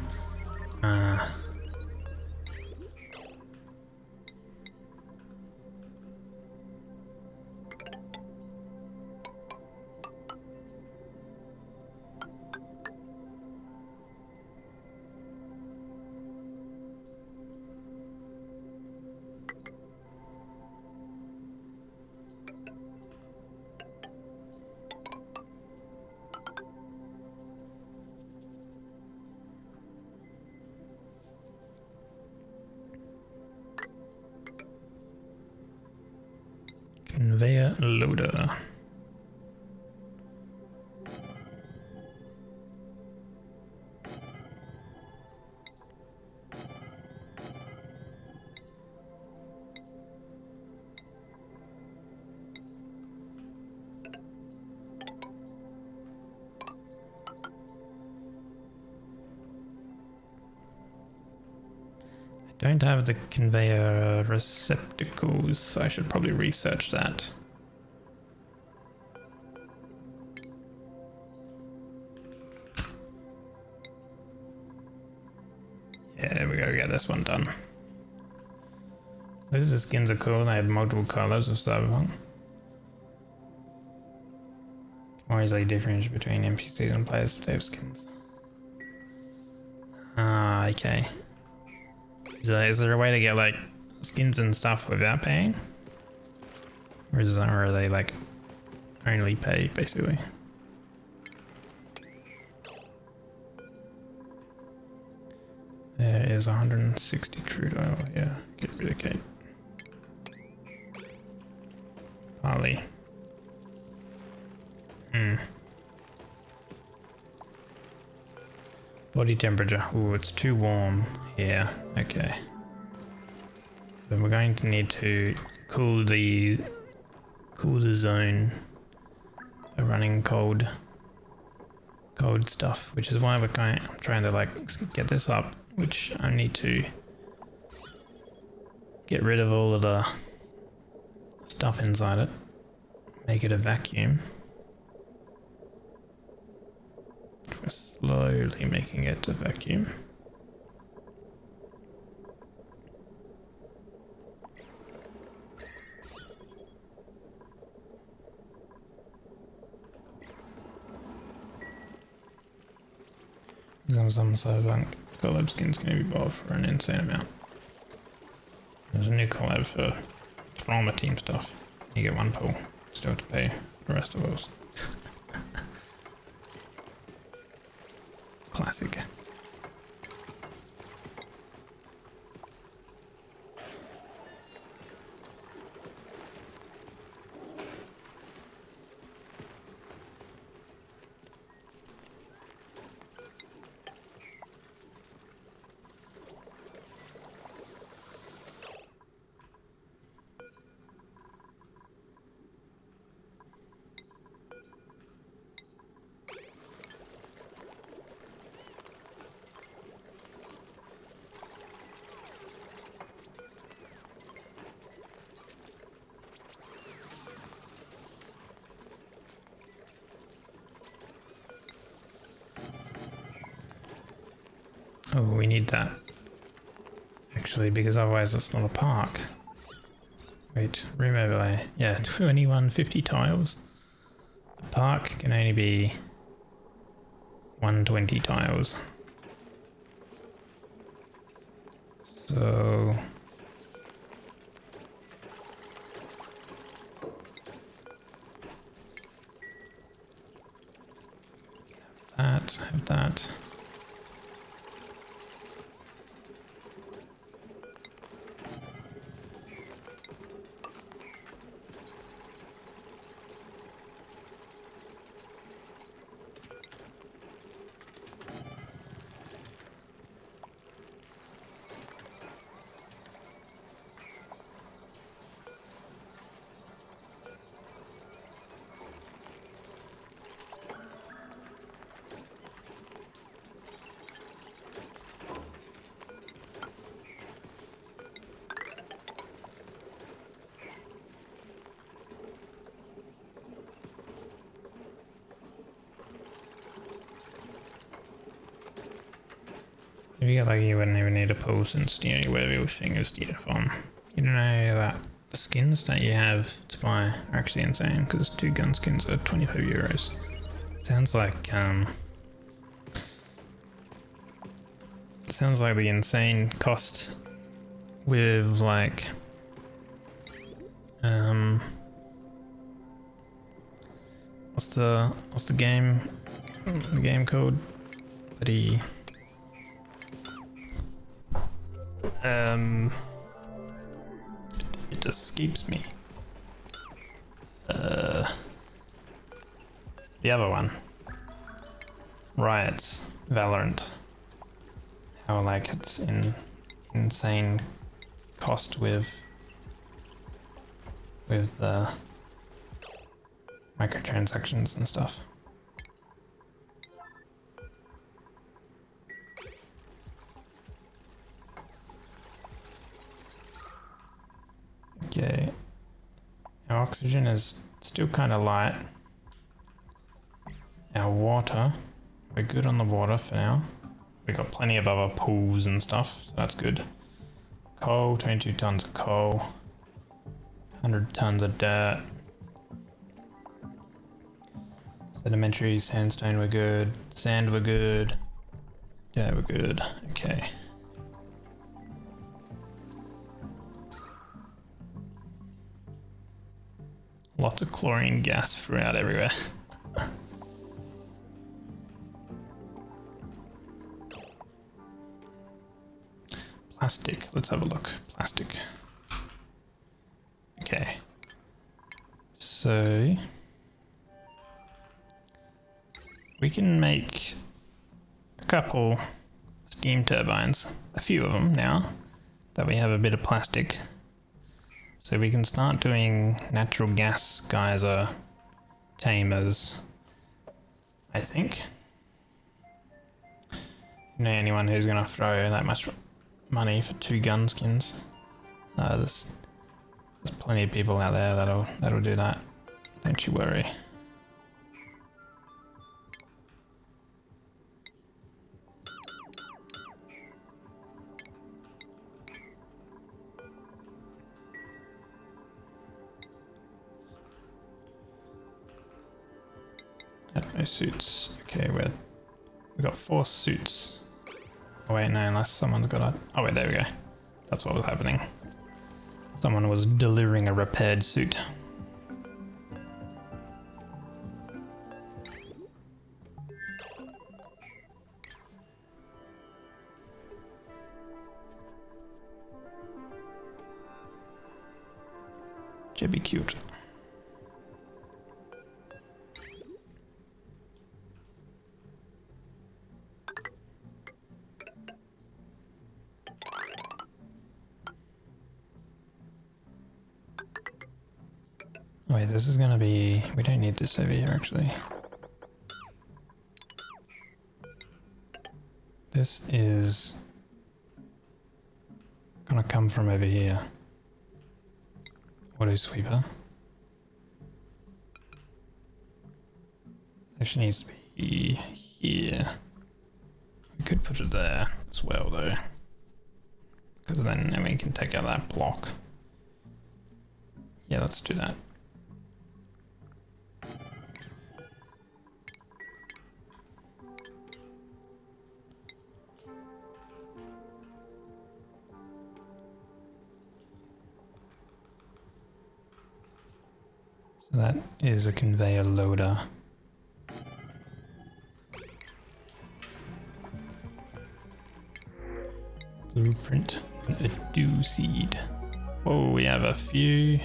Conveyor loader. I don't have the conveyor receptacles, so I should probably research that. Yeah, we gotta get this one done. These skins are cool, they have multiple colors of Cyberpunk. More easily differentiate between NPCs and players with their skins. Ah, okay. Is there a way to get like skins and stuff without paying? Or are they like only pay basically? There is 160 crude oil here. Get rid of Kate. Partly. Body temperature. Ooh, it's too warm here. Okay. So we're going to need to cool the zone by running cold stuff, which is why I'm trying to like get this up, which I need to get rid of all of the stuff inside it, make it a vacuum. We're slowly making it a vacuum. Some Cyberpunk collab skins can be bought for an insane amount. There's a new collab for all the team stuff. You get one pull, still have to pay the rest of those. Classic. Oh, we need that. Actually, because otherwise it's not a park. Wait, room overlay. Yeah, 2150 tiles. The park can only be 120 tiles. So... have that. If you get lucky, you wouldn't even need a pull since the only way everything is to get from. You don't know that the skins that you have to buy are actually insane because 2 gun skins are 25 euros. Sounds like the insane cost with like what's the game code? Bloody it escapes me. The other one. Riots, Valorant. How like it's insane cost with the microtransactions and stuff. Okay, our oxygen is still kind of light. Our water, we're good on the water for now. We've got plenty of other pools and stuff, so that's good. Coal, 22 tons of coal, 100 tons of dirt. Sedimentary, sandstone we're good, sand we're good. Yeah, we're good, okay. Lots of chlorine gas throughout everywhere. Plastic, let's have a look. Plastic. Okay. So we can make a couple steam turbines, a few of them now that we have a bit of plastic. So we can start doing natural gas geyser tamers, I think. You know anyone who's gonna throw that much money for 2 gun skins? There's plenty of people out there that'll do that. Don't you worry. No suits. Okay, we got 4 suits. Oh wait, no, unless someone's got a... Oh wait, there we go. That's what was happening. Someone was delivering a repaired suit. Should be cute. Wait, this is gonna be... We don't need this over here, actually. This is gonna come from over here. Auto sweeper. Actually needs to be here. We could put it there as well, though. Because then we can take out that block. Yeah, let's do that. So that is a conveyor loader. Blueprint, a dew seed. Oh, we have a few.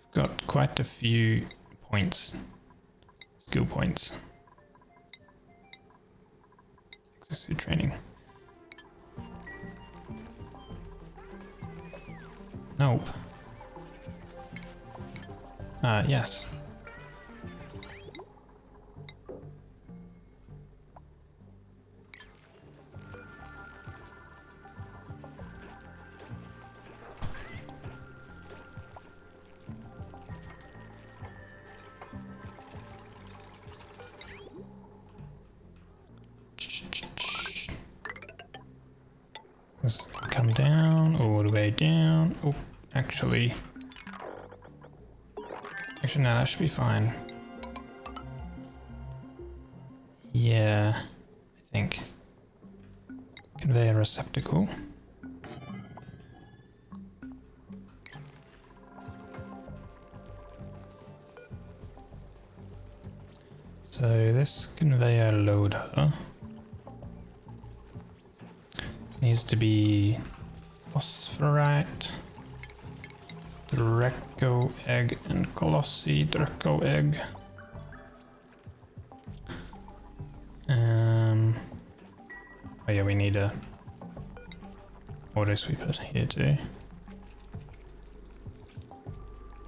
We've got quite a few points, skill points. Exosuit training. Nope. Yes. way down. Oh, actually, no, that should be fine. Yeah, I think. Conveyor receptacle. So this conveyor loader needs to be phosphorite, Draco egg, and Colossi Draco egg. Oh yeah, we need a auto sweeper here too.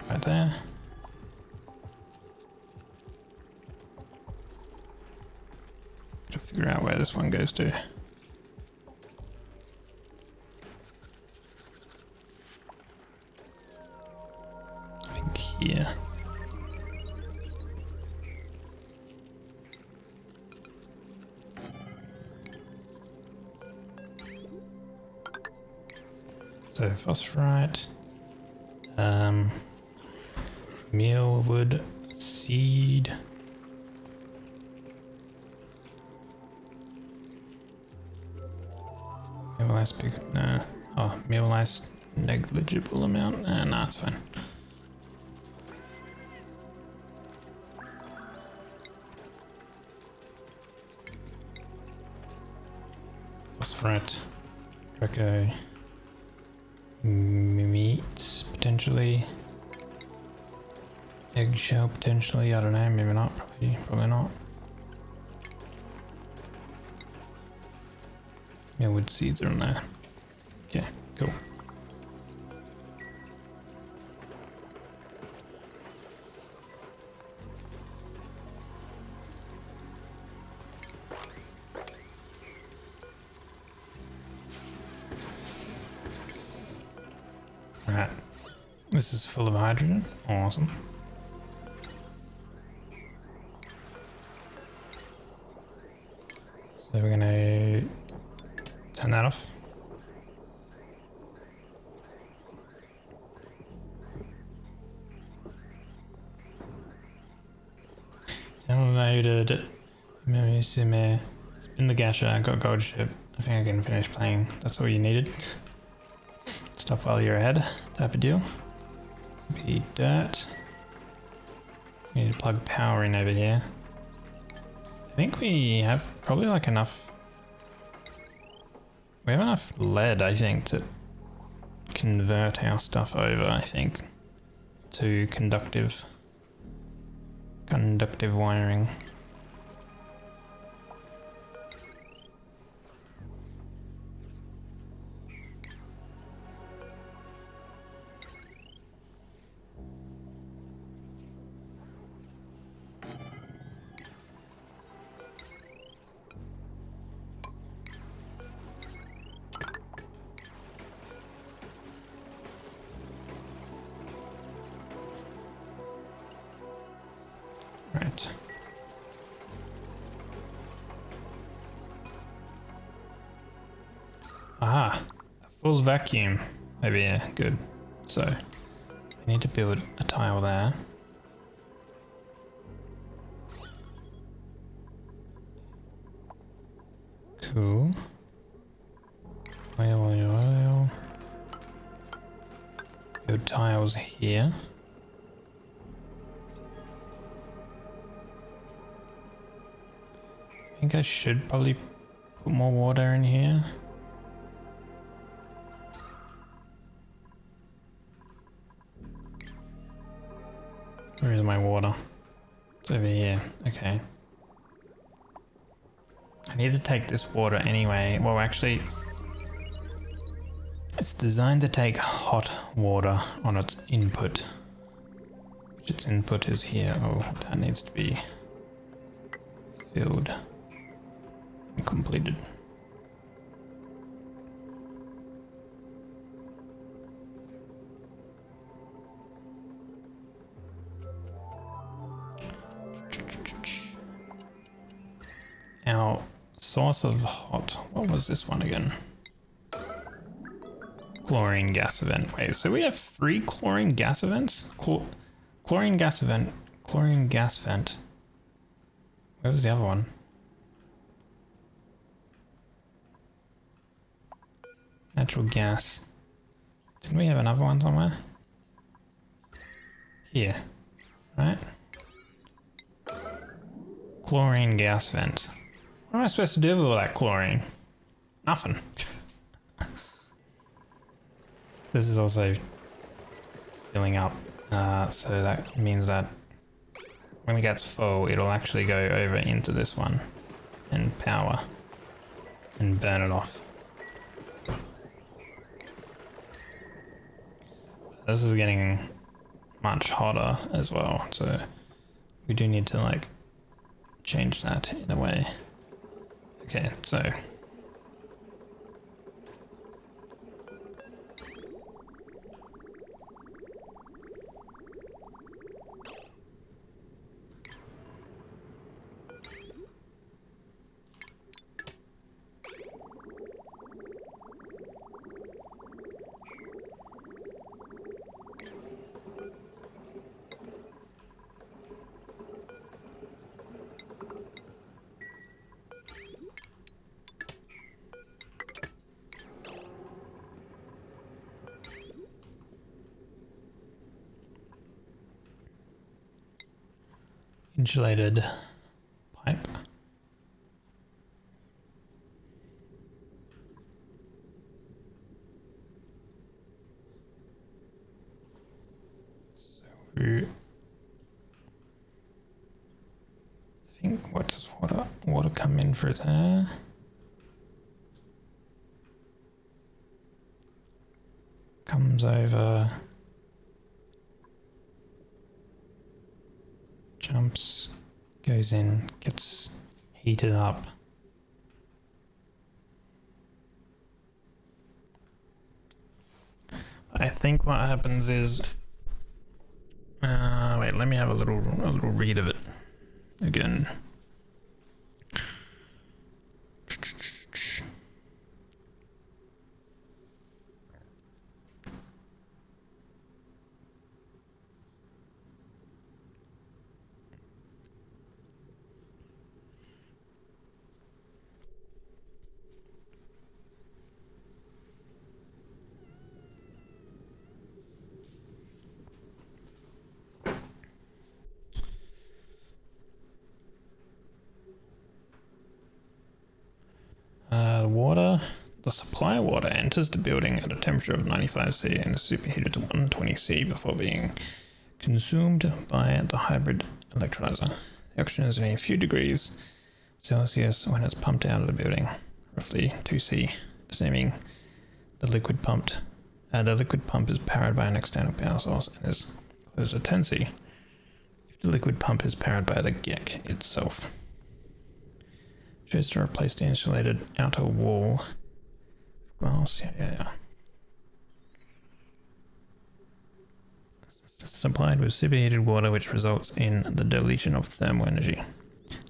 Right there. To figure out where this one goes to. I think here. So phosphorite, mealwood seed. Mealized big, no. Oh, mealized negligible amount. Nah, it's fine. Phosphorite, Draco. Meat, potentially. Eggshell, potentially. I don't know, maybe not. Probably not. Yeah, wood seeds are in there. Okay, cool. Right. This is full of hydrogen. Awesome. So we're gonna turn that off. Downloaded. In the gacha, got gold ship. I think I can finish playing. That's all you needed. Stop while you're ahead, type of deal. Be dirt. Need to plug power in over here. I think we have probably like enough. We have enough lead, I think, to convert our stuff over, I think, to conductive wiring. Right. Aha, a full vacuum over here. Good. So, we need to build a tile there. Cool. Oil. Build tiles here. I think I should probably put more water in here. Where is my water? It's over here. Okay. I need to take this water anyway. Well, actually, it's designed to take hot water on its input. Which its input is here. Oh, that needs to be filled. Completed. Our source of hot, what was this one again? Chlorine gas event. Wait, so we have 3 chlorine gas events? Chlorine gas event. Chlorine gas vent. Where was the other one? Natural gas. Didn't we have another one somewhere? Here. Right? Chlorine gas vent. What am I supposed to do with all that chlorine? Nothing. This is also filling up, so that means that when it gets full, it'll actually go over into this one and power and burn it off. This is getting much hotter as well, so we do need to like change that in a way. Okay, so insulated pipe. So I think what does water come in for there? Comes over. Jumps, goes in, gets heated up. I think what happens is, wait, let me have a little read of it again. The supply water enters the building at a temperature of 95 C and is superheated to 120 C before being consumed by the hybrid electrolyzer. The oxygen is only a few degrees Celsius when it's pumped out of the building, roughly 2 C, assuming the liquid pump is powered by an external power source and is closed at 10 C. If the liquid pump is powered by the GEC itself. Chose to replace the insulated outer wall. Glass, yeah. Supplied with superheated water, which results in the deletion of thermal energy.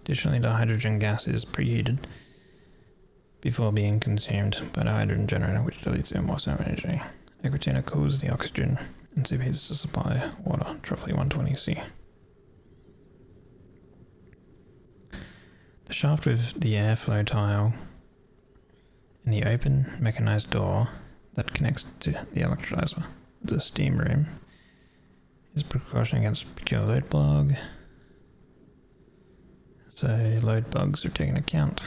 Additionally, the hydrogen gas is preheated before being consumed by the hydrogen generator, which deletes even more thermal energy. Aquatina cools the oxygen and superheats the supply water to roughly 120 C. The shaft with the airflow tile and the open mechanized door that connects to the electrolyzer, the steam room, is precaution against peculiar load bug. So load bugs are taken account.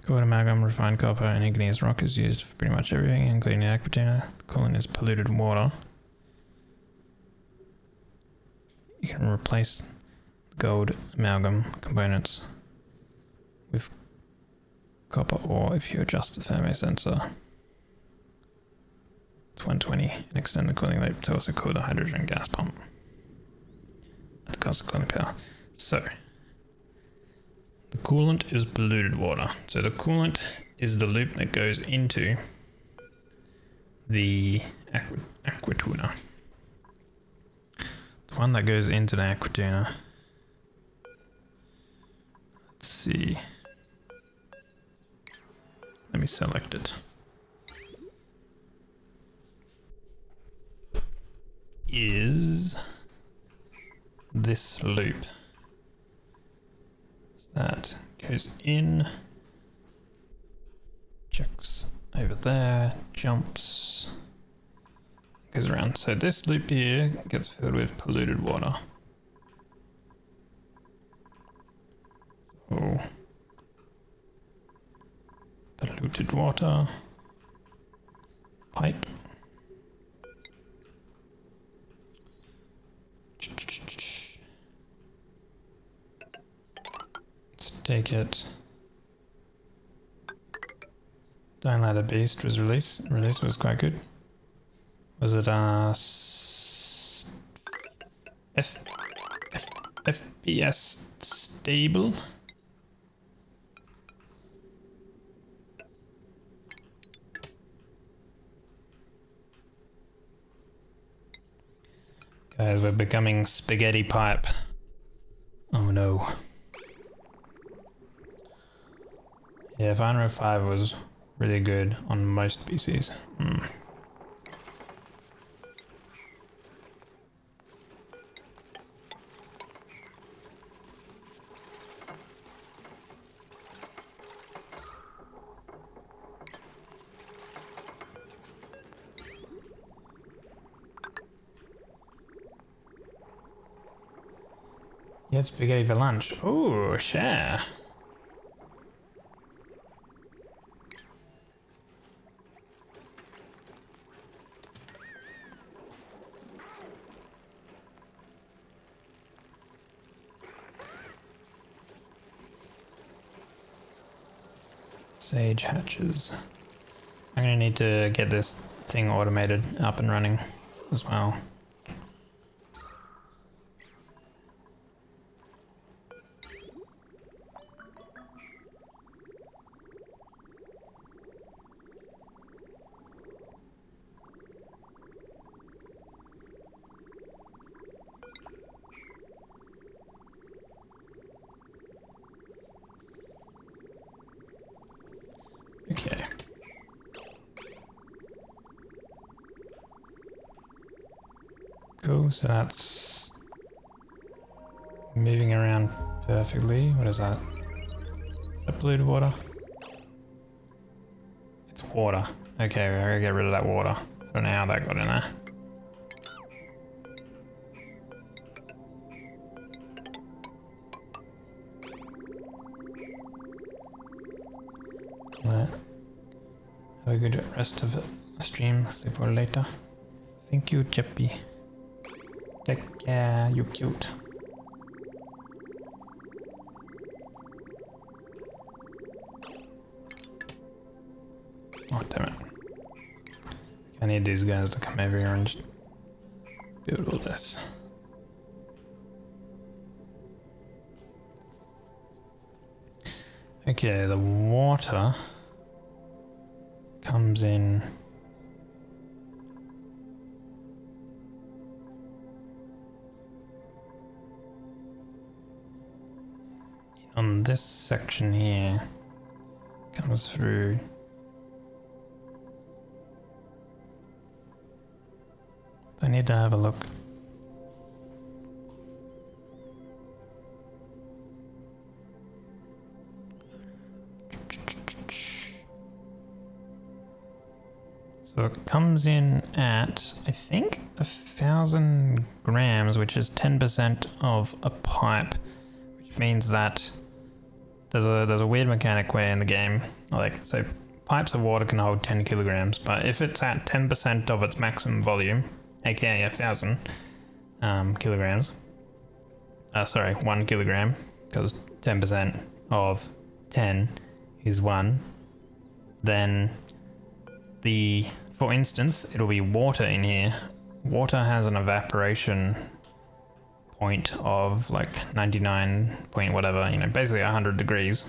Gold amalgam, refined copper, and igneous rock is used for pretty much everything, including the aquatina. The coolant is polluted water. You can replace gold amalgam components with copper ore if you adjust the thermosensor to 120 and extend the cooling loop to also cool the hydrogen gas pump at the cost of cooling power. So the coolant is polluted water. So the coolant is the loop that goes into the aquatuna. The one that goes into the aquatuna. Let's see. me select it. Is this loop. So that goes in, checks over there, jumps, goes around. So this loop here gets filled with polluted water. So polluted water, pipe. Let's take it. Don't Let a Beast was released. Release was quite good. Was it FPS stable? Guys, we're becoming spaghetti pipe. Oh no. Yeah, Final 5 was really good on most PCs. You had spaghetti for lunch. Ooh, share. Sage hatches. I'm gonna need to get this thing automated up and running as well. Okay. Cool, so that's moving around perfectly. What is that? Is that polluted water? It's water. Okay, we're gonna get rid of that water. I don't know how that got in there. Have a good rest of the stream. Sleep for later. Thank you, Chippy. Take care, you cute. Oh, damn it. I need these guys to come over here and just build all this. Okay, the water comes in on this section here, comes through I need to have a look. So it comes in at, I think, 1,000 grams, which is 10% of a pipe, which means that there's a weird mechanic where in the game, like, so pipes of water can hold 10 kilograms, but if it's at 10% of its maximum volume, aka 1,000 kilograms, 1 kilogram, because 10% of 10 is 1, then for instance, it'll be water in here. Water has an evaporation point of like 99 point whatever, basically 100 degrees.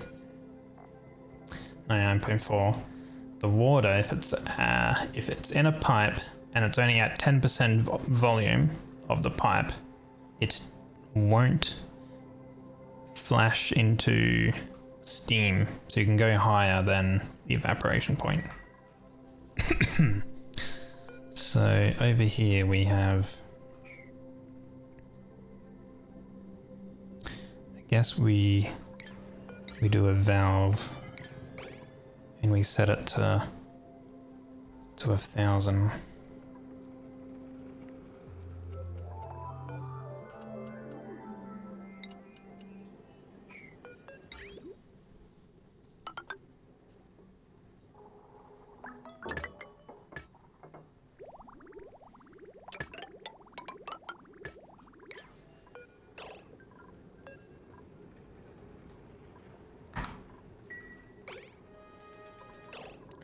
99.4. The water, if it's in a pipe and it's only at 10% volume of the pipe, it won't flash into steam, so you can go higher than the evaporation point. So over here we have, I guess we do a valve and we set it to 1,000.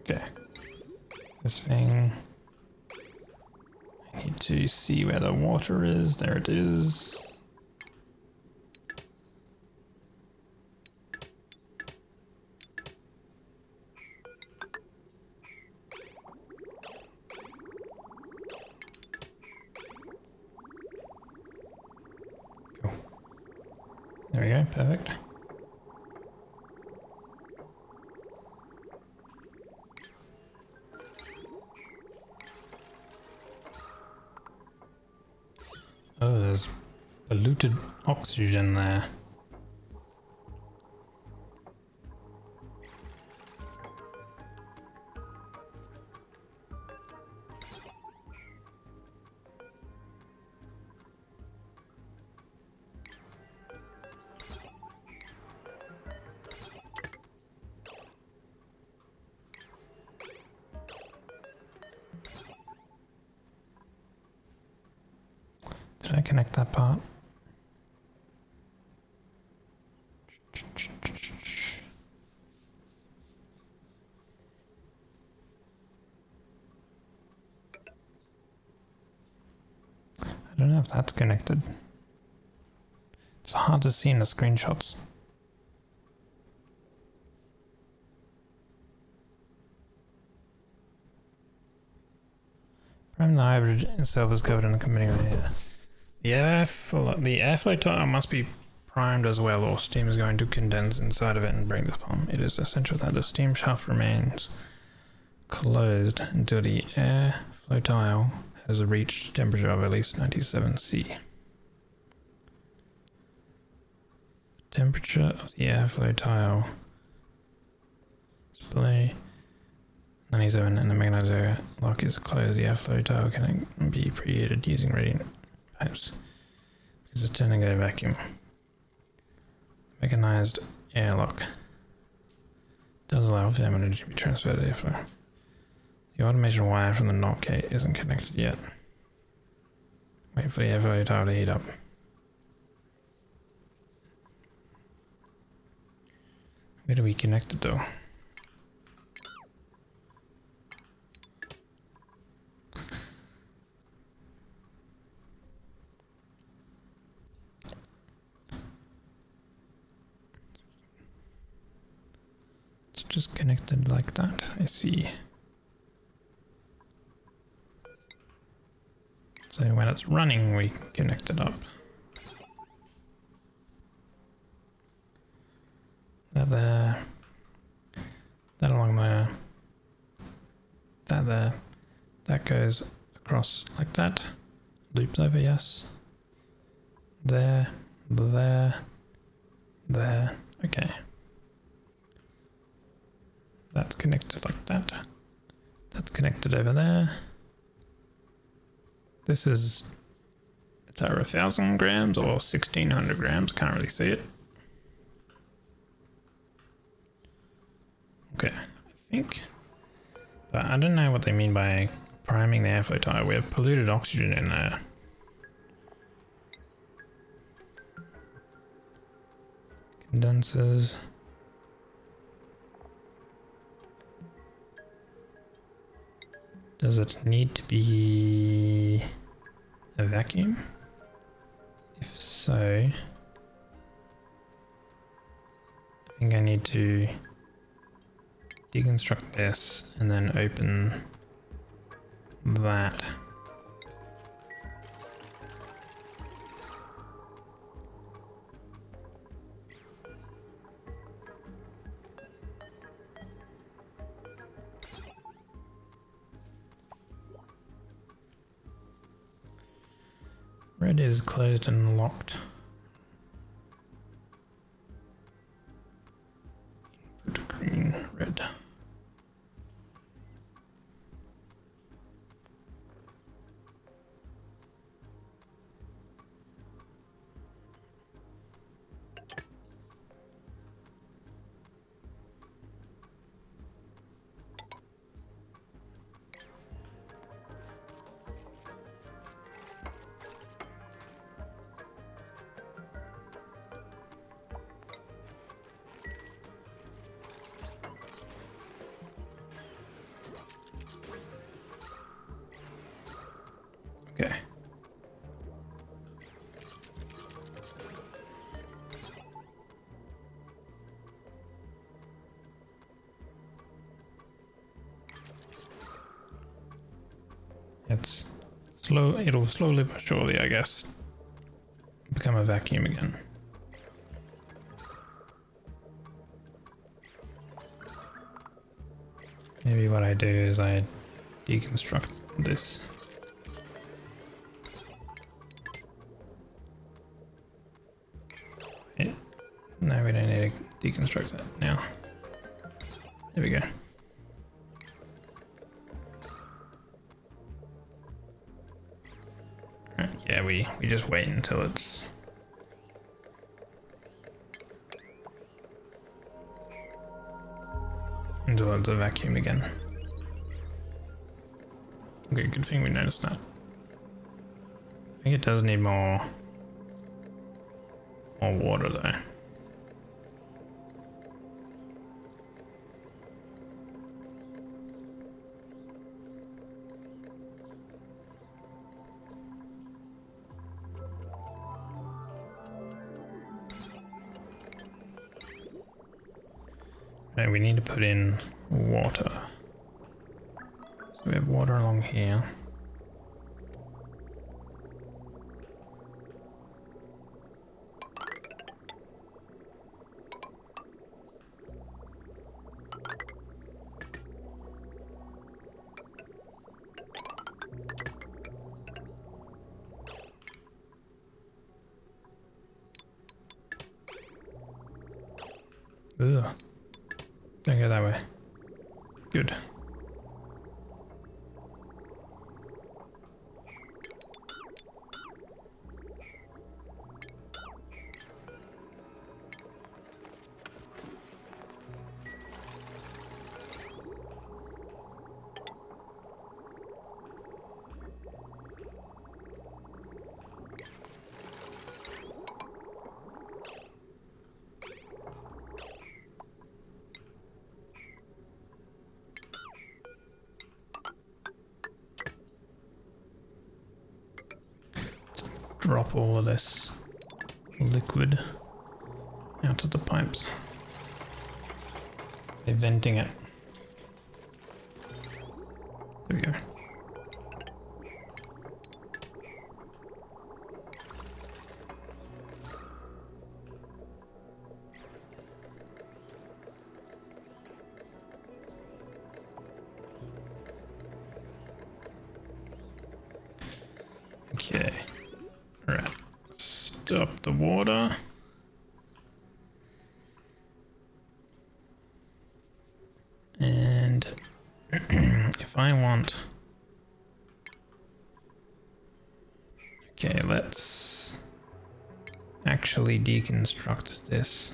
Okay, this thing, I need to see where the water is. There it is. Cool. There we go, perfect. Oh, there's polluted oxygen there. Did I connect that part? I don't know if that's connected. It's hard to see in the screenshots. Prime the hybrid itself is covered in the committing area. The airflow tile must be primed as well, or steam is going to condense inside of it and break the bomb. It is essential that the steam shaft remains closed until the airflow tile has reached a temperature of at least 97°C. Temperature of the airflow tile display 97 and the magnetizer lock is closed. The airflow tile can be preheated using radiant pipes because it's turning a vacuum. Mechanized airlock does allow thermal to be transferred to the airflow. The automation wire from the NOT gate isn't connected yet. Wait for the airflow tile to heat up. Where do we connect it though? It's just connected like that, I see. So when it's running, we connect it up. That there. That along there. That there. That goes across like that. Loops over, yes. There. There. There. Okay. That's connected like that. That's connected over there. This is, it's either 1,000 grams or 1,600 grams. Can't really see it. Okay, I think. But I don't know what they mean by priming the airflow tile. We have polluted oxygen in there. Condensers. Does it need to be a vacuum? If so, I think I need to deconstruct this and then open that. Red is closed and locked. Input green, red. Okay. It's slow, it'll slowly but surely, I guess, become a vacuum again. Maybe what I do is I deconstruct this. No, we don't need to deconstruct that now. There we go. Right, yeah, we just wait until it's... until it's a vacuum again. Okay, good thing we noticed that. I think it does need more water though. Right, we need to put in water. So we have water along here. Ugh. Don't go that way. Good. Drop all of this liquid out of the pipes. They're venting it. There we go. Okay. Right. Stop the water. And if I want... Okay, let's actually deconstruct this.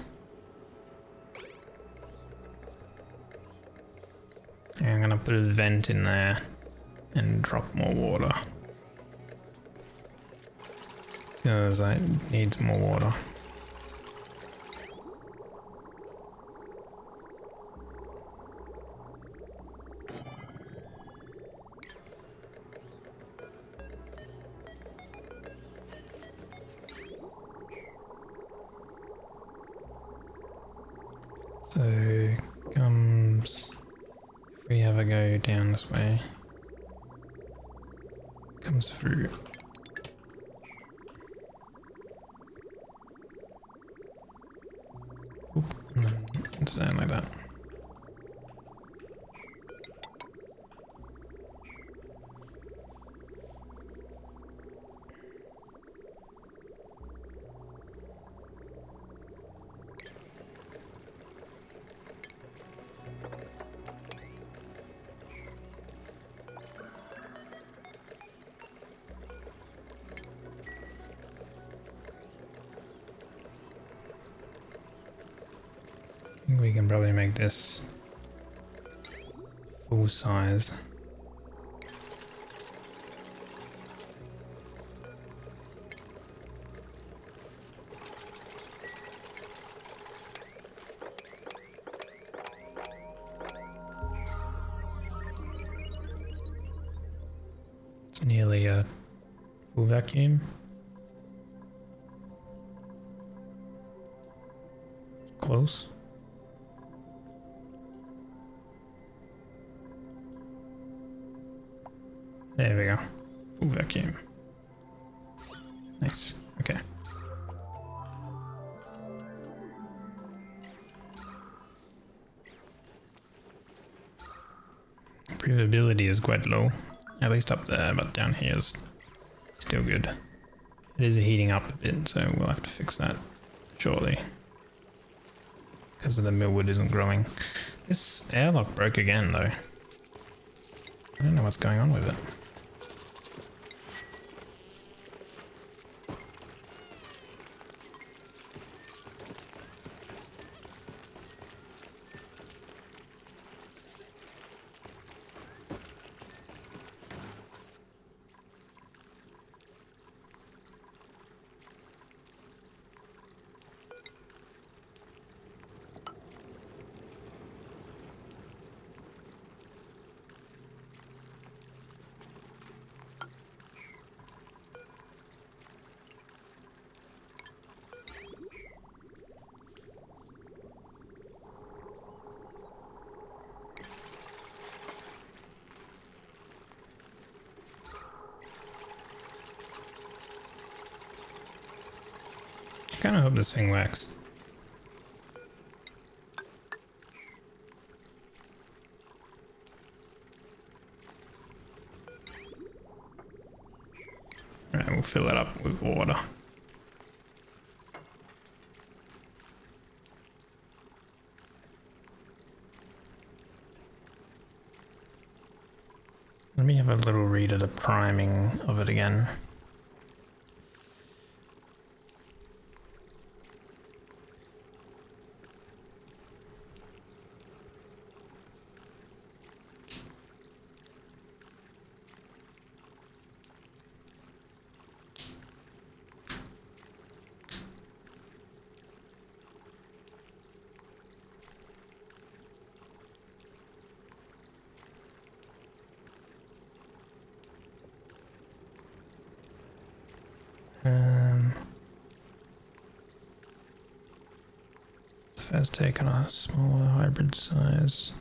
And I'm gonna put a vent in there and drop more water. Because it needs more water. So comes, if we ever go down this way, comes through. Oop, and then into down like that. think we can probably make this full size. It's nearly a full vacuum. Close. There we go. Full vacuum. Nice. Okay. Breathability is quite low, at least up there, but down here is still good. It is heating up a bit, so we'll have to fix that shortly. Because the millwood isn't growing. This airlock broke again though. I don't know what's going on with it. I kind of hope this thing works. Alright, we'll fill it up with water. Let me have a little read of the priming of it again. First take on a smaller hybrid size.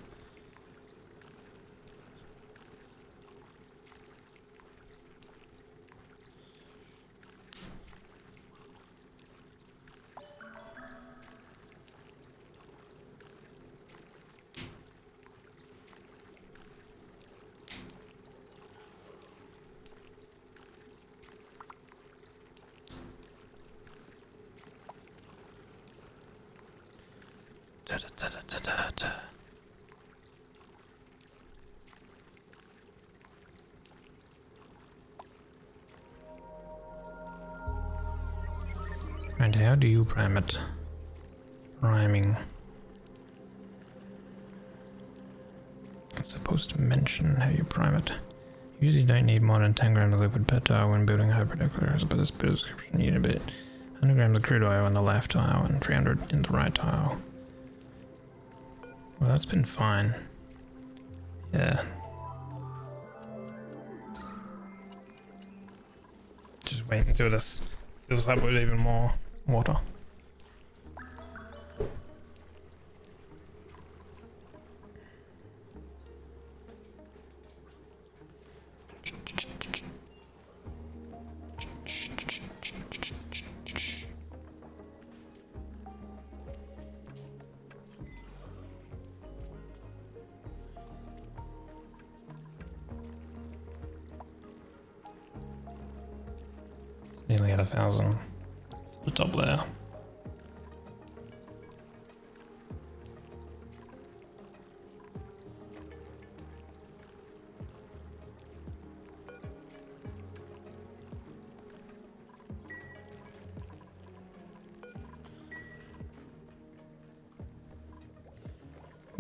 And how do you prime it? Priming. It's supposed to mention how you prime it. You usually don't need more than 10 grams of liquid per tile when building a hybrid aircraft, but this bit of description you need a bit. 100 grams of crude oil on the left tile and 300 in the right tile. Well, that's been fine. Yeah. Just wait until this fills up with even more water. Nearly at 1,000. The top there.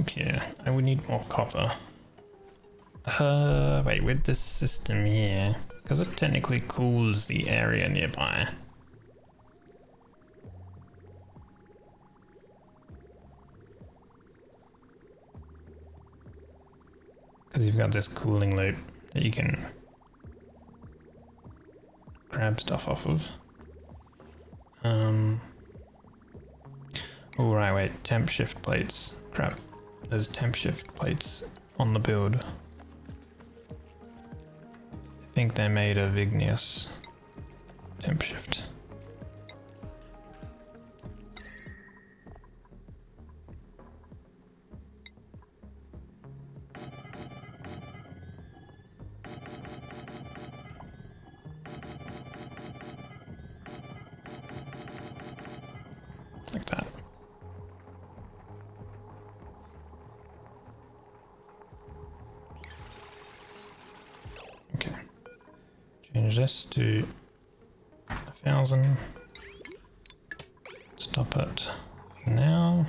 nuclear. I would need more copper. Wait, with this system here, because it technically cools the area nearby. Because you've got this cooling loop that you can grab stuff off of. Oh right, wait, temp shift plates. Crap, there's temp shift plates on the build. I think they're made of igneous temp shift. Like that. Okay. Change this to 1,000. Stop it now.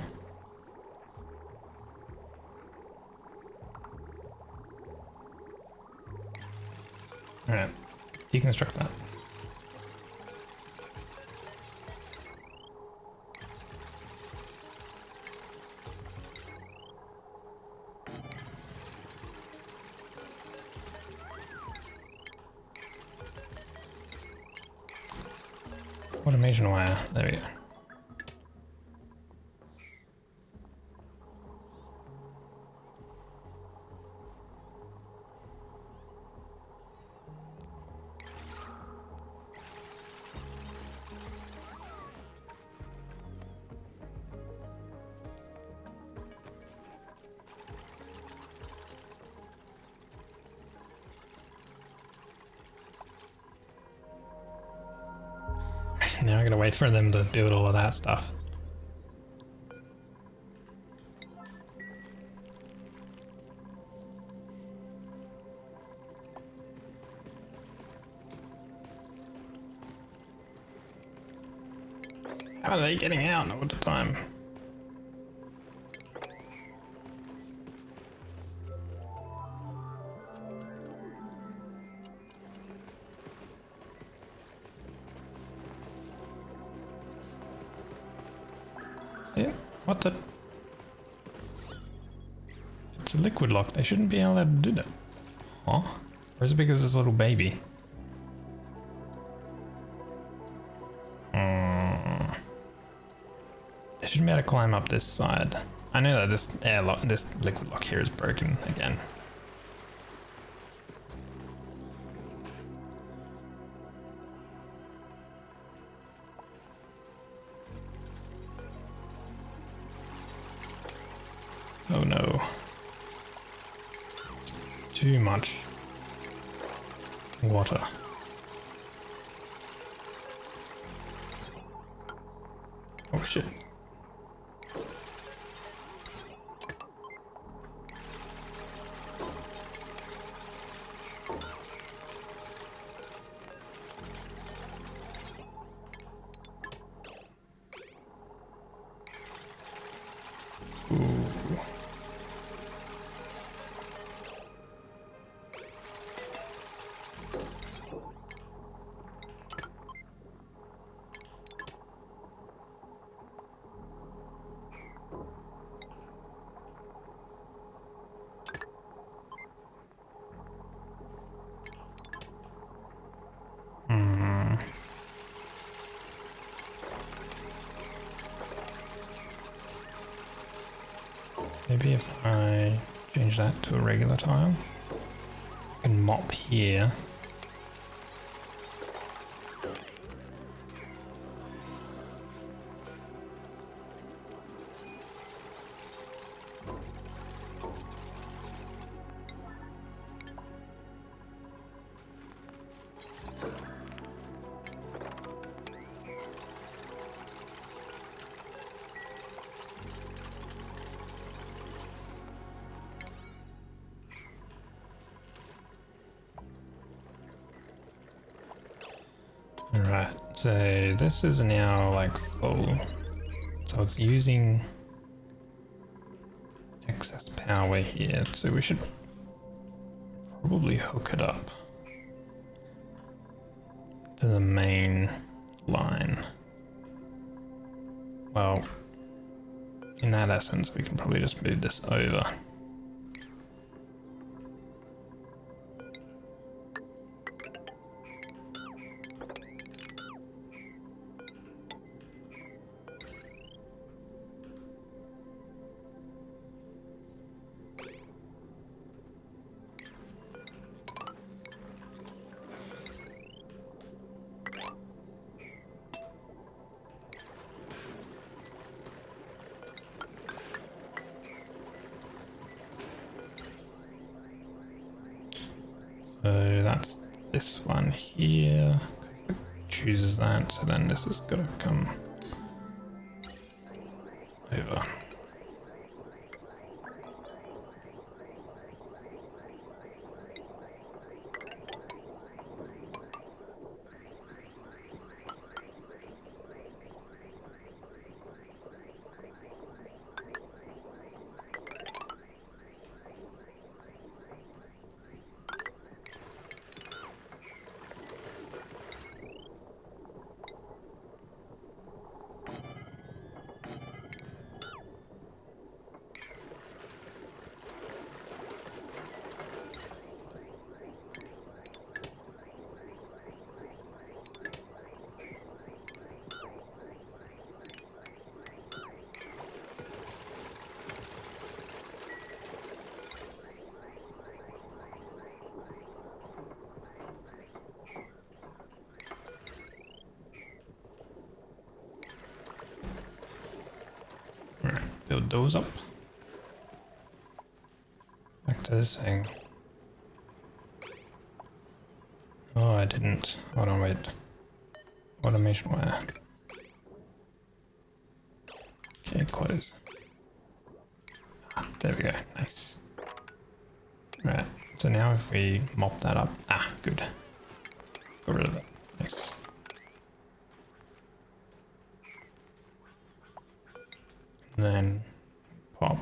Alright, deconstruct that. Automation wire, there we go. Now I gotta wait for them to build all of that stuff. How are they getting out all the time? Yeah, what the? It's a liquid lock. They shouldn't be allowed to do that. Huh? Or is it because it's a little baby? They shouldn't be able to climb up this side. I know that this airlock, this liquid lock here is broken again. Oh no. Too much water. Oh shit. Maybe if I change that to a regular tile, I can mop here. Alright, so this is now like full. So it's using excess power here, so we should probably hook it up to the main line. Well, in that essence, we can probably just move this over. So that's this one here. It chooses that, so then this is gonna come over. Build those up. Back to this thing. Oh, I didn't. Hold on, wait. Automation wire. Okay, close. Ah, there we go. Nice. Right. So now if we mop that up. Ah, good. Got rid of it. Nice. And then pop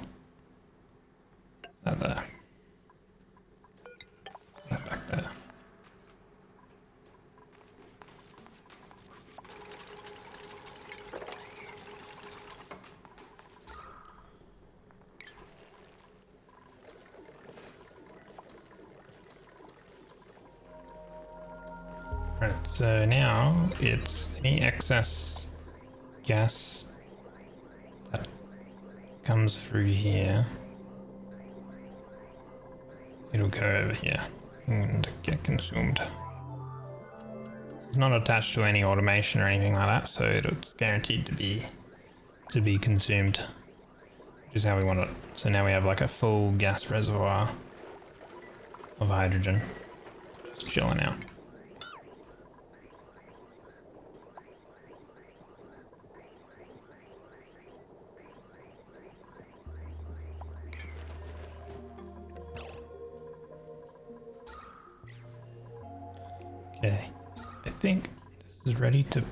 that there. That back there. Right, so now it's any excess gas that comes through here, it'll go over here and get consumed. It's not attached to any automation or anything like that, so it's guaranteed to be consumed, which is how we want it. So now we have like a full gas reservoir of hydrogen just chilling out. Okay, I think this is ready to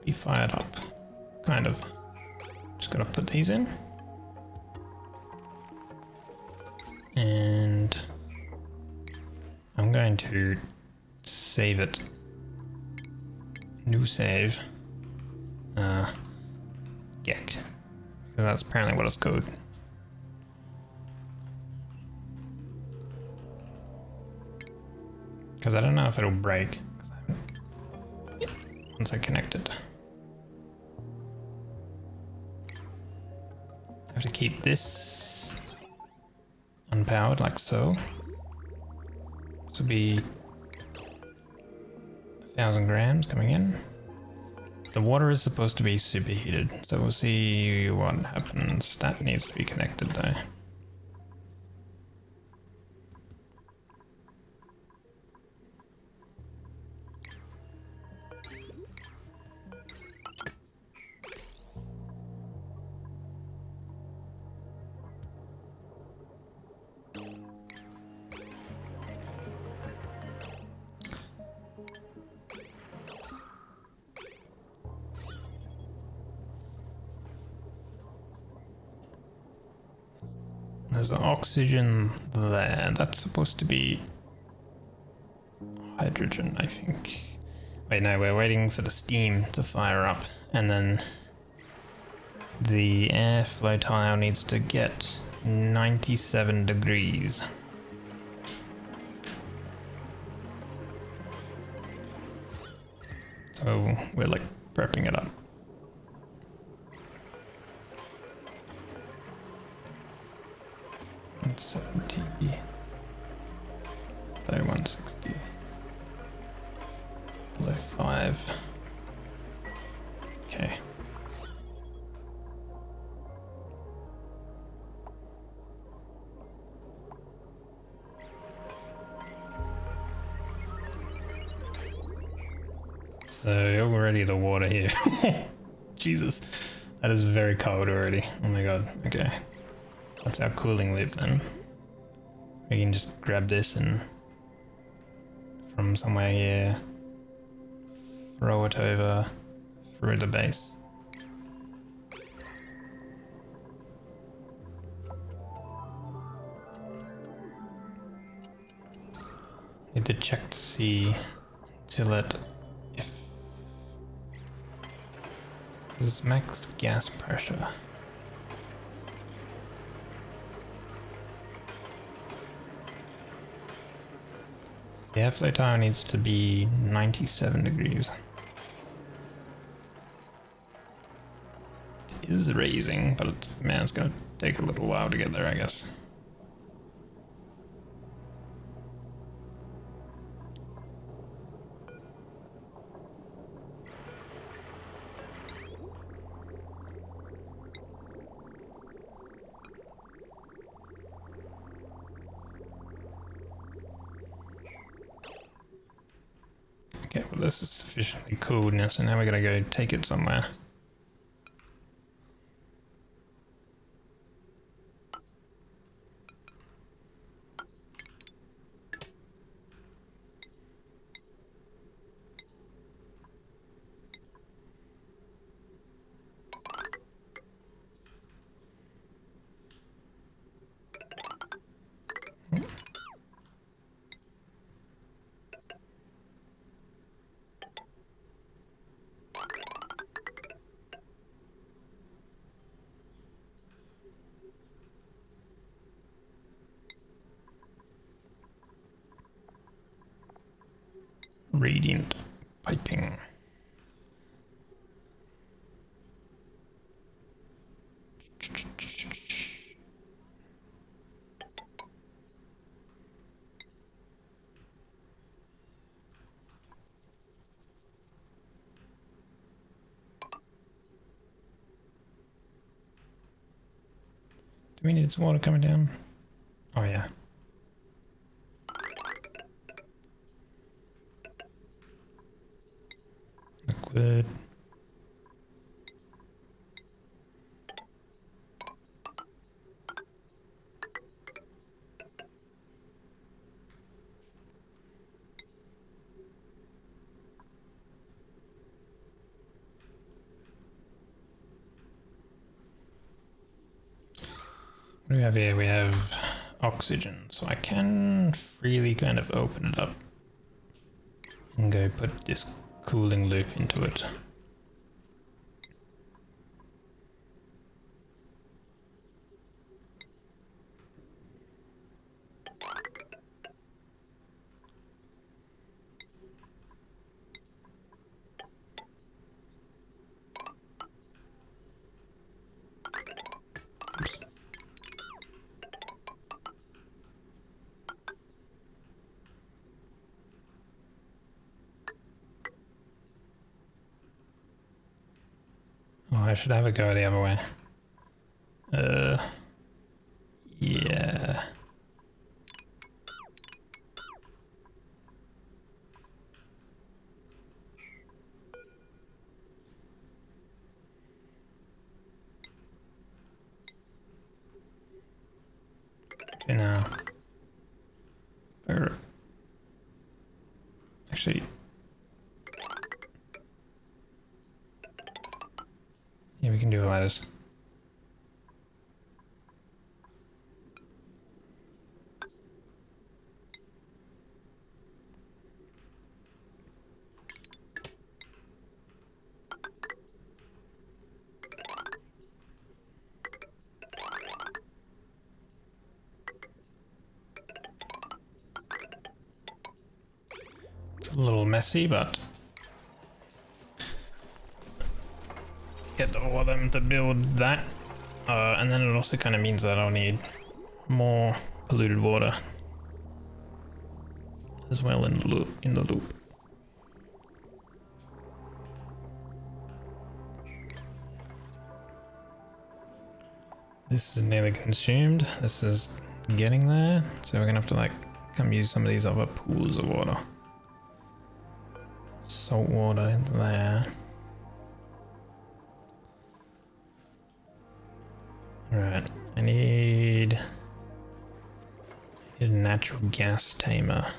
be fired up, kind of. Just gotta put these in. And I'm going to save it. New save. Gek. Because that's apparently what it's called. Because I don't know if it'll break once I connect it. I have to keep this unpowered like so. This will be 1,000 grams coming in. The water is supposed to be superheated, so we'll see what happens. That needs to be connected though. There's oxygen there. That's supposed to be hydrogen, I think. Wait, no, we're waiting for the steam to fire up, and then the airflow tile needs to get 97 degrees. So we're like prepping it up. It's 70. So 160. Below 5. Okay. So already the water here. Jesus. That is very cold already. Oh my god. Okay. That's our cooling loop then. We can just grab this and from somewhere here throw it over through the base. Need to check to see till it if this is max gas pressure. The airflow tower needs to be 97 degrees. It is raising, but it's, man, it's gonna take a little while to get there, I guess. Okay, well this is sufficiently cooled now, so now we're gonna go take it somewhere. Radiant piping. Do we need some water coming down? Oh yeah. Liquid. What do we have here? We have oxygen, so I can freely kind of open it up and go put this cooling loop into it. Oops. Oh, I should have a go the other way. Yeah. Okay, now. Actually. Yeah, we can do ladders. a little messy, but get all of them to build that. And then it also kind of means that I'll need more polluted water as well in the loop. This is nearly consumed. This is getting there. So we're gonna have to like come use some of these other pools of water. Salt water in there. Alright, I need a natural gas tamer.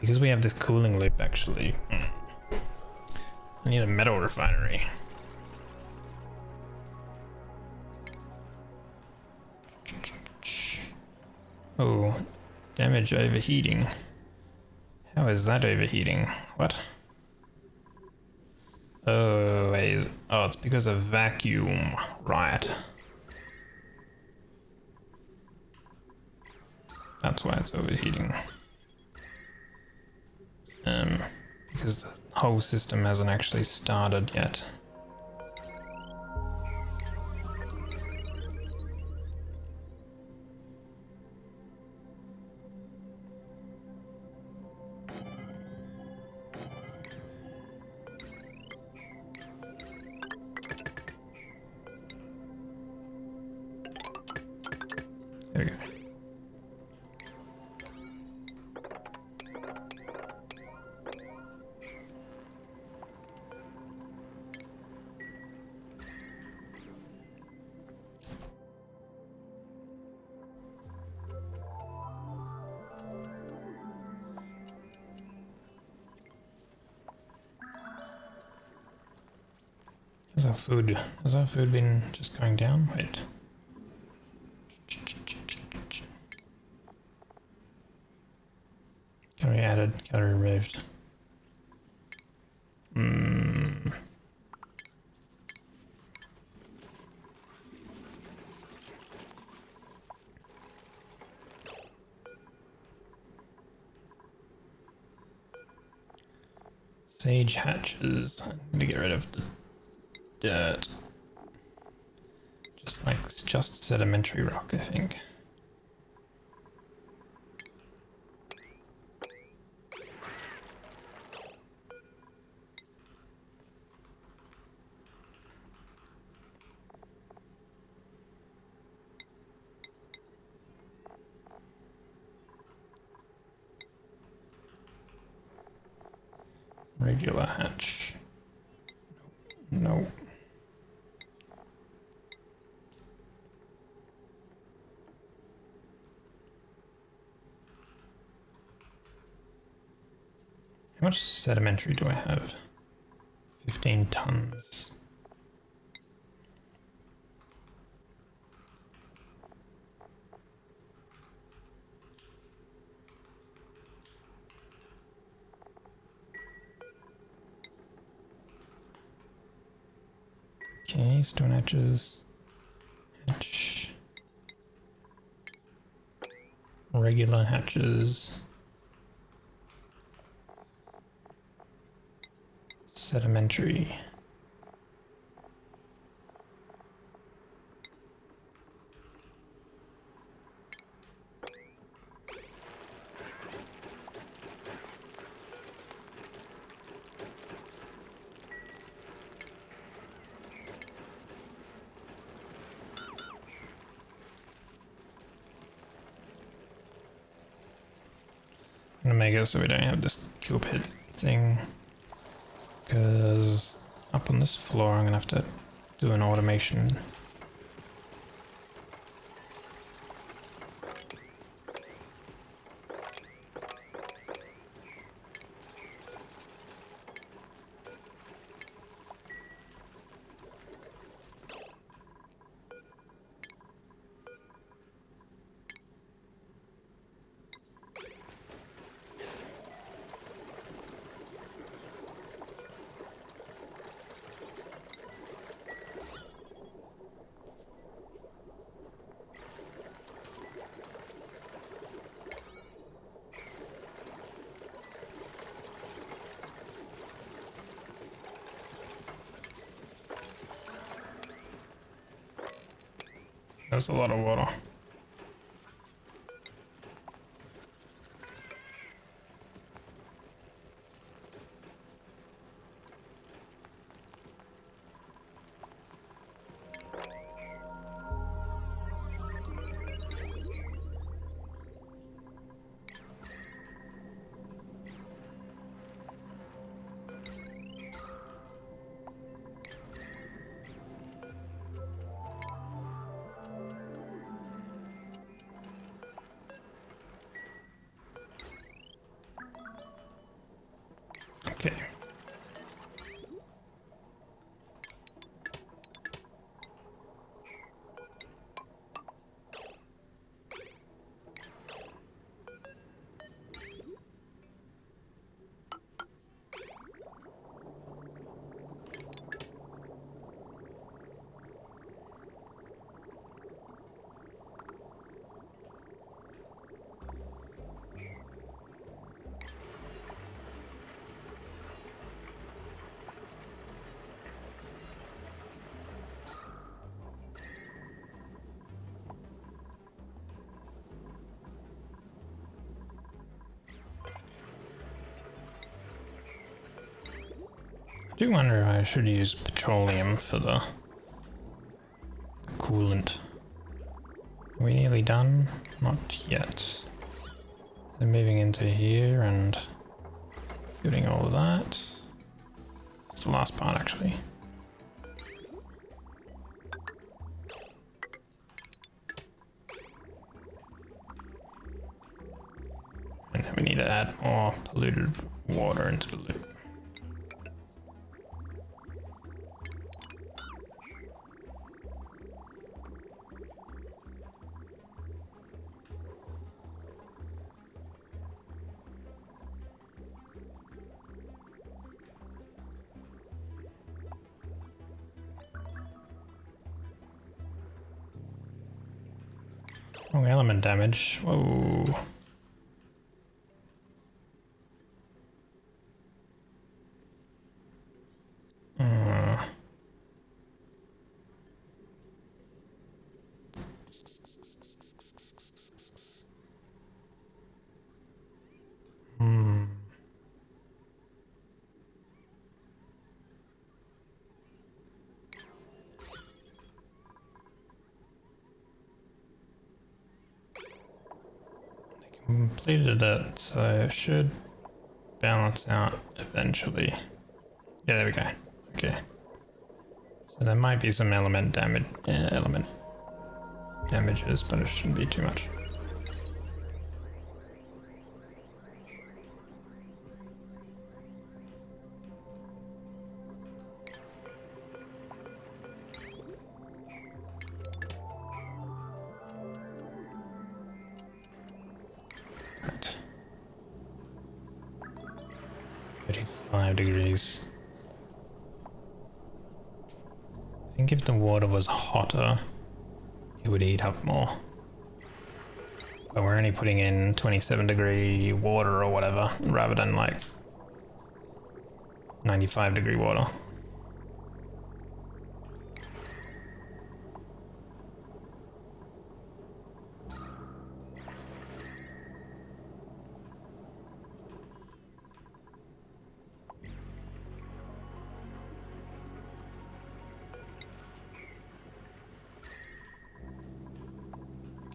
Because we have this cooling loop actually. I need a metal refinery. Oh, damage overheating. How is that overheating? What? Oh, wait. Oh, it's because of vacuum. Right. That's why it's overheating. Because the whole system hasn't actually started yet. There we go. Has our food been just going down? Wait. Calorie added, calorie removed. Sage hatches. I need to get rid of the dirt. Just sedimentary rock, I think. Regular hatch. No. How much sedimentary do I have? 15 tons. Okay, stone hatches. Hatch. Regular hatches. Sedimentary. I'm gonna make it so we don't have this kill pit thing, because up on this floor I'm gonna have to do an automation. There's a lot of water. Okay. I do wonder if I should use petroleum for the coolant. Are we nearly done? Not yet. They're moving into here and doing all of that. That's the last part actually. And then we need to add more polluted water into the loop. Oh, element damage. Whoa. Completed it, so it should balance out eventually. Yeah, there we go. Okay. So there might be some element damages, but it shouldn't be too much. Right. 35 degrees. I think if the water was hotter, it would heat up more. But we're only putting in 27-degree water or whatever, rather than like 95-degree water.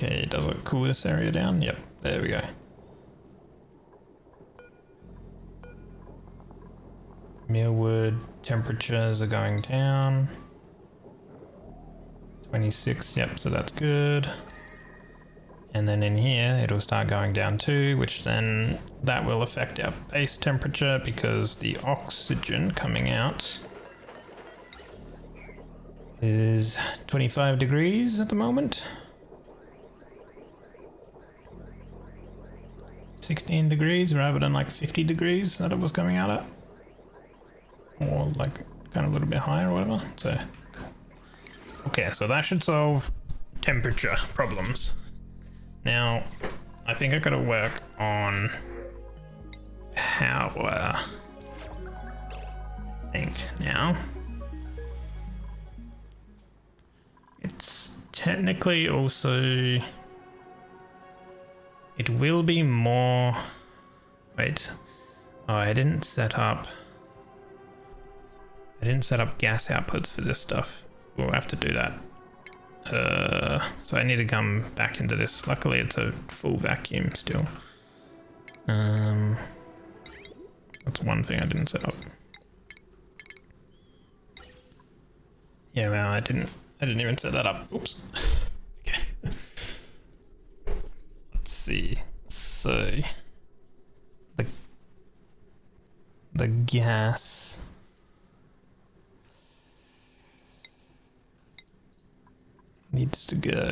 Okay, does it cool this area down? Yep, there we go. Mealwood temperatures are going down. 26, yep, so that's good. And then in here, it'll start going down too, which then that will affect our base temperature because the oxygen coming out is 25 degrees at the moment. 16 degrees rather than like 50 degrees that it was coming out at. Or like kind of a little bit higher or whatever. So, okay, so that should solve temperature problems. Now, I think I gotta work on power. I think now. It's technically also it will be more. Wait. Oh, I didn't set up gas outputs for this stuff. We'll have to do that. So I need to come back into this. Luckily it's a full vacuum still. That's one thing I didn't set up. Yeah, well, I didn't even set that up. Oops. Okay. Let's see. So the gas needs to go.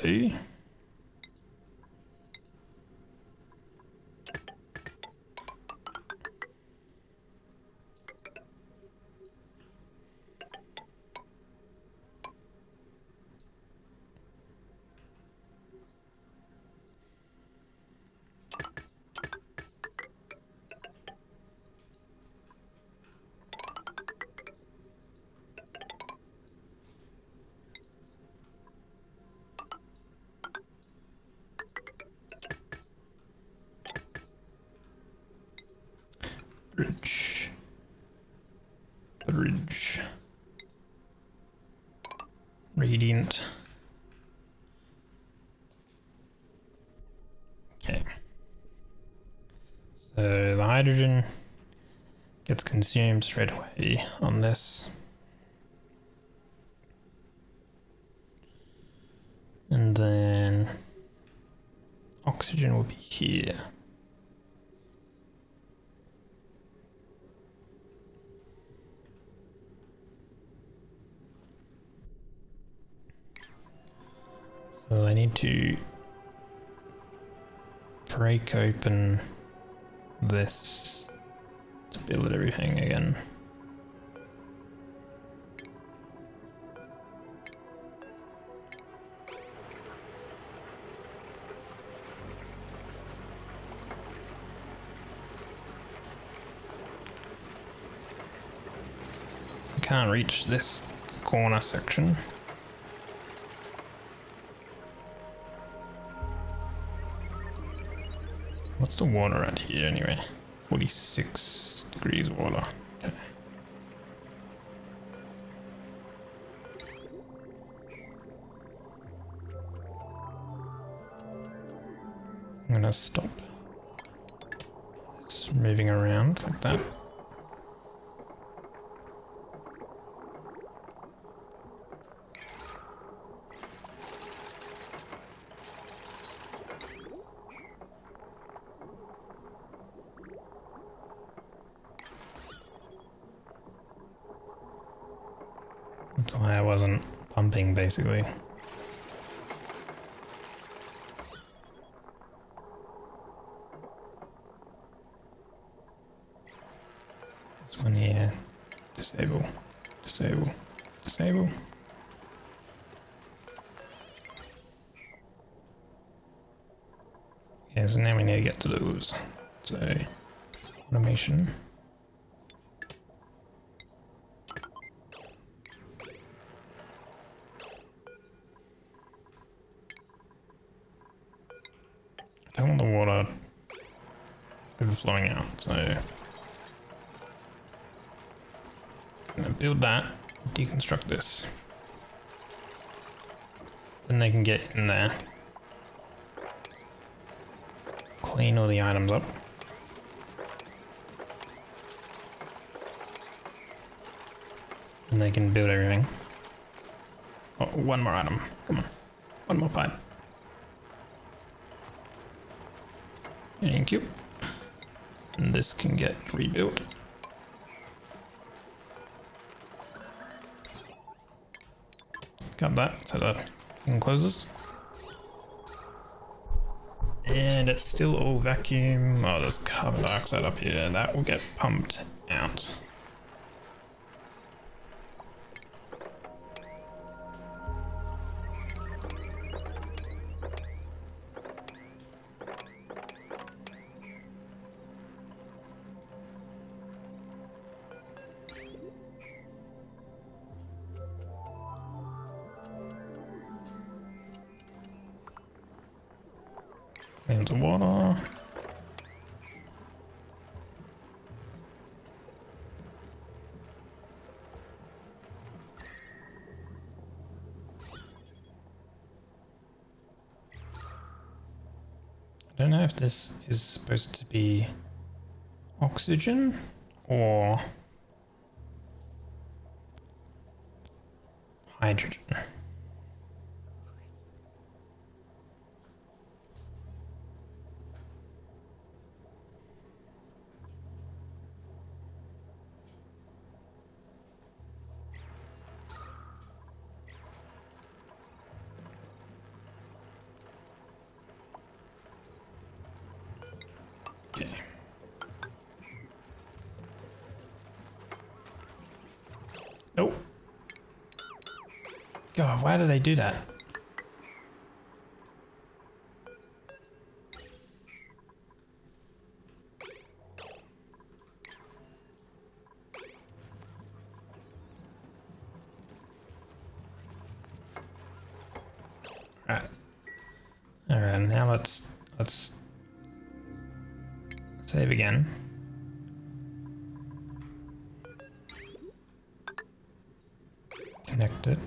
Bridge. Radiant. Okay. So the hydrogen gets consumed straight away on this. And then oxygen will be here. So I need to break open this to build everything again. I can't reach this corner section. What's the water at here anyway? 46 degrees water. Okay. I'm gonna stop this moving around like that. That's why I wasn't pumping, basically. This one here. Disable. Disable. Disable. Yeah, so now we need to get to those. So, automation. I don't want the water overflowing out, so I'm gonna build that, deconstruct this. Then they can get in there, clean all the items up. And they can build everything. Oh, one more item, come on, one more pipe. Thank you. And this can get rebuilt. Got that, so that thing closes. And it's still all vacuum. Oh, there's carbon dioxide up here. That will get pumped out. Clean the water. I don't know if this is supposed to be oxygen or hydrogen. Nope. God, why did they do that? Alright, now let's save again. Connect it.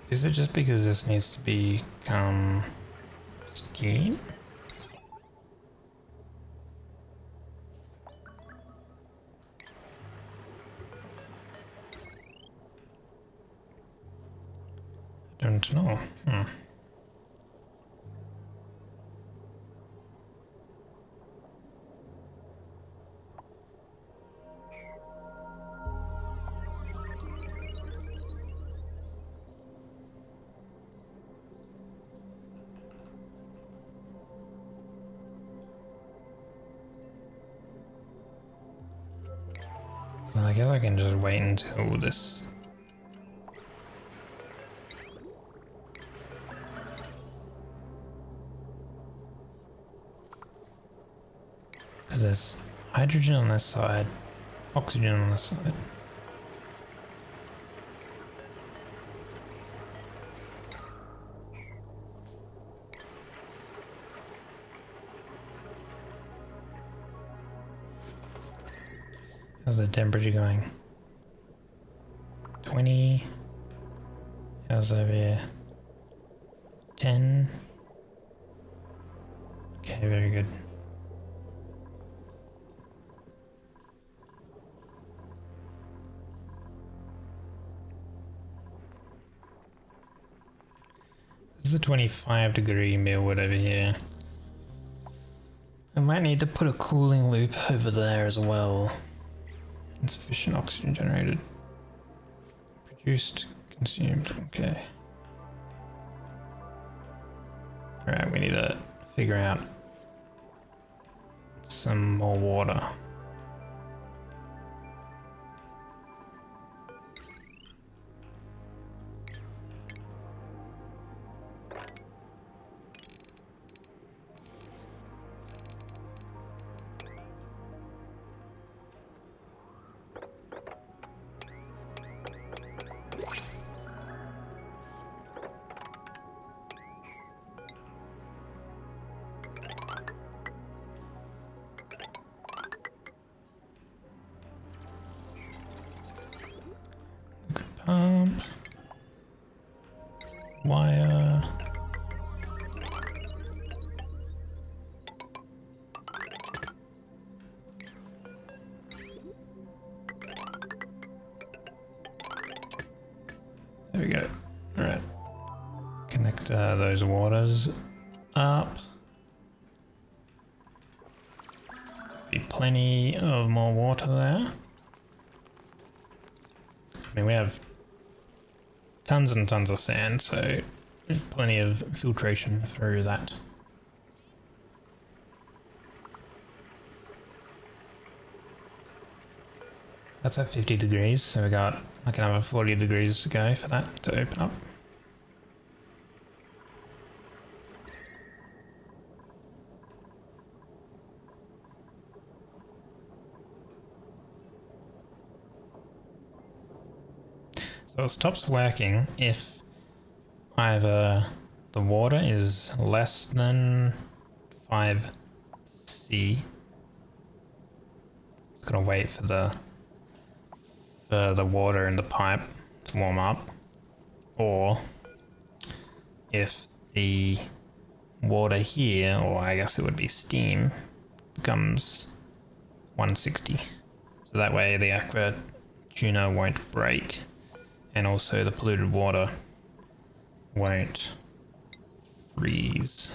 Is it just because this needs to become steam? Don't know. Well, I guess I can just wait until this. Because there's hydrogen on this side, oxygen on this side. How's the temperature going? 20. How's over here? 10. Okay, very good. This is a 25-degree millwood over here. I might need to put a cooling loop over there as well. Insufficient oxygen generated. Produced, consumed, okay. Alright, we need to figure out some more water. Pump. Wire. There we go. Alright. Connect those waters up. Be plenty of more water there. I mean, we have tons and tons of sand, so plenty of filtration through that. That's at 50 degrees, so we got like another 40 degrees to go for that to open up. So it stops working if either the water is less than 5C. It's gonna wait for the water in the pipe to warm up, or if the water here, or I guess it would be steam, becomes 160. So that way the aqua tuner won't break, and also the polluted water won't freeze.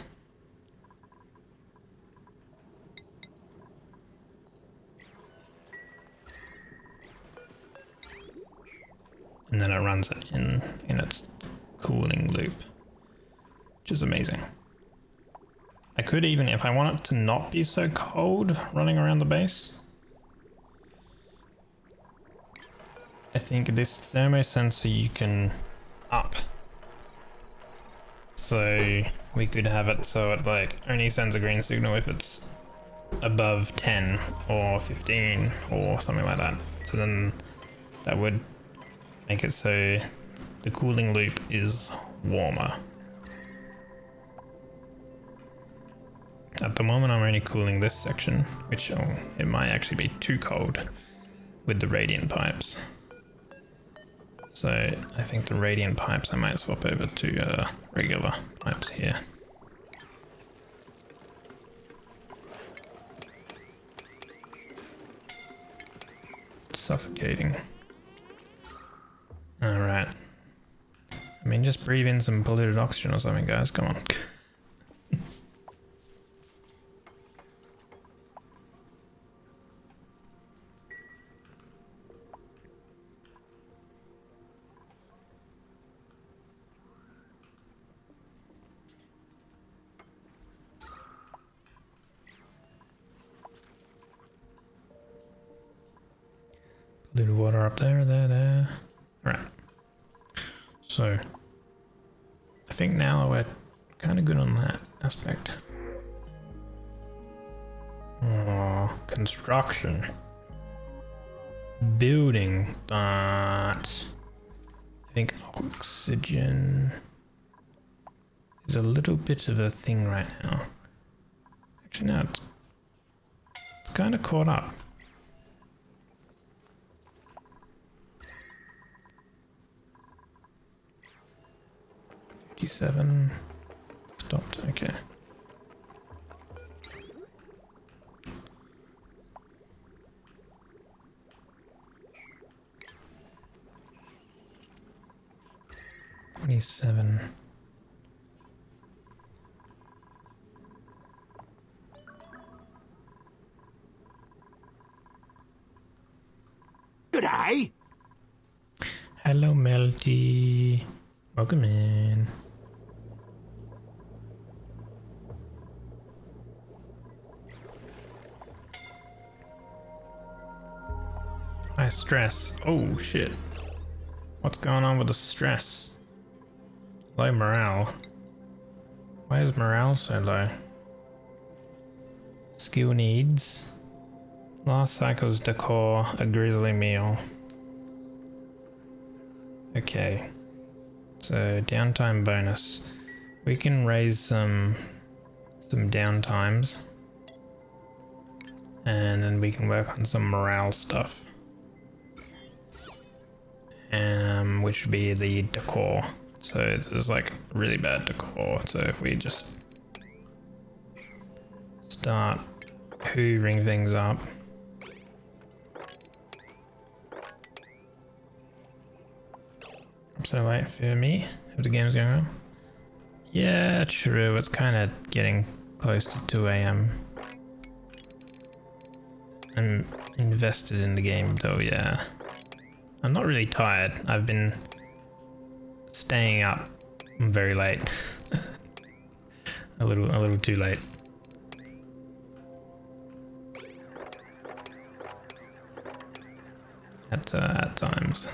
And then it runs it in its cooling loop, which is amazing. I could even, if I want it to not be so cold running around the base, I think this thermosensor you can up. So we could have it so it like only sends a green signal if it's above 10 or 15 or something like that. So then that would make it so the cooling loop is warmer. At the moment I'm only cooling this section, which it might actually be too cold with the radiant pipes. So I think the radiant pipes I might swap over to regular pipes here. Suffocating. Alright. I mean, just breathe in some polluted oxygen or something, guys. Come on. Polluted water up there, there. Alright. So, I think now we're kind of good on that aspect. Oh, construction. Building, but I think oxygen is a little bit of a thing right now. Actually, no, it's kind of caught up. Seven stopped. Okay. $27. G'day. Hello, Melty. Welcome in. High stress. Oh shit. What's going on with the stress? Low morale. Why is morale so low? Skill needs. Last cycle's decor, a grizzly meal. Okay. So downtime bonus. We can raise some downtimes. And then we can work on some morale stuff. Which would be the decor. So there's like really bad decor. So if we just start hoovering things up. I'm so late for me. Have the games going on? Yeah, true. It's kind of getting close to 2 AM. I'm invested in the game though, yeah. I'm not really tired. I've been staying up very late. a little too late. At times.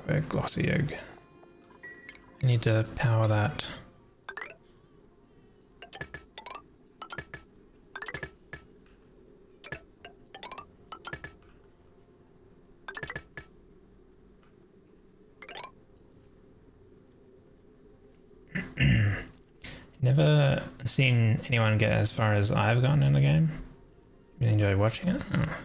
square glossy egg. I need to power that. Never seen anyone get as far as I've gotten in the game. You enjoy watching it? Oh.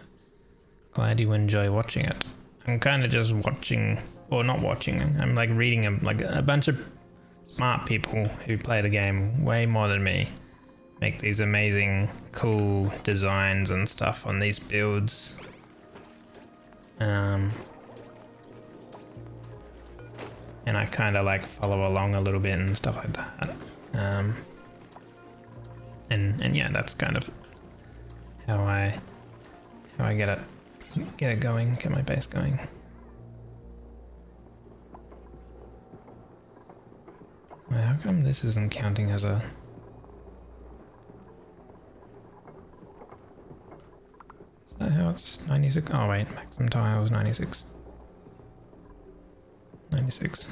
Glad you enjoy watching it. I'm kind of just watching, or not watching. I'm like reading a bunch of smart people who play the game way more than me. Make these amazing, cool designs and stuff on these builds. And I kind of like follow along a little bit and stuff like that. And yeah, that's kind of how I get it going, get my base going. Wait, how come this isn't counting as a... Is that how it's 96? Oh wait, maximum tile is 96. 96.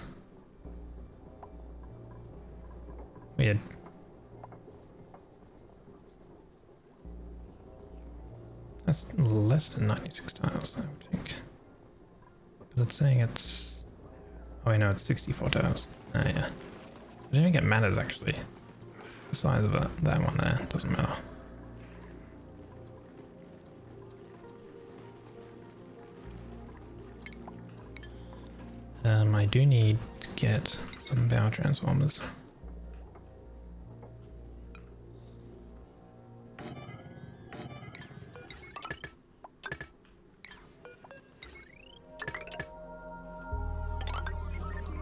Weird. That's less than 96 tiles, I would think. But it's saying it's... Oh wait, no, it's 64 tiles. Oh yeah. I don't think it matters actually. The size of that one there doesn't matter. I do need to get some power transformers.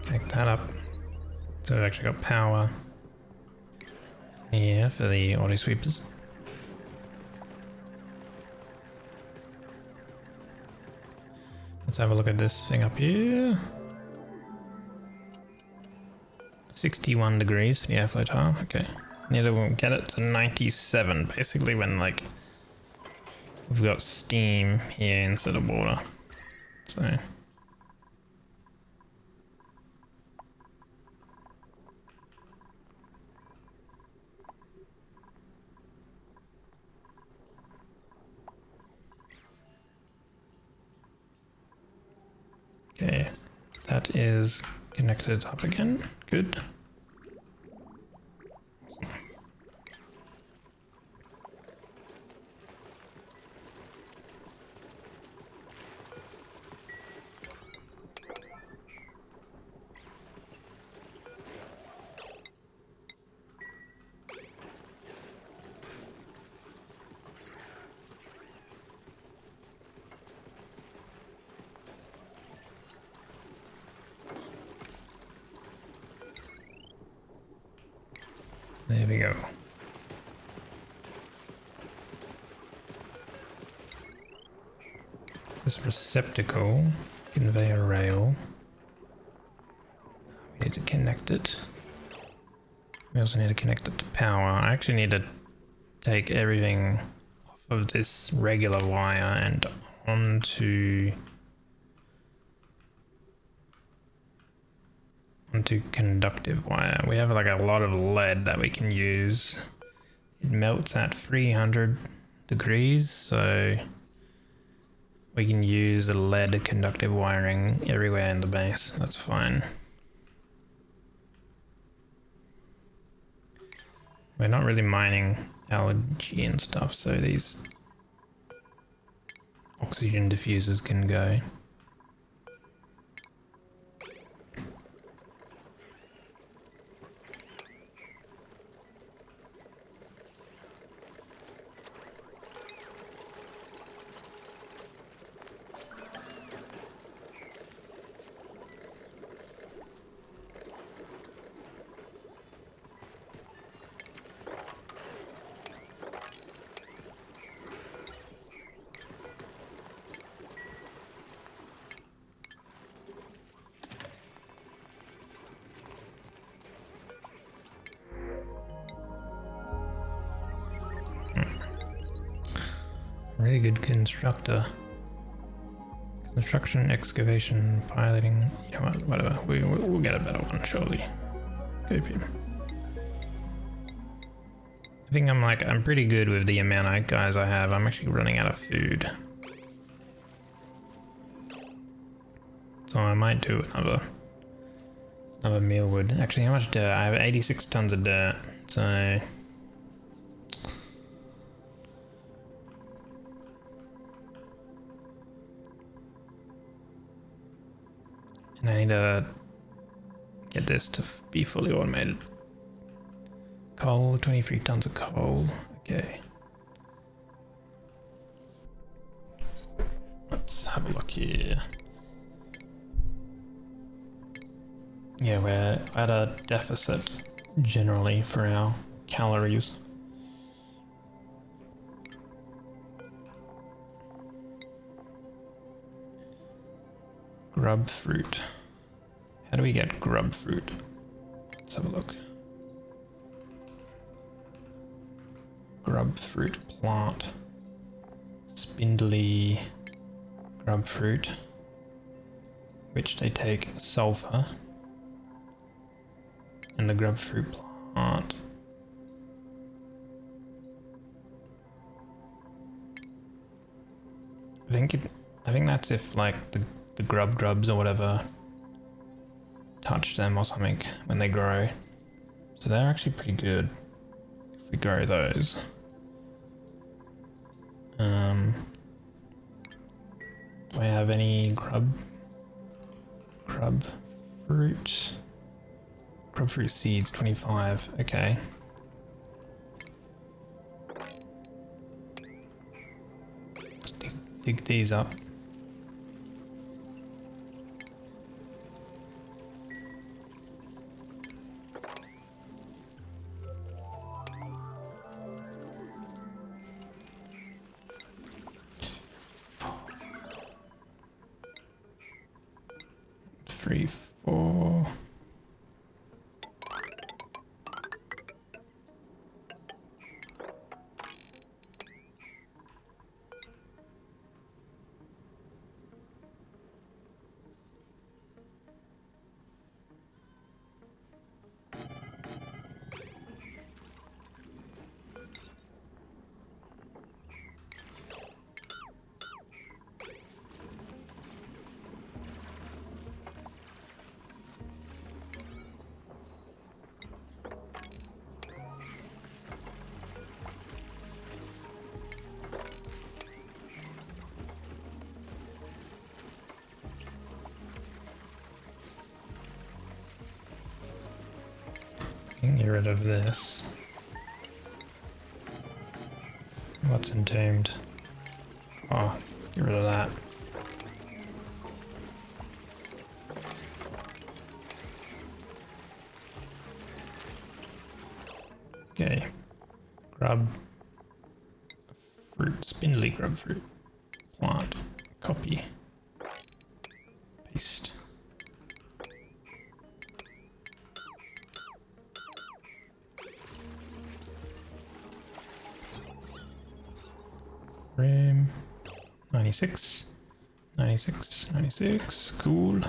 Pick that up. So we've actually got power here for the auto sweepers. Let's have a look at this thing up here. 61 degrees for the airflow tile. Okay. Need to get it to 97, basically, when like we've got steam here instead of water. So okay, that is connected up again. Good. There we go. This receptacle, conveyor rail, we need to connect it. We also need to connect it to power. I actually need to take everything off of this regular wire and onto conductive wire. We have like a lot of lead that we can use. It melts at 300 degrees, so we can use the lead conductive wiring everywhere in the base. That's fine. We're not really mining algae and stuff, so these oxygen diffusers can go. Really good constructor. Construction, excavation, piloting. You know what? Whatever. We'll get a better one surely. KP. I think I'm pretty good with the amount of guys I have. I'm actually running out of food. So I might do another meal wood. Actually, how much dirt? I have 86 tons of dirt. So and I need to get this to be fully automated. Coal, 23 tons of coal. Okay. Let's have a look here. Yeah, we're at a deficit generally for our calories. Grub fruit. How do we get grub fruit? Let's have a look. Grub fruit plant. Spindly grub fruit. Which they take sulfur. And the grub fruit plant. I think that's if like the grubs or whatever touch them or something when they grow. So they're actually pretty good if we grow those. Do I have any grub fruit? Grub fruit seeds, 25. Okay. Let's dig these up. Three, four. Get rid of this. What's entombed? Oh, get rid of that. Okay. Grub fruit, spindly grub fruit. Plant. Copy. Paste. Frame 96, 96, 96, cool.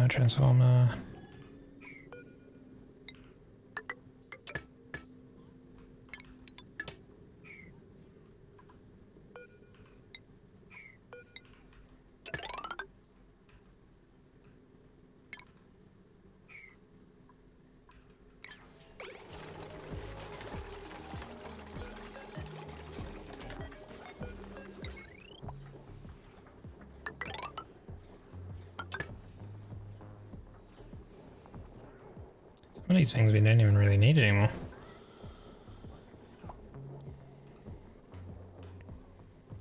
Transformer. of these things we don't even really need anymore.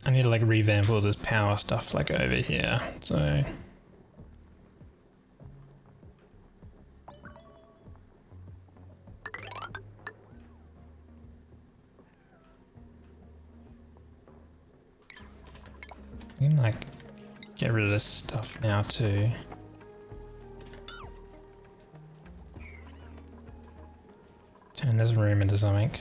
I need to like revamp all this power stuff like over here, so... I can like get rid of this stuff now too. Turn this room into something.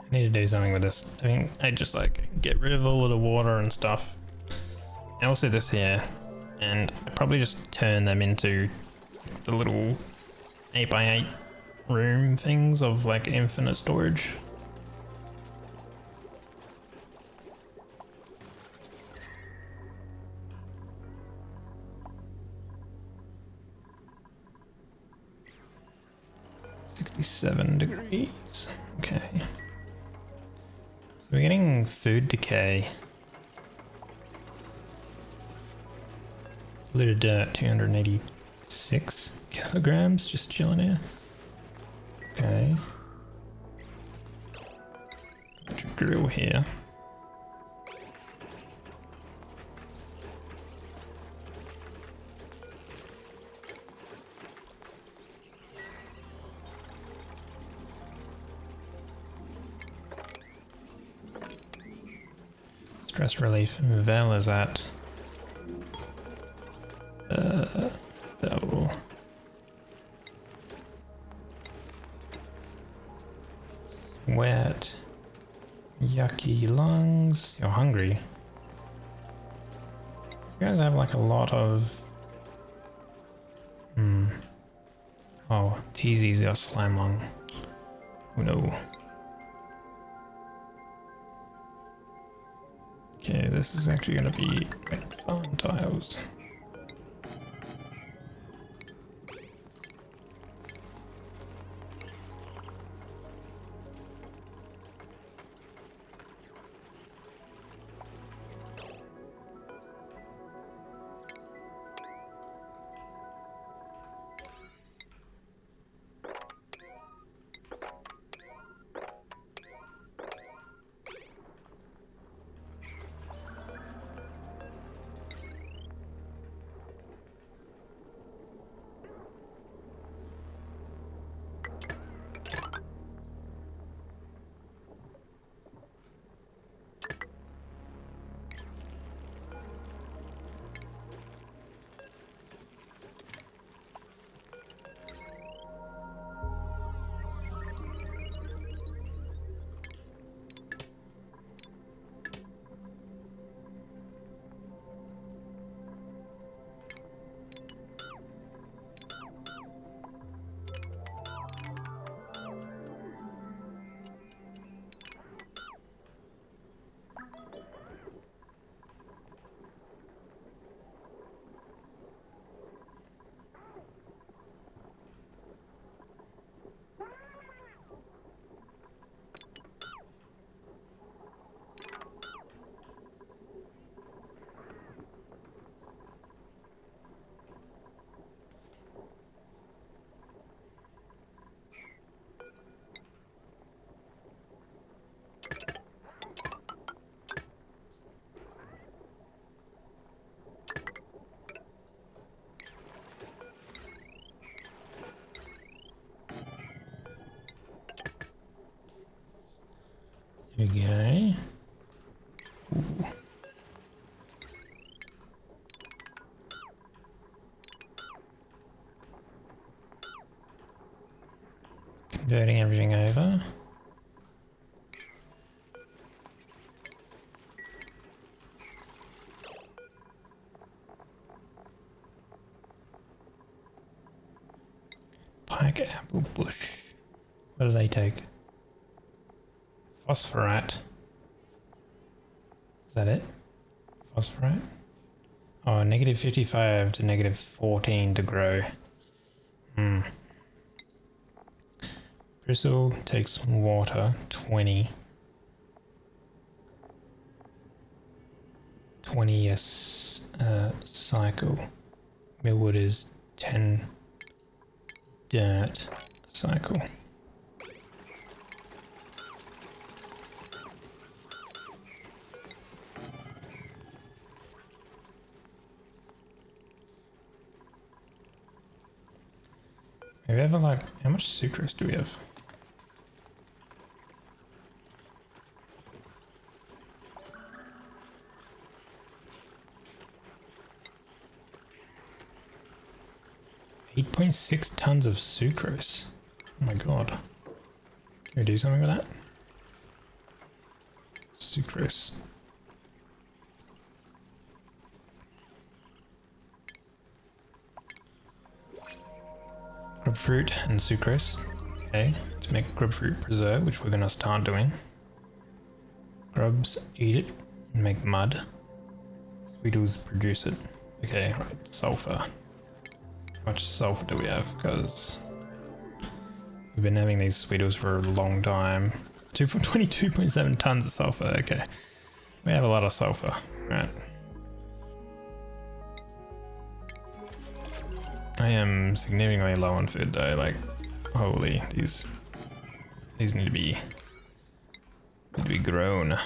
I need to do something with this. I think I just like get rid of all of the water and stuff. And also this here. And I probably just turn them into the little 8x8 room things of like infinite storage. $67. Okay. So we're getting food decay. Polluted dirt, 286 kilograms, just chilling here. Okay. Grill here. Stress relief. Vel is at Vel. Wet. Yucky lungs. You're hungry. You guys have like a lot of... Oh, Teasy's got slime lung. Oh no. Okay, this is actually gonna be fun tiles. Okay. Ooh. Converting everything over. Pike apple bush. What do they take? Phosphorite. Is that it? Phosphorite? Oh, negative 55 to negative 14 to grow. Bristle takes water, 20. 20 a cycle. Millwood is 10 dirt cycle. Have you ever like, how much sucrose do we have? .6 tons of sucrose. Oh my god. Can we do something with that? Sucrose. Grapefruit and sucrose. Okay, let's make grapefruit preserve, which we're gonna start doing. Grubs eat it and make mud. Sweetles produce it. Okay, right, sulfur. How much sulfur do we have? Because we've been having these sweetles for a long time. 22.7 tons of sulfur. Okay, we have a lot of sulfur. Right. I am significantly low on food though. Like, holy, these need to be grown.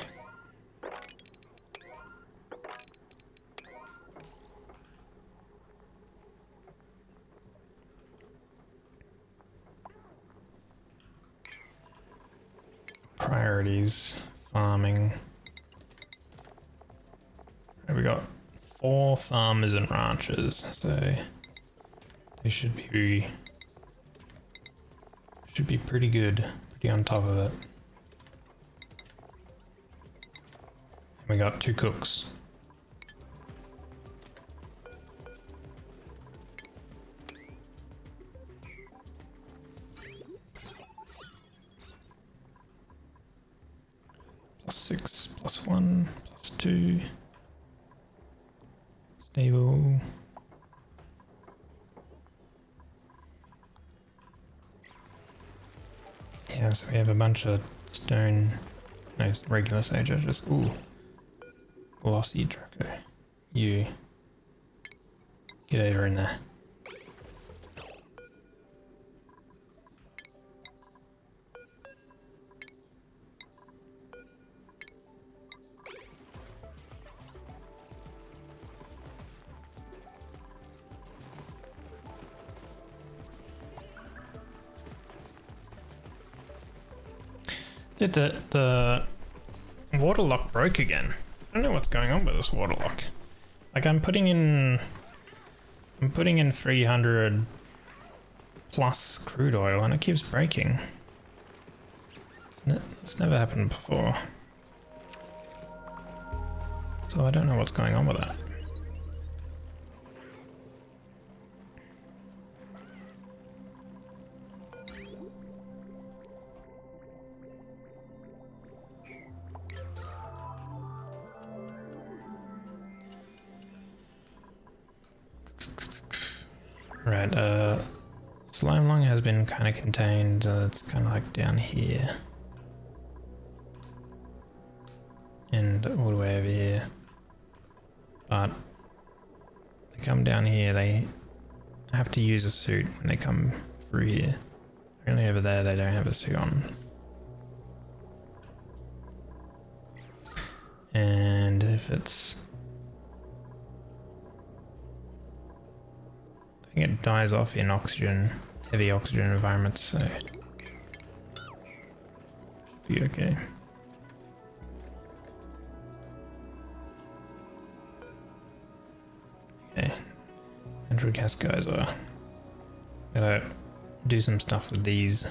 Priorities, farming. Right, we got 4 farmers and ranchers, so they should be pretty good, pretty on top of it. And we got 2 cooks. +6, +1, +2. Stable. Yeah, so we have a bunch of stone, no, regular sage edges. Ooh. Glossy Draco. You. Get over in there. Did the water lock broke again? I don't know what's going on with this water lock. Like I'm putting in 300 plus crude oil and it keeps breaking. It's never happened before. So I don't know what's going on with that. Right, slime lung has been kind of contained. It's kind of like down here. And all the way over here. But they come down here, they have to use a suit when they come through here. Apparently over there they don't have a suit on. And if it's... I think it dies off in oxygen, heavy oxygen environments, so should be okay. Okay, natural gas geyser. Gotta do some stuff with these.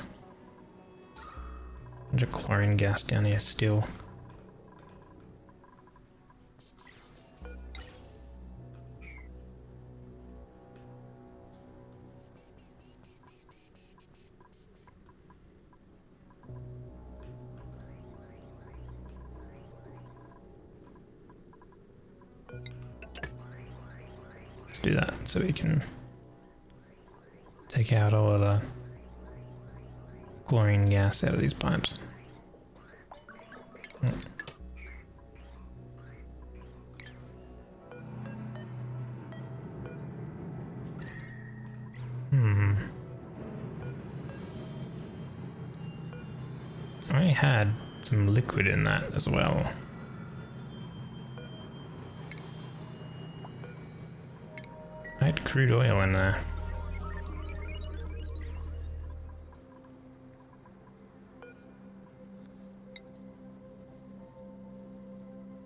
Bunch of chlorine gas down here still. Do that so we can take out all of the chlorine gas out of these pipes. I had some liquid in that as well. I had crude oil in there.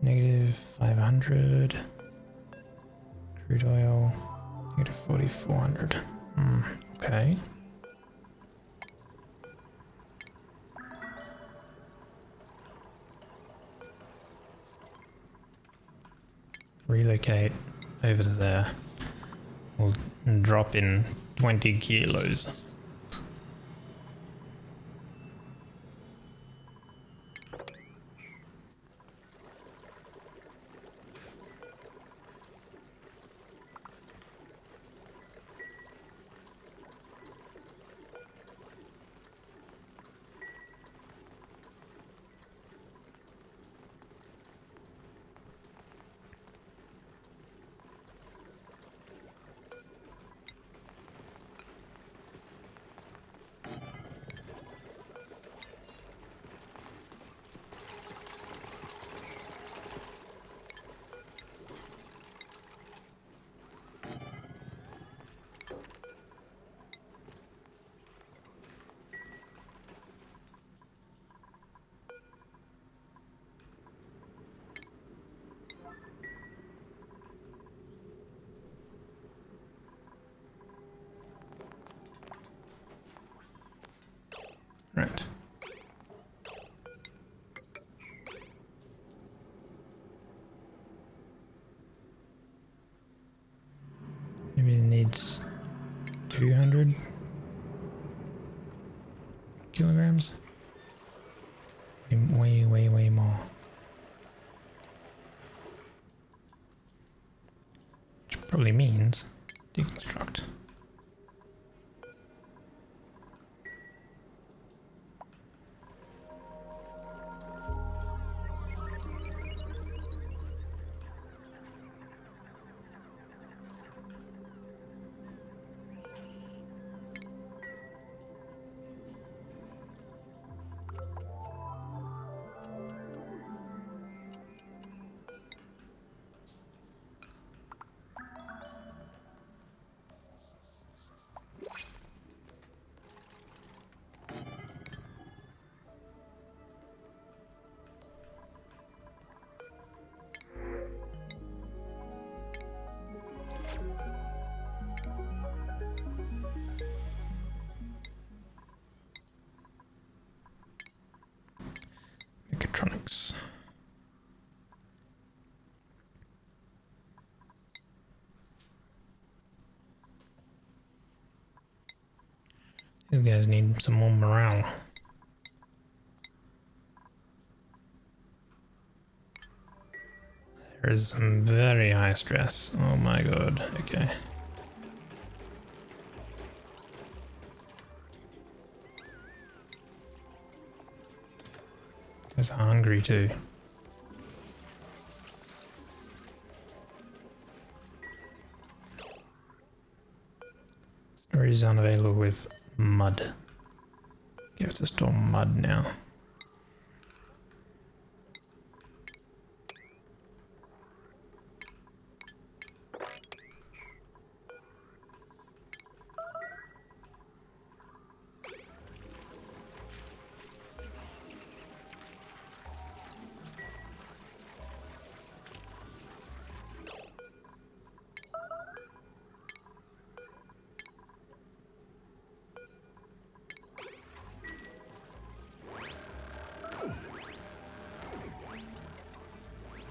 Negative 500. Crude oil. Negative 4,400. Okay. Relocate over to there. We'll drop in 20 kilos. Right. Maybe it needs 200 kilograms. Way more. Which probably means deconstruct. Mechatronics. These guys need some more morale. There is some very high stress. Oh my god, okay. Guys are hungry too. Storage unavailable with mud. You have to store mud now.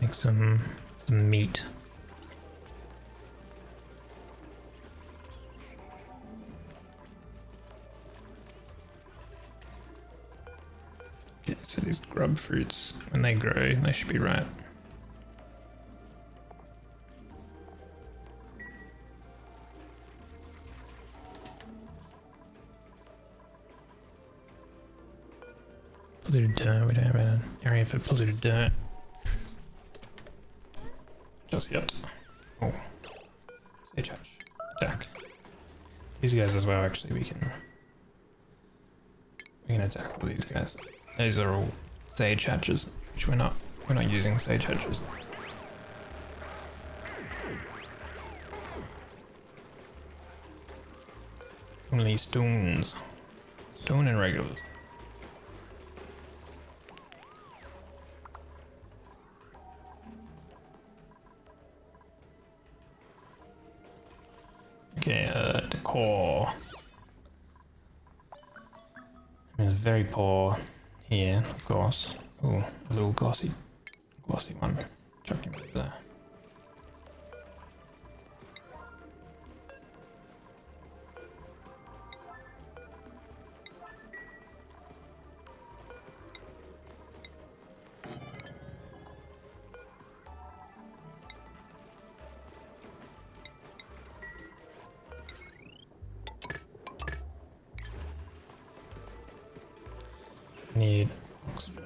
Make some meat. Okay, so these grub fruits, when they grow, they should be right. Polluted dirt. We don't have an area for polluted dirt. Just yet. Oh. Sage hatch. Attack. These guys as well, actually, we can attack all these guys. These are all sage hatches, which we're not using sage hatches. Only stones. Stone and regulars. Okay, decor. It's very poor here, of course. Oh, a little glossy one. Chuck him over there. Need oxygen.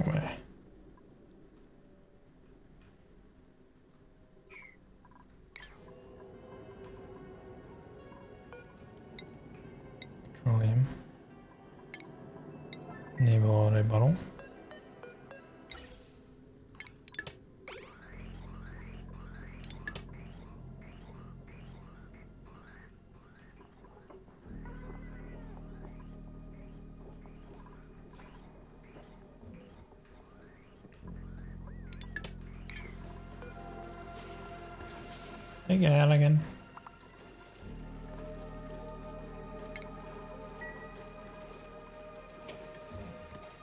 Away. Petroleum. Need water bottle. Hey, Gallagher.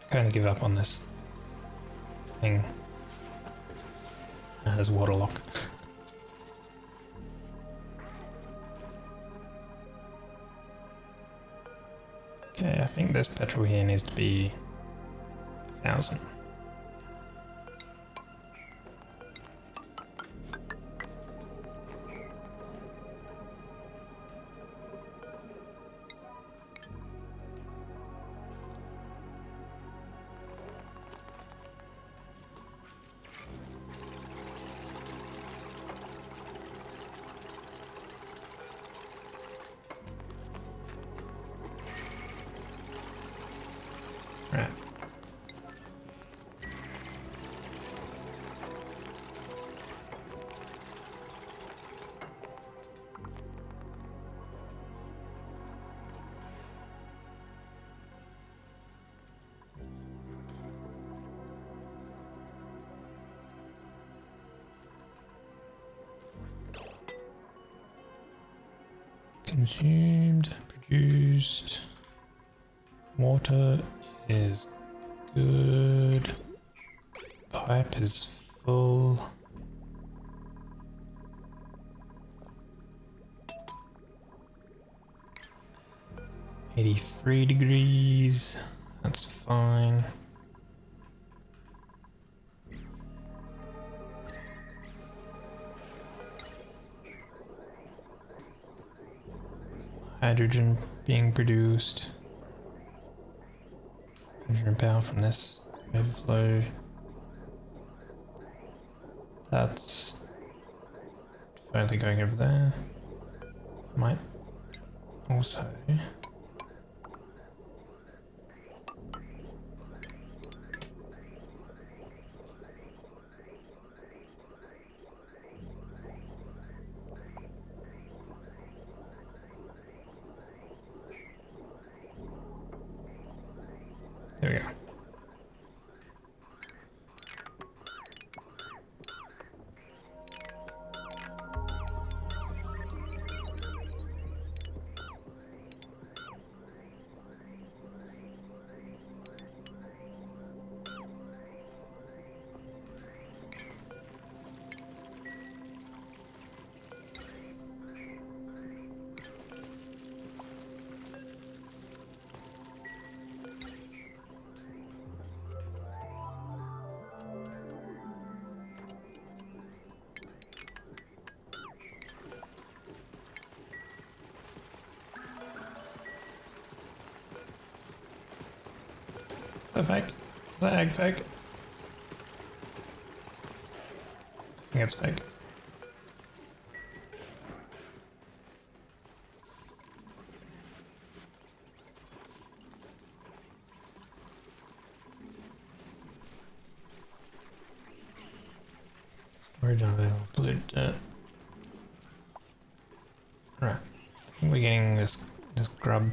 Kind of give up on this thing as waterlock. Okay, I think this petrol here needs to be 1,000. Right. Consumed, produced, water is good, pipe is full. $83, that's fine. Hydrogen being produced. Hydrogen power from this overflow. That's finally going over there. Might also There we go. Is that fake? Is that egg fake? I think it's fake. Storage unavailable. Polluted dirt. Right. I think we're getting this grub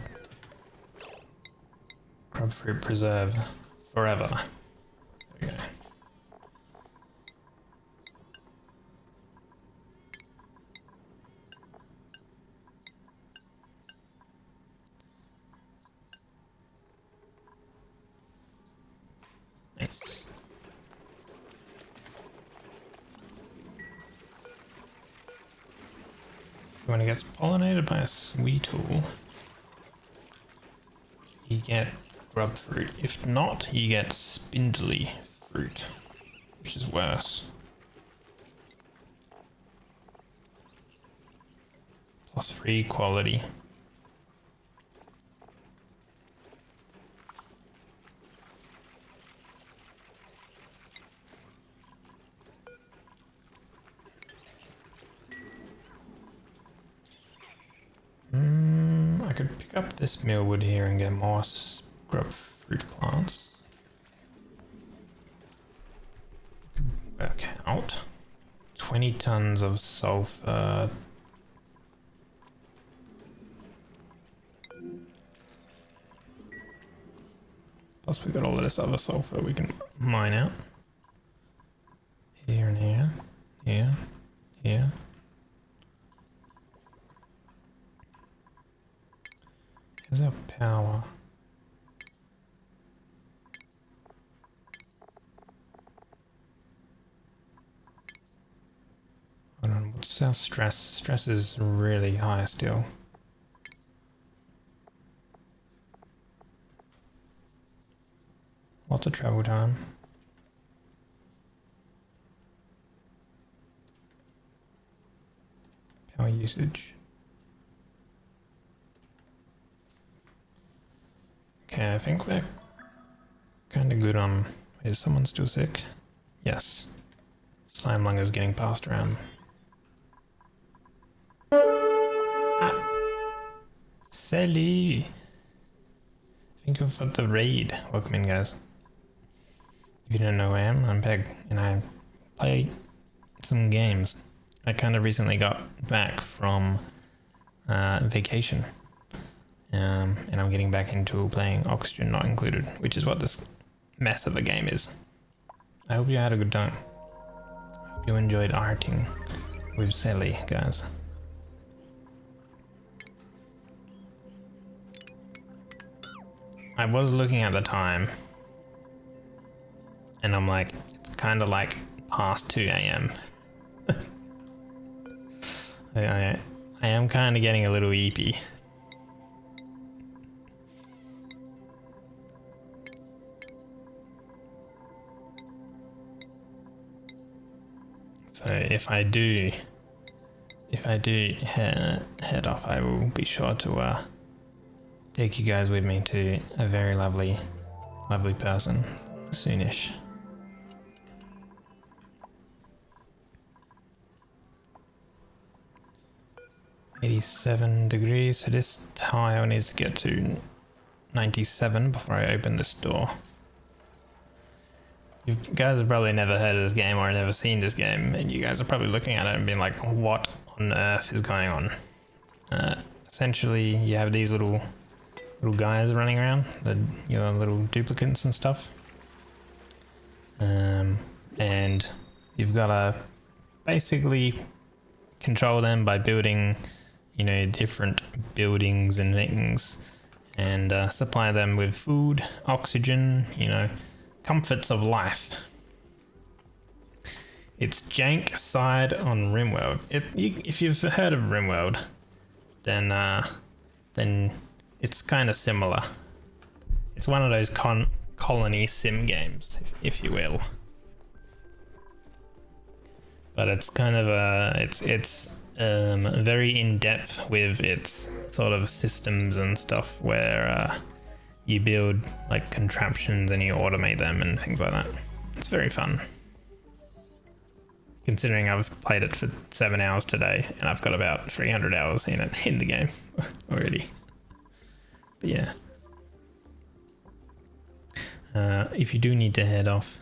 fruit preserve forever. There we go. Nice. So when it gets pollinated by a sweetool, you get grub fruit. If not, you get spindly fruit, which is worse. Plus 3 quality. I could pick up this mealwood here and get more grub fruit plants. Work out 20 tons of sulfur. Plus we got all of this other sulfur we can mine out. Here and here, here, here. Here's our power. I don't know, what's our stress? Stress is really high still. Lots of travel time. Power usage. Okay, I think we're kind of good on... Is someone still sick? Yes. Slime lung is getting passed around. Ah. Sally! Thank you for the raid. Welcome in, guys. If you don't know who I am, I'm Peg, and I play some games. I kind of recently got back from vacation. And I'm getting back into playing Oxygen Not Included, which is what this mess of a game is. I hope you had a good time. I hope you enjoyed arting with Sally, guys. I was looking at the time, and I'm like, it's kind of like past 2 a.m. I am kind of getting a little eepy. So if I do head off, I will be sure to take you guys with me to a very lovely person soonish. $87, so this tile needs to get to 97 before I open this door. You guys have probably never heard of this game or never seen this game, and you guys are probably looking at it and being like, what on earth is going on? Essentially, you have these little little guys running around, your little duplicates and stuff. And you've got to basically control them by building, you know, different buildings and things, and supply them with food, oxygen, you know, comforts of life. It's jank side on RimWorld. If you've heard of RimWorld, then it's kind of similar. It's one of those colony sim games, if you will. But it's kind of it's very in depth with its sort of systems and stuff, where you build like contraptions and you automate them and things like that. It's very fun. Considering I've played it for 7 hours today and I've got about 300 hours in it in the game already. But yeah. If you do need to head off,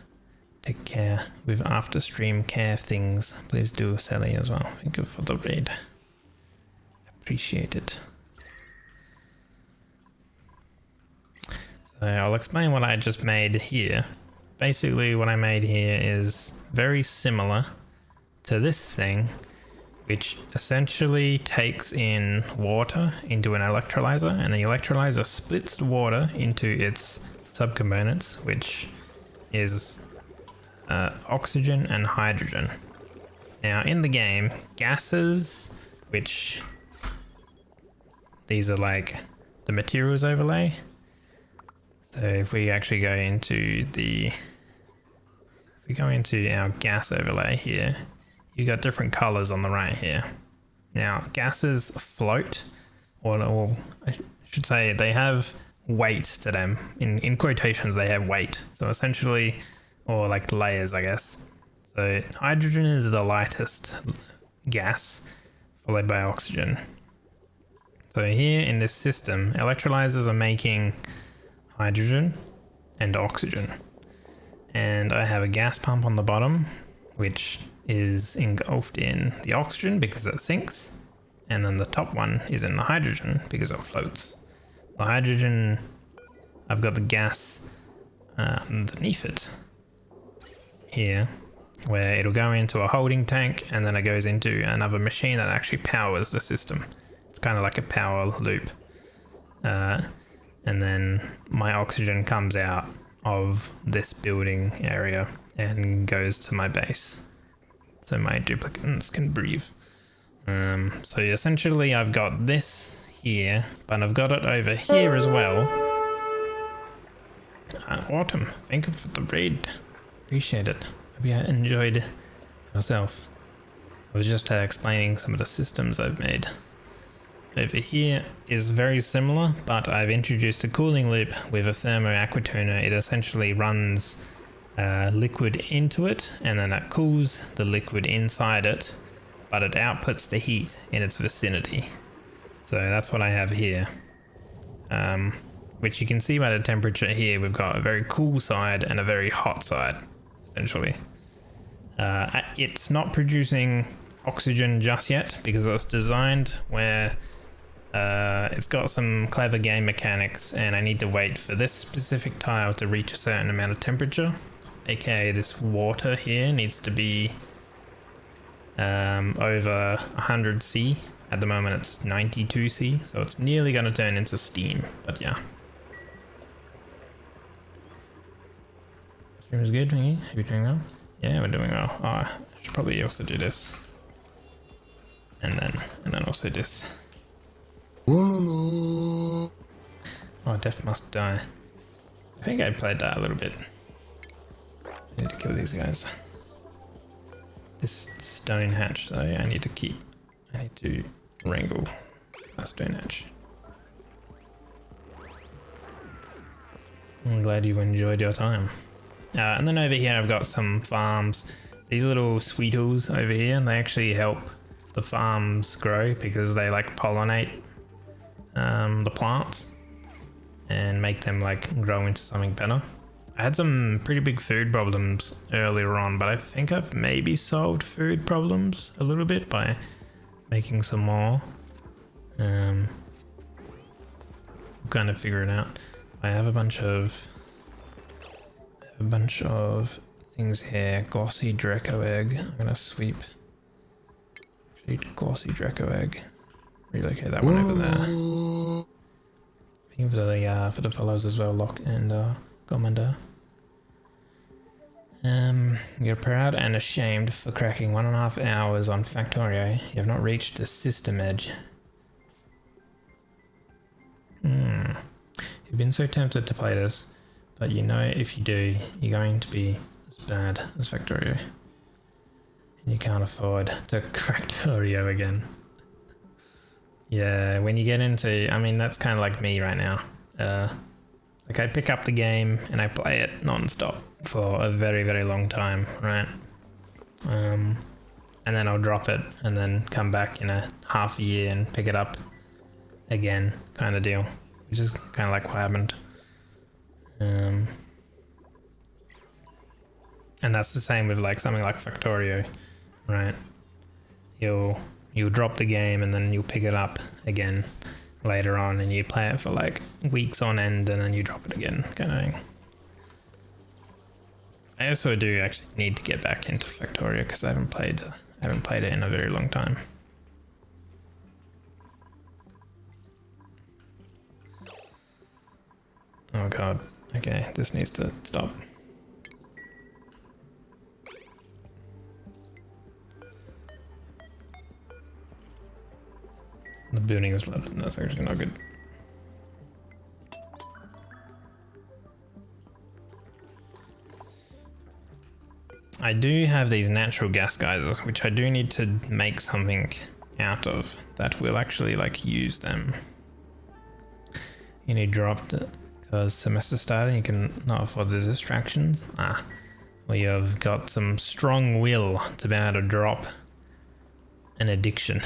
take care with after stream care things. Please do, Sally, as well. Thank you for the raid. Appreciate it. So I'll explain what I just made here. Basically what I made here is very similar to this thing, which essentially takes in water into an electrolyzer, and the electrolyzer splits the water into its subcomponents, which is oxygen and hydrogen. Now in the game, gases, which these are like the materials overlay. So if we actually go into our gas overlay here, you got different colors on the right here. Now gases float, or I should say they have weight to them. In quotations, they have weight. So essentially, or like layers, I guess. So hydrogen is the lightest gas, followed by oxygen. So here in this system, electrolyzers are making hydrogen and oxygen. And I have a gas pump on the bottom, which is engulfed in the oxygen because it sinks. And then the top one is in the hydrogen because it floats. The hydrogen, I've got the gas underneath it here, where it'll go into a holding tank and then it goes into another machine that actually powers the system. It's kind of like a power loop. And then my oxygen comes out of this building area and goes to my base, so my duplicates can breathe. So essentially I've got this here, but I've got it over here as well. Autumn, thank you for the raid. Appreciate it. Hope you enjoyed yourself. I was just explaining some of the systems I've made. Over here is very similar, but I've introduced a cooling loop with a thermo-aquatuner. It essentially runs liquid into it, and then it cools the liquid inside it, but it outputs the heat in its vicinity. So that's what I have here, which you can see by the temperature here. We've got a very cool side and a very hot side, essentially. It's not producing oxygen just yet because it's designed where it's got some clever game mechanics, and I need to wait for this specific tile to reach a certain amount of temperature, aka this water here needs to be over 100 C. At the moment it's 92 C, so it's nearly going to turn into steam, but yeah. Stream is good, thank you. Are you doing well? Yeah, we're doing well. Oh, I should probably also do this. And then also this. Oh, Death Must Die. I think I played that a little bit. I need to kill these guys. This stone hatch though, I need to wrangle a stone hatch. I'm glad you enjoyed your time. And then over here I've got some farms. These little sweetles over here, they actually help the farms grow because they like pollinate the plants and make them like grow into something better. I had some pretty big food problems earlier on, but I think I've maybe solved food problems a little bit by making some more. we'll kind of figure it out. I have a bunch of things here. Glossy Draco egg. I'm gonna sweep. Actually, glossy Draco egg. Relocate that one over there. For the fellows as well, Locke and Commander. You're proud and ashamed for cracking 1.5 hours on Factorio. You have not reached the system edge. You've been so tempted to play this, but you know if you do, you're going to be as bad as Factorio. And you can't afford to crack Factorio again. Yeah, when you get into, I mean, that's kind of like me right now. Like I pick up the game and I play it non-stop for a very, very long time, right? And then I'll drop it and then come back in a half a year and pick it up again, kind of deal. Which is kind of like what happened. And that's the same with like something like Factorio, right? You'll drop the game and then you'll pick it up again later on and you play it for like weeks on end and then you drop it again, kind of thing. I also do actually need to get back into Factorio because I haven't played it in a very long time. Oh god, okay, this needs to stop. The building is flooded. That's actually not good. I do have these natural gas geysers, which I do need to make something out of that will actually like use them. You need dropped it because semester started. You can not afford the distractions. Well, you've got some strong will to be able to drop an addiction.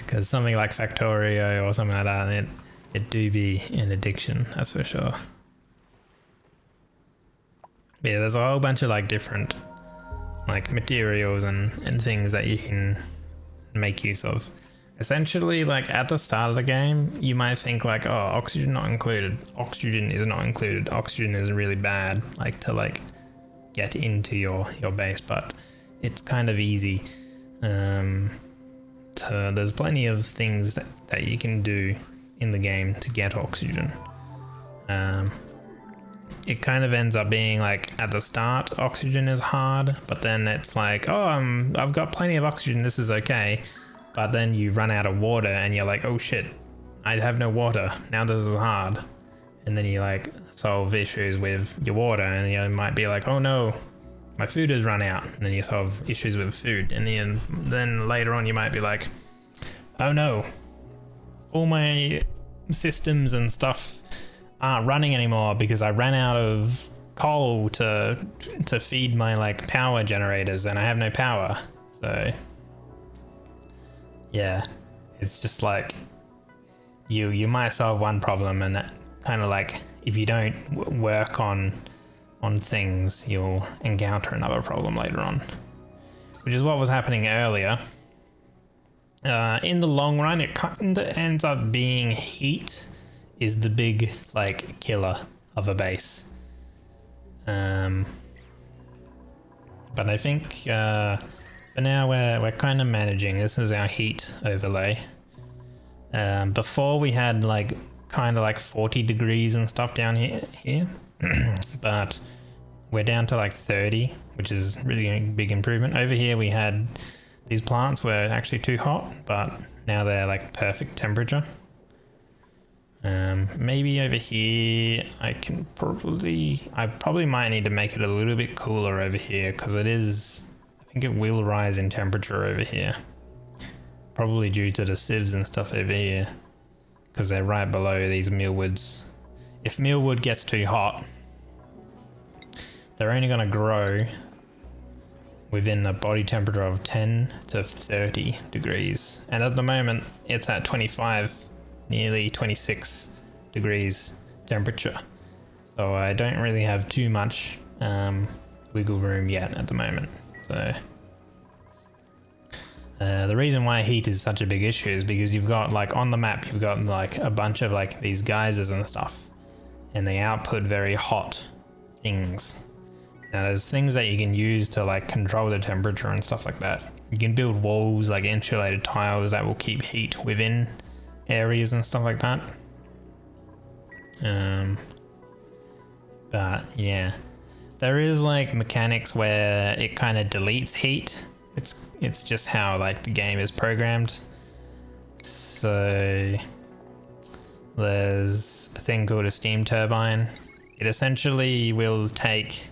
Because something like Factorio or something like that, it do be an addiction, that's for sure. But yeah, there's a whole bunch of like different like materials and things that you can make use of. Essentially, like at the start of the game, you might think like, oh, oxygen not included. Oxygen is not included. Oxygen is really bad, like to like get into your base, but it's kind of easy. There's plenty of things that you can do in the game to get oxygen. It kind of ends up being like at the start oxygen is hard, but then it's like, oh, I've got plenty of oxygen, this is okay. But then you run out of water and you're like, oh shit, I have no water, now this is hard. And then you like solve issues with your water and you might be like, oh no, my food has run out. And then you solve issues with food. And then later on you might be like, oh no, all my systems and stuff aren't running anymore because I ran out of coal to feed my like power generators and I have no power. So yeah, it's just like you might solve one problem and that kind of like if you don't work on things, you'll encounter another problem later on, which is what was happening earlier. In the long run, it kind of ends up being heat is the big like killer of a base. But I think for now we're kind of managing. This is our heat overlay. Before we had like kind of like 40 degrees and stuff down here. But we're down to like 30, which is really a big improvement. Over here we had these plants were actually too hot, but now they're like perfect temperature. Maybe over here I probably might need to make it a little bit cooler over here because I think it will rise in temperature over here. Probably due to the sieves and stuff over here because they're right below these mealwoods. If mealwood gets too hot, they're only going to grow within a body temperature of 10 to 30 degrees. And at the moment, it's at 25, nearly 26 degrees temperature. So I don't really have too much wiggle room yet at the moment. So The reason why heat is such a big issue is because you've got like on the map, you've got like a bunch of like these geysers and stuff, and they output very hot things. Now there's things that you can use to like control the temperature and stuff like that. You can build walls, like insulated tiles that will keep heat within areas and stuff like that. But yeah, there is like mechanics where it kind of deletes heat. It's just how like the game is programmed. So there's a thing called a steam turbine. It essentially will take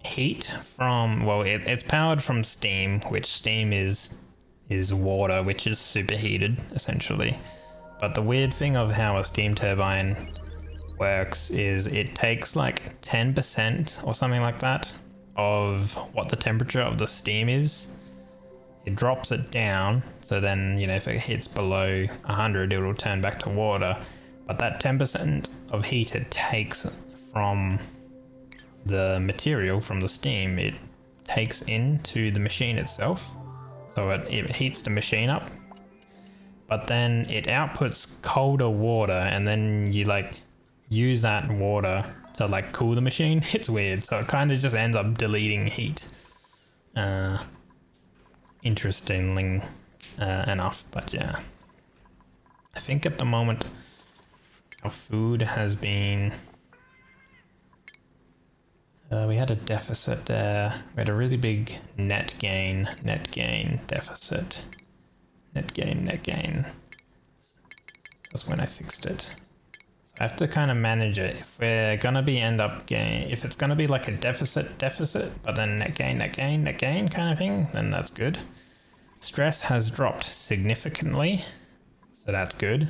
heat from, well, it's powered from steam, which steam is water, which is superheated essentially. But the weird thing of how a steam turbine works is it takes like 10% or something like that of what the temperature of the steam is. It drops it down, so then, you know, if it hits below 100, it will turn back to water. But that 10% of heat it takes from the material, from the steam, it takes into the machine itself. So it heats the machine up, but then it outputs colder water, and then you like use that water to like cool the machine. It's weird. So it kind of just ends up deleting heat. Interestingly enough, but yeah. I think at the moment our food has been... we had a deficit there. We had a really big net gain deficit. Net gain. That's when I fixed it. I have to kind of manage it. If we're gonna be if it's gonna be like a deficit, but then net gain kind of thing, then that's good. Stress has dropped significantly, so that's good.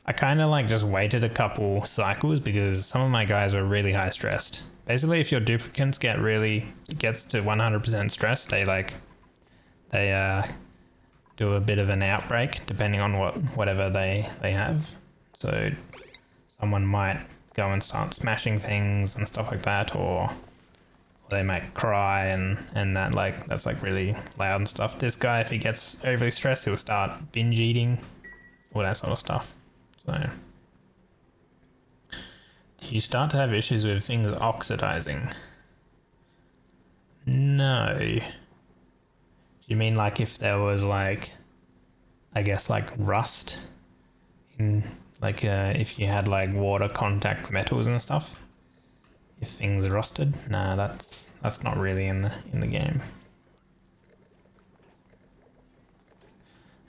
I kind of like just waited a couple cycles because some of my guys were really high stressed. Basically, if your duplicates gets to 100% stress, they do a bit of an outbreak depending on whatever they have. So someone might go and start smashing things and stuff like that, or they might cry and that's like really loud and stuff. This guy, if he gets overly stressed, he'll start binge eating, all that sort of stuff. So you start to have issues with things oxidizing. No. Do you mean like if there was like, I guess like rust in like if you had like water contact metals and stuff, if things rusted? Nah, that's not really in the game.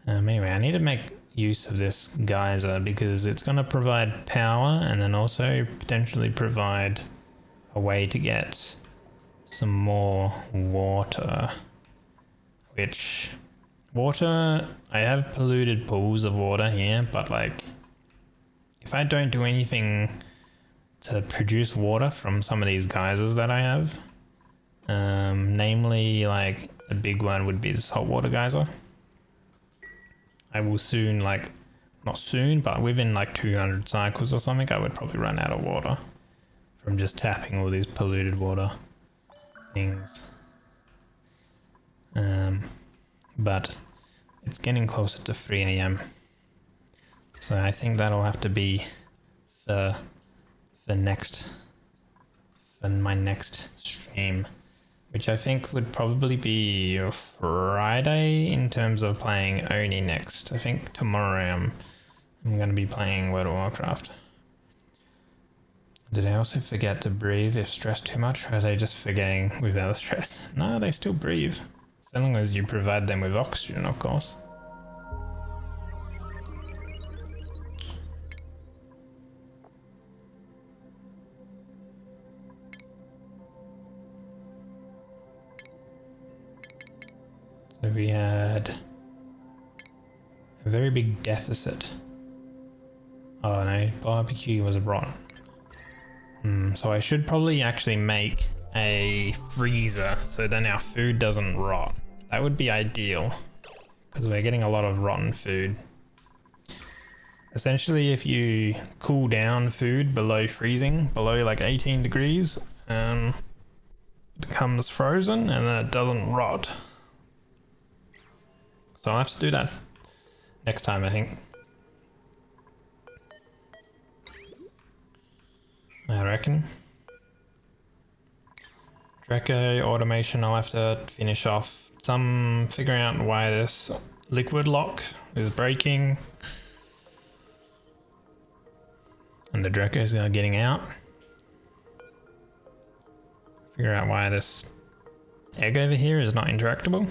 Anyway, I need to make use of this geyser because it's going to provide power and then also potentially provide a way to get some more water. Which water, I have polluted pools of water here, but like if I don't do anything to produce water from some of these geysers that I have, namely like the big one would be the saltwater geyser, I will soon, like not soon, but within like 200 cycles or something, I would probably run out of water from just tapping all these polluted water things. But it's getting closer to 3 AM. So I think that'll have to be for my next stream, which I think would probably be a Friday in terms of playing ONI next. I think tomorrow I'm going to be playing World of Warcraft. Did I also forget to breathe if stressed too much, or are they just forgetting without stress? No, they still breathe. As long as you provide them with oxygen, of course. So we had a very big deficit. Oh no, barbecue was rotten. So I should probably actually make a freezer so then our food doesn't rot. That would be ideal because we're getting a lot of rotten food. Essentially, if you cool down food below freezing, below like 18 degrees, becomes frozen and then it doesn't rot. So I'll have to do that next time, I think. I reckon. Draco automation, I'll have to finish off figuring out why this liquid lock is breaking. And the Dracos are getting out. Figure out why this egg over here is not interactable.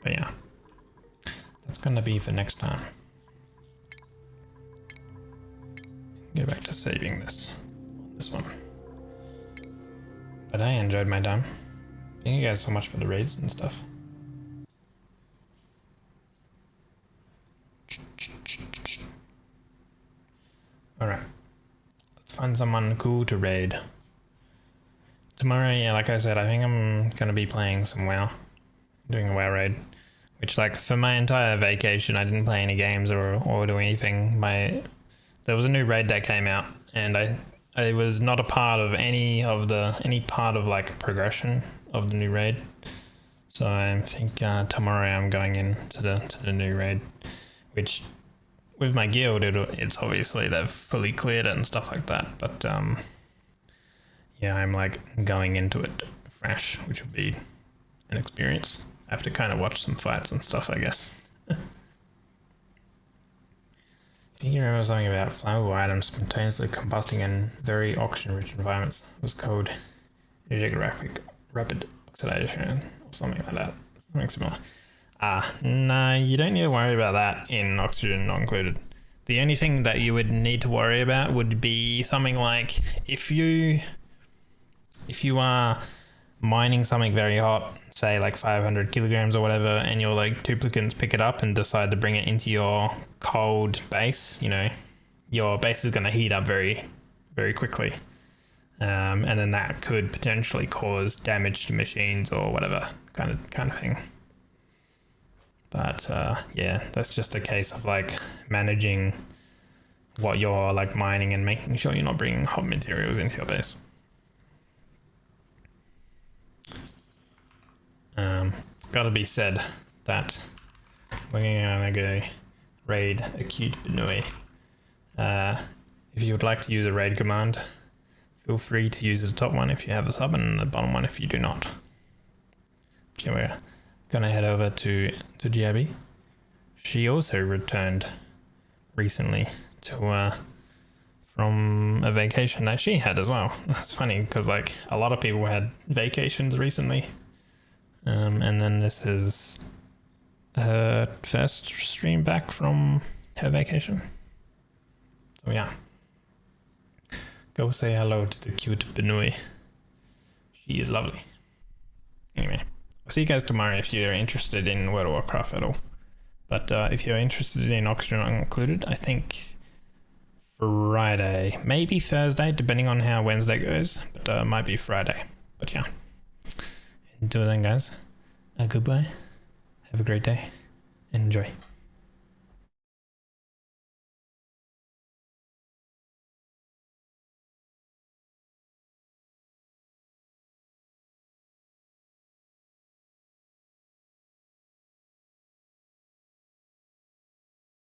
But yeah, that's gonna be for next time. Go back to saving this one. But I enjoyed my time. Thank you guys so much for the raids and stuff. Alright. Let's find someone cool to raid. Tomorrow, yeah, like I said, I think I'm gonna be playing some WoW. Doing a WoW raid. Which, like, for my entire vacation, I didn't play any games or do anything. There was a new raid that came out, and I was not a part of any part of like progression of the new raid. So I think tomorrow I'm going into the new raid, which with my guild it's obviously they've fully cleared it and stuff like that. But yeah, I'm like going into it fresh, which will be an experience. I have to kind of watch some fights and stuff, I guess. I think you remember something about flammable items spontaneously combusting in very oxygen-rich environments. It was called rapid oxidation or something like that. Something similar. No, you don't need to worry about that in oxygen not included. The only thing that you would need to worry about would be something like if you are mining something very hot, say like 500 kilograms or whatever, and your like duplicants pick it up and decide to bring it into your cold base, you know, your base is going to heat up very, very quickly. And then that could potentially cause damage to machines or whatever kind of thing. But yeah, that's just a case of like managing what you're like mining and making sure you're not bringing hot materials into your base. It's got to be said that we're gonna go raid Acute Benui. If you would like to use a raid command, feel free to use the top one if you have a sub and the bottom one if you do not. Okay, we're gonna head over to GIB. She also returned recently to from a vacation that she had as well. It's funny because like a lot of people had vacations recently. And then this is her first stream back from her vacation. So yeah. Go say hello to the cute Benui. She is lovely. Anyway, I'll see you guys tomorrow if you're interested in World of Warcraft at all. But if you're interested in Oxygen Not Included, I think Friday, maybe Thursday, depending on how Wednesday goes. But might be Friday. But yeah. Until then, guys, goodbye. Have a great day and enjoy.